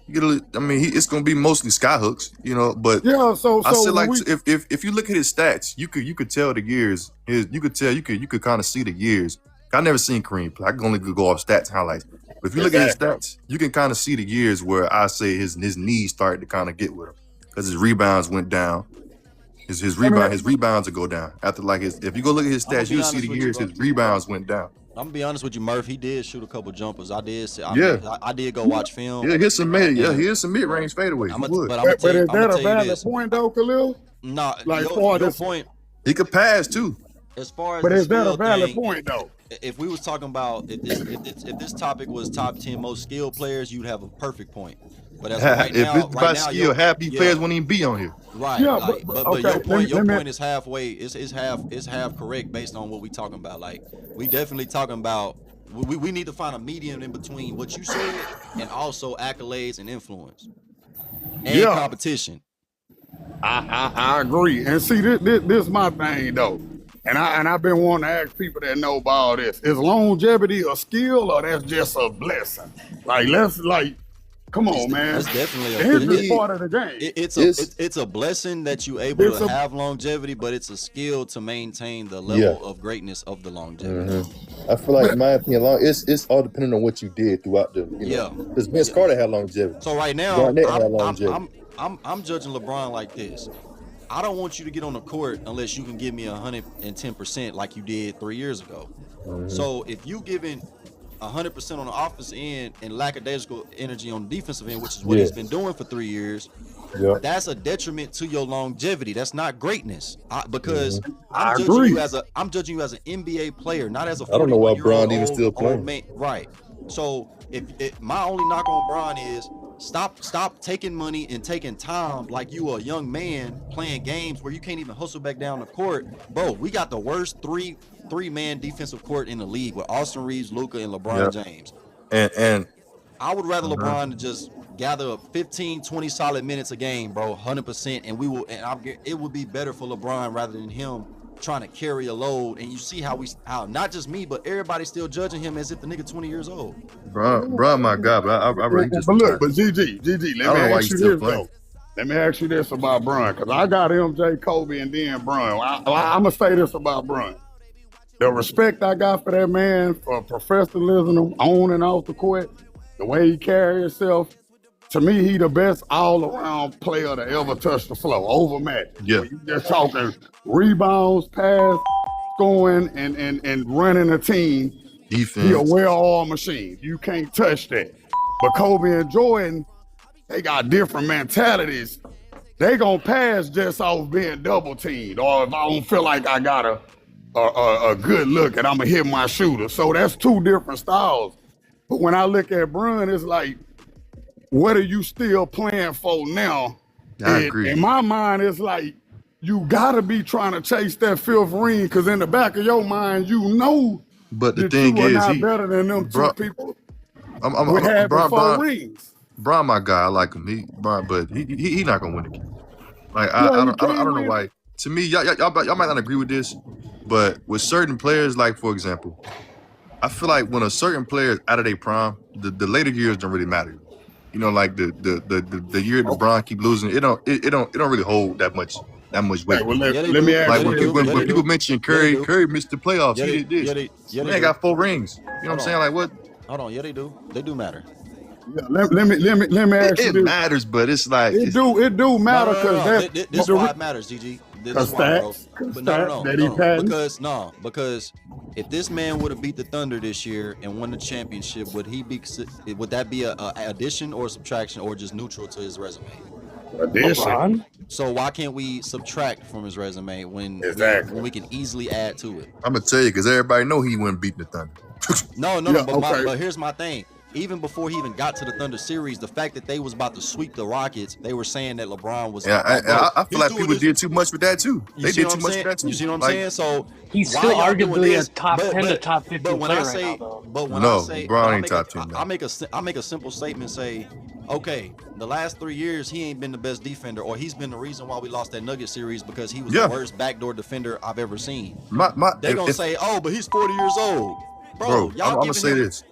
It's gonna be mostly sky hooks, But yeah, so I said like if you look at his stats, you could tell the years. You could kind of see the years. I never seen Kareem play. I can only go off stats highlights. But if you look at his stats, you can kind of see the years where I say his knees started to kind of get with him because his rebounds went down. His rebounds will go down after if you go look at his stats, you'll see the years his rebounds went down. I'm gonna be honest with you, Murph. He did shoot a couple jumpers. I did go watch film. Yeah, he hit some mid-range fadeaways. But is that a valid point though, Kahlil? No, your point. He could pass too. As far as but is that a valid point though? If we was talking about if this topic was top 10 most skilled players, you'd have a perfect point. But as right if now, it's by skill, half these players wouldn't even be on here. Right. Yeah, but your point is halfway. It's half correct based on what we talking about. Like we definitely talking about. We need to find a medium in between what you said and also accolades and influence and competition. I agree. And see, this is my thing though. And I've been wanting to ask people that know about this. Is longevity a skill or that's just a blessing? Come on, man. That's definitely part of the game. It's a blessing that you're able to have longevity, but it's a skill to maintain the level of greatness of the longevity. Mm-hmm. I feel like, in my opinion, it's all depending on what you did throughout the. Because Vince Carter had longevity. So right now, Garnett had longevity. I'm judging LeBron like this. I don't want you to get on the court unless you can give me 110% like you did 3 years ago. Mm-hmm. So if you giving 100% on the offensive end and lackadaisical energy on the defensive end, which is what he's been doing for 3 years, that's a detriment to your longevity. That's not greatness. Because I'm judging you as an NBA player, not as a 41-year-old I don't know why Bron even still playing. Man. Right. So if my only knock on Bron is stop taking money and taking time like you a young man playing games where you can't even hustle back down the court. Bro, we got the worst three-man defensive court in the league with Austin Reeves, Luka, and LeBron James. And I would rather LeBron to just gather up 15, 20 solid minutes a game, bro, 100%, and it would be better for LeBron rather than him trying to carry a load. And you see how not just me, but everybody's still judging him as if the nigga 20 years old. Bro, my God, but I really just. But look, GG, let me ask you this though. Let me ask you this about Bron, because I got MJ, Kobe, and then Bron. I'm gonna say this about Bron. the respect I got for that man for professionalism on and off the court, the way he carry himself, to me, he the best all-around player to ever touch the floor, over Magic. Yeah. When you just talking rebounds, pass, scoring, and running a team, defense. He a well-oiled machine. You can't touch that. But Kobe and Jordan, they got different mentalities. They gonna pass just off being double teamed, or if I don't feel like I got a good look and I'm gonna hit my shooter. So that's two different styles. But when I look at Bron, it's like, what are you still playing for now? I agree. In my mind, it's like you gotta be trying to chase that fifth ring, because in the back of your mind, you know. But the that thing you are is, not better than them two people. I'm having Bron, 4 rings. Bron, my guy. I like him. But he not gonna win the game. Like Yeah, I he don't can't know win. why. To me, y'all might not agree with this, but with certain players, like for example, I feel like when a certain player is out of their prime, the later years don't really matter. You know, like the year LeBron keep losing, it don't really hold that much weight. Hey, well, let me ask Like you when this. people mention Curry missed the playoffs, he did this. Yeah, Man got 4 rings. You know what I'm saying? Like what? Hold on, yeah, they do. They do matter. Yeah, let me ask you It this. matters, but it's like It do matter, because This why it matters, GG. This why, bro. But no, because if this man would have beat the Thunder this year and won the championship, would that be a addition or a subtraction, or just neutral to his resume? Addition. So why can't we subtract from his resume when we can easily add to it? I'm gonna tell you, because everybody know he wouldn't beat the Thunder. No, Yeah, but here's my thing. Even before he even got to the Thunder series, the fact that they was about to sweep the Rockets, they were saying that LeBron was. Yeah, I feel like people did too much with that too. They did too much with that too. You see what I'm saying? So he's why still y'all doing arguably this? a top 10 to top 15 But when player I right say, now, though. but when No, I say, LeBron I ain't make top a- 10 I make a simple statement. Say, okay, the last 3 years he ain't been the best defender, or he's been the reason why we lost that Nugget series, because he was Yeah. the worst backdoor defender I've ever seen. They if- gonna say, oh, but he's 40 years old, bro. I'm Y'all gonna giving say him. this.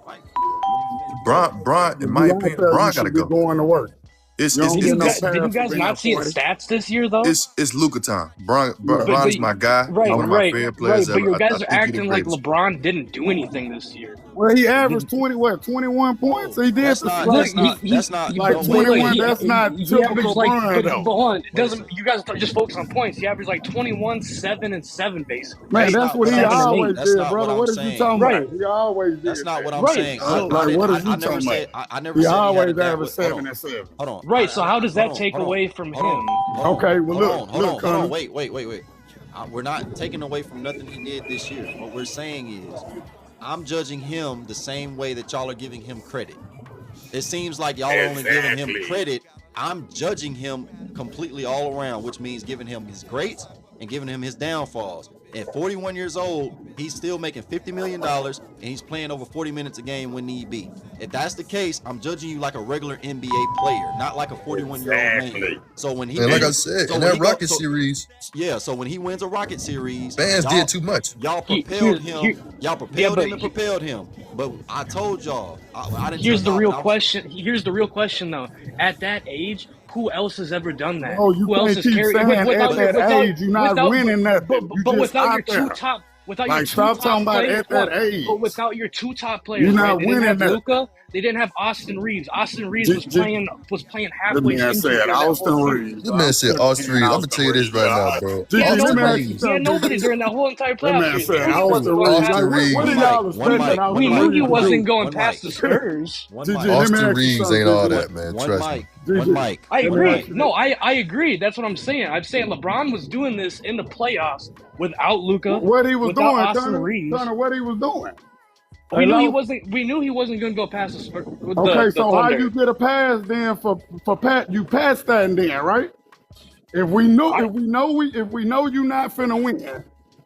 Bron, in my opinion, Bron gotta go. Going to work. It's Did you guys not see his stats this year, though? It's Luka time. Bron's But my guy. Right, One of my right, favorite players But ever. you guys I are think he the acting like greatest. LeBron didn't do anything this year. Well, he averaged 21 points. He did That's the not. same. That's not. Like no, wait, 21. wait. That's not He typical averaged like, Bron, but though. hold on, it doesn't. You guys just focus on points. He averaged like 21, 7, and 7 basically. Man, Right? that's what he 7 and always 8. That's did, not brother. what What I'm is you saying. talking Right. about? He always did. That's not what I'm Right. saying. So- Like, what is you I never talking said. about? I never He said he had always it that averaged way. 7 and 7. Hold on. Right. So how does that Hold on, take hold on, away from hold him? on, Okay, well, hold on, look, hold on. Connor. Wait. We're not taking away from nothing he did this year. What we're saying is, I'm judging him the same way that y'all are giving him credit. It seems like y'all are only giving him credit. I'm judging him completely all around, which means giving him his greats and giving him his downfalls. At 41 years old, he's still making $50 million, and he's playing over 40 minutes a game when need be. If that's the case, I'm judging you like a regular NBA player, not like a 41-year-old man. So when he And like I wins- said, so in when that he go- Rocket so- series, yeah, so when he wins a Rocket series, fans did too much. Y'all He- propelled here- him. here- Y'all propelled Yeah, but him and propelled him. But I told y'all, I didn't. Here's tell the y'all, real but I was- question. Here's the real question, though. At that age, who else has ever done that? No, you Who else can't has keep carried saying at that age you're not winning nothing. You but just without your out there. two top, without Like, your two stop top talking about players, at that age. but without your two top players, You're right? not They didn't winning have nothing. Luka. They didn't have Austin Reeves. Austin Reeves was J- playing That halfway man injured said during that Austin whole Reeves. This man said Austin Reeves. I'm gonna tell you this right now, bro. He had Austin nobody. Reeves. He had nobody during that whole entire That playoff man series. said We knew he wasn't Austin going Reeves. past Like, the what Spurs. are y'all expecting Austin We knew he Reeves to wasn't do? going past the Spurs. GG, let me Austin ask you Reeves something, ain't all GG. that, man. Trust me. GG, I let me agree. ask you No, this. I agree. That's what I'm saying. I'm saying LeBron was doing this in the playoffs without Luka, What he was without doing, Austin Reeves. Connor, what he was doing? We knew he Hello? wasn't. We knew he wasn't going to go past the Spurs. With Okay, the so how Thunder. you get a pass then for Pat? You passed that then, right? If we know you not finna win,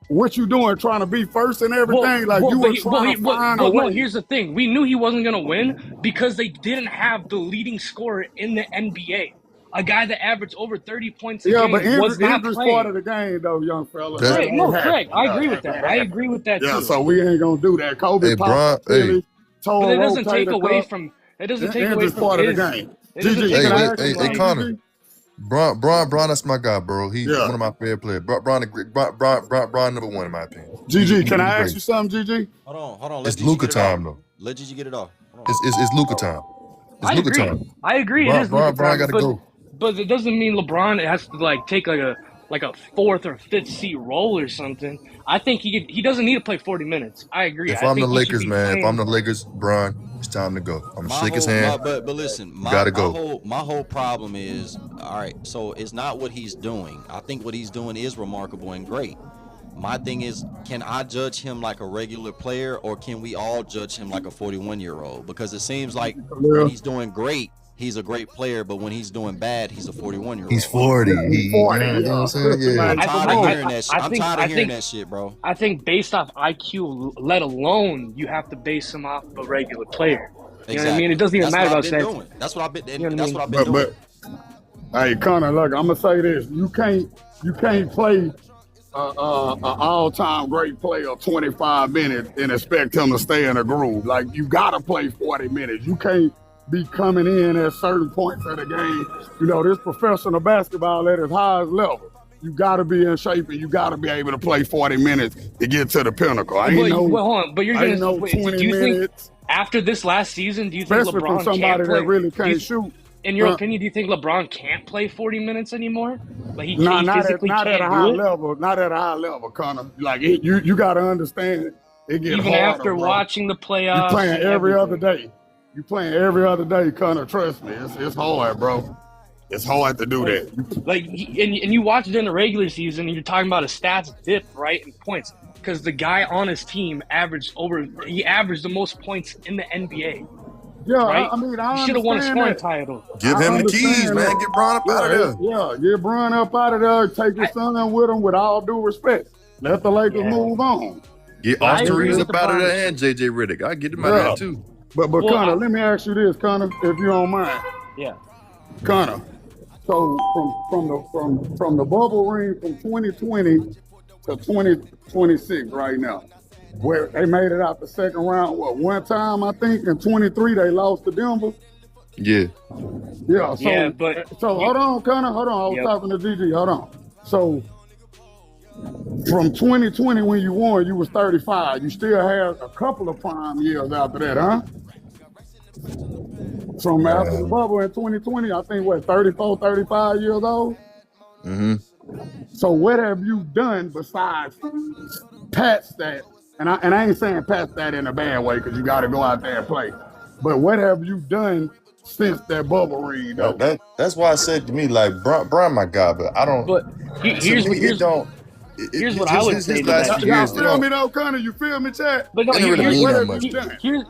what you doing? Trying to be first and everything? You were trying to find a way. No, here's the thing. We knew he wasn't going to win because they didn't have the leading scorer in the NBA. A guy that averaged over 30 points a Yeah, game but was not injury's part playing. of the game, though, young fella. That- That Right, ain't no, happening. correct. I Yeah, agree with ain't that. gonna I happen. agree with that Yeah, too. so we ain't gonna do that. Kobe Hey, popped Bron, the Achilles, tore But a it doesn't take rotator away cuff. from. It doesn't take away Injury's from part of his. the game. It doesn't GG, take can I away ask from you his. something, Connor. GG? Bron, that's my guy, bro. He's one of my favorite players. Bron, number one in my opinion. GG, can I ask you something, GG? Hold on. It's Luka time though. Let Gigi get it off. It's Luka time. It's Luka time. I agree. It is Luka Bron time, gotta go. but it doesn't mean LeBron has to like take like a fourth or fifth seat role or something. I think he doesn't need to play 40 minutes. I agree. If I'm the Lakers, man, if I'm the Lakers, Bron, it's time to go. I'm gonna shake his hand. But listen, gotta go. My whole problem is, all right, so it's not what he's doing. I think what he's doing is remarkable and great. My thing is, can I judge him like a regular player, or can we all judge him like a 41-year-old? Because it seems like when he's doing great, he's a great player, but when he's doing bad, he's a 41-year-old. He's 40. He's 40. You know what I'm saying? Yeah. I'm tired of hearing that shit. I'm tired of hearing that shit, bro. I think based off IQ, let alone you have to base him off of a regular player. You know what I mean? It doesn't even matter about stats. That's what I've been. You know That's what I've been doing. Hey, Connor, look, I'm gonna say this: you can't play an all-time great player 25 minutes and expect him to stay in a groove. Like, you gotta play 40 minutes. You can't be coming in at certain points of the game. You know, this professional basketball at its highest level. You gotta be in shape and you gotta be able to play 40 minutes to get to the pinnacle. Hold on, but you're gonna wait, 20 do you minutes. think after this last season, do you think Especially LeBron from somebody can't play? that really can't shoot. In your opinion, do you think LeBron can't play 40 minutes anymore? Like he not physically at can't a high do it? level. Not at a high level, Connor. Like you got to understand. It gets Even harder, after bro. watching the playoffs, You playing and every everything. other day. You playing every other day, Connor. Trust me, it's hard, bro. It's hard to do that. Like, and you watch it in the regular season, and you're talking about a stats dip, right, in points, because the guy on his team averaged the most points in the NBA. Yeah, right? I mean, I he should have won a understand scoring that. title. Give him the keys, man. Get Bron up out of there. Yeah, get Bron up out of there. Take your son with him with all due respect. Let the Lakers move on. Get Austin Reeves up out of there and JJ Redick. I get him out of there too. But Connor, let me ask you this, Connor, if you don't mind. Yeah. Connor, so from the bubble ring from 2020 to 2026 right now, where they made it out the second round, one time I think in 23 they lost to Denver. Yeah. Yeah. So Yeah, but hold on, Connor. Hold on. I was talking to GG. Hold on. So from 2020 when you won, you was 35. You still had a couple of prime years after that, huh? From after the bubble in 2020, I think 34, 35 years old. Mm-hmm. So what have you done besides patch that? And I ain't saying patch that in a bad way because you got to go out there and play. But what have you done since that bubble ring? Though? That's why I said to me, like, Bron, my God, but I don't. But here's what I would say to that. Y'all feel me though, Connor? You feel me, Chad? But no, here's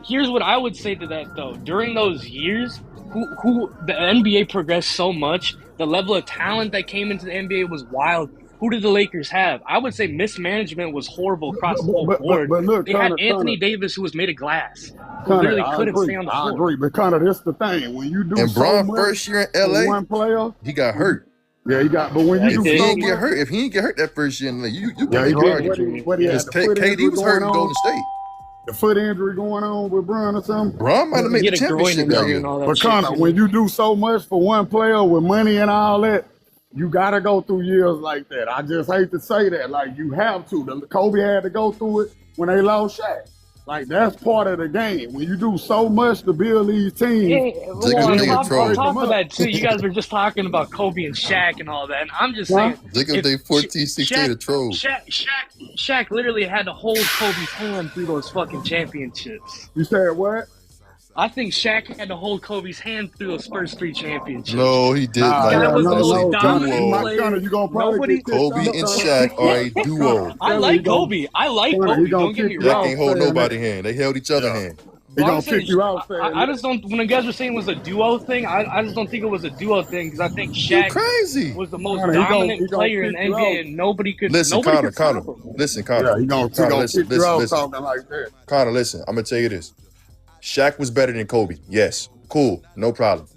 here's what I would say to that though. During those years, who the NBA progressed so much, the level of talent that came into the NBA was wild. Who did the Lakers have? I would say mismanagement was horrible across the whole board. But look, they Connor, had Anthony Davis, who was made of glass, who Connor, literally couldn't stay on the floor. I agree, but Connor, this the thing. When you do and so Bron much first year in LA, one player, he got hurt. Yeah, he got. But when you if do he so didn't much, get hurt, if he didn't get hurt that first year, you yeah, he can't argue. because KD was hurt in Golden State. The foot injury going on with Bron or something. Bron might have made the championship that year. But Connor, when you do so much for one player with money and all that, you gotta go through years like that. I just hate to say that. Like, you have to. Kobe had to go through it when they lost Shaq. Like, that's part of the game. When you do so much to build these teams. Yeah, on top of that, too, you guys were just talking about Kobe and Shaq and all that. And I'm just saying. They 14, 16 to troll. Shaq literally had to hold Kobe's hand through those fucking championships. You said what? I think Shaq had to hold Kobe's hand through those first 3 championships. No, he didn't. That was the most dominant player. Kobe and Shaq are a duo. I like Kobe. Don't get me wrong. They can't hold nobody's hand. They held each other's hand. He gonna kick you out. I just don't. When the guys were saying it was a duo thing, I just don't think it was a duo thing because I think Shaq was the most dominant player in the NBA, and nobody could. Listen, Connor. Listen, Connor. Yeah, he gonna kick you out talking like that. Connor, listen. I'm gonna tell you this. Shaq was better than Kobe. Yes, cool, no problem.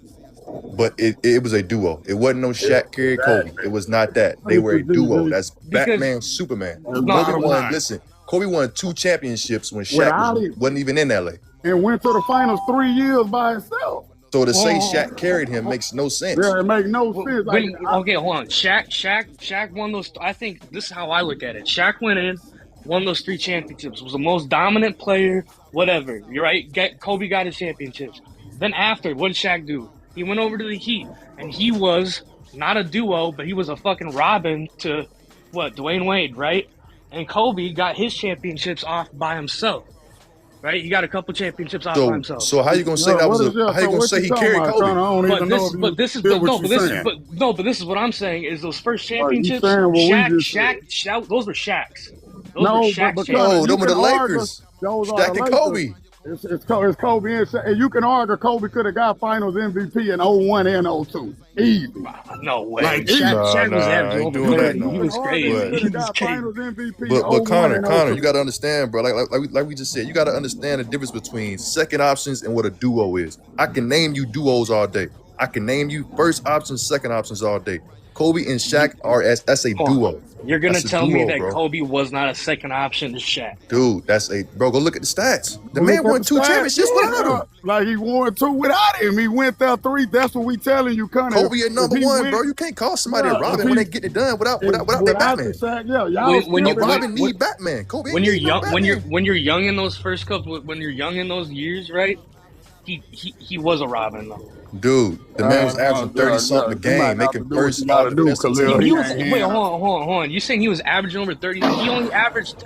But it was a duo. It wasn't no Shaq carried Kobe. It was not that. They were a duo. That's Batman, Superman. Kobe won 2 championships when Shaq wasn't even in LA. And went to the finals 3 years by himself. So to say Shaq carried him makes no sense. Yeah, it makes no sense. Like, Okay, hold on. Shaq won those. I think this is how I look at it. Shaq went in, won those 3 championships, was the most dominant player, whatever. You're right. Kobe got his championships. Then after, what did Shaq do? He went over to the Heat, and he was not a duo, but he was a fucking Robin to Dwayne Wade, right? And Kobe got his championships off by himself. Right, he got a couple championships off by himself. So how you gonna say that was how you gonna say he carried Kobe? But this is what I'm saying is those first championships. Shaq, those were Shaq's. Those were the Lakers. Shaq and Kobe. It's Kobe and Shaq. And you can argue Kobe could have got Finals MVP in 01 and 02. Easy. No way. Like, Shaq was averaging over 30. He was crazy. But Connor, you gotta understand, bro. Like we just said, you gotta understand the difference between second options and what a duo is. I can name you duos all day. I can name you first options, second options all day. Kobe and Shaq that's a duo. You're gonna tell me that Kobe was not a second option to Shaq? Dude, go look at the stats. The man won 2 championships without him. Like he won 2 without him. He went there 3. That's what we telling you, Connor. Kobe at number 1, bro. You can't call somebody a Robin when they get it done without their Batman. Robin need Batman. Kobe when you're young, when you're young in those first couple, when you're young in those years, right? He was a Robin though. Dude, the man was averaging 30-something a game, making first. Wait, hold on. You saying he was averaging over 30?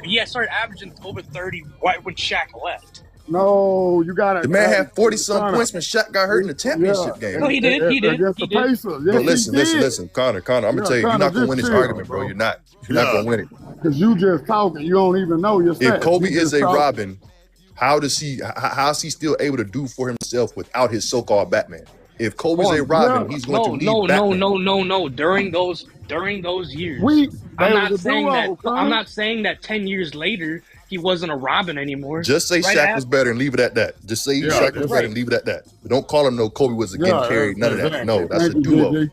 He started averaging over 30 right when Shaq left. No, you got it. The man had 40-something points when Shaq got hurt in the championship game. No, he did. Against the Pacers. Yes, but listen, Connor. I'm gonna tell you, you're not gonna win this argument, bro. You're not gonna win it. Because you just talking. You don't even know your stats. If Kobe is a Robin, how's he still able to do for himself without his so-called Batman? If Kobe's a Robin, he's going to need Batman. No. During those years, I'm not saying that 10 years later he wasn't a Robin anymore. Just say Shaq was better and leave it at that. Just say Shaq was better and leave it at that. But don't call him no Kobe was getting carried. None of that. No, that's a duo.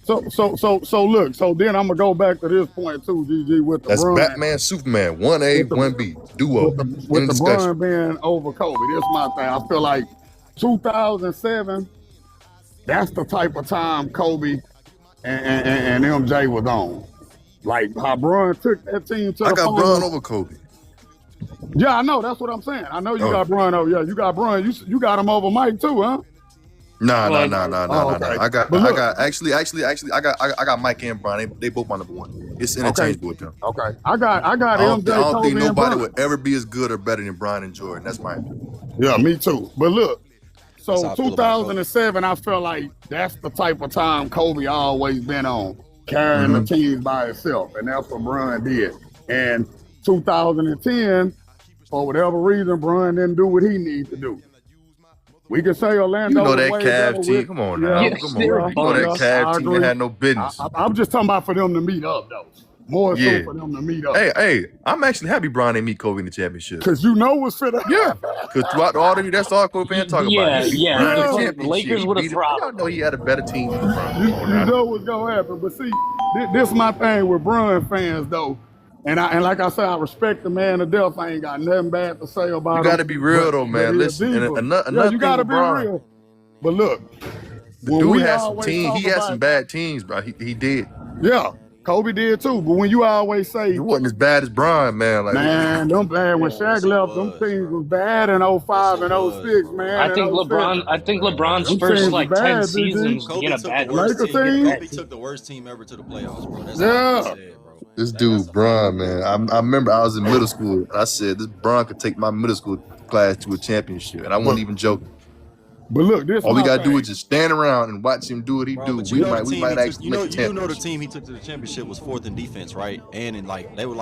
So look. So then I'm gonna go back to this point too, GG, with the that's Bron. Batman, Superman, 1A, 1B, duo. With the Bron being over Kobe, this my thing. I feel like 2007. That's the type of time Kobe and MJ was on. Like how Bron took that team to the finals. I got Bron over Kobe. Yeah, I know. That's what I'm saying. I know you got Bron over. Yeah, you got Bron. You got him over Mike too, huh? Nah. I got Mike and Bron. They both my number 1. It's interchangeable with them. Okay. I got MJ. I don't think nobody would ever be as good or better than Bron and Jordan. That's my opinion. Yeah, me too. But look. So 2007, I feel like that's the type of time Kobe always been on, carrying the teams by himself, and that's what Bron did. And 2010, for whatever reason, Bron didn't do what he needed to do. We can say Orlando. That Cavs team. Come on now. Come on. That Cavs team that had no business. I'm just talking about for them to meet up, though. More so for them to meet up. Hey, I'm actually happy Bron didn't meet Kobe in the championship. Because you know what's fit up. Yeah. Because throughout all of you, that's all Kobe fans talk about. The Lakers would have throttled. Y'all know he had a better team than Bron. You know what's going to happen. But see, this is my thing with Bron fans, though. And like I said, I respect the man to death. I ain't got nothing bad to say about him. You got to be real, though, man. Listen, you got to be real. But look. The dude has some teams. He had some bad teams, bro. He did. Yeah. Kobe did too, but when you always say he wasn't as bad as Bron, man. Them bad when Shaq left, them teams was bad in 05 and 06, man. I think LeBron's first 10 seasons in a bad team. Kobe took the worst team ever to the playoffs, bro. That's all I said, bro. This dude, Bron, man. I remember I was in middle school. I said this Bron could take my middle school class to a championship, and I wasn't even joking. But look, this all we gotta do is just stand around and watch him do what he do. We might actually make the championship. You know the team he took to the championship was 4th in defense, right? And they were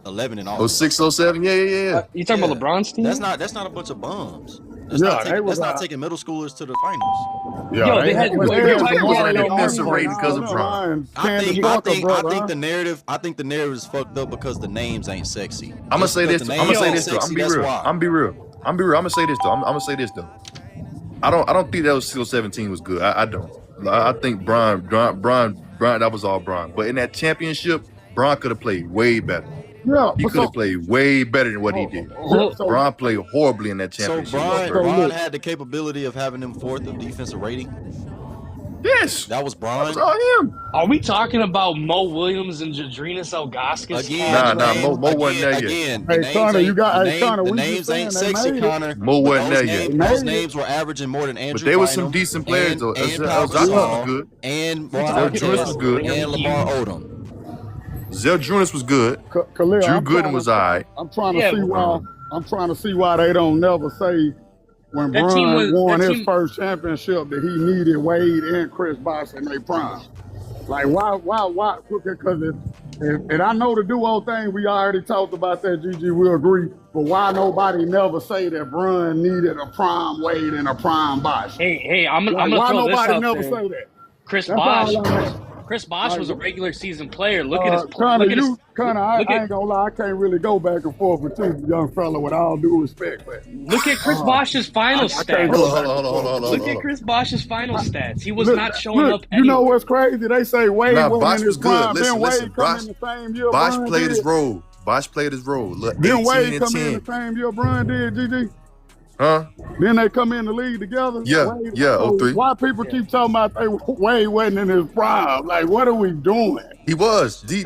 11 in all. 06, 07, yeah. You talking about LeBron's team? That's not a bunch of bums. That's not taking middle schoolers to the finals. Yeah, they had defensive rating because of Bron. I think the narrative is fucked up because the names ain't sexy. I'm gonna say this. I'm gonna be real. I'm gonna say this though. I don't think that was still 17 was good. I don't. I think Bron, that was all Bron. But in that championship, Bron could have played way better. Yeah, He but could have so played way better than what he did. Bron played horribly in that So championship. Bron had the capability of having them fourth of defensive rating. Yes, that was Bron. him. Are we talking about Mo Williams and Jadrinas Elgaskis? Again, Mo wasn't there yet. again, Hey, Connor, you got Connor. the We names just saying ain't they sexy, made Connor. it. Mo but wasn't there yet. those names were averaging more than Andrew. But there was some Bynum decent players though. and Zell Pau Jonas was Gasol good. and Zell Ron Jonas was Artest good. and Lamar Odom. Zell Jonas was good. Kahlil, Drew Gooden was alright. I'm trying to see why. I'm trying to see why they don't never say when Bron won his first championship that he needed Wade and Chris Bosh in their prime. Like why? Because and I know the duo thing. We already talked about that. GG, we agree. But why nobody never say that Bron needed a prime Wade and a prime Bosh? Hey, I'm gonna why throw this nobody out never there. say that? Chris That's Bosh. all I'm asking. Chris Bosh was a regular season player. Look Connor, at his. I ain't gonna lie, I can't really go back and forth with you, young fella, with all due respect. But Look at Chris Bosh's final stats. Hold on. Look at Chris Bosh's final stats. He was not showing up. You know what's crazy? They say Wade wasn't Bosh in was his good. prime. Listen, Wade come in the same year. Bosh Bron played did. his role. Bosh played his role. Look, Then 18 Wade and come in 10. the same year Bron did, GG. Huh? Then they come in the league together. Yeah, Wade, yeah, so 03. why people keep talking about Wade wasn't in his prime? Like, what are we doing? He was. D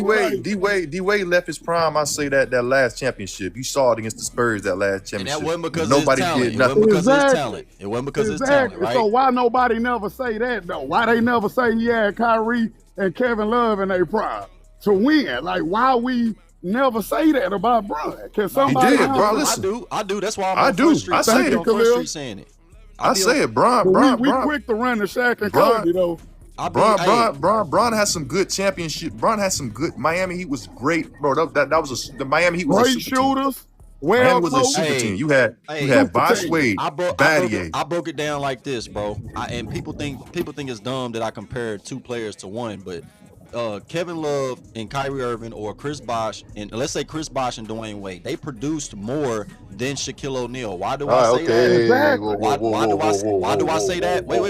Wade Wade left his prime. I say that last championship. You saw it against the Spurs that last championship. And that wasn't because nobody of his talent. did nothing. It wasn't because of his talent. It wasn't because of his talent, right? So why nobody never say that though? Why they never say he had Kyrie and Kevin Love in their prime to win? Like why we never say that about Bron? Can somebody? He did, bro. Listen, I do. That's why I'm I on do. First Street. I say it, Khalil. Saying it. I say it, Bron. We quick to run the Shaq and Kobe though. Bron has some good championship. Bron has some good. Miami Heat was great, bro. That was the Miami Heat was great a super shooters. Team. Miami was a coached. super team. You had Bosh Wade, Battier. I broke it down like this, bro. And people think it's dumb that I compare two players to one, but Kevin Love and Kyrie Irving or Chris Bosh and let's say Chris Bosh and Dwayne Wade, they produced more than Shaquille O'Neal. Why do I say that? Exactly. Why do I say that? Wait.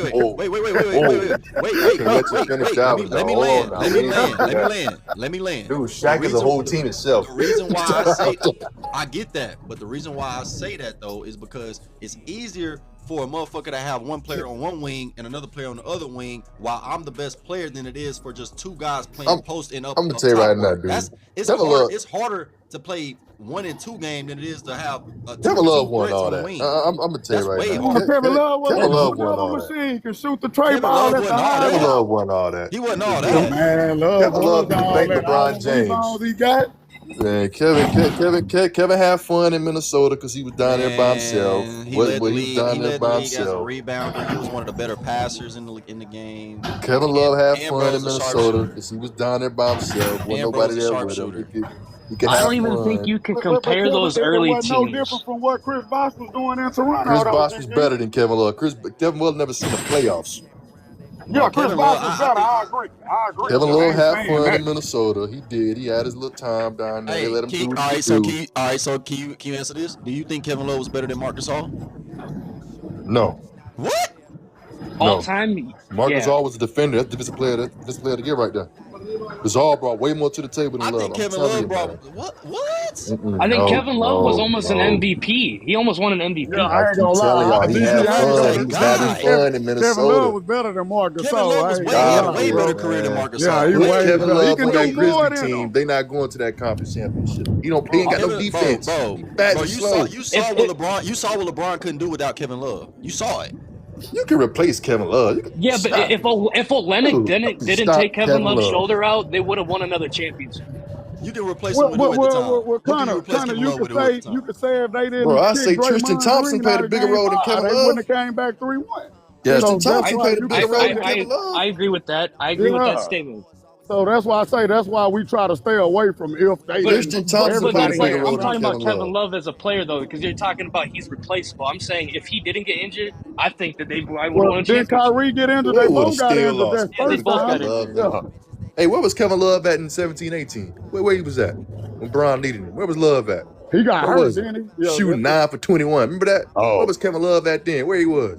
Let me land. Dude, Shaq is a whole team itself. The reason why I say I get that, but the reason why I say that though is because it's easier for a motherfucker to have one player on one wing and another player on the other wing while I'm the best player than it is for just two guys playing post and up. I'm gonna tell you right now, dude. It's harder to play 1 and 2 game than it is to have Kevin Love won all that. I'm gonna tell you right now. Kevin Love won all that. Machine can shoot the tray ball. Kevin Love won all that. He wasn't all that. Man, Kevin Love can thank LeBron James. He got. Man, Kevin had fun in Minnesota because he was down there by himself. He led the league as a rebounder. He was one of the better passers in the game. Kevin Love had fun in Minnesota because he was down there by himself. Wasn't nobody there with him. I don't even think you can compare those early teams. No different from what Chris Bosh was doing in Toronto. Chris Bosh was better than Kevin Love. Kevin Love never seen the playoffs. Yeah, Chris Bosh was better. I agree. Kevin Love had fun in Minnesota. He did. He had his little time down there. They let him do what he do. So can you answer this? Do you think Kevin Love was better than Marc Gasol? No. What? All time? Marc Gasol was a defender. That's the defensive player to get right there. Gasol brought way more to the table than Love. I think Kevin Love brought what? I think Kevin Love was almost an MVP. He almost won an MVP. Yeah, I ain't gonna lie. He had fun. He was having fun in Minnesota. Kevin Love was better than Marc Gasol. Kevin Love was way better career than Marc Gasol. Yeah, he was. Kevin Love can on that do more Grizzly than team. They not going to that conference championship. He ain't got no defense. Bro, you saw what LeBron couldn't do without Kevin Love. You saw it. You can replace Kevin Love. Yeah, but if Olenek didn't take Kevin Love's shoulder out, they would have won another championship. You can replace him with who at the time? Well, Connor, you could say if they didn't. Bro, I say Tristan Thompson played a bigger role than Kevin Love. They wouldn't have came back 3-1. Yeah, Tristan Thompson played a bigger role than Kevin Love. I agree with that. I agree with that statement. So that's why we try to stay away from if they. Tristan Thompson played a bigger role I'm talking than about Kevin Love as a player though, because you're talking about he's replaceable. I'm saying if he didn't get injured, I think that they would have won a championship. Then Kyrie get injured, they both got injured. They both got injured. Hey, where was Kevin Love at in 17-18? Where he was at when Bron needed him? Where was Love at? He got hurt, didn't he? Shooting 9 for 21. Remember that? Where was Kevin Love at then? Where he was?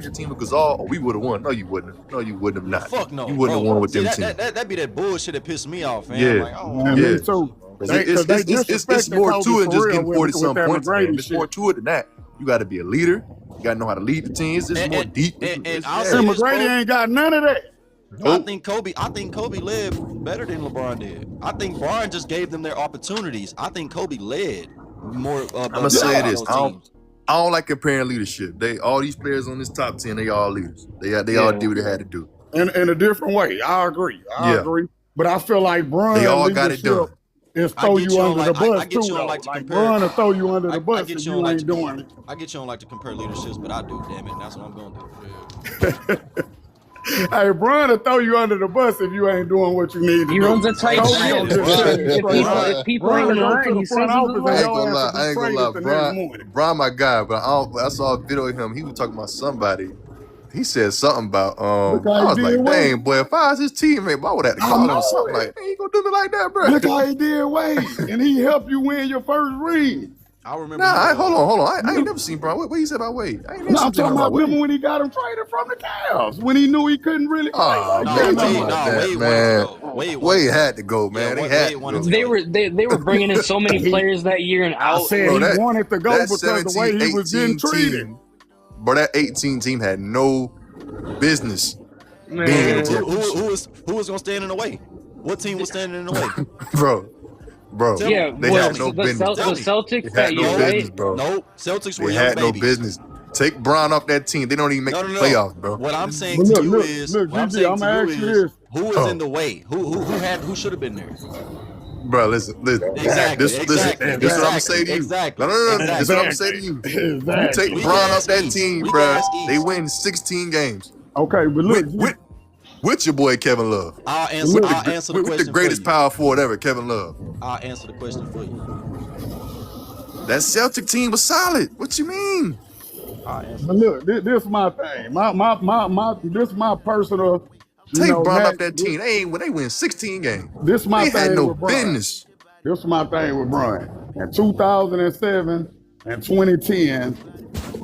collection team with Gasol, or we would have won. No, you wouldn't have. No, you wouldn't have not. Fuck no. You wouldn't have bro. won with See, them teams. that be that bullshit that pissed me off, man. Yeah. Like, Me too. It's disrespected more Kobe to it for just real getting with 40-something that points, man. McGrady It's shit. more to it than that. You got to be a leader. You got to know how to lead the teams. It's more deep. And And I'll say this, McGrady bro. ain't got none of that. I think Kobe led better than LeBron did. I think Bron just gave them their opportunities. I think Kobe led more. I'm gonna say this. I don't like comparing leadership. All these players on this top 10, they all leaders. They all did what they had to do. In a different way. I agree. I agree. But I feel like Bron they all got it done. Is throw you under the bus too, though. Like Bron will throw you under the bus if you ain't doing it. I get you don't like to compare leaderships, but I do. Damn it, that's what I'm gonna do. Hey, Bron will throw you under the bus if you ain't doing what you need to do. He runs a tight ship. If people ain't lying, he says I ain't gonna lie. Bron my guy, but I saw a video of him. He was talking about somebody. He said something about I was like, dang, boy, if I was his teammate, I would have to call him something like, hey, you gonna do me like that, bro? Look how he did Wade, and he helped you win your first ring. I remember. Hold on. I ain't never seen Bron. What you said about Wade? I ain't never I'm talking about remember when he got him traded from the Cavs when he knew he couldn't really. Wade had to go, man. They were bringing in so many players that year and out. I said he wanted to go because the way he was getting treated. But that 18 team had no business being in the championship. Who was gonna stand in the way? What team was standing in the way? Bro, yeah, they had no business. The Celtics that year, right? Bro. No, Celtics were they young had babies. No business. Take Bron off that team. They don't even make the playoffs, bro. What I'm saying to you is, who was in the way? Who should have been there? Bro, listen. Exactly. This is what I'm gonna say to you. Exactly. No. This is what I'm gonna say to you. You take Bron off that team, bro. They win 16 games. Okay, but look. With your boy Kevin Love. I'll answer the question. With the greatest power forward ever, Kevin Love. I'll answer the question for you. That Celtic team was solid. What you mean? But look, this is my thing. This is my personal. Take Bron off that team. They win 16 games. This is my they thing had no with Bron. business. This is my thing with Bron. In 2007 and 2010,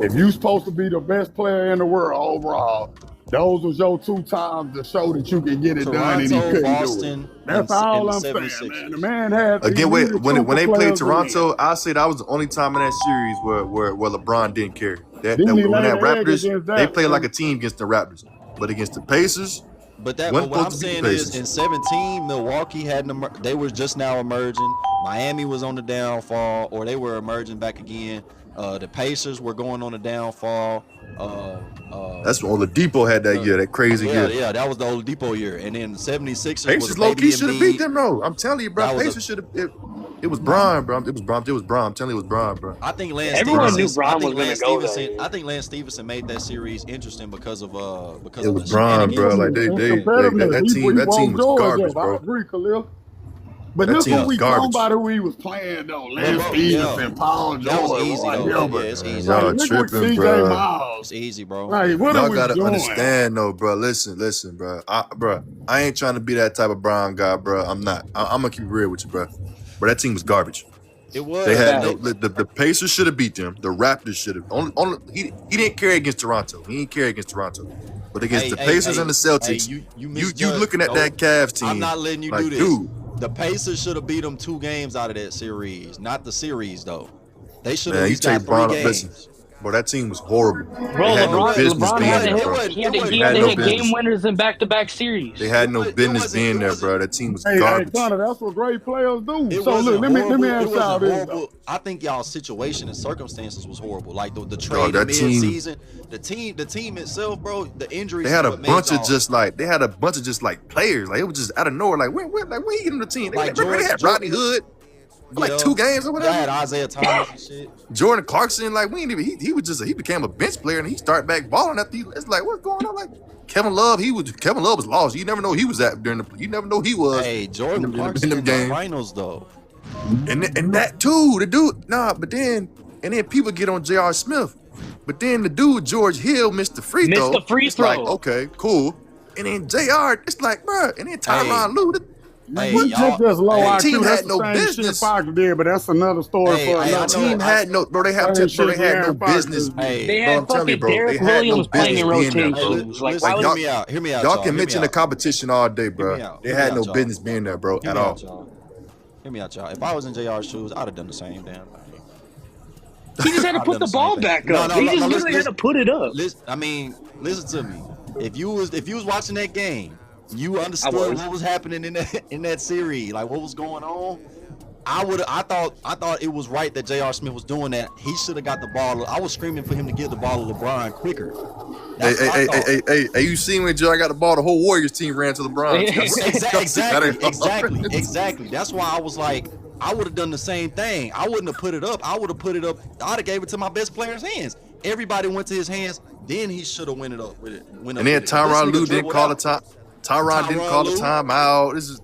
if you supposed to be the best player in the world overall, those was your 2 times to show that you can get it done, and he couldn't Boston, do it. That's all I'm saying, man. The man had again. When they played Toronto, I say that was the only time in that series where LeBron didn't care. When that Raptors, they played like a team against the Raptors, but against the Pacers. But what I'm saying is, in 17, Milwaukee they were just now emerging. Miami was on the downfall, or they were emerging back again. The Pacers were going on the downfall. That's what Oladipo had that year, that crazy year. Yeah, that was the Oladipo year. And then the 76ers Pacers low-key should have beat them, though. I'm telling you, bro. Pacers should have. It was Bron, bro. It was Bron. I'm telling you, it was Bron, bro. I think Lance I think Lance Stevenson made that series interesting because of it was Bron, bro. Like that team was garbage, bro. I agree, Kahlil. But look who we talking about who he was playing though. Lance Stevenson, Paul George. That was easy though. It's easy. Y'all tripping, bro. It's easy, bro. Like, what y'all gotta understand though, bro. Listen, bro. I ain't trying to be that type of Bron guy, bro. I'm not. I'm gonna keep it real with you, bro. But that team was garbage. It was. They had the Pacers should have beat them. The Raptors should have. He didn't carry against Toronto. He didn't carry against Toronto. But against the Pacers and the Celtics, you looking at that Cavs team. I'm not letting you like, do this. Dude, the Pacers should have beat them 2 games out of that series, not the series though. They should have you at least got 3 games. Listen, bro, that team was horrible. Bro, they had no business LeBron being had there, bro. He had to hit game winners in back-to-back series. They had no business being there, bro. That team was garbage. Hey, Connor, that's what great players do. So look, let me ask y'all this. I think y'all's situation and circumstances was horrible. Like the trade mid-season, the team itself, bro. The injuries. They had a bunch of just like players. Like it was just out of nowhere. Like when you get in the team? They had Rodney Hood. Like 2 games or whatever. They had Isaiah Thomas and shit. Jordan Clarkson, like we ain't even. He became a bench player and he started back balling after. It's like what's going on? Like Kevin Love was lost. You never know he was at during the. You never know he was. Hey, Jordan Clarkson in the finals though. And that too, the dude. But then people get on J.R. Smith, but then the dude George Hill missed the free throw. It's like okay, cool. And then J.R. It's like bro. And then Tyronn Lue. Just low IQ. Team that's had no business. Fox did, but that's another story for another. Team had no, bro. They had no business. They had fucking Derek Williams playing in rotations. Like, hear me out. Y'all can mention the competition all day, bro. They had no business being there, bro, at all. Hear me out, y'all. If I was in JR's shoes, I'd have done the same damn thing. He just had to put the ball back up. He just literally had to put it up. Listen to me. If you was watching that game You understood what was happening in that series, like what was going on. I thought it was right that J.R. Smith was doing that. He should have got the ball. I was screaming for him to give the ball to LeBron quicker. Hey, you seen when J.R. got the ball, the whole Warriors team ran to LeBron. Exactly. That's why I was like, I would have done the same thing. I wouldn't have put it up. I would have put it up. I'd have gave it to my best player's hands. Everybody went to his hands. Then he should have went it up with it. And then Tyronn Lue didn't call the time. Tyronn didn't call the timeout. This is.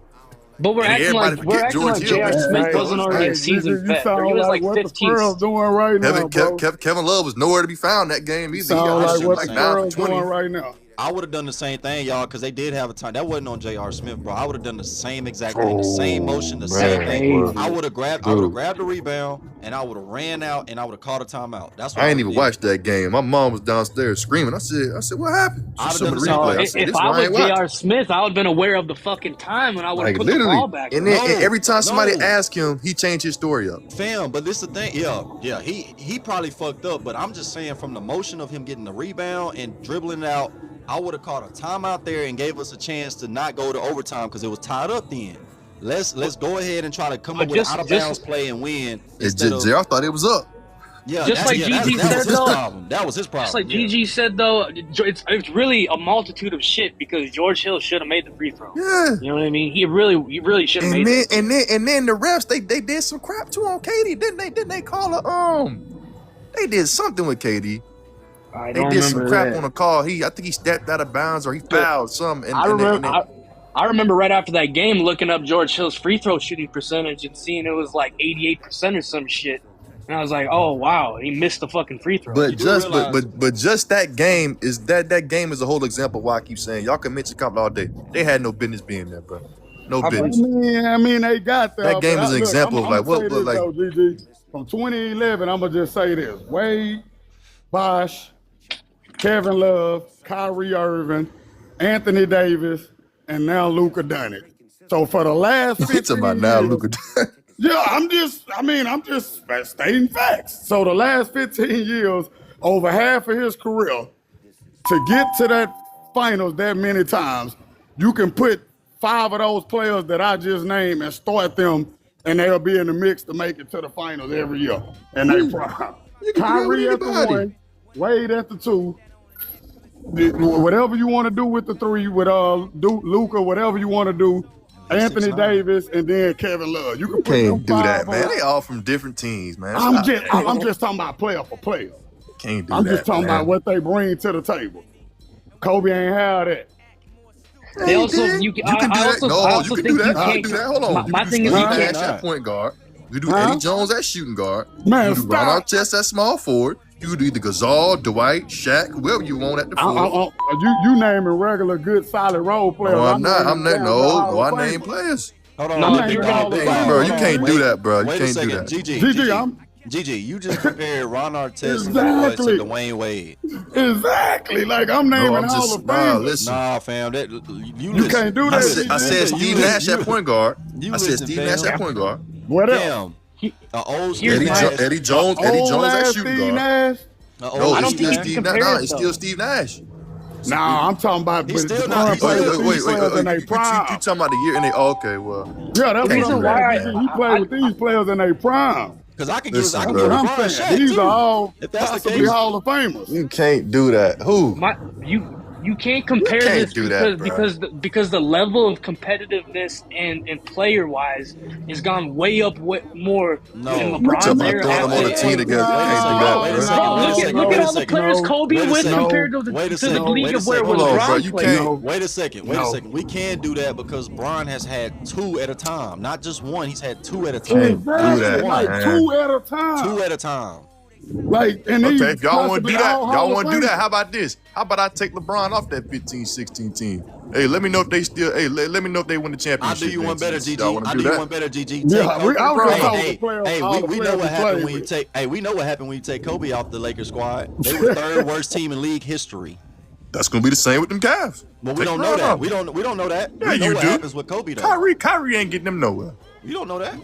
But we're acting like J.R. Smith wasn't already a seasoned vet. He was like 15. Doing right now, bro. Kevin Love was nowhere to be found that game either. Sound like what the girls doing right now. I would have done the same thing, y'all, because they did have a time. That wasn't on J.R. Smith, bro. I would have done the same exact thing, the same motion, the same thing. I would have grabbed the rebound, and I would have ran out, and I would have called a timeout. That's what I ain't even watched that game. My mom was downstairs screaming. I said, what happened? If I was J.R. Smith, I would have been aware of the fucking time, and I would have put the ball back. And then every time somebody asked him, he changed his story up. Fam, but this is the thing. Yeah, he probably fucked up, but I'm just saying from the motion of him getting the rebound and dribbling it out, I would have caught a timeout there and gave us a chance to not go to overtime because it was tied up then. Let's go ahead and try to come up with an out of bounds play and win. JR thought it was up. Yeah, just like GG said though. That was his problem. Just like GG said though, it's really a multitude of shit because George Hill should have made the free throw. Yeah, you know what I mean. He really should have made it. And then the refs they did some crap too on KD, didn't they? Didn't they call her? They did something with KD. They did some crap on a call. I think he stepped out of bounds or he fouled something. I remember right after that game looking up George Hill's free throw shooting percentage and seeing it was like 88% or some shit. And I was like, oh wow, he missed the fucking free throw. But just that game is that game is a whole example of why I keep saying y'all can mention Compton all day. They had no business being there, bro. No business. I mean, they got there. That game is an example of like what look like. Though, GG, from 2011, I'm gonna just say this: Wade, Bosh, Kevin Love, Kyrie Irving, Anthony Davis, and now Luka done it. So for the last 15 years, about now Luka. Yeah, I'm just stating facts. So the last 15 years, over half of his career, to get to that finals that many times, you can put 5 of those players that I just named and start them, and they'll be in the mix to make it to the finals every year. And they prime. Kyrie at the 1, Wade at the 2. Whatever you want to do with the 3, with Luka, whatever you want to do, Anthony Davis, and then Kevin Love. You can can't do that, man. They all from different teams, man. I'm just talking about player for player. Can't do I'm that. just talking about what they bring to the table. Kobe ain't had that. They also you can do that. No, you can do that. Hold on. My thing is you can't at point guard. You do Eddie Jones at shooting guard. Man, you do Ron Artest at small forward. You could do either Gasol, Dwight, Shaq, whoever you want at the 4. You naming regular good solid role players. No, I'm not. I name players. Hold on, bro. You can't do that, bro. You can't do that. GG, you just compared Ron Artest to Dwayne Wade. Exactly. Like I'm naming all the famous. Nah, fam. You can't do that. I said Steve Nash at point guard. I said Steve Nash at point guard. What else? Eddie Jones at shooting guard. No, it's still Steve Nash. Nah, I'm talking about he's still not. Wait. You talking about the year? Okay, well. Yeah, that's the reason why he played with these players in their prime. Because I can give Shaq these too. Are all if that's possibly the case. Hall of Famers. You can't do that. Who? You can't compare this because the level of competitiveness and player wise has gone way up more than LeBron's era. On the team together. Look at all the players Kobe with compared to the league of where LeBron played. Wait a second. We can do that because Bron has had 2 at a time, not just one. He's had 2 at a time. Exactly. Like 2 at a time. 2 at a time. Like, and okay, if y'all want to do that, how about this? How about I take LeBron off that 15-16 team? Hey, let me know if they still. Hey, let me know if they win the championship. I'll do you one better, GG. I'll do you one better, GG. We know what happened when you take. Hey, we know what happened when you take Kobe off the Lakers squad. They were the 3rd worst team in league history. That's gonna be the same with them Cavs. Well, we don't know that. We don't know that. Yeah, we know you what do. happens with Kobe though. Kyrie ain't getting them nowhere. You don't know that.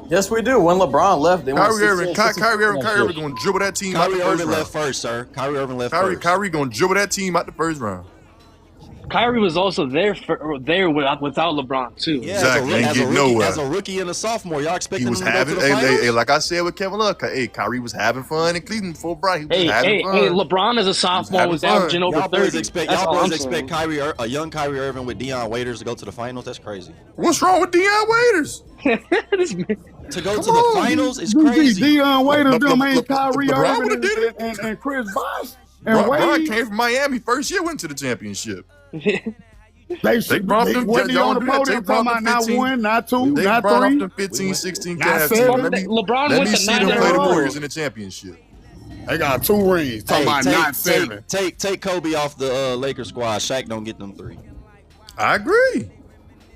Yes, we do. When LeBron left, they won Kyrie Irving gonna dribble that team out the first round. Kyrie Irving left first, sir. Kyrie Irving left first. Kyrie gonna dribble that team out the first round. Kyrie was also there without LeBron too. Yeah, Exactly. Ain't getting nowhere. As a rookie and a sophomore, y'all He expecting was him to go to having, the finals? like I said with Kevin Love, Kyrie was having fun in Cleveland before Bryant. He was having fun. Hey, LeBron as a sophomore was averaging over 30. Y'all boys expect a young Kyrie Irving with Deion Waiters to go to the finals? That's crazy. What's wrong with Deion Waiters? To go to the finals is crazy. Deion Waiters, them ain't Kyrie Irving and Chris Bosh. And Bron came from Miami first year, went to the championship. They brought them. Wasn't he on the podium talking about not 1, not 2, they not brought 3? Up them 15, 16 not Cavs. 7. LeBron Let me see them play the Warriors in the championship. They got 2 rings. Talking about not 7. Take Kobe off the Lakers squad. Shaq don't get them 3. I agree.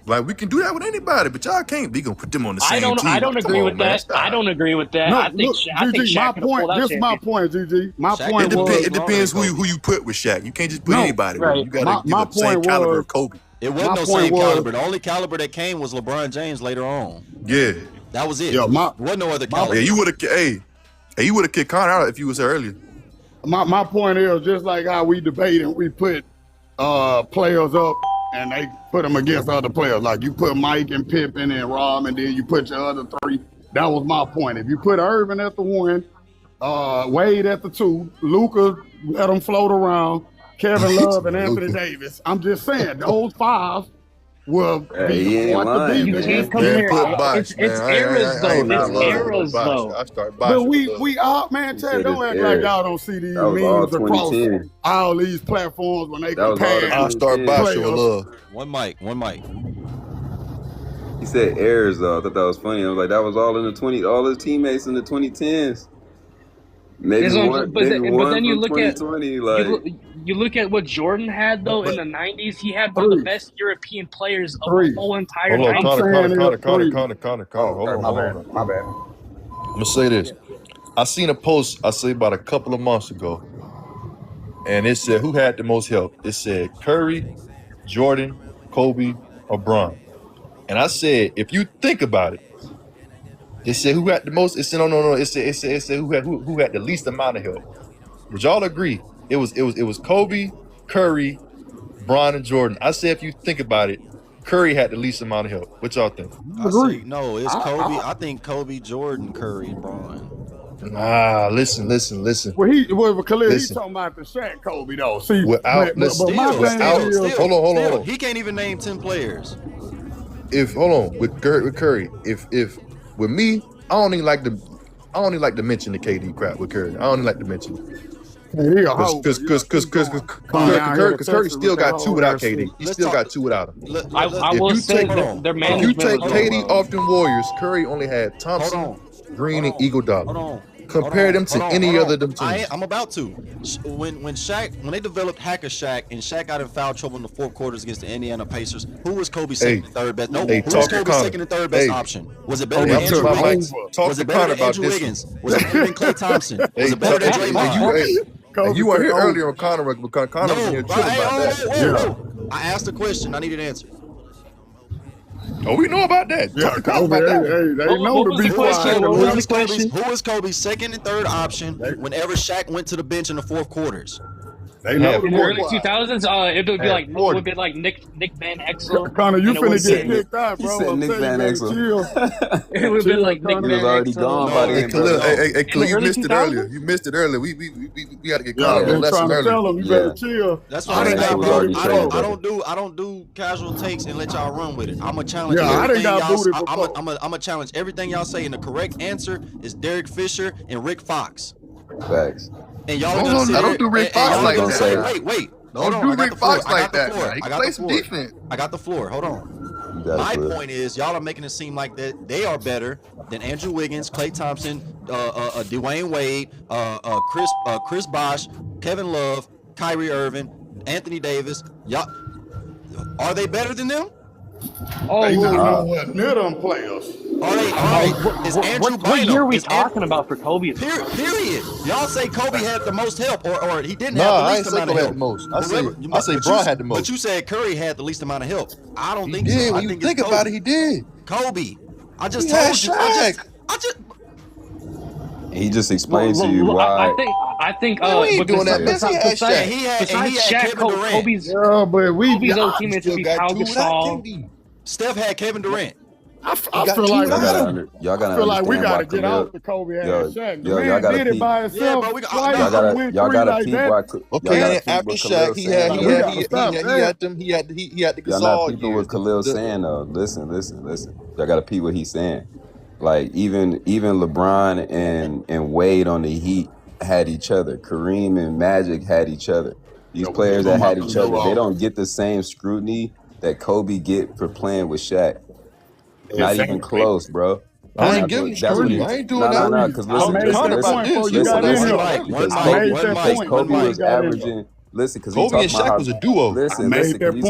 Like, we can do that with anybody, but y'all can't be gonna put them on the same team. I don't agree with that. I don't agree with that. No, I think Shaq could pull out this is my point, GG. My point was it depends who you put with Shaq. You can't just put anybody. Right. You gotta give the same caliber of Kobe. It wasn't no same caliber. The only caliber that came was LeBron James later on. Yeah, that was it. Yo, wasn't no other caliber. Yeah, you would have kicked Connor out if you was there earlier. My point is just like how we debate and we put players up and they put them against other players. Like you put Mike and Pippen and Rob, and then you put your other 3. That was my point. If you put Irvin at the 1, Wade at the 2, Luka let them float around, Kevin Love and Anthony Davis. I'm just saying those 5 will be what the beat. It's eras though. It's eras though. But we all, man, Chad, don't act like y'all don't see these memes across all these platforms when they compare. I'll start Bosh with love. One mic. He said errors though. I thought that was funny. I was like, that was all in the all his teammates in the 2010s. Maybe one, but then you look at like you look at what Jordan had though in the 90s. He had one of the best European players of the whole entire 90s. Connor. Hold on. My bad. I'm gonna say this. I seen a post I say about a couple of months ago, and it said who had the most help. It said Curry, Jordan, Kobe, or Bron. And I said, if you think about it, it said who had the most. It said no. It said who had the least amount of help. Would y'all agree? It was Kobe, Curry, Bron, and Jordan. I said if you think about it, Curry had the least amount of help. What y'all think? I say no. It's Kobe. I think Kobe, Jordan, Curry, Bron. Nah, listen. Well, Kahlil, he's talking about the Shaq Kobe though. See, hold on. He can't even name 10 players. With Curry, if with me, I don't even like to mention the KD crap with Curry. I don't even like to mention it. Because Curry still got 2 without KD. He still got 2 without him. If you take KD off them Warriors, Curry only had Thompson, Green, and Iguodala. Compare them to any other of them teams. I'm about to. When they developed Hacker Shaq and Shaq got in foul trouble in the 4th quarters against the Indiana Pacers, who was Kobe's second and third best? No, who was Kobe's second and third best option? Was it better than Andrew Wiggins? Was it better than Andrew Wiggins? Was it better than Klay Thompson? Was it better than Draymond? You weren't here earlier on Connor because Connor was here tripping about that. I asked a question. I need an answer. Oh, we know about that. Yeah, they know to be quiet. Who was Kobe's second and third option whenever Shaq went to the bench in the 4th quarters? They know in the early 2000s, it would be like Nick Van Exel. Connor, you finna get kicked out, bro. He said Nick Van Exel. It would have been like Nick Van Exel. He was already gone by the end. Hey, Kahlil, you missed it earlier. You missed it earlier. We got to get caught up on lesson earlier. Tell him you better chill. That's what I don't do casual takes and let y'all run with it. I'm gonna challenge everything y'all. I'm gonna challenge everything y'all say, and the correct answer is Derek Fisher and Rick Fox. Facts. And y'all are gonna sit I don't do Rick Fox like that. Wait. Don't do Rick Fox like that. He can play some defense. I got the floor. Hold on. My point is, y'all are making it seem like that they are better than Andrew Wiggins, Klay Thompson, Dwayne Wade, Chris Bosh, Kevin Love, Kyrie Irving, Anthony Davis. Y'all, are they better than them? They not near them players. All right. Is Andrew what year are we talking about for Kobe? Period. Y'all say Kobe had the most help, or he didn't have the least amount of help. I say Bron had the most. But you said Curry had the least amount of help. I don't think so. Yeah, when you think about it, he did. Kobe. I just told you. He just explained to you why. I think. We ain't doing that. Messi had Shaq. Besides Shaq, Kevin Durant. Kobe's other teammates would be Pau Gasol. Steph had Kevin Durant. I feel like y'all gotta I feel like we understand gotta why get Kahlil. off the Kobe ass Shaq. The y'all man gotta did it peep. by himself. Y'all gotta peep why. Okay, and after Shaq, he had the Y'all not Gasol peeping years. what Kahlil's saying though. Listen. Y'all gotta peep what he's saying. Like even LeBron and Wade on the Heat had each other. Kareem and Magic had each other. These players that had each other, they don't get the same scrutiny that Kobe get for playing with Shaq. Not even close, bro. I ain't giving scrutiny. I ain't doing that. No, because listen, Kobe was averaging. Listen, because Kobe and Shaq was a duo. Listen, because he's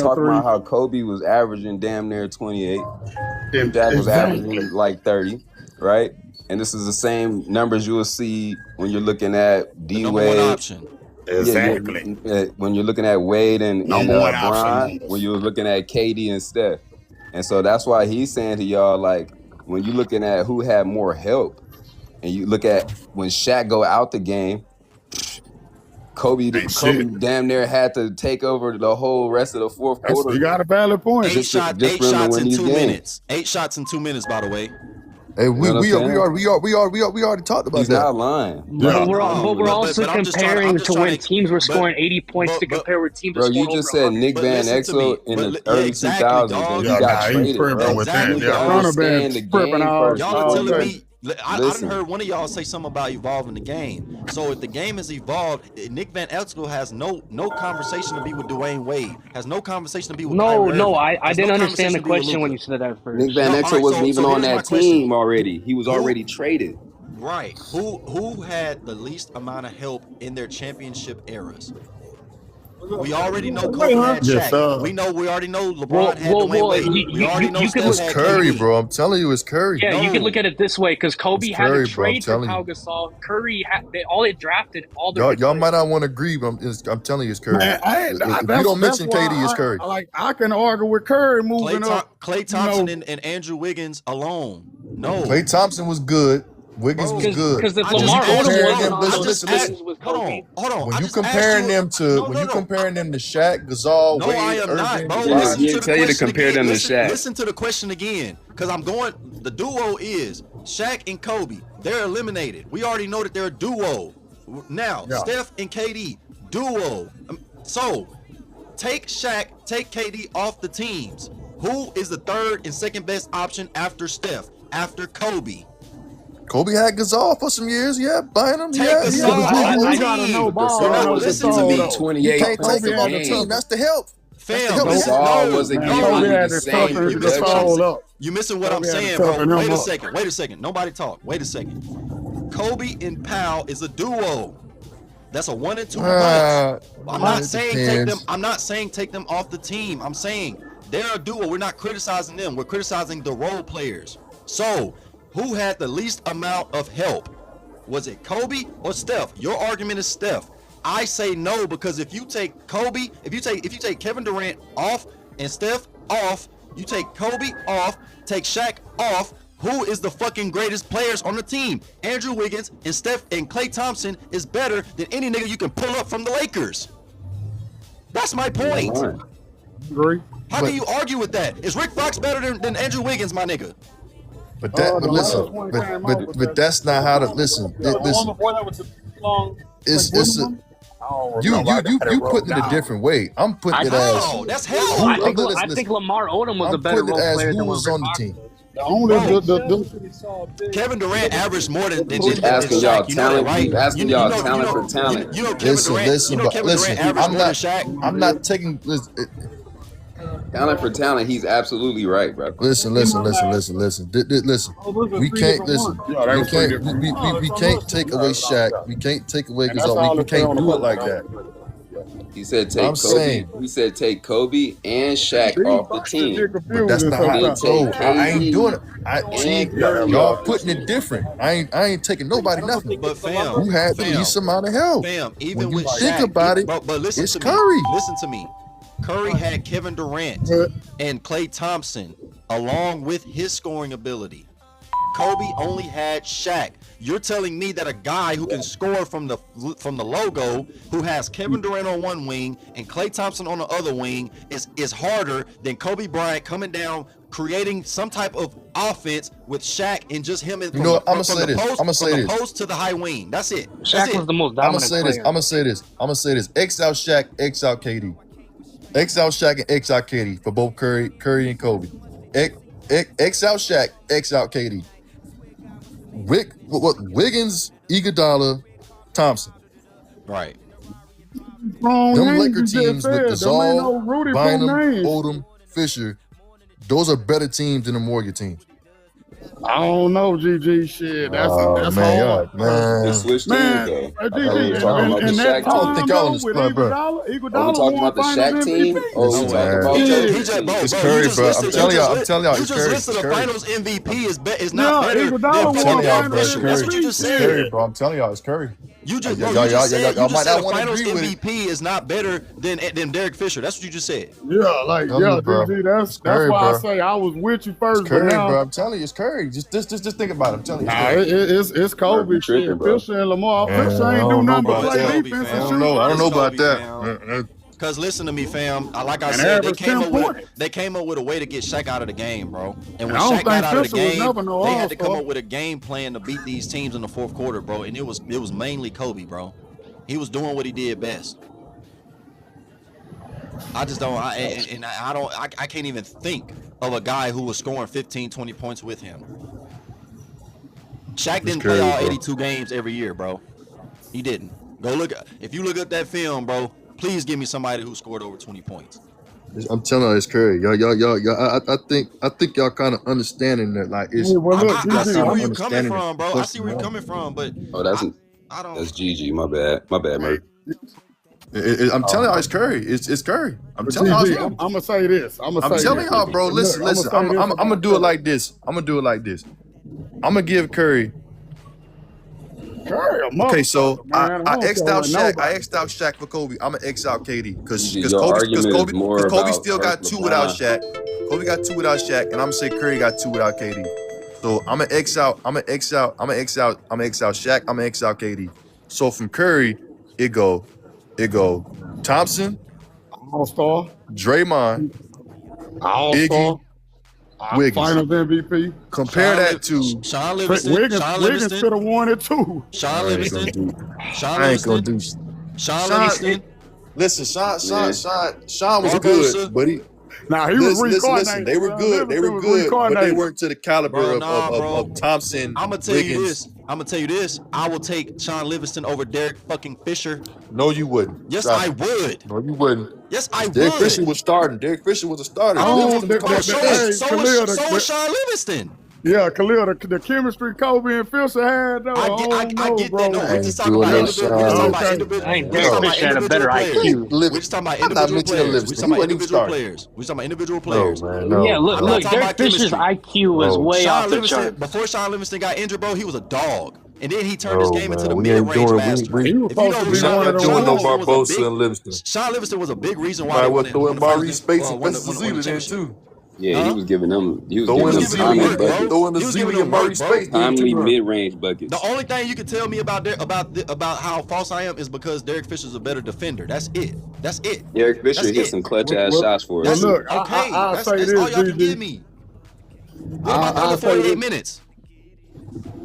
talking about how Kobe was averaging damn near 28. Shaq was averaging like 30, right? And this is the same numbers you will see when you're looking at D Wade. Exactly. When you're looking at Wade and Bron, when you're looking at KD and Steph. And so that's why he's saying to y'all, like, when you're looking at who had more help, and you look at when Shaq go out the game, Kobe damn near had to take over the whole rest of the fourth quarter. You got a valid point. Eight shots in 2 minutes. 8 shots in 2 minutes, by the way. Hey, we already talked about He's that. not lying. But we're also comparing to when teams were scoring 80 points to compare with teams. Bro, you just said Nick Van Exel in the early 2000s. And he got traded. Y'all are telling me. I done heard one of y'all say something about evolving the game. So if the game has evolved, Nick Van Exel has no conversation to be with Dwayne Wade. Has no conversation to be with Kyrie Irving. I didn't understand the question when you said that first. Nick Van Exel wasn't even on that team already. He was already traded. Right. Who had the least amount of help in their championship eras? We already know Kobe had Shaq. We already know LeBron had Dwayne Wade. We already know Steph had Curry, KD. bro. I'm telling you, it's Curry. Yeah, you can look at it this way because Kobe had Curry, to trade bro, for Pau Gasol. Curry they drafted all the. Y'all might not want to agree, but I'm telling you, it's Curry. Man, if you don't mention KD, it's Curry. I can argue with Curry moving up. Klay Thompson and Andrew Wiggins alone. No. Klay Thompson was good. Wiggins was good. Because if Lamar Odom listen. Hold on. When you comparing them to Shaq, Gasol, no, Wade, I am not, Irving, bro. He didn't tell you to compare them to Shaq. Listen to the question again, because the duo is Shaq and Kobe. They're eliminated. We already know that they're a duo. Now, Steph and KD, duo. So, take Shaq, take KD off the teams. Who is the third and second best option after Steph, after Kobe? Kobe had Gasol for some years. Yeah, buying him. Take Gasol off the gotta know ball. You're not listening to me. 28 you can't take him on the team. That's the help. Fam, Gasol wasn't giving you the same production. You missing what I'm saying, bro. Wait a second. Nobody talk. Wait a second. Kobe and Pau is a duo. That's a 1 and 2 bunch. I'm not saying take them off the team. I'm saying they're a duo. We're not criticizing them. We're criticizing the role players. So, who had the least amount of help? Was it Kobe or Steph? Your argument is Steph. I say no, because if you take Kobe, if you take Kevin Durant off and Steph off, you take Kobe off, take Shaq off, who is the fucking greatest players on the team? Andrew Wiggins and Steph and Klay Thompson is better than any nigga you can pull up from the Lakers. That's my point. Agree. How can you argue with that? Is Rick Fox better than Andrew Wiggins, my nigga? But that's not how to listen. You putting it a different way. I'm putting it as that's hell. I think Lamar Odom was a better role player than who was on the team. Kevin Durant averaged more than He's asking y'all talent, right? He's asking y'all talent for talent. You know Kevin Durant averaged more than Shaq. I'm not taking talent for talent. He's absolutely right, bro. Listen. We can't listen. We can't take away Shaq. We can't take away Gasol. We can't do it like that. He said take Kobe. He said take Kobe and Shaq off the team. But that's not how I go. I ain't doing it. Y'all putting it different. I ain't taking nobody nothing. But fam, who had the least amount of help? Fam, even when you with think Shaq, about it, but listen it's to Curry. Me. Listen to me. Curry had Kevin Durant and Klay Thompson along with his scoring ability. Kobe only had Shaq. you're telling me that a guy who can score from the logo, who has Kevin Durant on one wing and Klay Thompson on the other wing, is harder than Kobe Bryant coming down, creating some type of offense with Shaq and just him in, You know what? I'm gonna say this. I'm gonna from say the this. post to the high wing. That's it. That's Shaq it. was the most I'm gonna dominant say this. player. I'm gonna say this. I'm gonna say this. X out Shaq, X out KD. X out Shaq and X out KD for both Curry and Kobe. X out Shaq, X out KD. Wiggins, Iguodala, Thompson. Right. Them Laker teams with Them ain't no Gasol, Rudy Bynum, names. Odom, Fisher, those are better teams than the Warrior teams. I don't know, GG. Shit, that's man, hard. man. They switched Man, teams, though. GG, talking about the and that Shaq I don't time think y'all though with understand, bro. Iguodala Are we talking about the Shaq team? Or are we talking about It's Curry, bro. I'm telling y'all, You it's just Curry. listed It's a Curry. Finals MVP is not Yeah, better Iguodala than won telling y'all, Derek bro, Fisher. That's what you just It's said. Curry, bro. I'm telling y'all, it's Curry. You just Y'all said might not a want to Finals agree with it. MVP is not better than Derek Fisher. That's what you just said. Yeah, like Tell me, bro. GG. That's Curry, why bro. I say I was with you first, It's Curry, but now bro. I'm telling you, it's Curry. Just think about it. I'm telling you, it's nah, Curry. it's Kobe tripping, shit. bro. Fisher and Lamar. Man, Fisher I ain't do don't know nothing but about play that. defense I and don't shoot. know. I don't know about Kobe, that. Cause listen to me, fam. Like I And said, they average came 10 up with points. a way to get Shaq out of the game, bro. And when I don't Shaq got think out of the Fisher was game, never no they had to come all-star. up with a game plan to beat these teams in the fourth quarter, bro. And it was mainly Kobe, bro. He was doing what he did best. I just don't. I can't even think of a guy who was scoring 15, 20 points with him. Shaq didn't play Curry, all bro. 82 games every year, bro. He didn't. Go look. If you look at that film, bro, please give me somebody who scored over 20 points. I'm telling you, it's Curry. Y'all. I think y'all kind of understanding that. Like, it's. Hey, well, look, I see GG, where you coming from, bro. I see where you coming coming from, but Oh, that's GG. My bad, Murph. I'm telling y'all, it's Curry. It's Curry. I'm telling y'all, it's GG, him. I'm gonna say this. I'm telling y'all, bro. Listen. I'm gonna do it like this. I'm gonna give Curry. Curry, Okay, so man. I don't X'd care out what Shaq. nobody I X'd out Shaq for Kobe. I'm gonna X out KD because Your argument is more Kobe about still got two without Shaq. Kobe got two without Shaq, and I'm gonna say Curry got two without KD. So I'm gonna X out Shaq. I'm gonna X out KD. So from Curry, it go Thompson, All-star, Draymond, All-star, Wiggins. Finals MVP. Compare that to Sean Livingston. Wiggins should have won it too. Sean Livingston. I ain't gonna do. Sean Livingston. Listen, Sean was Barbosa. good, but he was reincarnated. Listen, they were good. They were good, but they weren't to the caliber of Thompson. I'm gonna tell Wiggins. you this. I will take Sean Livingston over Derek fucking Fisher. No, you wouldn't. Yes, Stop I it. would. No, you wouldn't. Yes, I Derek would. Fisher was starting. Derek Fisher was a starter. Oh, So was Sean Livingston. Yeah, Kahlil, the chemistry Kobe and Fisher had, though. I get bro. that. No, we're just talking about individual. I think Derek Fisher had a better IQ. We're just talking about individual players. We're talking about individual players. Yeah, look, Derek Fisher's IQ is way off the chart. Before Sean Livingston got injured, bro, he was a dog. And then he turned his game into the mid-range master. We ain't doing no Barbosa and Livingston. Sean Livingston was a big reason why they was throwing Maurice Space and West Zealand in too. Yeah, he was giving them. He was giving them timely buckets. Timely mid-range buckets. The only thing you can tell me about how false I am is because Derek Fisher's a better defender. That's it. Derek Fisher hit some clutch ass shots for us. Look, Okay, I'll that's say this, all y'all can GG. give me. What about the other 48 minutes?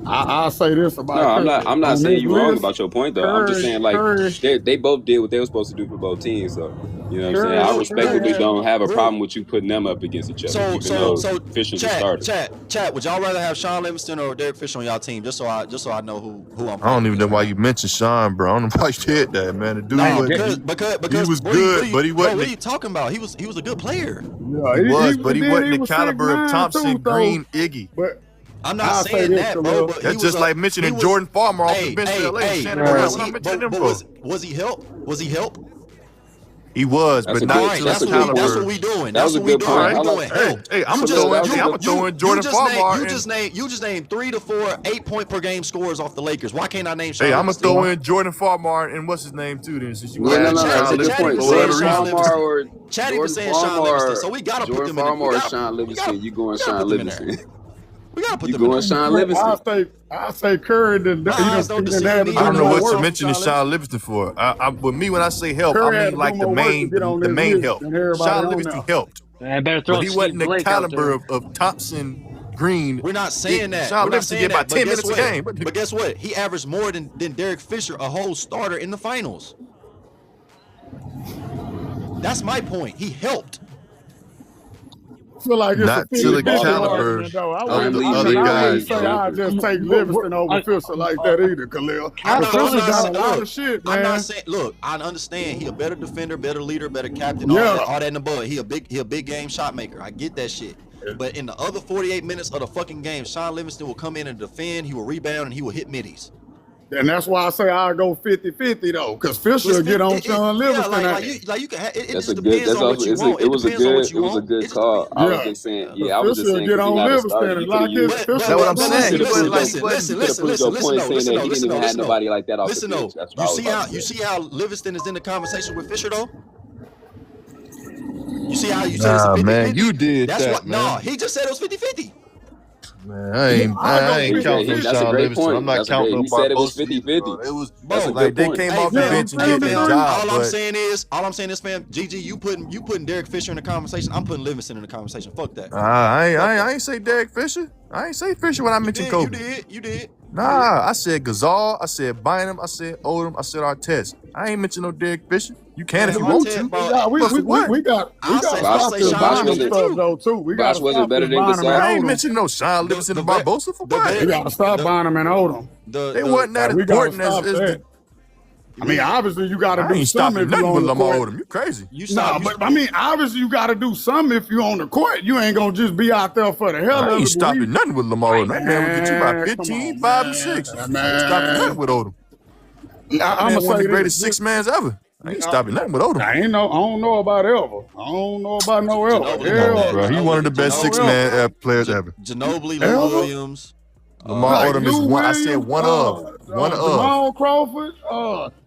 I'll say this about. No, I'm not saying you're wrong list, about your point though. I'm just saying they both did what they were supposed to do for both teams. So you know what I'm saying. I respectfully don't have a problem with you putting them up against each other. So Fisher's a starter. Chat. Would y'all rather have Sean Livingston or Derek Fisher on y'all team? Just so I know who I'm. I don't even know why you mentioned Sean, bro. I don't know why you did that, man. The dude because he was good, but he wasn't. What are you talking about? He was a good player. Yeah, he was, but he wasn't the caliber of Thompson, Green, Iggy. But I'm not saying that, bro. But that's just like mentioning Jordan Farmer off the bench of LA. Was he help? He was, but not to the caliber. That's what we doing. That was a good point. Hey, I'm throwing Jordan Farmer. You just named 3 to 4 8-point per game scores off the Lakers. Why can't I name Sean? Hey, I'm gonna throw in Jordan Farmer and what's his name too. Then since you that's a good point. Chatty was saying Sean Livingston, so we gotta put them in. Jordan Farmer or Sean Livingston. You going Sean Livingston? We gotta put You them in going there. Sean Livingston? I say Curry. He done had to do I don't know more what you're work. mentioning Sean Livingston for. With me, when I say help, Curry I had mean to like do the more work to main, get on the this main list help. than everybody Sean on Livingston there. helped, Man, better throw but he Sweet wasn't the Blake out caliber there. of Thompson, Green. We're not saying that. Sean We're not Livingston saying get about that. 10 But guess minutes a what? game. But guess what? He averaged more than Derek Fisher, a whole starter in the finals. That's my point. He helped. I feel like it's Not a to the 50-50 caliber argument, though. I of the wouldn't other guys. say I'd just take Livingston over Fisher like that either, Khalil. Fisher done a lot of shit, man. I'm not saying. Look, I understand he a better defender, better leader, better captain, Yeah. all that in the bud. He a big game shot maker. I get that shit. But in the other 48 minutes of the fucking game, Sean Livingston will come in and defend. He will rebound and he will hit middies. And that's why I say I'll go 50-50 though, because Fisher will get on Sean Livingston. You can. It That's just a good. depends That's on also. what you want. It was a good. It was a good call. I was Yeah. just saying. Yeah, I was just Fisher saying. get 'Cause he on not a Livingston starter. and You like could his use. Fisher. That's what I'm saying. You could have proved your point Listen, saying that he didn't even have nobody like that off the bench. That's what I was about to You say. see how Livingston is in the conversation with Fisher though? You see how you said Nah, it's a 50-50? man, you did That's that, what. man. No, he just said it was 50-50. Man, I ain't counting no That's a Sean great Livingston. point. I'm not That's a counting great. no He said it was Barbosa. 50-50. It was That's a like good they point. came off the bench and did their job. All I'm But saying is, fam, GG, you putting Derek Fisher in the conversation. I'm putting Livingston in the conversation. Fuck that. I ain't say Derek Fisher. I ain't say Fisher when I mentioned Kobe. You did. Nah, I said Gasol, I said Bynum, I said Odom, I said Artest. I ain't mention no Derek Fisher. You can if you want to. We got to stop this Bynum stuff though too. We got to stop this Bynum and I ain't Odom. mention no Sean Livingston and Barbosa for what? We got to stop Bynum and Odom. They wasn't that We gotta important as stop the. that. I mean, obviously you got to I do ain't something stopping if you nothing on with the Lamar court. Odom. You crazy? But I mean, obviously you got to do something if you on the court. You ain't gonna just be out there for the hell I of ain't it. stopping nothing with Lamar Odom. That man will get you by Man, 15, come 5, on, and 6. I ain't man. stopping nothing with Odom. That I'm man gonna one of say the greatest this. 6 mans ever. I ain't stopping nothing with Odom. I don't know about ever. I don't know about no ever. Hell, Bro, he one of the best 6-man players ever. Ginobili, Lou Williams. Lamar Odom is Lou one. I said Williams, one of. One of. Jamal Crawford.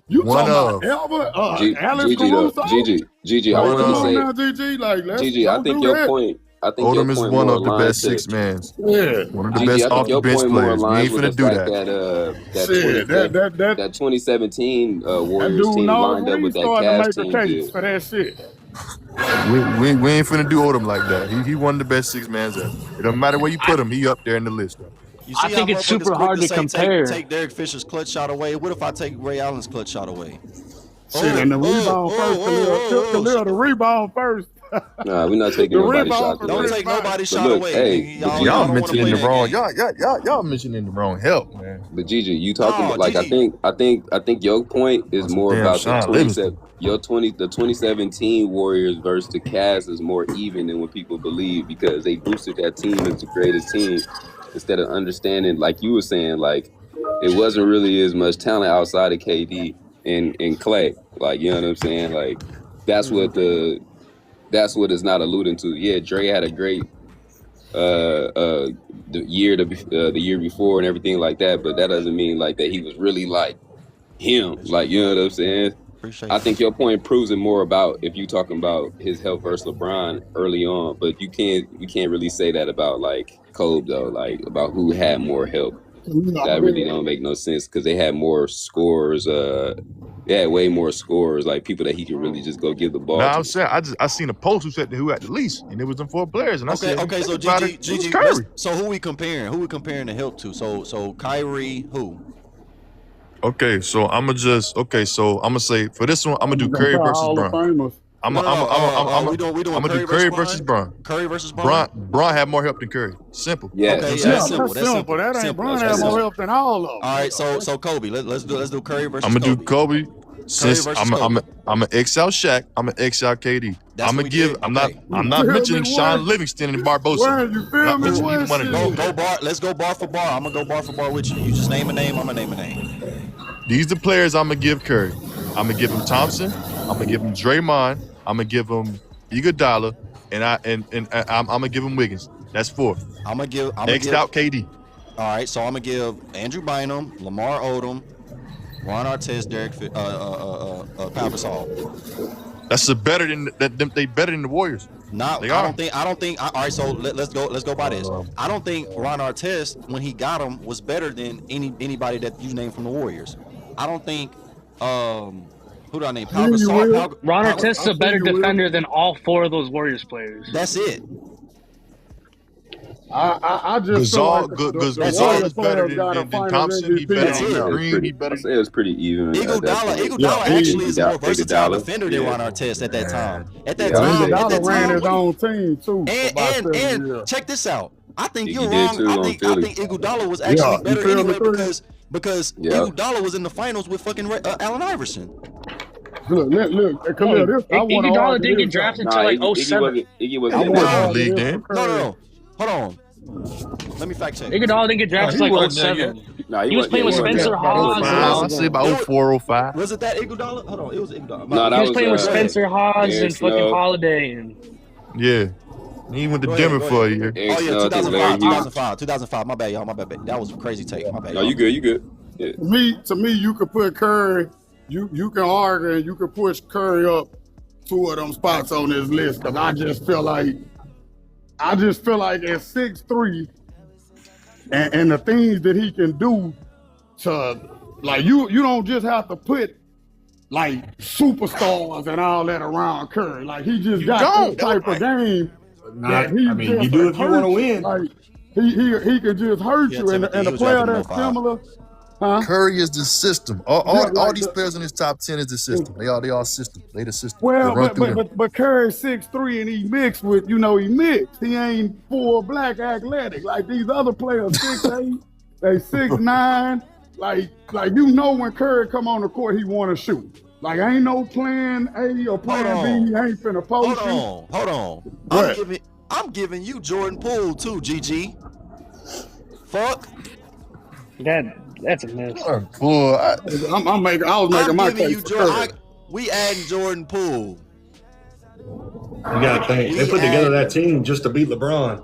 You One talking of. about Albert? Alex Gigi, though. Caruso? Gigi, I One want to of. say, Now, Gigi, like, let's Gigi, I don't think do your that. point. I think your Odom is point one more of the aligns best to 6-mans. Yeah. One of the Gigi, best I think off the your bench point more players. We aligns ain't with finna the do fact that. that 2017 That Warriors dude team knows lined up we with that starting to Cavs make a team case did. for that shit. We ain't finna do Odom like that. He one of the best 6-mans ever. It don't matter where you put him. He up there in the list though. You see I think how it's motherfuckers super quick hard to to say compare. take Derek Fisher's clutch shot away. What if I take Ray Allen's clutch shot away? Shit, and the rebound first, Khalil, the rebound first. Nah, we're not taking The nobody's rebound shot for away. Don't take nobody's But shot look, away, hey, nigga. but Y'all Gigi, don't wanna mentioning play the that wrong. game. Y'all mentioning the wrong help, man. But Gigi, you talking No, like Gigi. I think your point is That's a more damn about the Sean Livingston. 2017 Warriors versus the Cavs is more even than what people believe because they boosted that team as the greatest team instead of understanding, like you were saying, like it wasn't really as much talent outside of KD and Clay. Like, you know what I'm saying? Like that's what it's not alluding to. Yeah, Dre had a great the year before and everything like that, but that doesn't mean like that he was really like him. Like, you know what I'm saying? I think your point proves it more about if you talking about his help versus LeBron early on, but you can't really say that about like Kobe though, like about who had more help. That really don't make no sense because they had more scores. They had way more scores, like people that he could really just go give the ball No, to. I'm saying I seen a post who said who had the least, and it was them 4 players, and I said, Okay, so think about Gigi, it, it was Gigi, Kyrie. so who we comparing? Who we comparing the help to? So Kyrie, who? Okay, so I'm gonna say for this one, I'm gonna do Curry versus Bron. I'm gonna do Curry versus Bron. Curry versus Bron. Bron had more help than Curry. Simple. Yeah, Okay, that's yeah, simple. that's simple. That ain't Simple. Bron That's had more simple. help than all of them. All right, so Kobe, let's do Curry versus. I'm gonna do Kobe. Since versus I'm Kobe. an X out Shaq, I'm an X out KD. That's I'm what gonna we give. did? I'm Okay. not mentioning Sean Livingston and Barbosa. Where you feel Not me? mentioning either one of them. Go bar. Let's go bar for bar. I'm gonna go bar for bar with you. You just name a name. I'm gonna name a name. These the players I'm gonna give Curry. I'm gonna give him Thompson. I'm gonna give him Draymond. I'm gonna give him Iguodala, and I'm gonna give him Wiggins. That's 4. I'm gonna give. X'd out KD. All right, so I'm gonna give Andrew Bynum, Lamar Odom, Ron Artest, Derek, Pau Gasol. That's better than they better than the Warriors. I don't think. All right, so let's go by this. I don't think Ron Artest, when he got him, was better than anybody that you named from the Warriors. I don't think. Who do I name? Ron Artest is a better defender than all 4 of those Warriors players. That's it. I just feel like the Warriors players got a final Thompson. He MVP. better than Green. He better. It was pretty even. Iguodala actually is a more versatile defender than Ron Artest at that time. Iguodala ran his own team too. And check this out. I think you're wrong. I think Iguodala was actually better anyway because Iguodala was in the finals with fucking Allen Iverson. Look, Kahlil, this I want to Iguodala didn't get drafted until like 07. Iggy wasn't in the league then. No. Hold on. Let me fact check. Iguodala didn't get drafted until like 07. He was playing with Spencer Hawes. I'll say about 04, 05. Was it that Iguodala? Hold on, it was Iguodala. He was playing with Spencer Hawes and fucking Holiday and. Yeah. He went to Denver for a year. Oh yeah, 2005. My bad, y'all. My bad. That was a crazy take. My bad. No, you good. Yeah. To me, you could put Curry. You can argue and you can push Curry up 2 of them spots on this list because I just feel like at 6'3", and the things that he can do to like you don't just have to put like superstars and all that around Curry. Like he just got this type of game. You do if you want to win. Like he could just hurt you, and the player that's similar. Huh? Curry is the system. All these players in his top 10 is the system. They all system. They the system. Well, but Curry's 6'3" and he mixed with, he mixed. He ain't full black athletic like these other players. 6'8", they 6'9". Like when Curry come on the court, he want to shoot. Like ain't no plan A or plan B. He ain't finna post you. Hold on. I'm giving you Jordan Poole too, GG. Fuck. That's a miss. I was making my case. We adding Jordan Poole. You gotta think they put together that team just to beat LeBron.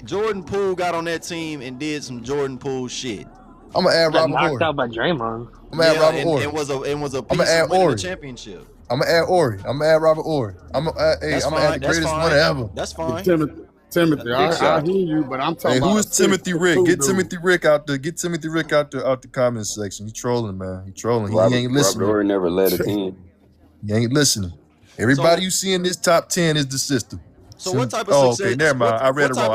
Jordan Poole got on that team and did some Jordan Poole shit. I'm gonna add Robert knocked Horry. out by Draymond. I'm gonna add Robert Horry. It was a piece I'm gonna add of winning Horry. the championship. I'm gonna add Horry. I'm gonna add Robert Horry. I'm gonna add the greatest winner ever. That's fine. Timothy, I hear you, but I'm talking about. Who is Timothy Rick? Get dude. Timothy Rick out the comment section. He trolling, man. He trolling. He ain't listening. Robert Horry never led a team. He ain't listening. Everybody you see in this top 10 is the system. So what type of success? Okay, never mind. I read it wrong.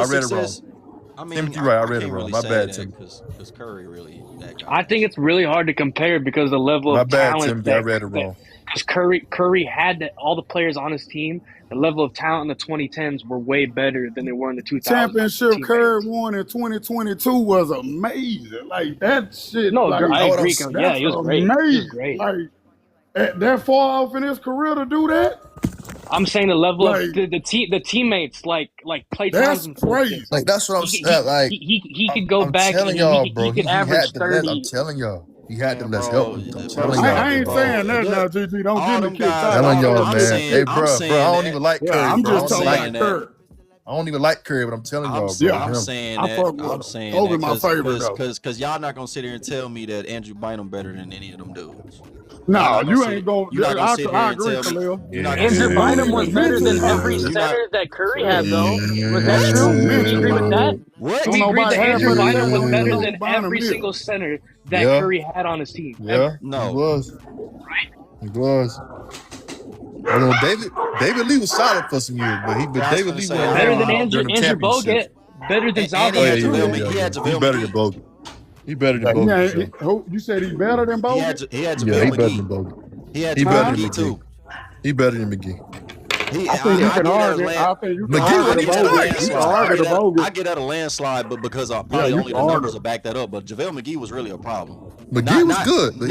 I mean, Timothy, right? I read it wrong. My bad, Timothy. Because Curry really that guy. I think it's really hard to compare because the level of talent. Timothy. I read it wrong. Because Curry had all the players on his team. The level of talent in the 2010s were way better than they were in the 2000s. Championship Curry won in 2022 was amazing. Like that shit. No, like, I agree. Yeah, he was great. Amazing. He was great. Like that far off in his career to do that. I'm saying the level of the teammates like Klay Thompson. That's crazy. Like that's what I'm saying. Like he could go back and he could average 30. I'm telling y'all. He had them. Let's help him. I'm telling y'all. I ain't saying that now, GG. Don't get me kicked out. I'm telling y'all, man. Hey, bro, I don't even like Curry. I'm just talking about Curry. I don't even like Curry, but I'm telling y'all, bro. I'm saying that. Over my favorite though. Because y'all not gonna sit here and tell me that Andrew Bynum better than any of them dudes. No, you ain't gonna. I agree, Khalil. Andrew Bynum was better than every center that Curry had, though. Was that true? Do you agree with that? What? We agreed that Andrew Bynum was better than every single center that Curry had on his team. Yeah, no, he was. Right? He was. I know David Lee was solid for some years, but David Lee was better than Andrew Bogut, better than Zalman. He better than Bogut. He better than Bogut. You said he better than Bogut? He had he better than Bogut. He better than McGee too. He better than McGee. I think you can argue. I think you can argue the Bogut. I get at a landslide, but because probably only the numbers will back that up. But JaVale McGee was really a problem. McGee was good, but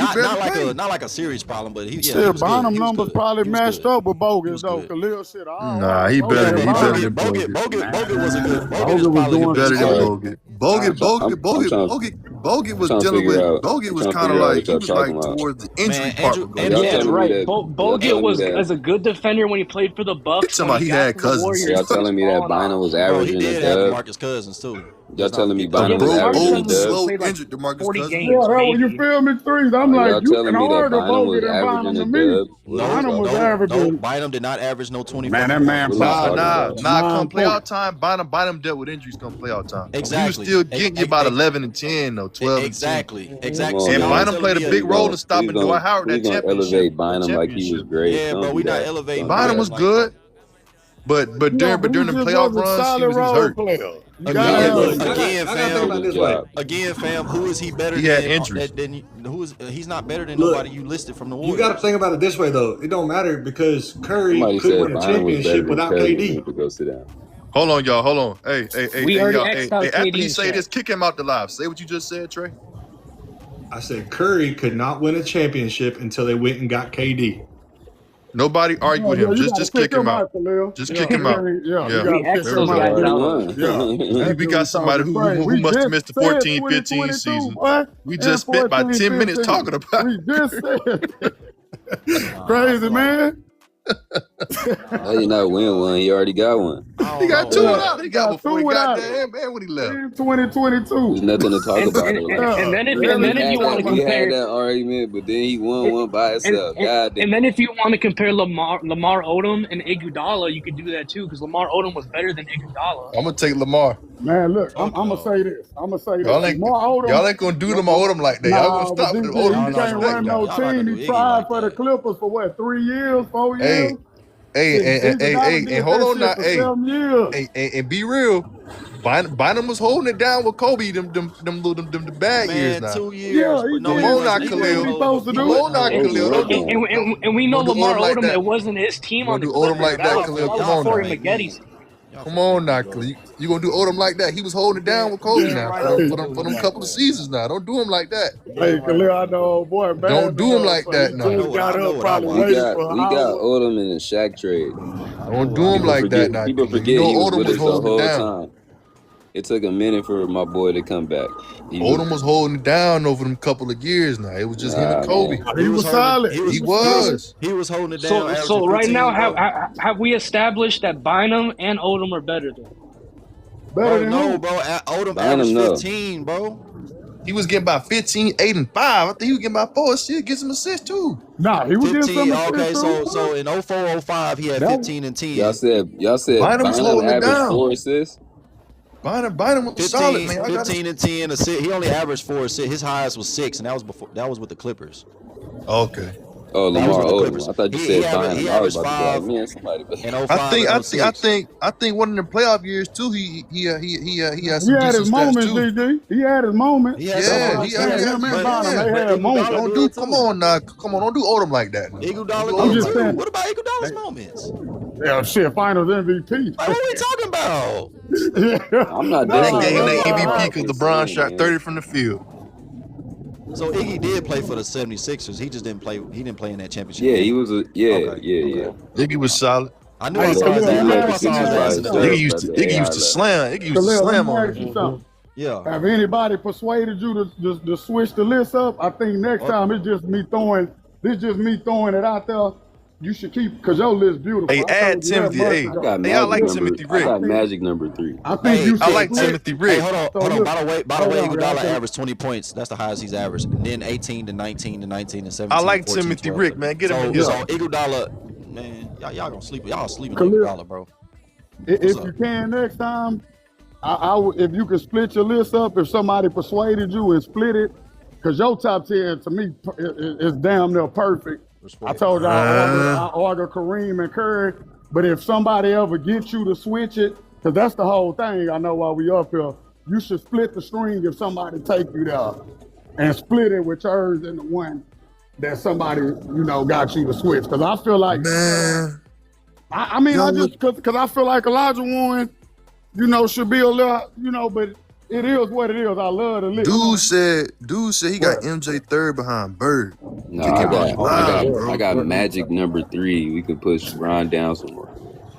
not like a serious problem. But he Bynum numbers probably matched up with Bogut though. Khalil said, nah, he better than Bogut. Bogut was a good. Bogut was doing better than Bogut. Bogut was dealing with. Bogut was kind of like he was like towards the injury part. Yeah, right. Bogut was as a good defender when he played for the Bucks. He had Cousins. Y'all telling me that Bynum was averaging he did have Marcus Cousins too. Y'all telling me Yeah, Bynum but was DeMarcus averaging Cousins dubs? played like injured DeMarcus 40 Cousins. games, Yeah, that when you maybe. feel me threes, I'm Are like, y'all you telling can me that argue Bynum was Bogut and averaging Bynum a to me. dub? Bynum was No, averaging. Bynum did not average no 20 Man, that fucking man points. What are we probably talking about? Come 9 points. playoff time, Bynum dealt with injuries come playoff time. He was Exactly. still getting you about 11 and 10, though, 12 and 10. Exactly. Come Exactly. on, So And y'all man. Bynum played a telling me big role in Please stopping Dwight Howard please that don't championship. elevate Bynum like he was great. Yeah, Don't bro, do we not that. elevating Don't do Bynum that. was good, but Yeah, but during he them just playoff was a runs, he solid was role hurt. player. You Again, gotta have look, a again, I gotta think about it fam. this way. Again, fam. Who is he better He had than? injuries. Who is? He's not better than Look, nobody you listed from the you got to Warriors. think about it this way, though. It don't matter because Curry Somebody couldn't said win a Bynum was better championship than without Cousins. Need KD. to go sit down. Hold on, y'all. Hold on. Hey, We already y'all. X'd out After KD he and say Shaq. this, kick him out the live. Say what you just said, Trey. I said Curry could not win a championship until they went and got KD. Nobody argue with him. you gotta Just kick him out. Khalil. Just Yeah, kick him out. yeah, you Yeah. We gotta X kick those him He out. guys already out. won. Yeah, We got somebody who must have missed the 14, 15 season. Boy, We just spent about 10 minutes talking about We just said crazy, man. How you not win one? He already got one. He got two without. He got before he got there and when he left. In 2022. There's nothing to talk about. And then if you want to We had compare, that argument, but then he won one by himself. God damn. and then if you want to compare Lamar Odom and Iguodala, you could do that too because Lamar Odom was better than Iguodala. I'm gonna take Lamar. Man, look, I'm gonna say this. Y'all ain't gonna do Lamar Odom like that. Y'all gonna stop with the Odom. He can't run no team. He tried for the Clippers for what, 3 years, 4 years? Hey, hold on now. Hey, and be real. Bynum was holding it down with Kobe them bad years now. 2 years. Yeah, he Come did. on now, He Khalil. supposed to do Come on now, Khalil. And we know Don't do Lamar Odom like Odom, that. it wasn't his team on the Do Odom Clippers. like that, Khalil. That Come was on Corey now. Maggetti's. Come on now, Khalil. You gonna do Odom like that? He was holding it down with Kobe now for them couple of seasons now. Don't do him like that. Hey, Kahlil, I know, boy, man. Don't do him like that now. Just got up, probably We waiting got for Odom in the Shaq trade. Don't do him like that now. People forget You know he was Odom with was us the holding it whole down. time. It took a minute for my boy to come back. Odom was holding it down over them couple of years now. It was just him and Kobe. He was solid. He was. He was holding it down. So right 15, now, bro. have we established that Bynum and Odom are better than? Better than no, who? bro. Odom Bynum, averaged no. 15, bro. He was getting about 15, 8, and 5. I think he was getting about 4 assists, get some assists too. Nah, he was getting 15. some Okay, assists, so in 04, 05, he had 15 and 10. Y'all said Bynum was Bynum holding it averaged down. 4 assists. Bynum was 15, solid, man. 15 and 10 assists. He only averaged 4 assists. His highest was 6, and that was with the Clippers. Okay. Oh, That was Lamar with the Odom. Clippers. I thought you He said averaged- he Bynum. I was averaged about to be 5 like, man, somebody. in 05 I think one of the playoff years too. He had some He had decent his stats moments, too. DG. He had his moments. He had Yeah, some he moments. had him and yeah, Bynum, they but had moments. Don't do. Come on now. Come on. Don't do Odom like that. Now. Iguodala I'm did just too. saying. What about Iguodala's moments? Yeah, shit, finals MVP. Like, what are we talking about? I'm not They dissing. gave him Bro. that MVP because I'm LeBron saying, shot man. 30 from the field. So Iggy did play for the 76ers. He just didn't play. He didn't play in that championship. Yeah, game. he was a yeah. Iggy was solid. I knew Hey, I saw his Khalil, ass. let I me knew I ask saw you his something. ass in the Iggy dirt. Iggy used to slam. Iggy used to Khalil, slam let me on ask you him. something. Yeah. Have anybody persuaded you to switch the list up? I think next time it's just me throwing it out there. You should keep, because your list beautiful. Hey, I add told you that Timothy. months Hey, ago. I got hey, I like Magic Timothy number. I Rick. got Magic number 3. I think Hey, you I should like switch. Timothy Rick. Hey, hold on. So look, By the way, hold on, Iguodala y'all. averaged 20 points. That's the highest he's averaged. And then 18 to 19 to 19 to 17. I like 14, Timothy 12. Rick, man. Get him So, in here. so Iguodala, man, y'all gonna sleep. Y'all sleeping on Khalil. Iguodala, bro. If you can next time, I would, if you could split your list up, if somebody persuaded you and split it, because your top 10 to me is damn near perfect. I told you I order Kareem and Curry, but if somebody ever gets you to switch it, because that's the whole thing. I know while we up here, you should split the string if somebody take you there, and split it with yours and the one that somebody got you to switch. Because I feel like, Man. I mean, I just because I feel like Elijah Warren, should be a little, but it is what it is. I love the list. Dude said he got MJ third behind Bird. No, I got Magic number 3. We could push Bron down some more.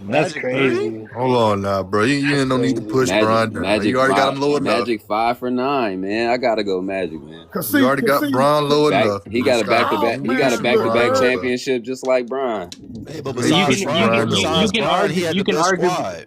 That's crazy. Hold on now, bro. You ain't no need to push Bron down. Magic You already got him low enough. Magic 5 for 9, man. I gotta go Magic, man. You already got Bron low enough. He got a back-to-back. He got a back-to-back Bron. championship just like Bron. Hey, but You besides can Bron, argue. he had You the can best argue. squad.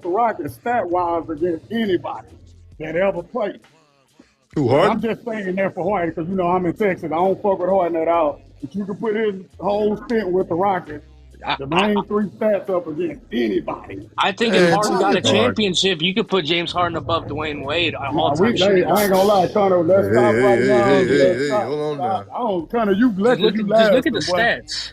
with the Rockets stat-wise against anybody that ever played. Who, And I'm Harden? just saying that for Harden because, I'm in Texas. I don't fuck with Harden at all. But you can put his whole stint with the Rockets, the main three stats up against anybody. I think if Harden got a championship, you could put James Harden above Dwayne Wade, an all-time shooting I ain't gonna lie, Connor. Let's stop right now. Let's stop. Hold on now. I don't, Connor. You Just lucky look you at the lasting, boy. stats.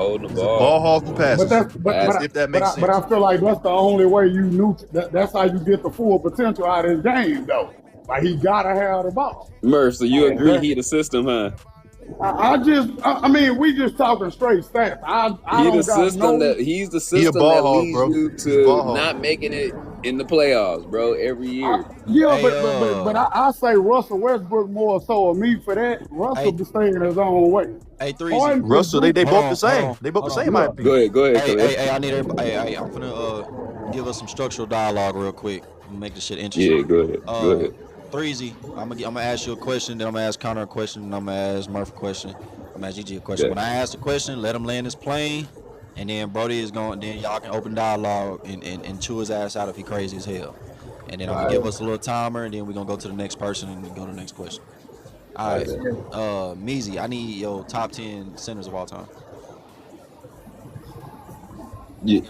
holding the He's a ball hawk who But passes. that's If that makes sense. I feel like that's the only way that's how you get the full potential out of his game though. Like he gotta have the ball. Murph, so you agree Okay. he the system, huh? I mean, we just talking straight stats. I He's the don't got system no. he's the He a system ball that hog, leads bro. you He's a ball to hog. not making it in the playoffs, bro, every year. Yeah, Hey, but I say Russell Westbrook more so of me for that. Russell be staying his own way. Hey, Harden Threezy. Russell, they both the same. Hold on, They both the hold same, in my opinion. Go ahead, Kahlil. Hey, I need everybody. Hey, I'm finna give us some structural dialogue real quick. Make this shit interesting. Yeah, go ahead. Threezy, I'm gonna ask you a question, then I'm gonna ask Connor a question, and I'm gonna ask Murph a question. I'm gonna ask GG a question. Yeah. When I ask the question, let him land his plane, and then Brody is going. Then y'all can open dialogue and chew his ass out if he crazy as hell. And then I'm gonna give us a little timer, and then we're gonna go to the next person and go to the next question. All right, Meezy, I need your top 10 centers of all time. You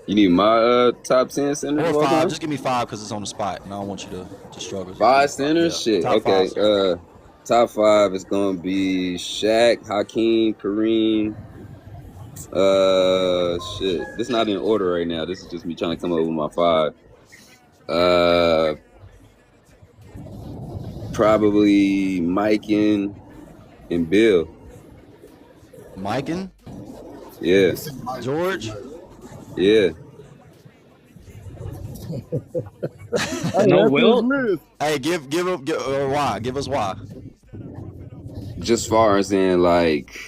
need my top 10 centers Or of all 5. time? Just give me 5 because it's on the spot, and I don't want you to struggle. 5 centers? Yeah, Shit. top Okay. 5. Top 5 is gonna be Shaq, Hakeem, Kareem, Shit. This is not in order right now. This is just me trying to come up with my 5. Probably Mike and Bill. Mike and? Yeah. George? Yeah. No Will? Hey, give why? Give us why. Just far as in like.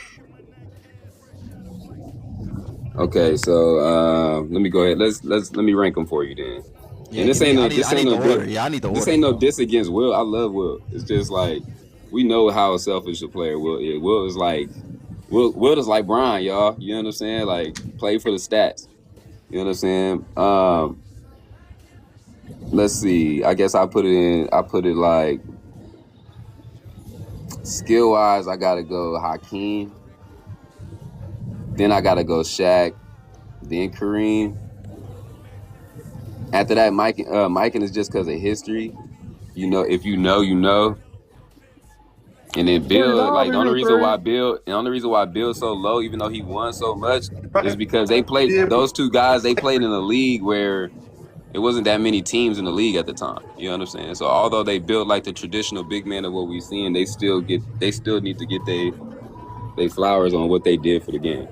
Okay, so let me go ahead. Let me rank them for you then. Yeah, and this ain't no order. Yeah, I need the order. This ain't no diss against Will. I love Will. It's just like we know how selfish a player Will is. Will is like Will is like Brian, y'all. You know what I'm saying? Like play for the stats. You know what I'm saying? Let's see. I guess I put it like skill wise. I gotta go Hakeem. Then I gotta go Shaq. Then Kareem. After that, Mike is just because of history. You know, if you know, you know. And then Bill, like the only reason why Bill's so low, even though he won so much, is because they played those two guys. They played in a league where it wasn't that many teams in the league at the time. You understand? So although they built like the traditional big man of what we've seen, they still need to get they flowers on what they did for the game.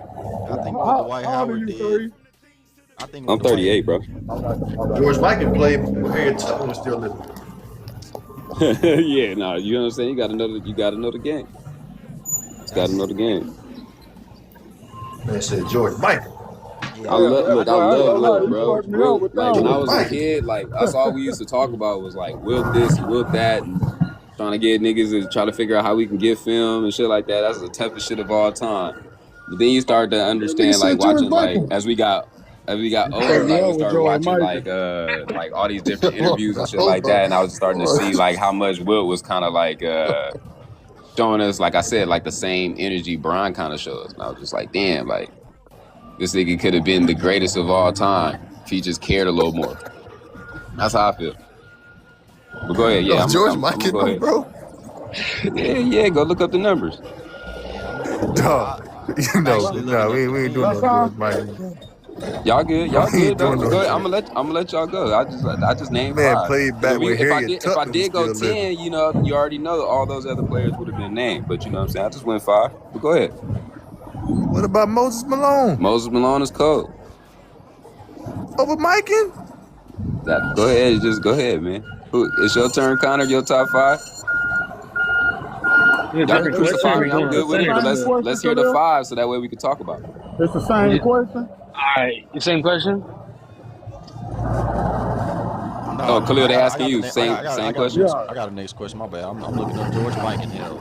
I think what Dwight Howard did. I'm 38, bro. George Mikan played when Harriet Tubman was still living. Yeah, no, you know what I'm saying? You gotta know the game. Gotta know the game. Man said George Mikan. I love Will, bro. Will, like when I was a kid, like that's all we used to talk about was like Will this, Will that, and trying to get niggas to try to figure out how we can get film and shit like that. That's the toughest shit of all time. But then you start to understand, like watching, like as we got older, like we started watching like all these different interviews and shit like that, and I was starting to see like how much Will was kind of like showing us, like I said, like the same energy Brian kind of shows. And I was just like, damn, like this nigga could have been the greatest of all time if he just cared a little more. That's how I feel. But go ahead, yeah. George Mikan, go ahead. bro. Yeah. Go look up the numbers. Dog. You know, no, we ain't doing no George Mikan. Y'all good, go ahead. I'm gonna let y'all go. I just named 5. Played back with Harriet If I did go 10, you know, you already know all those other players would have been named. But you know what I'm saying? I just went 5. But go ahead. What about Moses Malone? Moses Malone is cold. Over Mikan? Go ahead, just go ahead, man. It's your turn, Connor. Your top 5. Y'all can crucify me. I'm good with it. But let's hear the 5 so that way we can talk about it. It's the same question. All right, the same question. Oh, Kahlil, they asking you same question. I got a next question. My bad. I'm looking up George Mikan hell.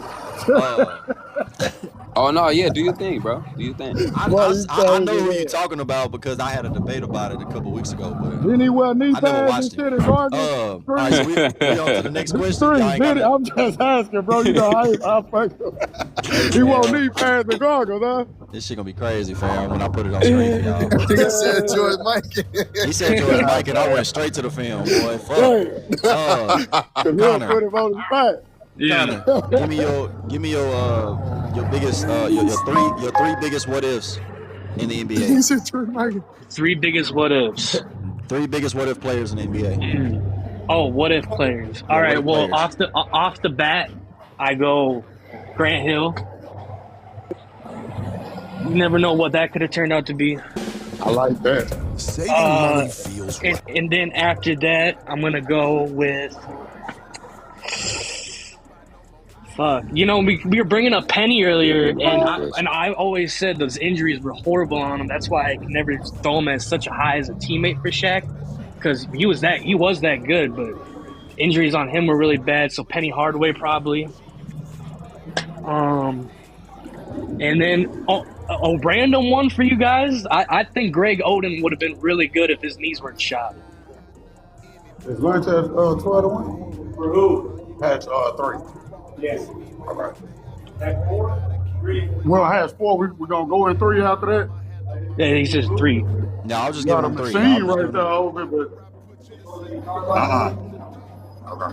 Oh no, yeah, do your thing, bro. Do your thing. I know who you're talking about because I had a debate about it a couple weeks ago. But didn't he wear knee I never pads watched and shit and garbage? All right, so we on to the next question. I'm just asking, bro. You know I fuck him. He wore knee pads and goggles, huh? This shit gonna be crazy, fam, when I put it on screen for y'all. He said George Mikan. He said George Mikan. I went straight to the film, boy. Fuck. Connor. Put him on his back. Yeah. Connor, give me your biggest your three biggest what ifs in the NBA. He said George Mikan. 3 biggest what ifs. 3 biggest what if players in the NBA. Oh, what if players? All right. Well, off the bat, I go Grant Hill. You never know what that could have turned out to be. I like that. And then after that, I'm gonna go with. Fuck. You know, we were bringing up Penny earlier, and I always said those injuries were horrible on him. That's why I could never throw him as such a high as a teammate for Shaq, because he was that good, but injuries on him were really bad. So Penny Hardaway probably. And then a random one for you guys. I think Greg Oden would have been really good if his knees weren't shot. Is lunch at 12 to 1? For who? At 3. Yes. All right. At 4? 3. Well, I has 4. We're going to go in 3 after that? Yeah, he says 3. No, I'll just give him 3. Machine right there over it, but... Okay.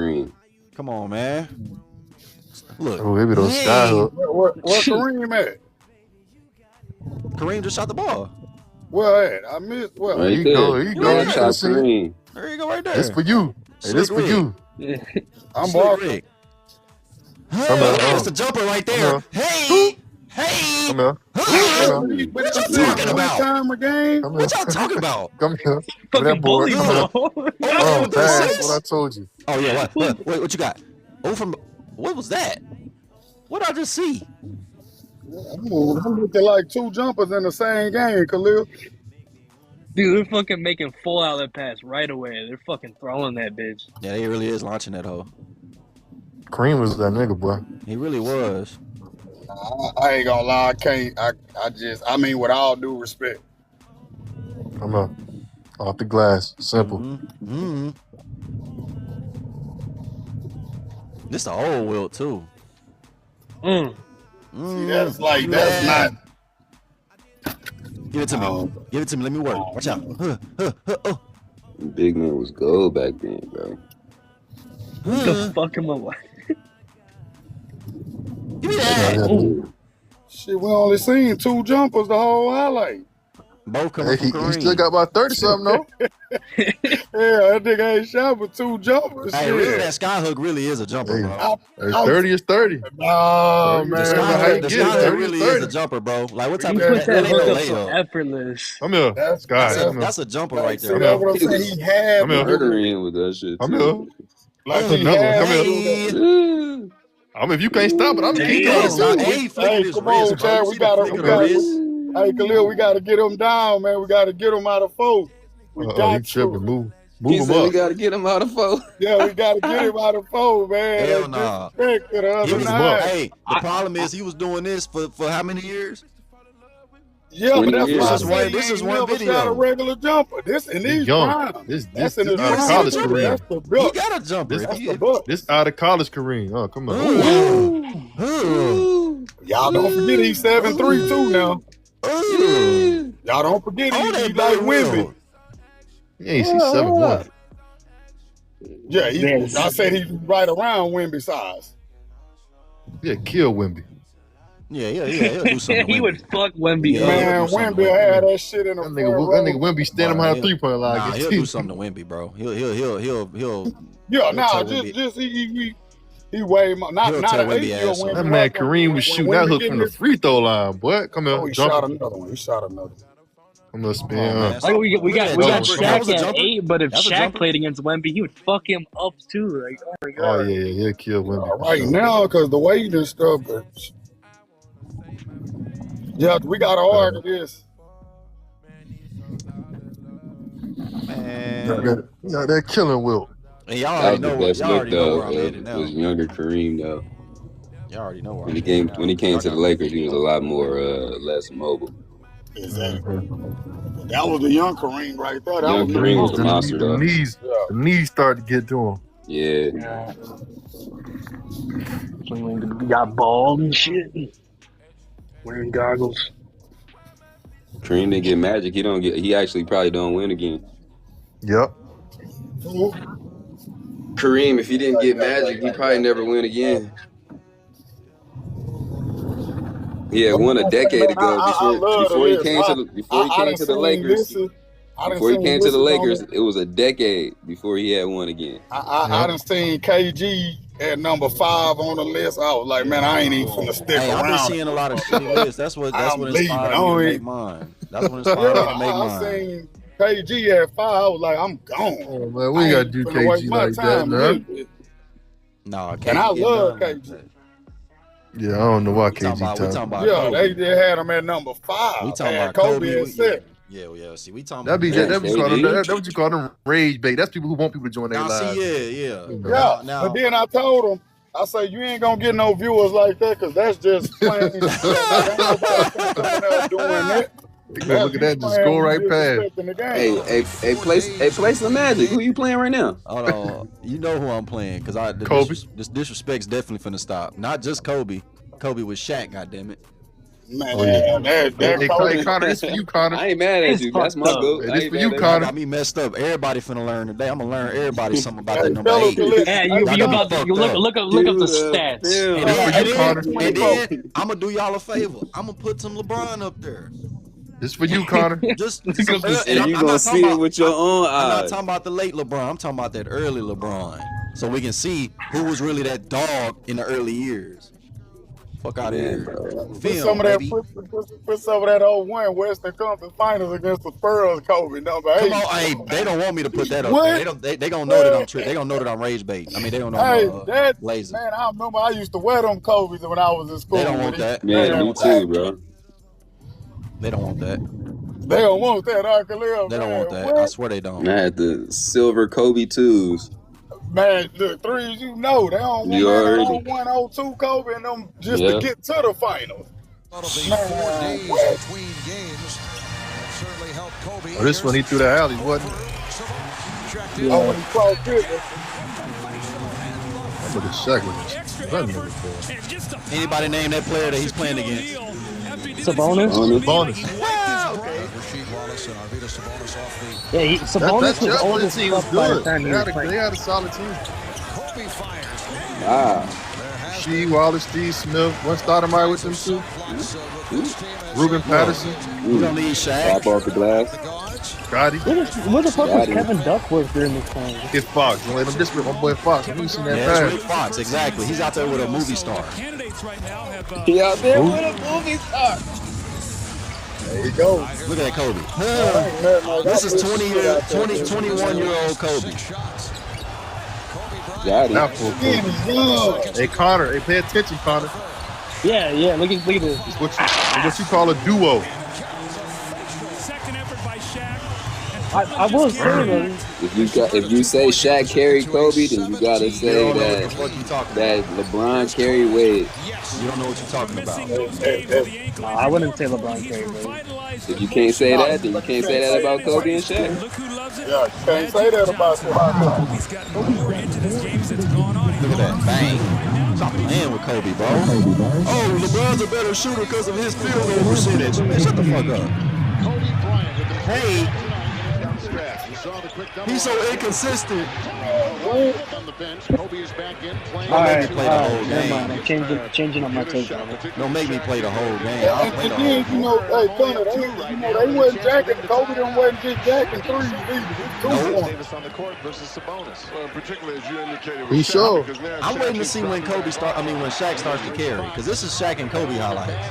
Kareem. Come on, man. Look. Oh, maybe those sky hook. Where Kareem at? Kareem just shot the ball. Where at? I missed. Well, Right you there. go. Here you go. One You should shot have seen it. Kareem. There you go, right there. This for you. Hey, this for you. I'm Slick walking. Rick. Come Hey, here. that's a jumper right there. Hey. Come here. But What it's y'all talking a about? time of game. Come What y'all talking about? Come here. Give me Fucking that board. bully, Come here. bro. Oh, pass. What I told you. Oh yeah, what you got? Oh, from what was that? What did I just see? I'm looking like two jumpers in the same game, Kahlil. Dude, they're fucking making full outlet pass right away. They're fucking throwing that bitch. Yeah, he really is launching that hoe. Kareem was that nigga, boy. He really was. I ain't gonna lie, I can't. I mean, with all due respect. Come on. Off the glass. Simple. Mm-hmm. This the old Wilt too. See, that's not. Give it to me. Give it to me. Let me work. Watch out. Oh. Big man was gold back then, bro. The fuck am I like? Give me that. Shit, we only seen two jumpers the whole highlight. Both coming from He Kareem. still got about 30 something though. Yeah, that nigga ain't shot for two jumpers. Hey, shit. really, that sky hook really is a jumper, bro. Hey, 30 is 30. Oh, The man. sky hook it. really is a jumper, bro. Like what type You of put that ain't no hook up so layup. effortless. Come here. That's a jumper right there. See, that's what I'm saying. He had Come here. Murdering with that shit. Come too. here. like That's he another one. had Come to. here. If you can't stop it, I'm gonna keep going. Hey, come on, Chad. We gotta. Hey, Kahlil, we gotta get him down, man. We gotta get him out of four. We got He tripping. to. Move He him said up. we gotta get him out of four. Yeah, we gotta get him out of four, man. Hell That's nah. disrespect to the other him nine. up. Hey, the problem is he was doing this for how many years? Yeah, but that's 20 why I years. said This he is ain't one never video. shot a regular jumper. This in He these young. prime. This That's in his out of prime. college That's Kareem. That's the He book. got a jumper. This, That's the book. this out of college Kareem. Oh, come on. Y'all don't forget he's 7'3" too now. Y'all don't forget Oh, he's that like big Wimby. Will. Yeah, he's 7'1". Yeah, I said he's right around Wimby size. Yeah, kill Wimby. Yeah, he'll do something. He would fuck Wemby Yeah, up. Man, he'll do something Wimby to had that shit in the That front nigga row. Wimby stand him behind a 3-point line. Nah, against he'll you. do something to Wimby, bro. He'll Yeah, nah, tell Wemby. just he way more. Not He'll not tell an Wemby 8-year ass Wimby. up. That man Kareem was shooting that hook from the free throw line, boy. Come here, Oh, he jump. shot another one. He shot another one. Come here, spin. man. Like we Look got at we that got jumper. That was a Shaq at jumper? 8, but if That's a Shaq jumper? played against Wemby, he would fuck him up too. Like, oh my Oh god. yeah, he'll kill Wimby. for Right sure. now, because the weight and stuff. But yeah, we gotta argue this. Man. Yeah, that killing Wilt. And y'all That already was the know best y'all look already know though. where I'm headed now. Was younger Kareem though. Y'all already know where When I'm he headed came now. when he came Y'all to the got- Lakers, he was a lot more less mobile. Exactly. That was the young Kareem right there. That Young was Kareem was a The monster though. knees, Yeah. the knees start to get to him. Yeah. Yeah. Got bald and shit. Wearing goggles. Kareem didn't get Magic. He actually probably don't win again. Yep. Kareem, if he didn't get Magic, he probably never win again. He had won a decade ago before he came to the Lakers. Before he came to the Lakers, it was a decade before he had one again. I done seen KG at number 5 on the list. I was like, man, I ain't even finna stick Hey, around. I've been seeing a lot of shitty lists. That's what I'm leaving. inspired I me to ain't- make mine. That's what inspired me to make I mine. seen KG at 5. I was like, I'm gone. Oh man, we ain't gotta do KG like that, man. No, And I love KG. Yeah, I don't know why We talking KG about talking. Yeah, Kobe. they just had him at number 5. We talking Had about Kobe. at 7. Yeah. See, we talking That be about that what you call them rage bait. That's people who want people to join their Now, lives. see, yeah. Yeah, Now, but then I told him, I say, you ain't gonna get no viewers like that because that's just plain. Ain't nobody coming out doing that. Look at that, just go right past. Hey, play some Magic. Who you playing right now? hold on. You know who I'm playing because Kobe. This disrespect's definitely finna stop. Not just Kobe. Kobe with Shaq. Goddammit. Man, Oh yeah. that Hey, Kobe. Connor, this for you, Connor. I ain't mad at It's you. That's fucked my up. goat. Hey, I this ain't for mad you, at Y'all Connor. got me messed up. Everybody finna learn today. I'm gonna learn everybody something about Hey, that number fellas, 8. Yeah, Y'all you got me about to you fucked up. look up the you. stats. And This for then, you, Connor. and then I'm gonna do y'all a favor. I'm gonna put some LeBron up there. This for you, Connor. Just Look some up the and And stats. you I'm gonna not talking see it about with your own I'm not eyes. talking about the late LeBron. I'm talking about that early LeBron. So we can see who was really that dog in the early years. Fuck out of Man, here. bro. Put some Film, of that. baby. Put some of that 01 Western Conference Finals against the Spurs. Kobe number Come 8. on, hey, they don't want me to put that up there. What? They don't. They gonna know that I'm They gonna know that I'm rage bait. I mean, they gonna know Hey, I'm that lazy. man, I remember I used to wear them Kobe's when I was in school. They don't want that. They Man, don't me want too, that. bro. They don't want that. They don't want that, Kahlil, They don't man. want that. I What? swear they don't. I had the silver Kobe twos. Man, the threes, you know, they don't want, You man, that already. 01, 02 Kobe and them just to Yeah. get to the finals. Man, what? Oh, this one he threw the alley, wasn't it? Oh, when he crossed Pippen. I'm looking Shaq with that nigga, boy. Anybody name that player that he's playing against? Sabonis. Bonus. Wow, okay. Yeah, Sabonis was old as team was fuck by the good. time he was They playing. had a solid team. Wow. She, Wallace, Steve Smith. One starter right with them too. Ruben Patterson. We don't need Shaq. Pop off the glass. Gotti. Where the fuck was Got him. Kevin Duckworth during this time? Hit Fox. Don't let him disrespect my boy Fox. You seen that Yeah, it's pass. Rick Fox, exactly. He's out there with a movie star. He out there with a movie star. There you go. Look at that Kobe. Ain't nothing like This that is pussy shit out there, 21-year-old Kobe. Got Now him. for man. He's young. Hey Connor, hey, pay attention, Connor. Yeah, look at this. It's what you call a duo. I will say though, If you say Shaq carried Kobe, then you gotta say You don't know what the fuck you talking that LeBron carried Wade. You don't know what you're talking about. no, I wouldn't say LeBron carried Wade. If you can't say that, then you can't say that about Kobe and Shaq. Yeah, you can't say that about them. Look at that. Bang. Stop playing with Kobe, bro. Oh, LeBron's a better shooter because of his field goal percentage. Man, shut the fuck up. Hey, he's so inconsistent. Don't make me play the whole Never mind. game. I'm changing up my take on it. Don't make me play the whole game. I'll play And the then, whole you know, hey, Connor, they wasn't jacking, Kobe them wasn't just jacking threes either. He sure. I'm waiting to see when when Shaq starts to carry, because this is Shaq and Kobe highlights.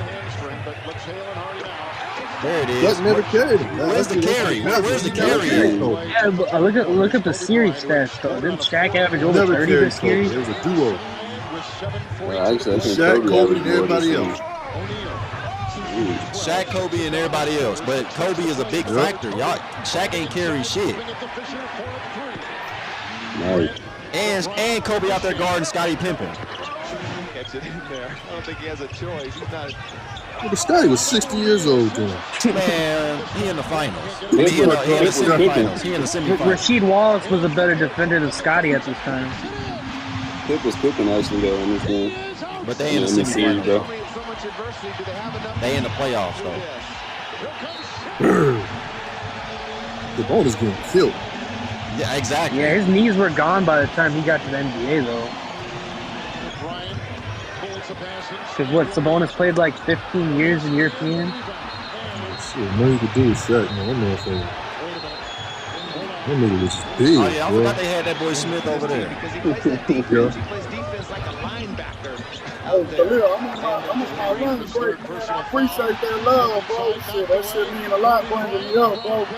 There it is. Shaq never carried him. Where's the carry? Where's the carry? Yeah, but look at the series stats though. Didn't Shaq average over Never 30 carried this Kobe. series? It was a duo. Actually, I think Shaq, Kobe, averaged and more everybody this else. Shaq, Kobe, and everybody else. But Kobe is a big factor. Y'all, Shaq ain't carry shit. Nice. And Kobe out there guarding Scottie Pippen. Gets it in there. I don't think he has a choice. He's not. Well, Scotty was 60 years old then. Man, he in the finals. He He in the was semifinals. He in the semifinals. Rasheed Wallace was a better defender than Scotty at this time. Pip was cooking actually though in this game. But they in the series, semifinals. bro. They in the playoffs though. The ball is getting killed. Yeah, exactly. Yeah, his knees were gone by the time he got to the NBA though. Because what, Sabonis played like 15 years in European? Shit, nothing you could do with Shaq, man. That motherfucker. That nigga was just big, Oh yeah, I bro. forgot they had that boy Smith over there. Hey, Kahlil, I'm on my lunch break, man. I appreciate that love, bro. Shit, that shit mean a lot bringing me up, bro.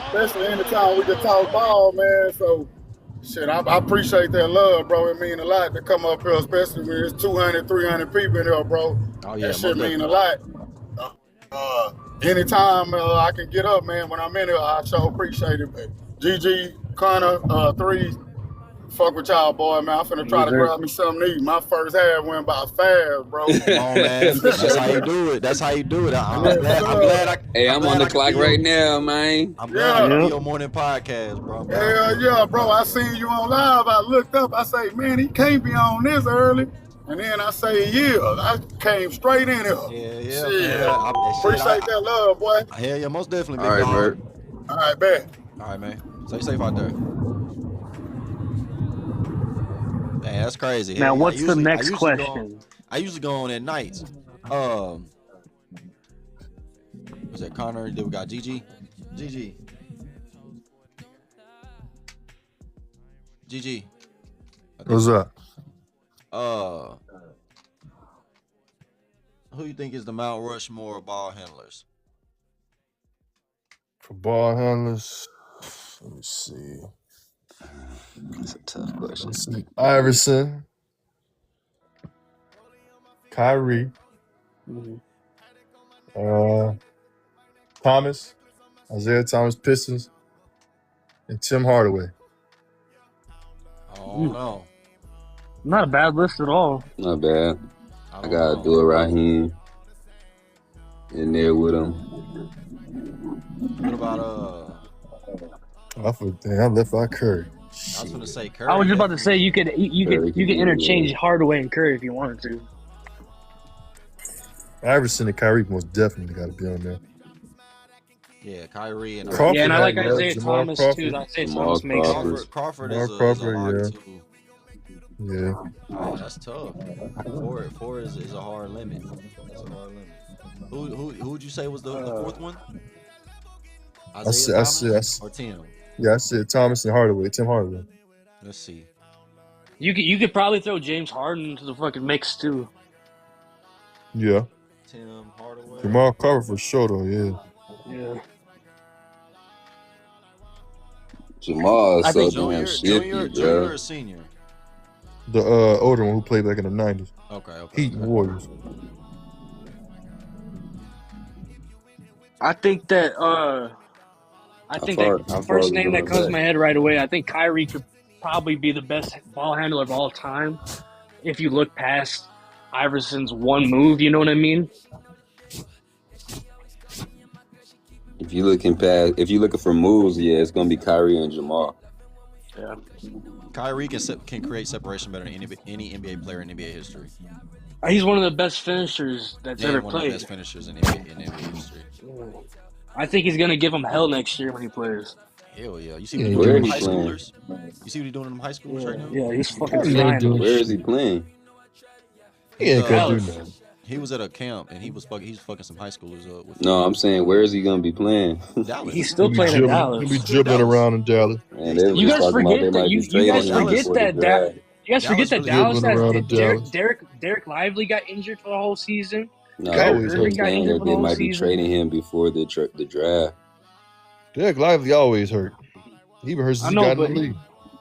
Especially anytime we can talk ball, man. So, shit, I appreciate that love, bro. It mean a lot to come up here, especially when there's 200, 300 people in here, bro. Oh yeah, That shit mean a lot. Anytime I can get up, man, when I'm in here, I sure appreciate it, man. GG, Connor, 3, fuck with y'all, boy, man. I'm finna try to grab me something to eat. My first half went by fast, bro. Come on, man. That's how you do it. That's how you do it. I'm glad I'm on the clock right now, man. I'm glad I can be your morning podcast, bro. Yeah, bro. I seen you on live. I looked up. I say, man, he can't be on this early. And then I say, yeah, I came straight in here. Yeah, Shit. man. Appreciate that love, boy. Hell yeah, most definitely, All big right, dog. Bert. All right, bet. All right, man. Stay safe out there. Man, that's crazy. Now, Hell yeah. what's the next question? I usually go on at nights. Was that Connor? Then we got GG. GG. GG. What's up? Who you think is the Mount Rushmore of ball handlers? For ball handlers, let me see. That's a tough question. Iverson, Kyrie, Thomas, Isaiah Thomas Pistons, and Tim Hardaway. Oh no. Not a bad list at all. Not bad. I gotta do it, Raheem. In there with him. What about I left out Curry. I was gonna say Curry. I was just about to say you could interchange Hardaway and Curry if you wanted to. Iverson and Kyrie most definitely got to be on there. Yeah, Kyrie and Crawford. Yeah, and I like had Isaiah Jamal Thomas Crawford. too. Isaiah Thomas makes sense. Crawford Jamal is a Crawford, hard yeah. too. Yeah. Oh, that's tough. Four is a hard limit. That's a hard limit. Who would you say was the fourth one? Isaiah Thomas or Tim? Yeah, I said Thomas and Hardaway. Tim Hardaway. Let's see. You could probably throw James Harden into the fucking mix too. Yeah. Tim Hardaway. Jamal Crawford for sure though. Yeah. Yeah. Jamal is so junior, damn shifty, junior bro. or senior? The older one who played back in the 90s. Okay. Heat and Warriors. I think that the first name that comes to my head right away, I think Kyrie could probably be the best ball handler of all time if you look past Iverson's one move, you know what I mean? If you're looking for moves, yeah, it's gonna be Kyrie and Jamal. Yeah. Kyrie can create separation better than any NBA player in NBA history. He's one of the best finishers that's ever one played. of the best finishers in NBA history. I think he's gonna give him hell next year when he plays. Hell yeah! You see what he's doing in them high schoolers? You see what he's doing in them high schoolers right now? Yeah, he's fucking flying. Where is he playing? He ain't gonna do nothing. He was at a camp and he was fucking some high schoolers up. No, I'm saying where is he gonna be playing? Dallas. He's still playing in Dallas. He'll be dribbling around in Dallas. Man, they You guys forget that. You guys forget that Dallas has Derek Lively got injured for the whole season. No, Kyrie Irving got saying injured that for the they whole might be season. trading him before the draft. Derek Lively always hurt. He even hurt since I he know, got in but the league.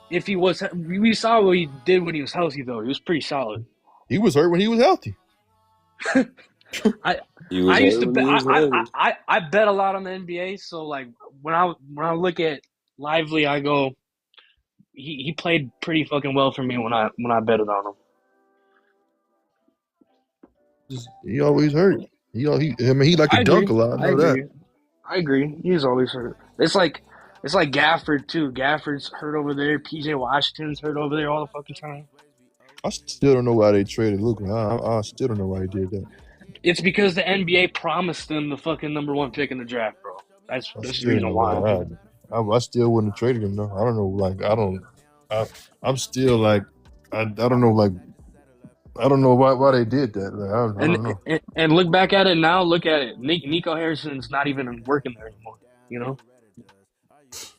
if he was, we saw what he did when he was healthy. Though he was pretty solid. He was hurt when he was healthy. I used to bet. I bet a lot on the NBA. So like when I look at Lively, I go, he played pretty fucking well for me when I betted on him. He always hurt. He like to dunk a lot. I know that. I agree. He's always hurt. It's like Gafford too. Gafford's hurt over there. PJ Washington's hurt over there all the fucking time. I still don't know why they traded Luka. I still don't know why he did that. It's because the NBA promised them the fucking number 1 pick in the draft, bro. That's the reason why. I still wouldn't have traded him though. I don't know. Like I'm still like I don't know. Like I don't know why they did that. Like, I don't know. And look back at it now. Look at it. Nico Harrison's not even working there anymore. You know.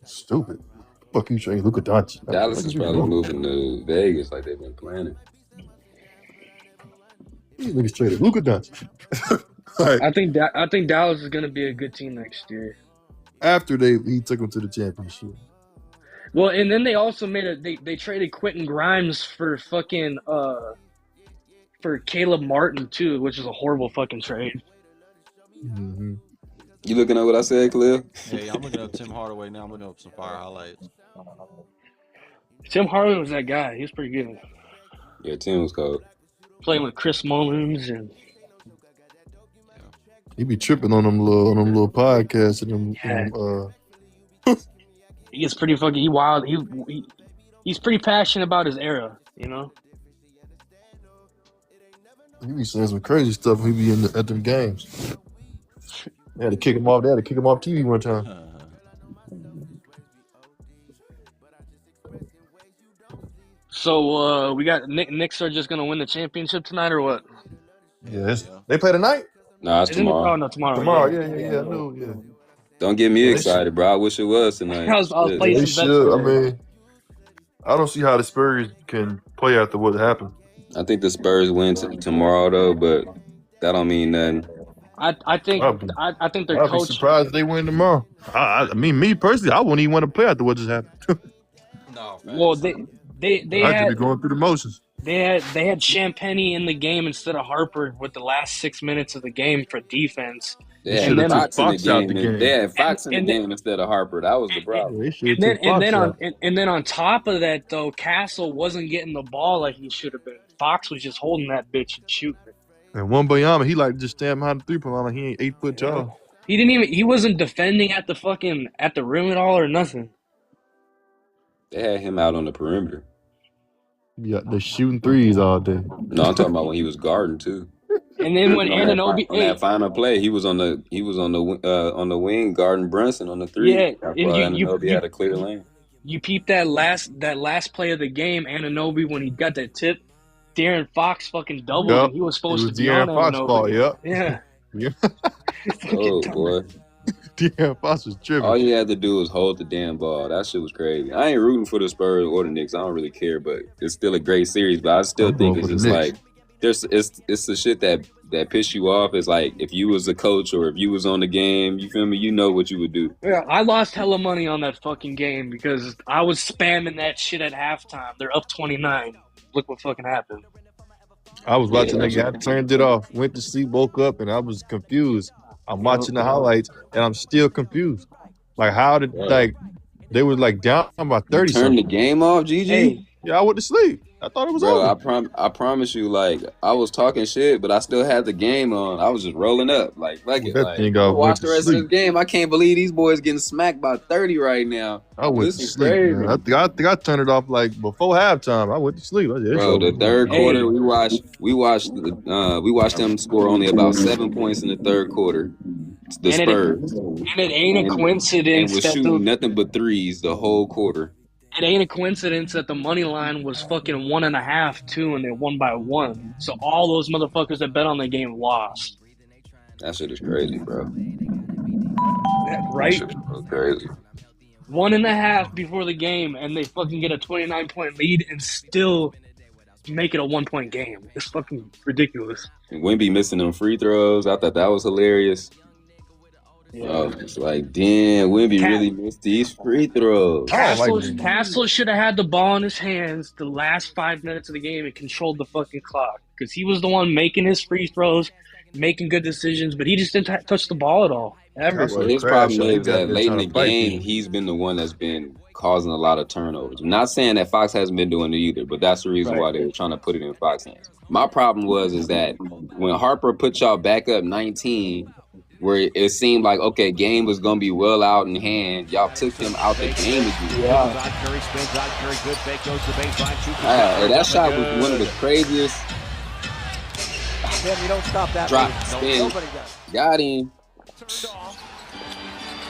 Stupid. Fuck you, saying Luka Doncic. Dallas is probably moving to Vegas like they've been planning. These niggas traded Luka Doncic. I think Dallas is gonna be a good team next year. After he took them to the championship. Well, and then they also they traded Quentin Grimes for fucking for Caleb Martin too, which is a horrible fucking trade. Mm-hmm. You looking at what I said, Kahlil? Yeah, I'm looking up Tim Hardaway now. I'm looking up some fire highlights. Tim Hardaway was that guy. He was pretty good. Yeah, Tim was cold. Playing with Chris Mullins and he be tripping on them little podcasts and he gets pretty fucking wild. He's pretty passionate about his era, you know. He be saying some crazy stuff when he be at them games. They had to kick him off. They had to kick him off TV one time. So we got Knicks are just gonna win the championship tonight, or what? Yes. They play tonight? Nah, it's Isn't it? tomorrow. Oh no, tomorrow. Tomorrow, yeah. I know, yeah. Don't get me They excited, bro. I wish it was tonight. I was Shit. playing They some bets should. I today. mean, I don't see how the Spurs can play after what happened. I think the Spurs win tomorrow though, but that don't mean nothing. I think their I'd be coach. surprised if they win tomorrow. I mean, me personally, I wouldn't even want to play after what just happened. Well, they I had could be going through the motions. they had Champagny in the game instead of Harper with the last 6 minutes of the game for defense. They had Fox in the game. They had Fox in the game instead of Harper. That was the problem. And then on top of that, though, Castle wasn't getting the ball like he should have been. Fox was just holding that bitch and shooting it. And Wembanyama, he like just stand behind the 3-point line. Like he ain't 8 foot tall. He wasn't defending at the rim at all or nothing. They had him out on the perimeter. Yeah, they're shooting threes all day. No, I'm talking about when he was guarding too. And then when on that final play, he was on the wing guarding Brunson on the three. Yeah, and Anunoby had a clear lane. You peeped that last play of the game, Anunoby, when he got that tip, De'Aaron Fox fucking doubled and he was supposed to be on De'Aaron Fox ball, Yeah. Oh boy. De'Aaron Fox was tripping. All you had to do was hold the damn ball. That shit was crazy. I ain't rooting for the Spurs or the Knicks. I don't really care, but it's still a great series. But I still think it's just like it's the shit that piss you off. It's like if you was a coach or if you was on the game, you feel me? You know what you would do. Yeah, I lost hella money on that fucking game because I was spamming that shit at halftime. They're up 29. Look what fucking happened. I was watching that game. I turned it off, went to sleep, woke up, and I was confused. I'm watching the highlights, and I'm still confused. Like, how did, they were, down by 30 Turn the game off, GG? Hey. Yeah, I went to sleep. I thought it was over. I promise you, I was talking shit, but I still had the game on. I was just rolling up. Fuck it. Watch the rest of the game. I can't believe these boys getting smacked by 30 right now. I went to sleep. I think I turned it off before halftime. I went to sleep. The third quarter, we watched them score only about 7 points in the third quarter. The Spurs. And it ain't a coincidence and was shooting nothing but threes the whole quarter. It ain't a coincidence that the money line was fucking 1.5 too, and they won by 1. So all those motherfuckers that bet on the game lost. That shit is crazy, bro. Right? That shit is crazy. 1.5 before the game, and they fucking get a 29-point lead and still make it a 1-point game. It's fucking ridiculous. And Wemby missing them free throws. I thought that was hilarious. Yeah. It's like, damn, Wemby really missed these free throws. Castle should have had the ball in his hands the last 5 minutes of the game and controlled the fucking clock because he was the one making his free throws, making good decisions, but he just didn't touch the ball at all. Well, his problem is that late in the game, he's been the one that's been causing a lot of turnovers. I'm not saying that Fox hasn't been doing it either, but that's the reason why they were trying to put it in Fox's hands. My problem is that when Harper put y'all back up 19, where it seemed like, okay, game was going to be well out in hand. Y'all took him out the game again. That shot was one of the craziest. You don't stop that. Drop, spin, got him.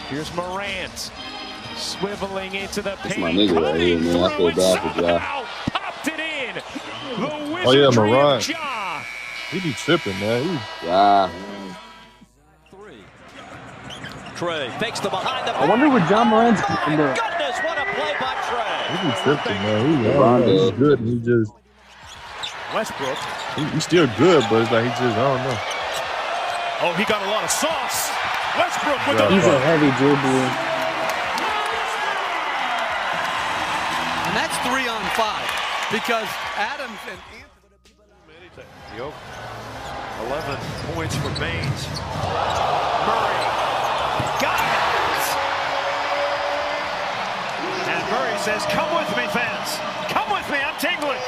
Here's Morant. Swiveling into the paint. That's my nigga right here, man. I feel bad for y'all. Popped it in. Oh, yeah, Morant. He be tripping, man. Yeah. Trey fakes the behind the back. I wonder what John Morant's in there. Goodness, what a play by Trey. He be tripping, man. He's good. And he just Westbrook. He's still good, but it's like he just, I don't know. Oh, he got a lot of sauce. Westbrook with He's a heavy dribbler. And that's 3 on 5 because Adams and Anthony. 11 points for Baines. Murray. Got it! And Murray says, come with me, fans. Come with me, I'm tingling.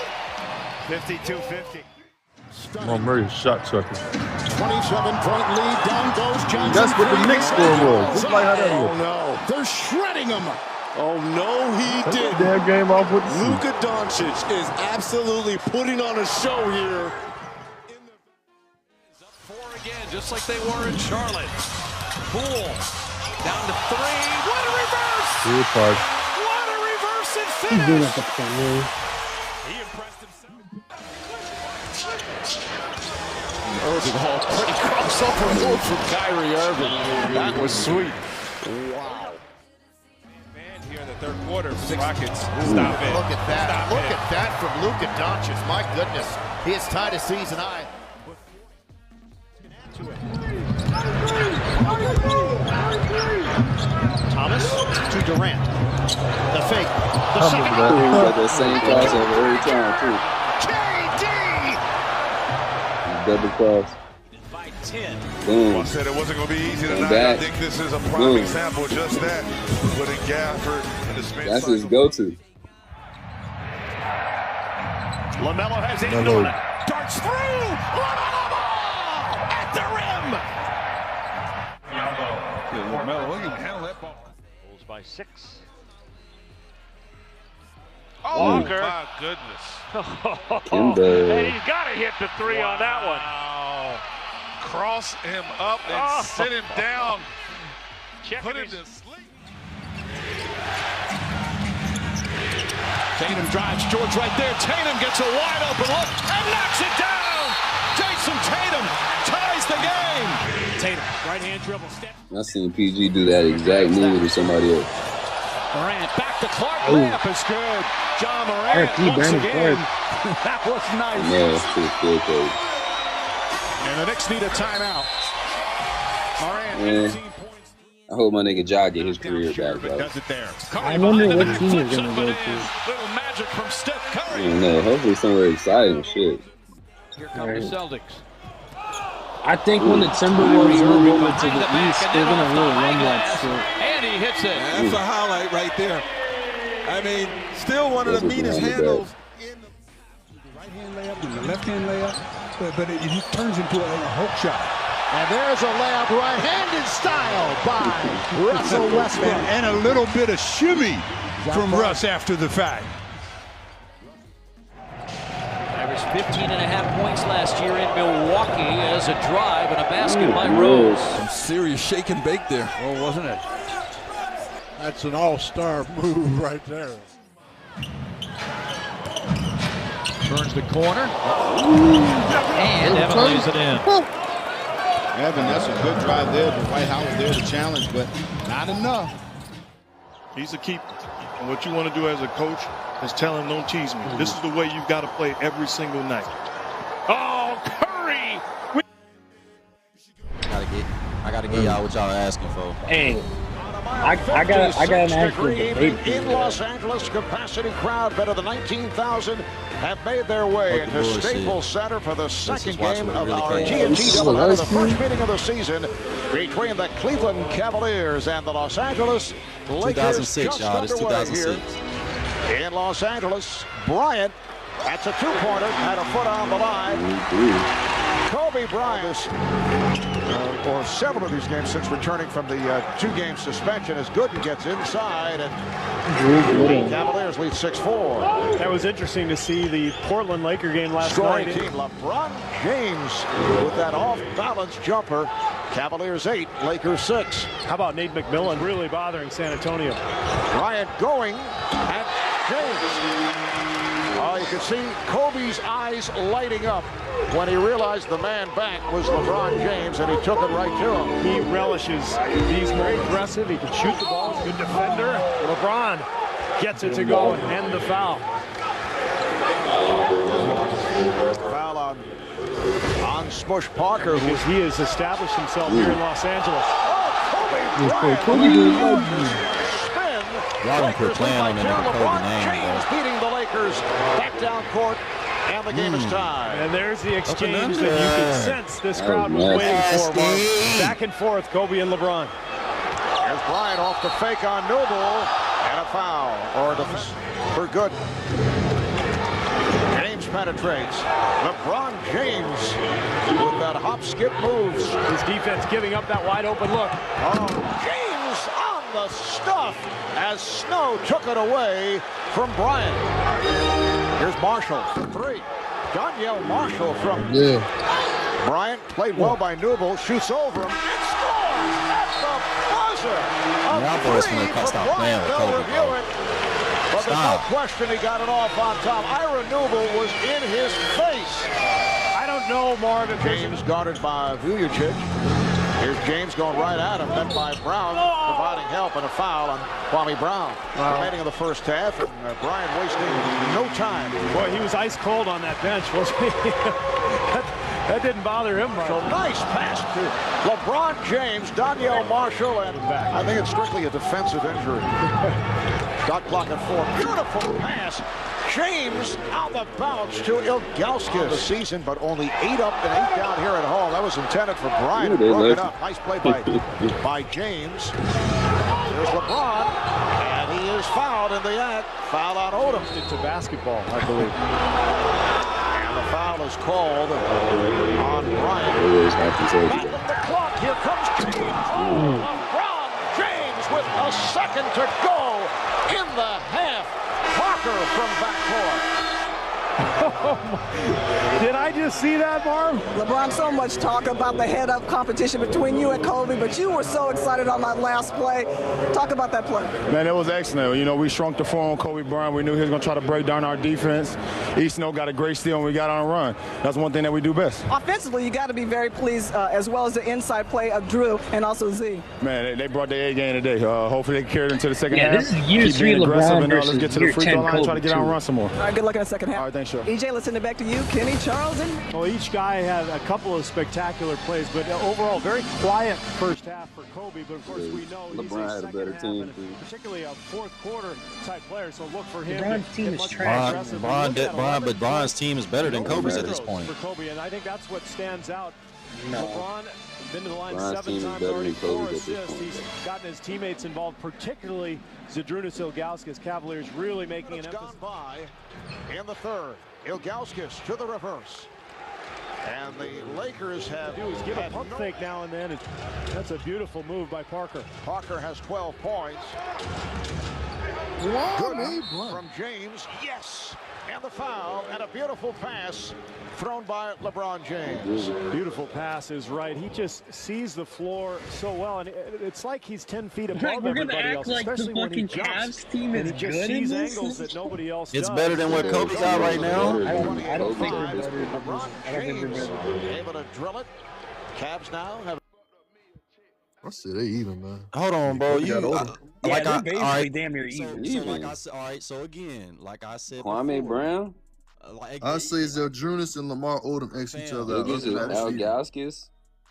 52-50. Jamal Murray's shot chucker. 27-point lead, down goes Johnson. That's what the Knicks score was. Just like how that was. Oh, no. They're shredding him. Oh, no, he Take didn't. the damn game off with the Luka Doncic is absolutely putting on a show here. just like they were in Charlotte. Poole down to 3. What a reverse! Good part. What a reverse and He's doing finish! that for me. He impressed himself. Rosenhall, pretty crossover move from Kyrie Irving. That was sweet. Wow. Man here in the third quarter for the Rockets. Stop it. Look at that. Stop Look it. at that from Luka Doncic. My goodness. He has tied a season high. Thomas to Durant. The fake. The second. Got that same crossover every time, too. KD! Double cross. By 10. Boom. I said it wasn't going to be easy And tonight. back. I think this is a prime Boom. example of just that. With a Gafford and the Smith. That's his go-to. LaMelo has 8 LaMelo. on it. Darts through. LaMelo ball at the rim. LaMelo, look at handle that ball. Bulls by 6. Oh, Walker. my goodness. Kimber. And he's got to hit the 3 on that one. Wow. Cross him up and sit him down. Put him to sleep. Tatum drives George right there. Tatum gets a wide open look and knocks it down. Jason Tatum ties the game. Tatum, right hand dribble, step. I seen PG do that exact move to somebody else. Morant back to Clark. Layup is good. John Morant once again. That was nice. No, it's pretty good, though. And the Knicks need a timeout. Morant, Man, 18 points. I hope my nigga Ja get his career back, bro. Does it there. I wonder what team he's gonna go to. Little magic from Steph I Curry. don't know. Hopefully somewhere exciting shit. Here come the Celtics. I think when the Timberwolves move over to the East, they're gonna really run that shit. And he hits it. That's a highlight right there. I mean, still one of the That's meanest a handles. Right-hand layup and the left-hand layup, but it turns into a hook shot. And there's a layup right-handed style by Russell Westbrook. And a little bit of shimmy from Russ after the fact. Averaged 15.5 points last year in Milwaukee as a drive and a basket by Rose. Some serious shake and bake there. Oh, wasn't it? That's an all-star move right there. Turns the corner. And Evan lays it in. Evan, that's a good drive there. Dwight Howard there to challenge, but not enough. He's a keeper. And what you want to do as a coach is tell him, don't tease me. This is the way you've got to play every single night. Oh, Curry! I gotta get y'all what y'all asking for. Hey, I got an actual debate. In Los Angeles, capacity crowd better than 19,000 have made their way Fuck the into bullshit. Staples Center for the second watching game what of really our came. TNT doubleheader, the first meeting of the season between the Cleveland Cavaliers and the Los Angeles Lakers. 2006, just y'all. This underway 2006. here in Los Angeles. Bryant, that's a two-pointer, had a foot on the line. Kobe Bryant, or several of these games since returning from the two-game suspension, as Gooden gets inside, and the Cavaliers lead 6-4. That was interesting to see the Portland Laker game last Scoring night. team, LeBron James with that off-balance jumper. Cavaliers 8, Lakers 6. How about Nate McMillan really bothering San Antonio? Bryant going at James. Oh, you can see Kobe's eyes lighting up when he realized the man back was LeBron James, and he took it right to him. He relishes. He's very aggressive. He can shoot the ball. Good defender. LeBron gets it to go and end the foul. Foul on Smush Parker, who Because he has established himself here in Los Angeles. Y'all done quit playing on that nigga Kobe name, James beating the Lakers back down court, and the game is tied. And there's the exchange that you can sense this crowd was waiting for, Mark. Back and forth, Kobe and LeBron. Here's Bryant off the fake on Noble, and a foul, or for good. James penetrates. LeBron James with that hop skip moves. His defense giving up that wide open look. Oh, James on the stuff as Snow took it away from Bryant. Here's Marshall for three. Danielle Marshall from Bryant played well by Newble, shoots over him, and scores at the buzzer. Y'all boys gonna stop playing with They'll Kobe, review bro. it. But there's no question he got it off on top. Ira Newble was in his face. I don't know, Marvin. James guarded by Vujacic. Here's James going right at him, met by Brown, providing help, and a foul on Kwame Brown. Remaining in the first half, and Bryant wasting no time. Boy, he was ice cold on that bench, wasn't he? that didn't bother him much. So nice pass to LeBron James, Danielle Marshall, and I think it's strictly a defensive injury. Shot clock at 4. Beautiful pass. James on the bounce to Ilgauskas. The season, but only 8 up and 8 down here at home. That was intended for Bryant. Broke it up. Nice play by James. There's LeBron, and he is fouled in the act. Foul on Odom. It's a basketball, I believe. And the foul is called on Bryant. Back at the clock. Here comes James. Oh, LeBron James with a second to go in the half. Parker from backcourt. Did I just see that, Marv? LeBron, so much talk about the head-up competition between you and Kobe, but you were so excited on that last play. Talk about that play. Man, it was excellent. You know, we shrunk the floor on Kobe Bryant. We knew he was going to try to break down our defense. Eastno got a great steal, and we got on a run. That's one thing that we do best. Offensively, you got to be very pleased, as well as the inside play of Drew and also Z. Man, they brought their A game today. Hopefully they can carry it into the second half. This is year 3 LeBron versus let's get to the year free 10 throw line and try to Kobe, get out and too. run some more. All right, good luck in the second half. All right, thanks, sir. EJ, let's send it back to you. Kenny, Charles, and... Well, each guy had a couple of spectacular plays, but overall, very quiet first half for Kobe. But of course, we know LeBron had a better team, and particularly a fourth quarter type player. So look for him. LeBron's team is trash. But Bron's team is better than Kobe's at this point. For Kobe, and I think that's what stands out. No. LeBron been to the line Bron's 7 team is times better already, than Kobe's 4 at this assists. point. He's gotten his teammates involved, particularly Zydrunas Ilgauskas. Cavaliers really making an emphasis. Gone by in the third. Ilgauskas to the reverse. And the Lakers have Give a pump fake now and then. And that's a beautiful move by Parker. Parker has 12 points. Good from James. Yes. And the foul and a beautiful pass thrown by LeBron James. Beautiful pass is right. He just sees the floor so well, and it's like he's 10 feet above We're gonna everybody act else, like the especially when he fucking jumps. Cavs team And is he just good in sees this. angles that nobody else It's does. better than what Kobe's got right now. I don't think they're better. LeBron James able to drill it. Cavs now have. I said they even, man. Hold on, bro. They're basically damn near even. So like I said, all right. So again, like I said, Kwame before, Brown? I say Zydrunas and Lamar Odom X each other out. Niggas is Ilgauskas?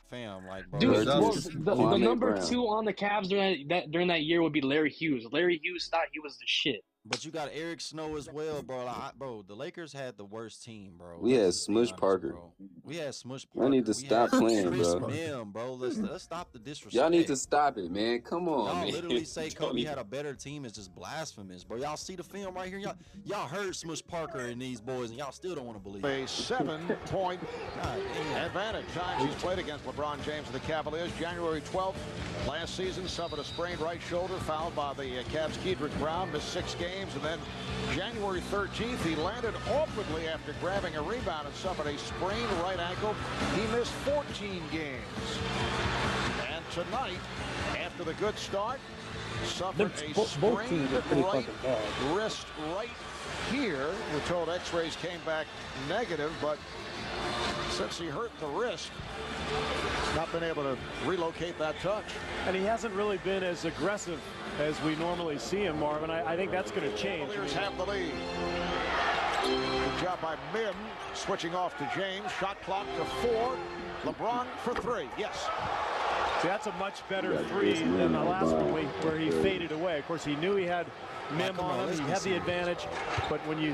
Fam, like, bro. Dude, well, just the number Brown. 2 on the Cavs during that year would be Larry Hughes. Larry Hughes thought he was the shit. But you got Eric Snow as well, bro. Bro, the Lakers had the worst team, bro. We had Let's just be Smush honest, Parker. bro. We had Smush Parker. Y'all need to stop playing, Chris bro. Mim, bro. Let's stop the disrespect. Y'all need to stop it, man. Come on, Y'all man. literally say Kobe had a better team is just blasphemous, bro. Y'all see the film right here. Y'all heard Smush Parker and these boys, and y'all still don't want to believe it. A 7-point advantage. Times he's played against LeBron James and the Cavaliers. January 12th, last season, suffered a sprained right shoulder, fouled by the Cavs' Kedrick Brown, missed 6 games, and then January 13th, he landed awkwardly after grabbing a rebound and suffered a sprained right ankle. He missed 14 games. And tonight, after the good start, suffered a sprained right wrist right here. We're told x-rays came back negative, but since he hurt the wrist, not been able to relocate that touch. And he hasn't really been as aggressive as we normally see him, Marvin. I think that's going to change. Cavaliers have the lead. Good job by Mim, switching off to James. Shot clock to 4. LeBron for 3. Yes. See, that's a much better 3 than the last one where he faded away. Of course, he knew he had Mim on him. He had the advantage. But when you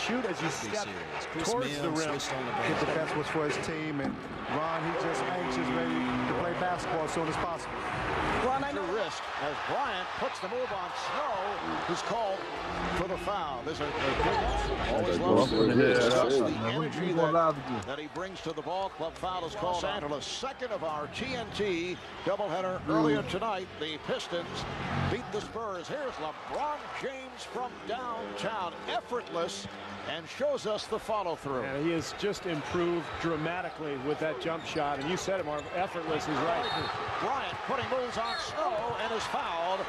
shoot as you step towards the rim, His defense was for his team, and Ron, he's just anxious, ready to play basketball as soon as possible. Ron, I know wrist as Bryant puts the move on Snow, who's called for the foul. There's always loves the energy that he brings to the ball. Club foul is called. Los Angeles, second of our TNT doubleheader earlier tonight. The Pistons beat the Spurs. Here's LeBron James from downtown, effortless, and shows us the follow-through. And he has just improved dramatically with that jump shot. And you said it, Marv, effortless is right. Bryant putting moves on Snow and is fouled.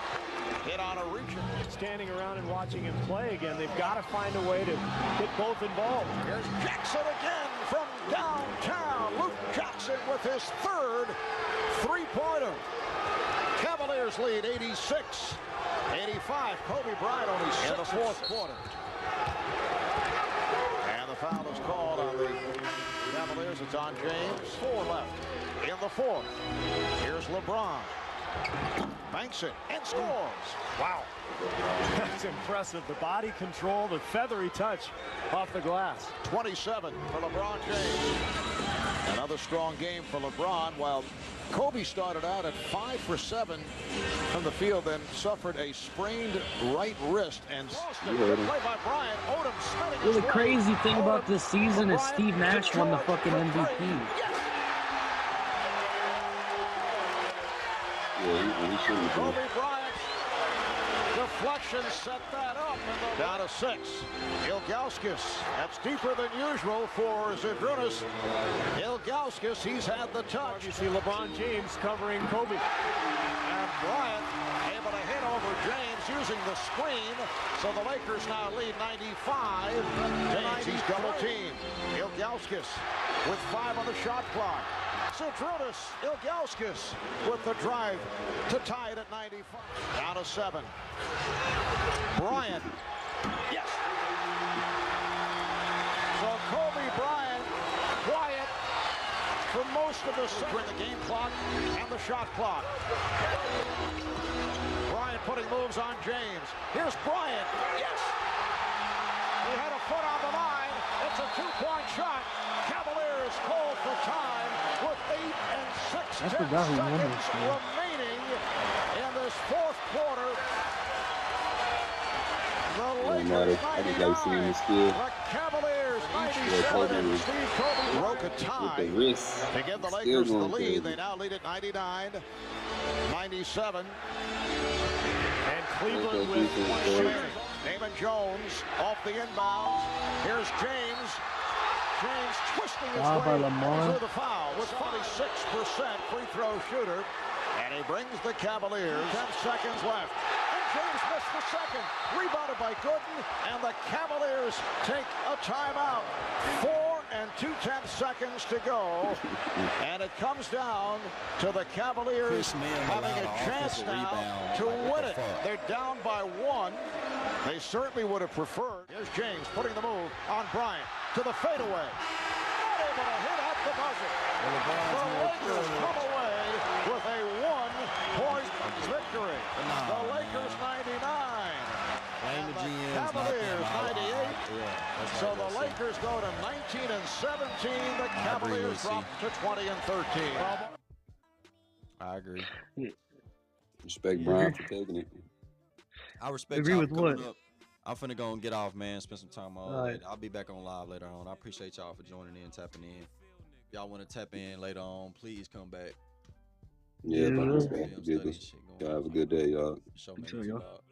Hit on a reach. Standing around and watching him play again, they've got to find a way to get both involved. Here's Jackson again from downtown. Luke Jackson with his third three-pointer. Cavaliers lead 86-85. Kobe Bryant only in the fourth quarter. And the foul is called on the Cavaliers. It's on James. 4 left in the fourth. Here's LeBron. Banks it and scores. Wow. That's impressive. The body control, the feathery touch off the glass. 27 for LeBron James. Another strong game for LeBron, while Kobe started out at 5 for 7 from the field, then suffered a sprained right wrist and good play by Bryant. Odom spinning his The way. crazy thing about this season is Bryant Steve Nash won the fucking MVP. Kobe Bryant deflection set that up. Down to 6. Ilgauskas. That's deeper than usual for Zydrunas. Ilgauskas, he's had the touch. You see LeBron James covering Kobe. And Bryant able to hit over James using the screen. So the Lakers now lead 95 to 90. He's double teamed. Ilgauskas with 5 on the shot clock. Zydrunas, Ilgauskas with the drive to tie it at 95. Down to 7. Bryant. Yes. So Kobe Bryant quiet for most of the second. The game clock and the shot clock. Bryant putting moves on James. Here's Bryant. Yes. He had a foot on the line. It's a 2-point shot. Cavaliers call for time with 8 and 6 seconds remaining in this fourth quarter. The Lakers 99, the Cavaliers 97. Steve Kobe broke a tie to give the Lakers the lead. They now lead at 99-97. And Cleveland with 1 shooting. Damon Jones off the inbounds. Here's James. James twisting his way through the foul with 46% free throw shooter. And he brings the Cavaliers 10 seconds left. And James missed the second. Rebounded by Gooden. And the Cavaliers take a timeout. 4 and 2/10 seconds to go. And it comes down to the Cavaliers having a chance now to win it. They're down by 1. They certainly would have preferred. Here's James putting the move on Bryant to the fadeaway. Not able to hit at the buzzer. The Lakers come away with a 1-point victory. The Lakers 99. And the Cavaliers 98. So the Lakers go to 19 and 17. The Cavaliers drop to 20 and 13. I agree. Respect Brian for taking it. I respect Agree y'all with for coming what? up. I'm finna go and get off, man. Spend some time on. All right. I'll be back on live later on. I appreciate y'all for joining in, tapping in. If y'all want to tap in later on, please come back. Yeah, Yeah. but have a good day, y'all. Show me Sure, y'all. about.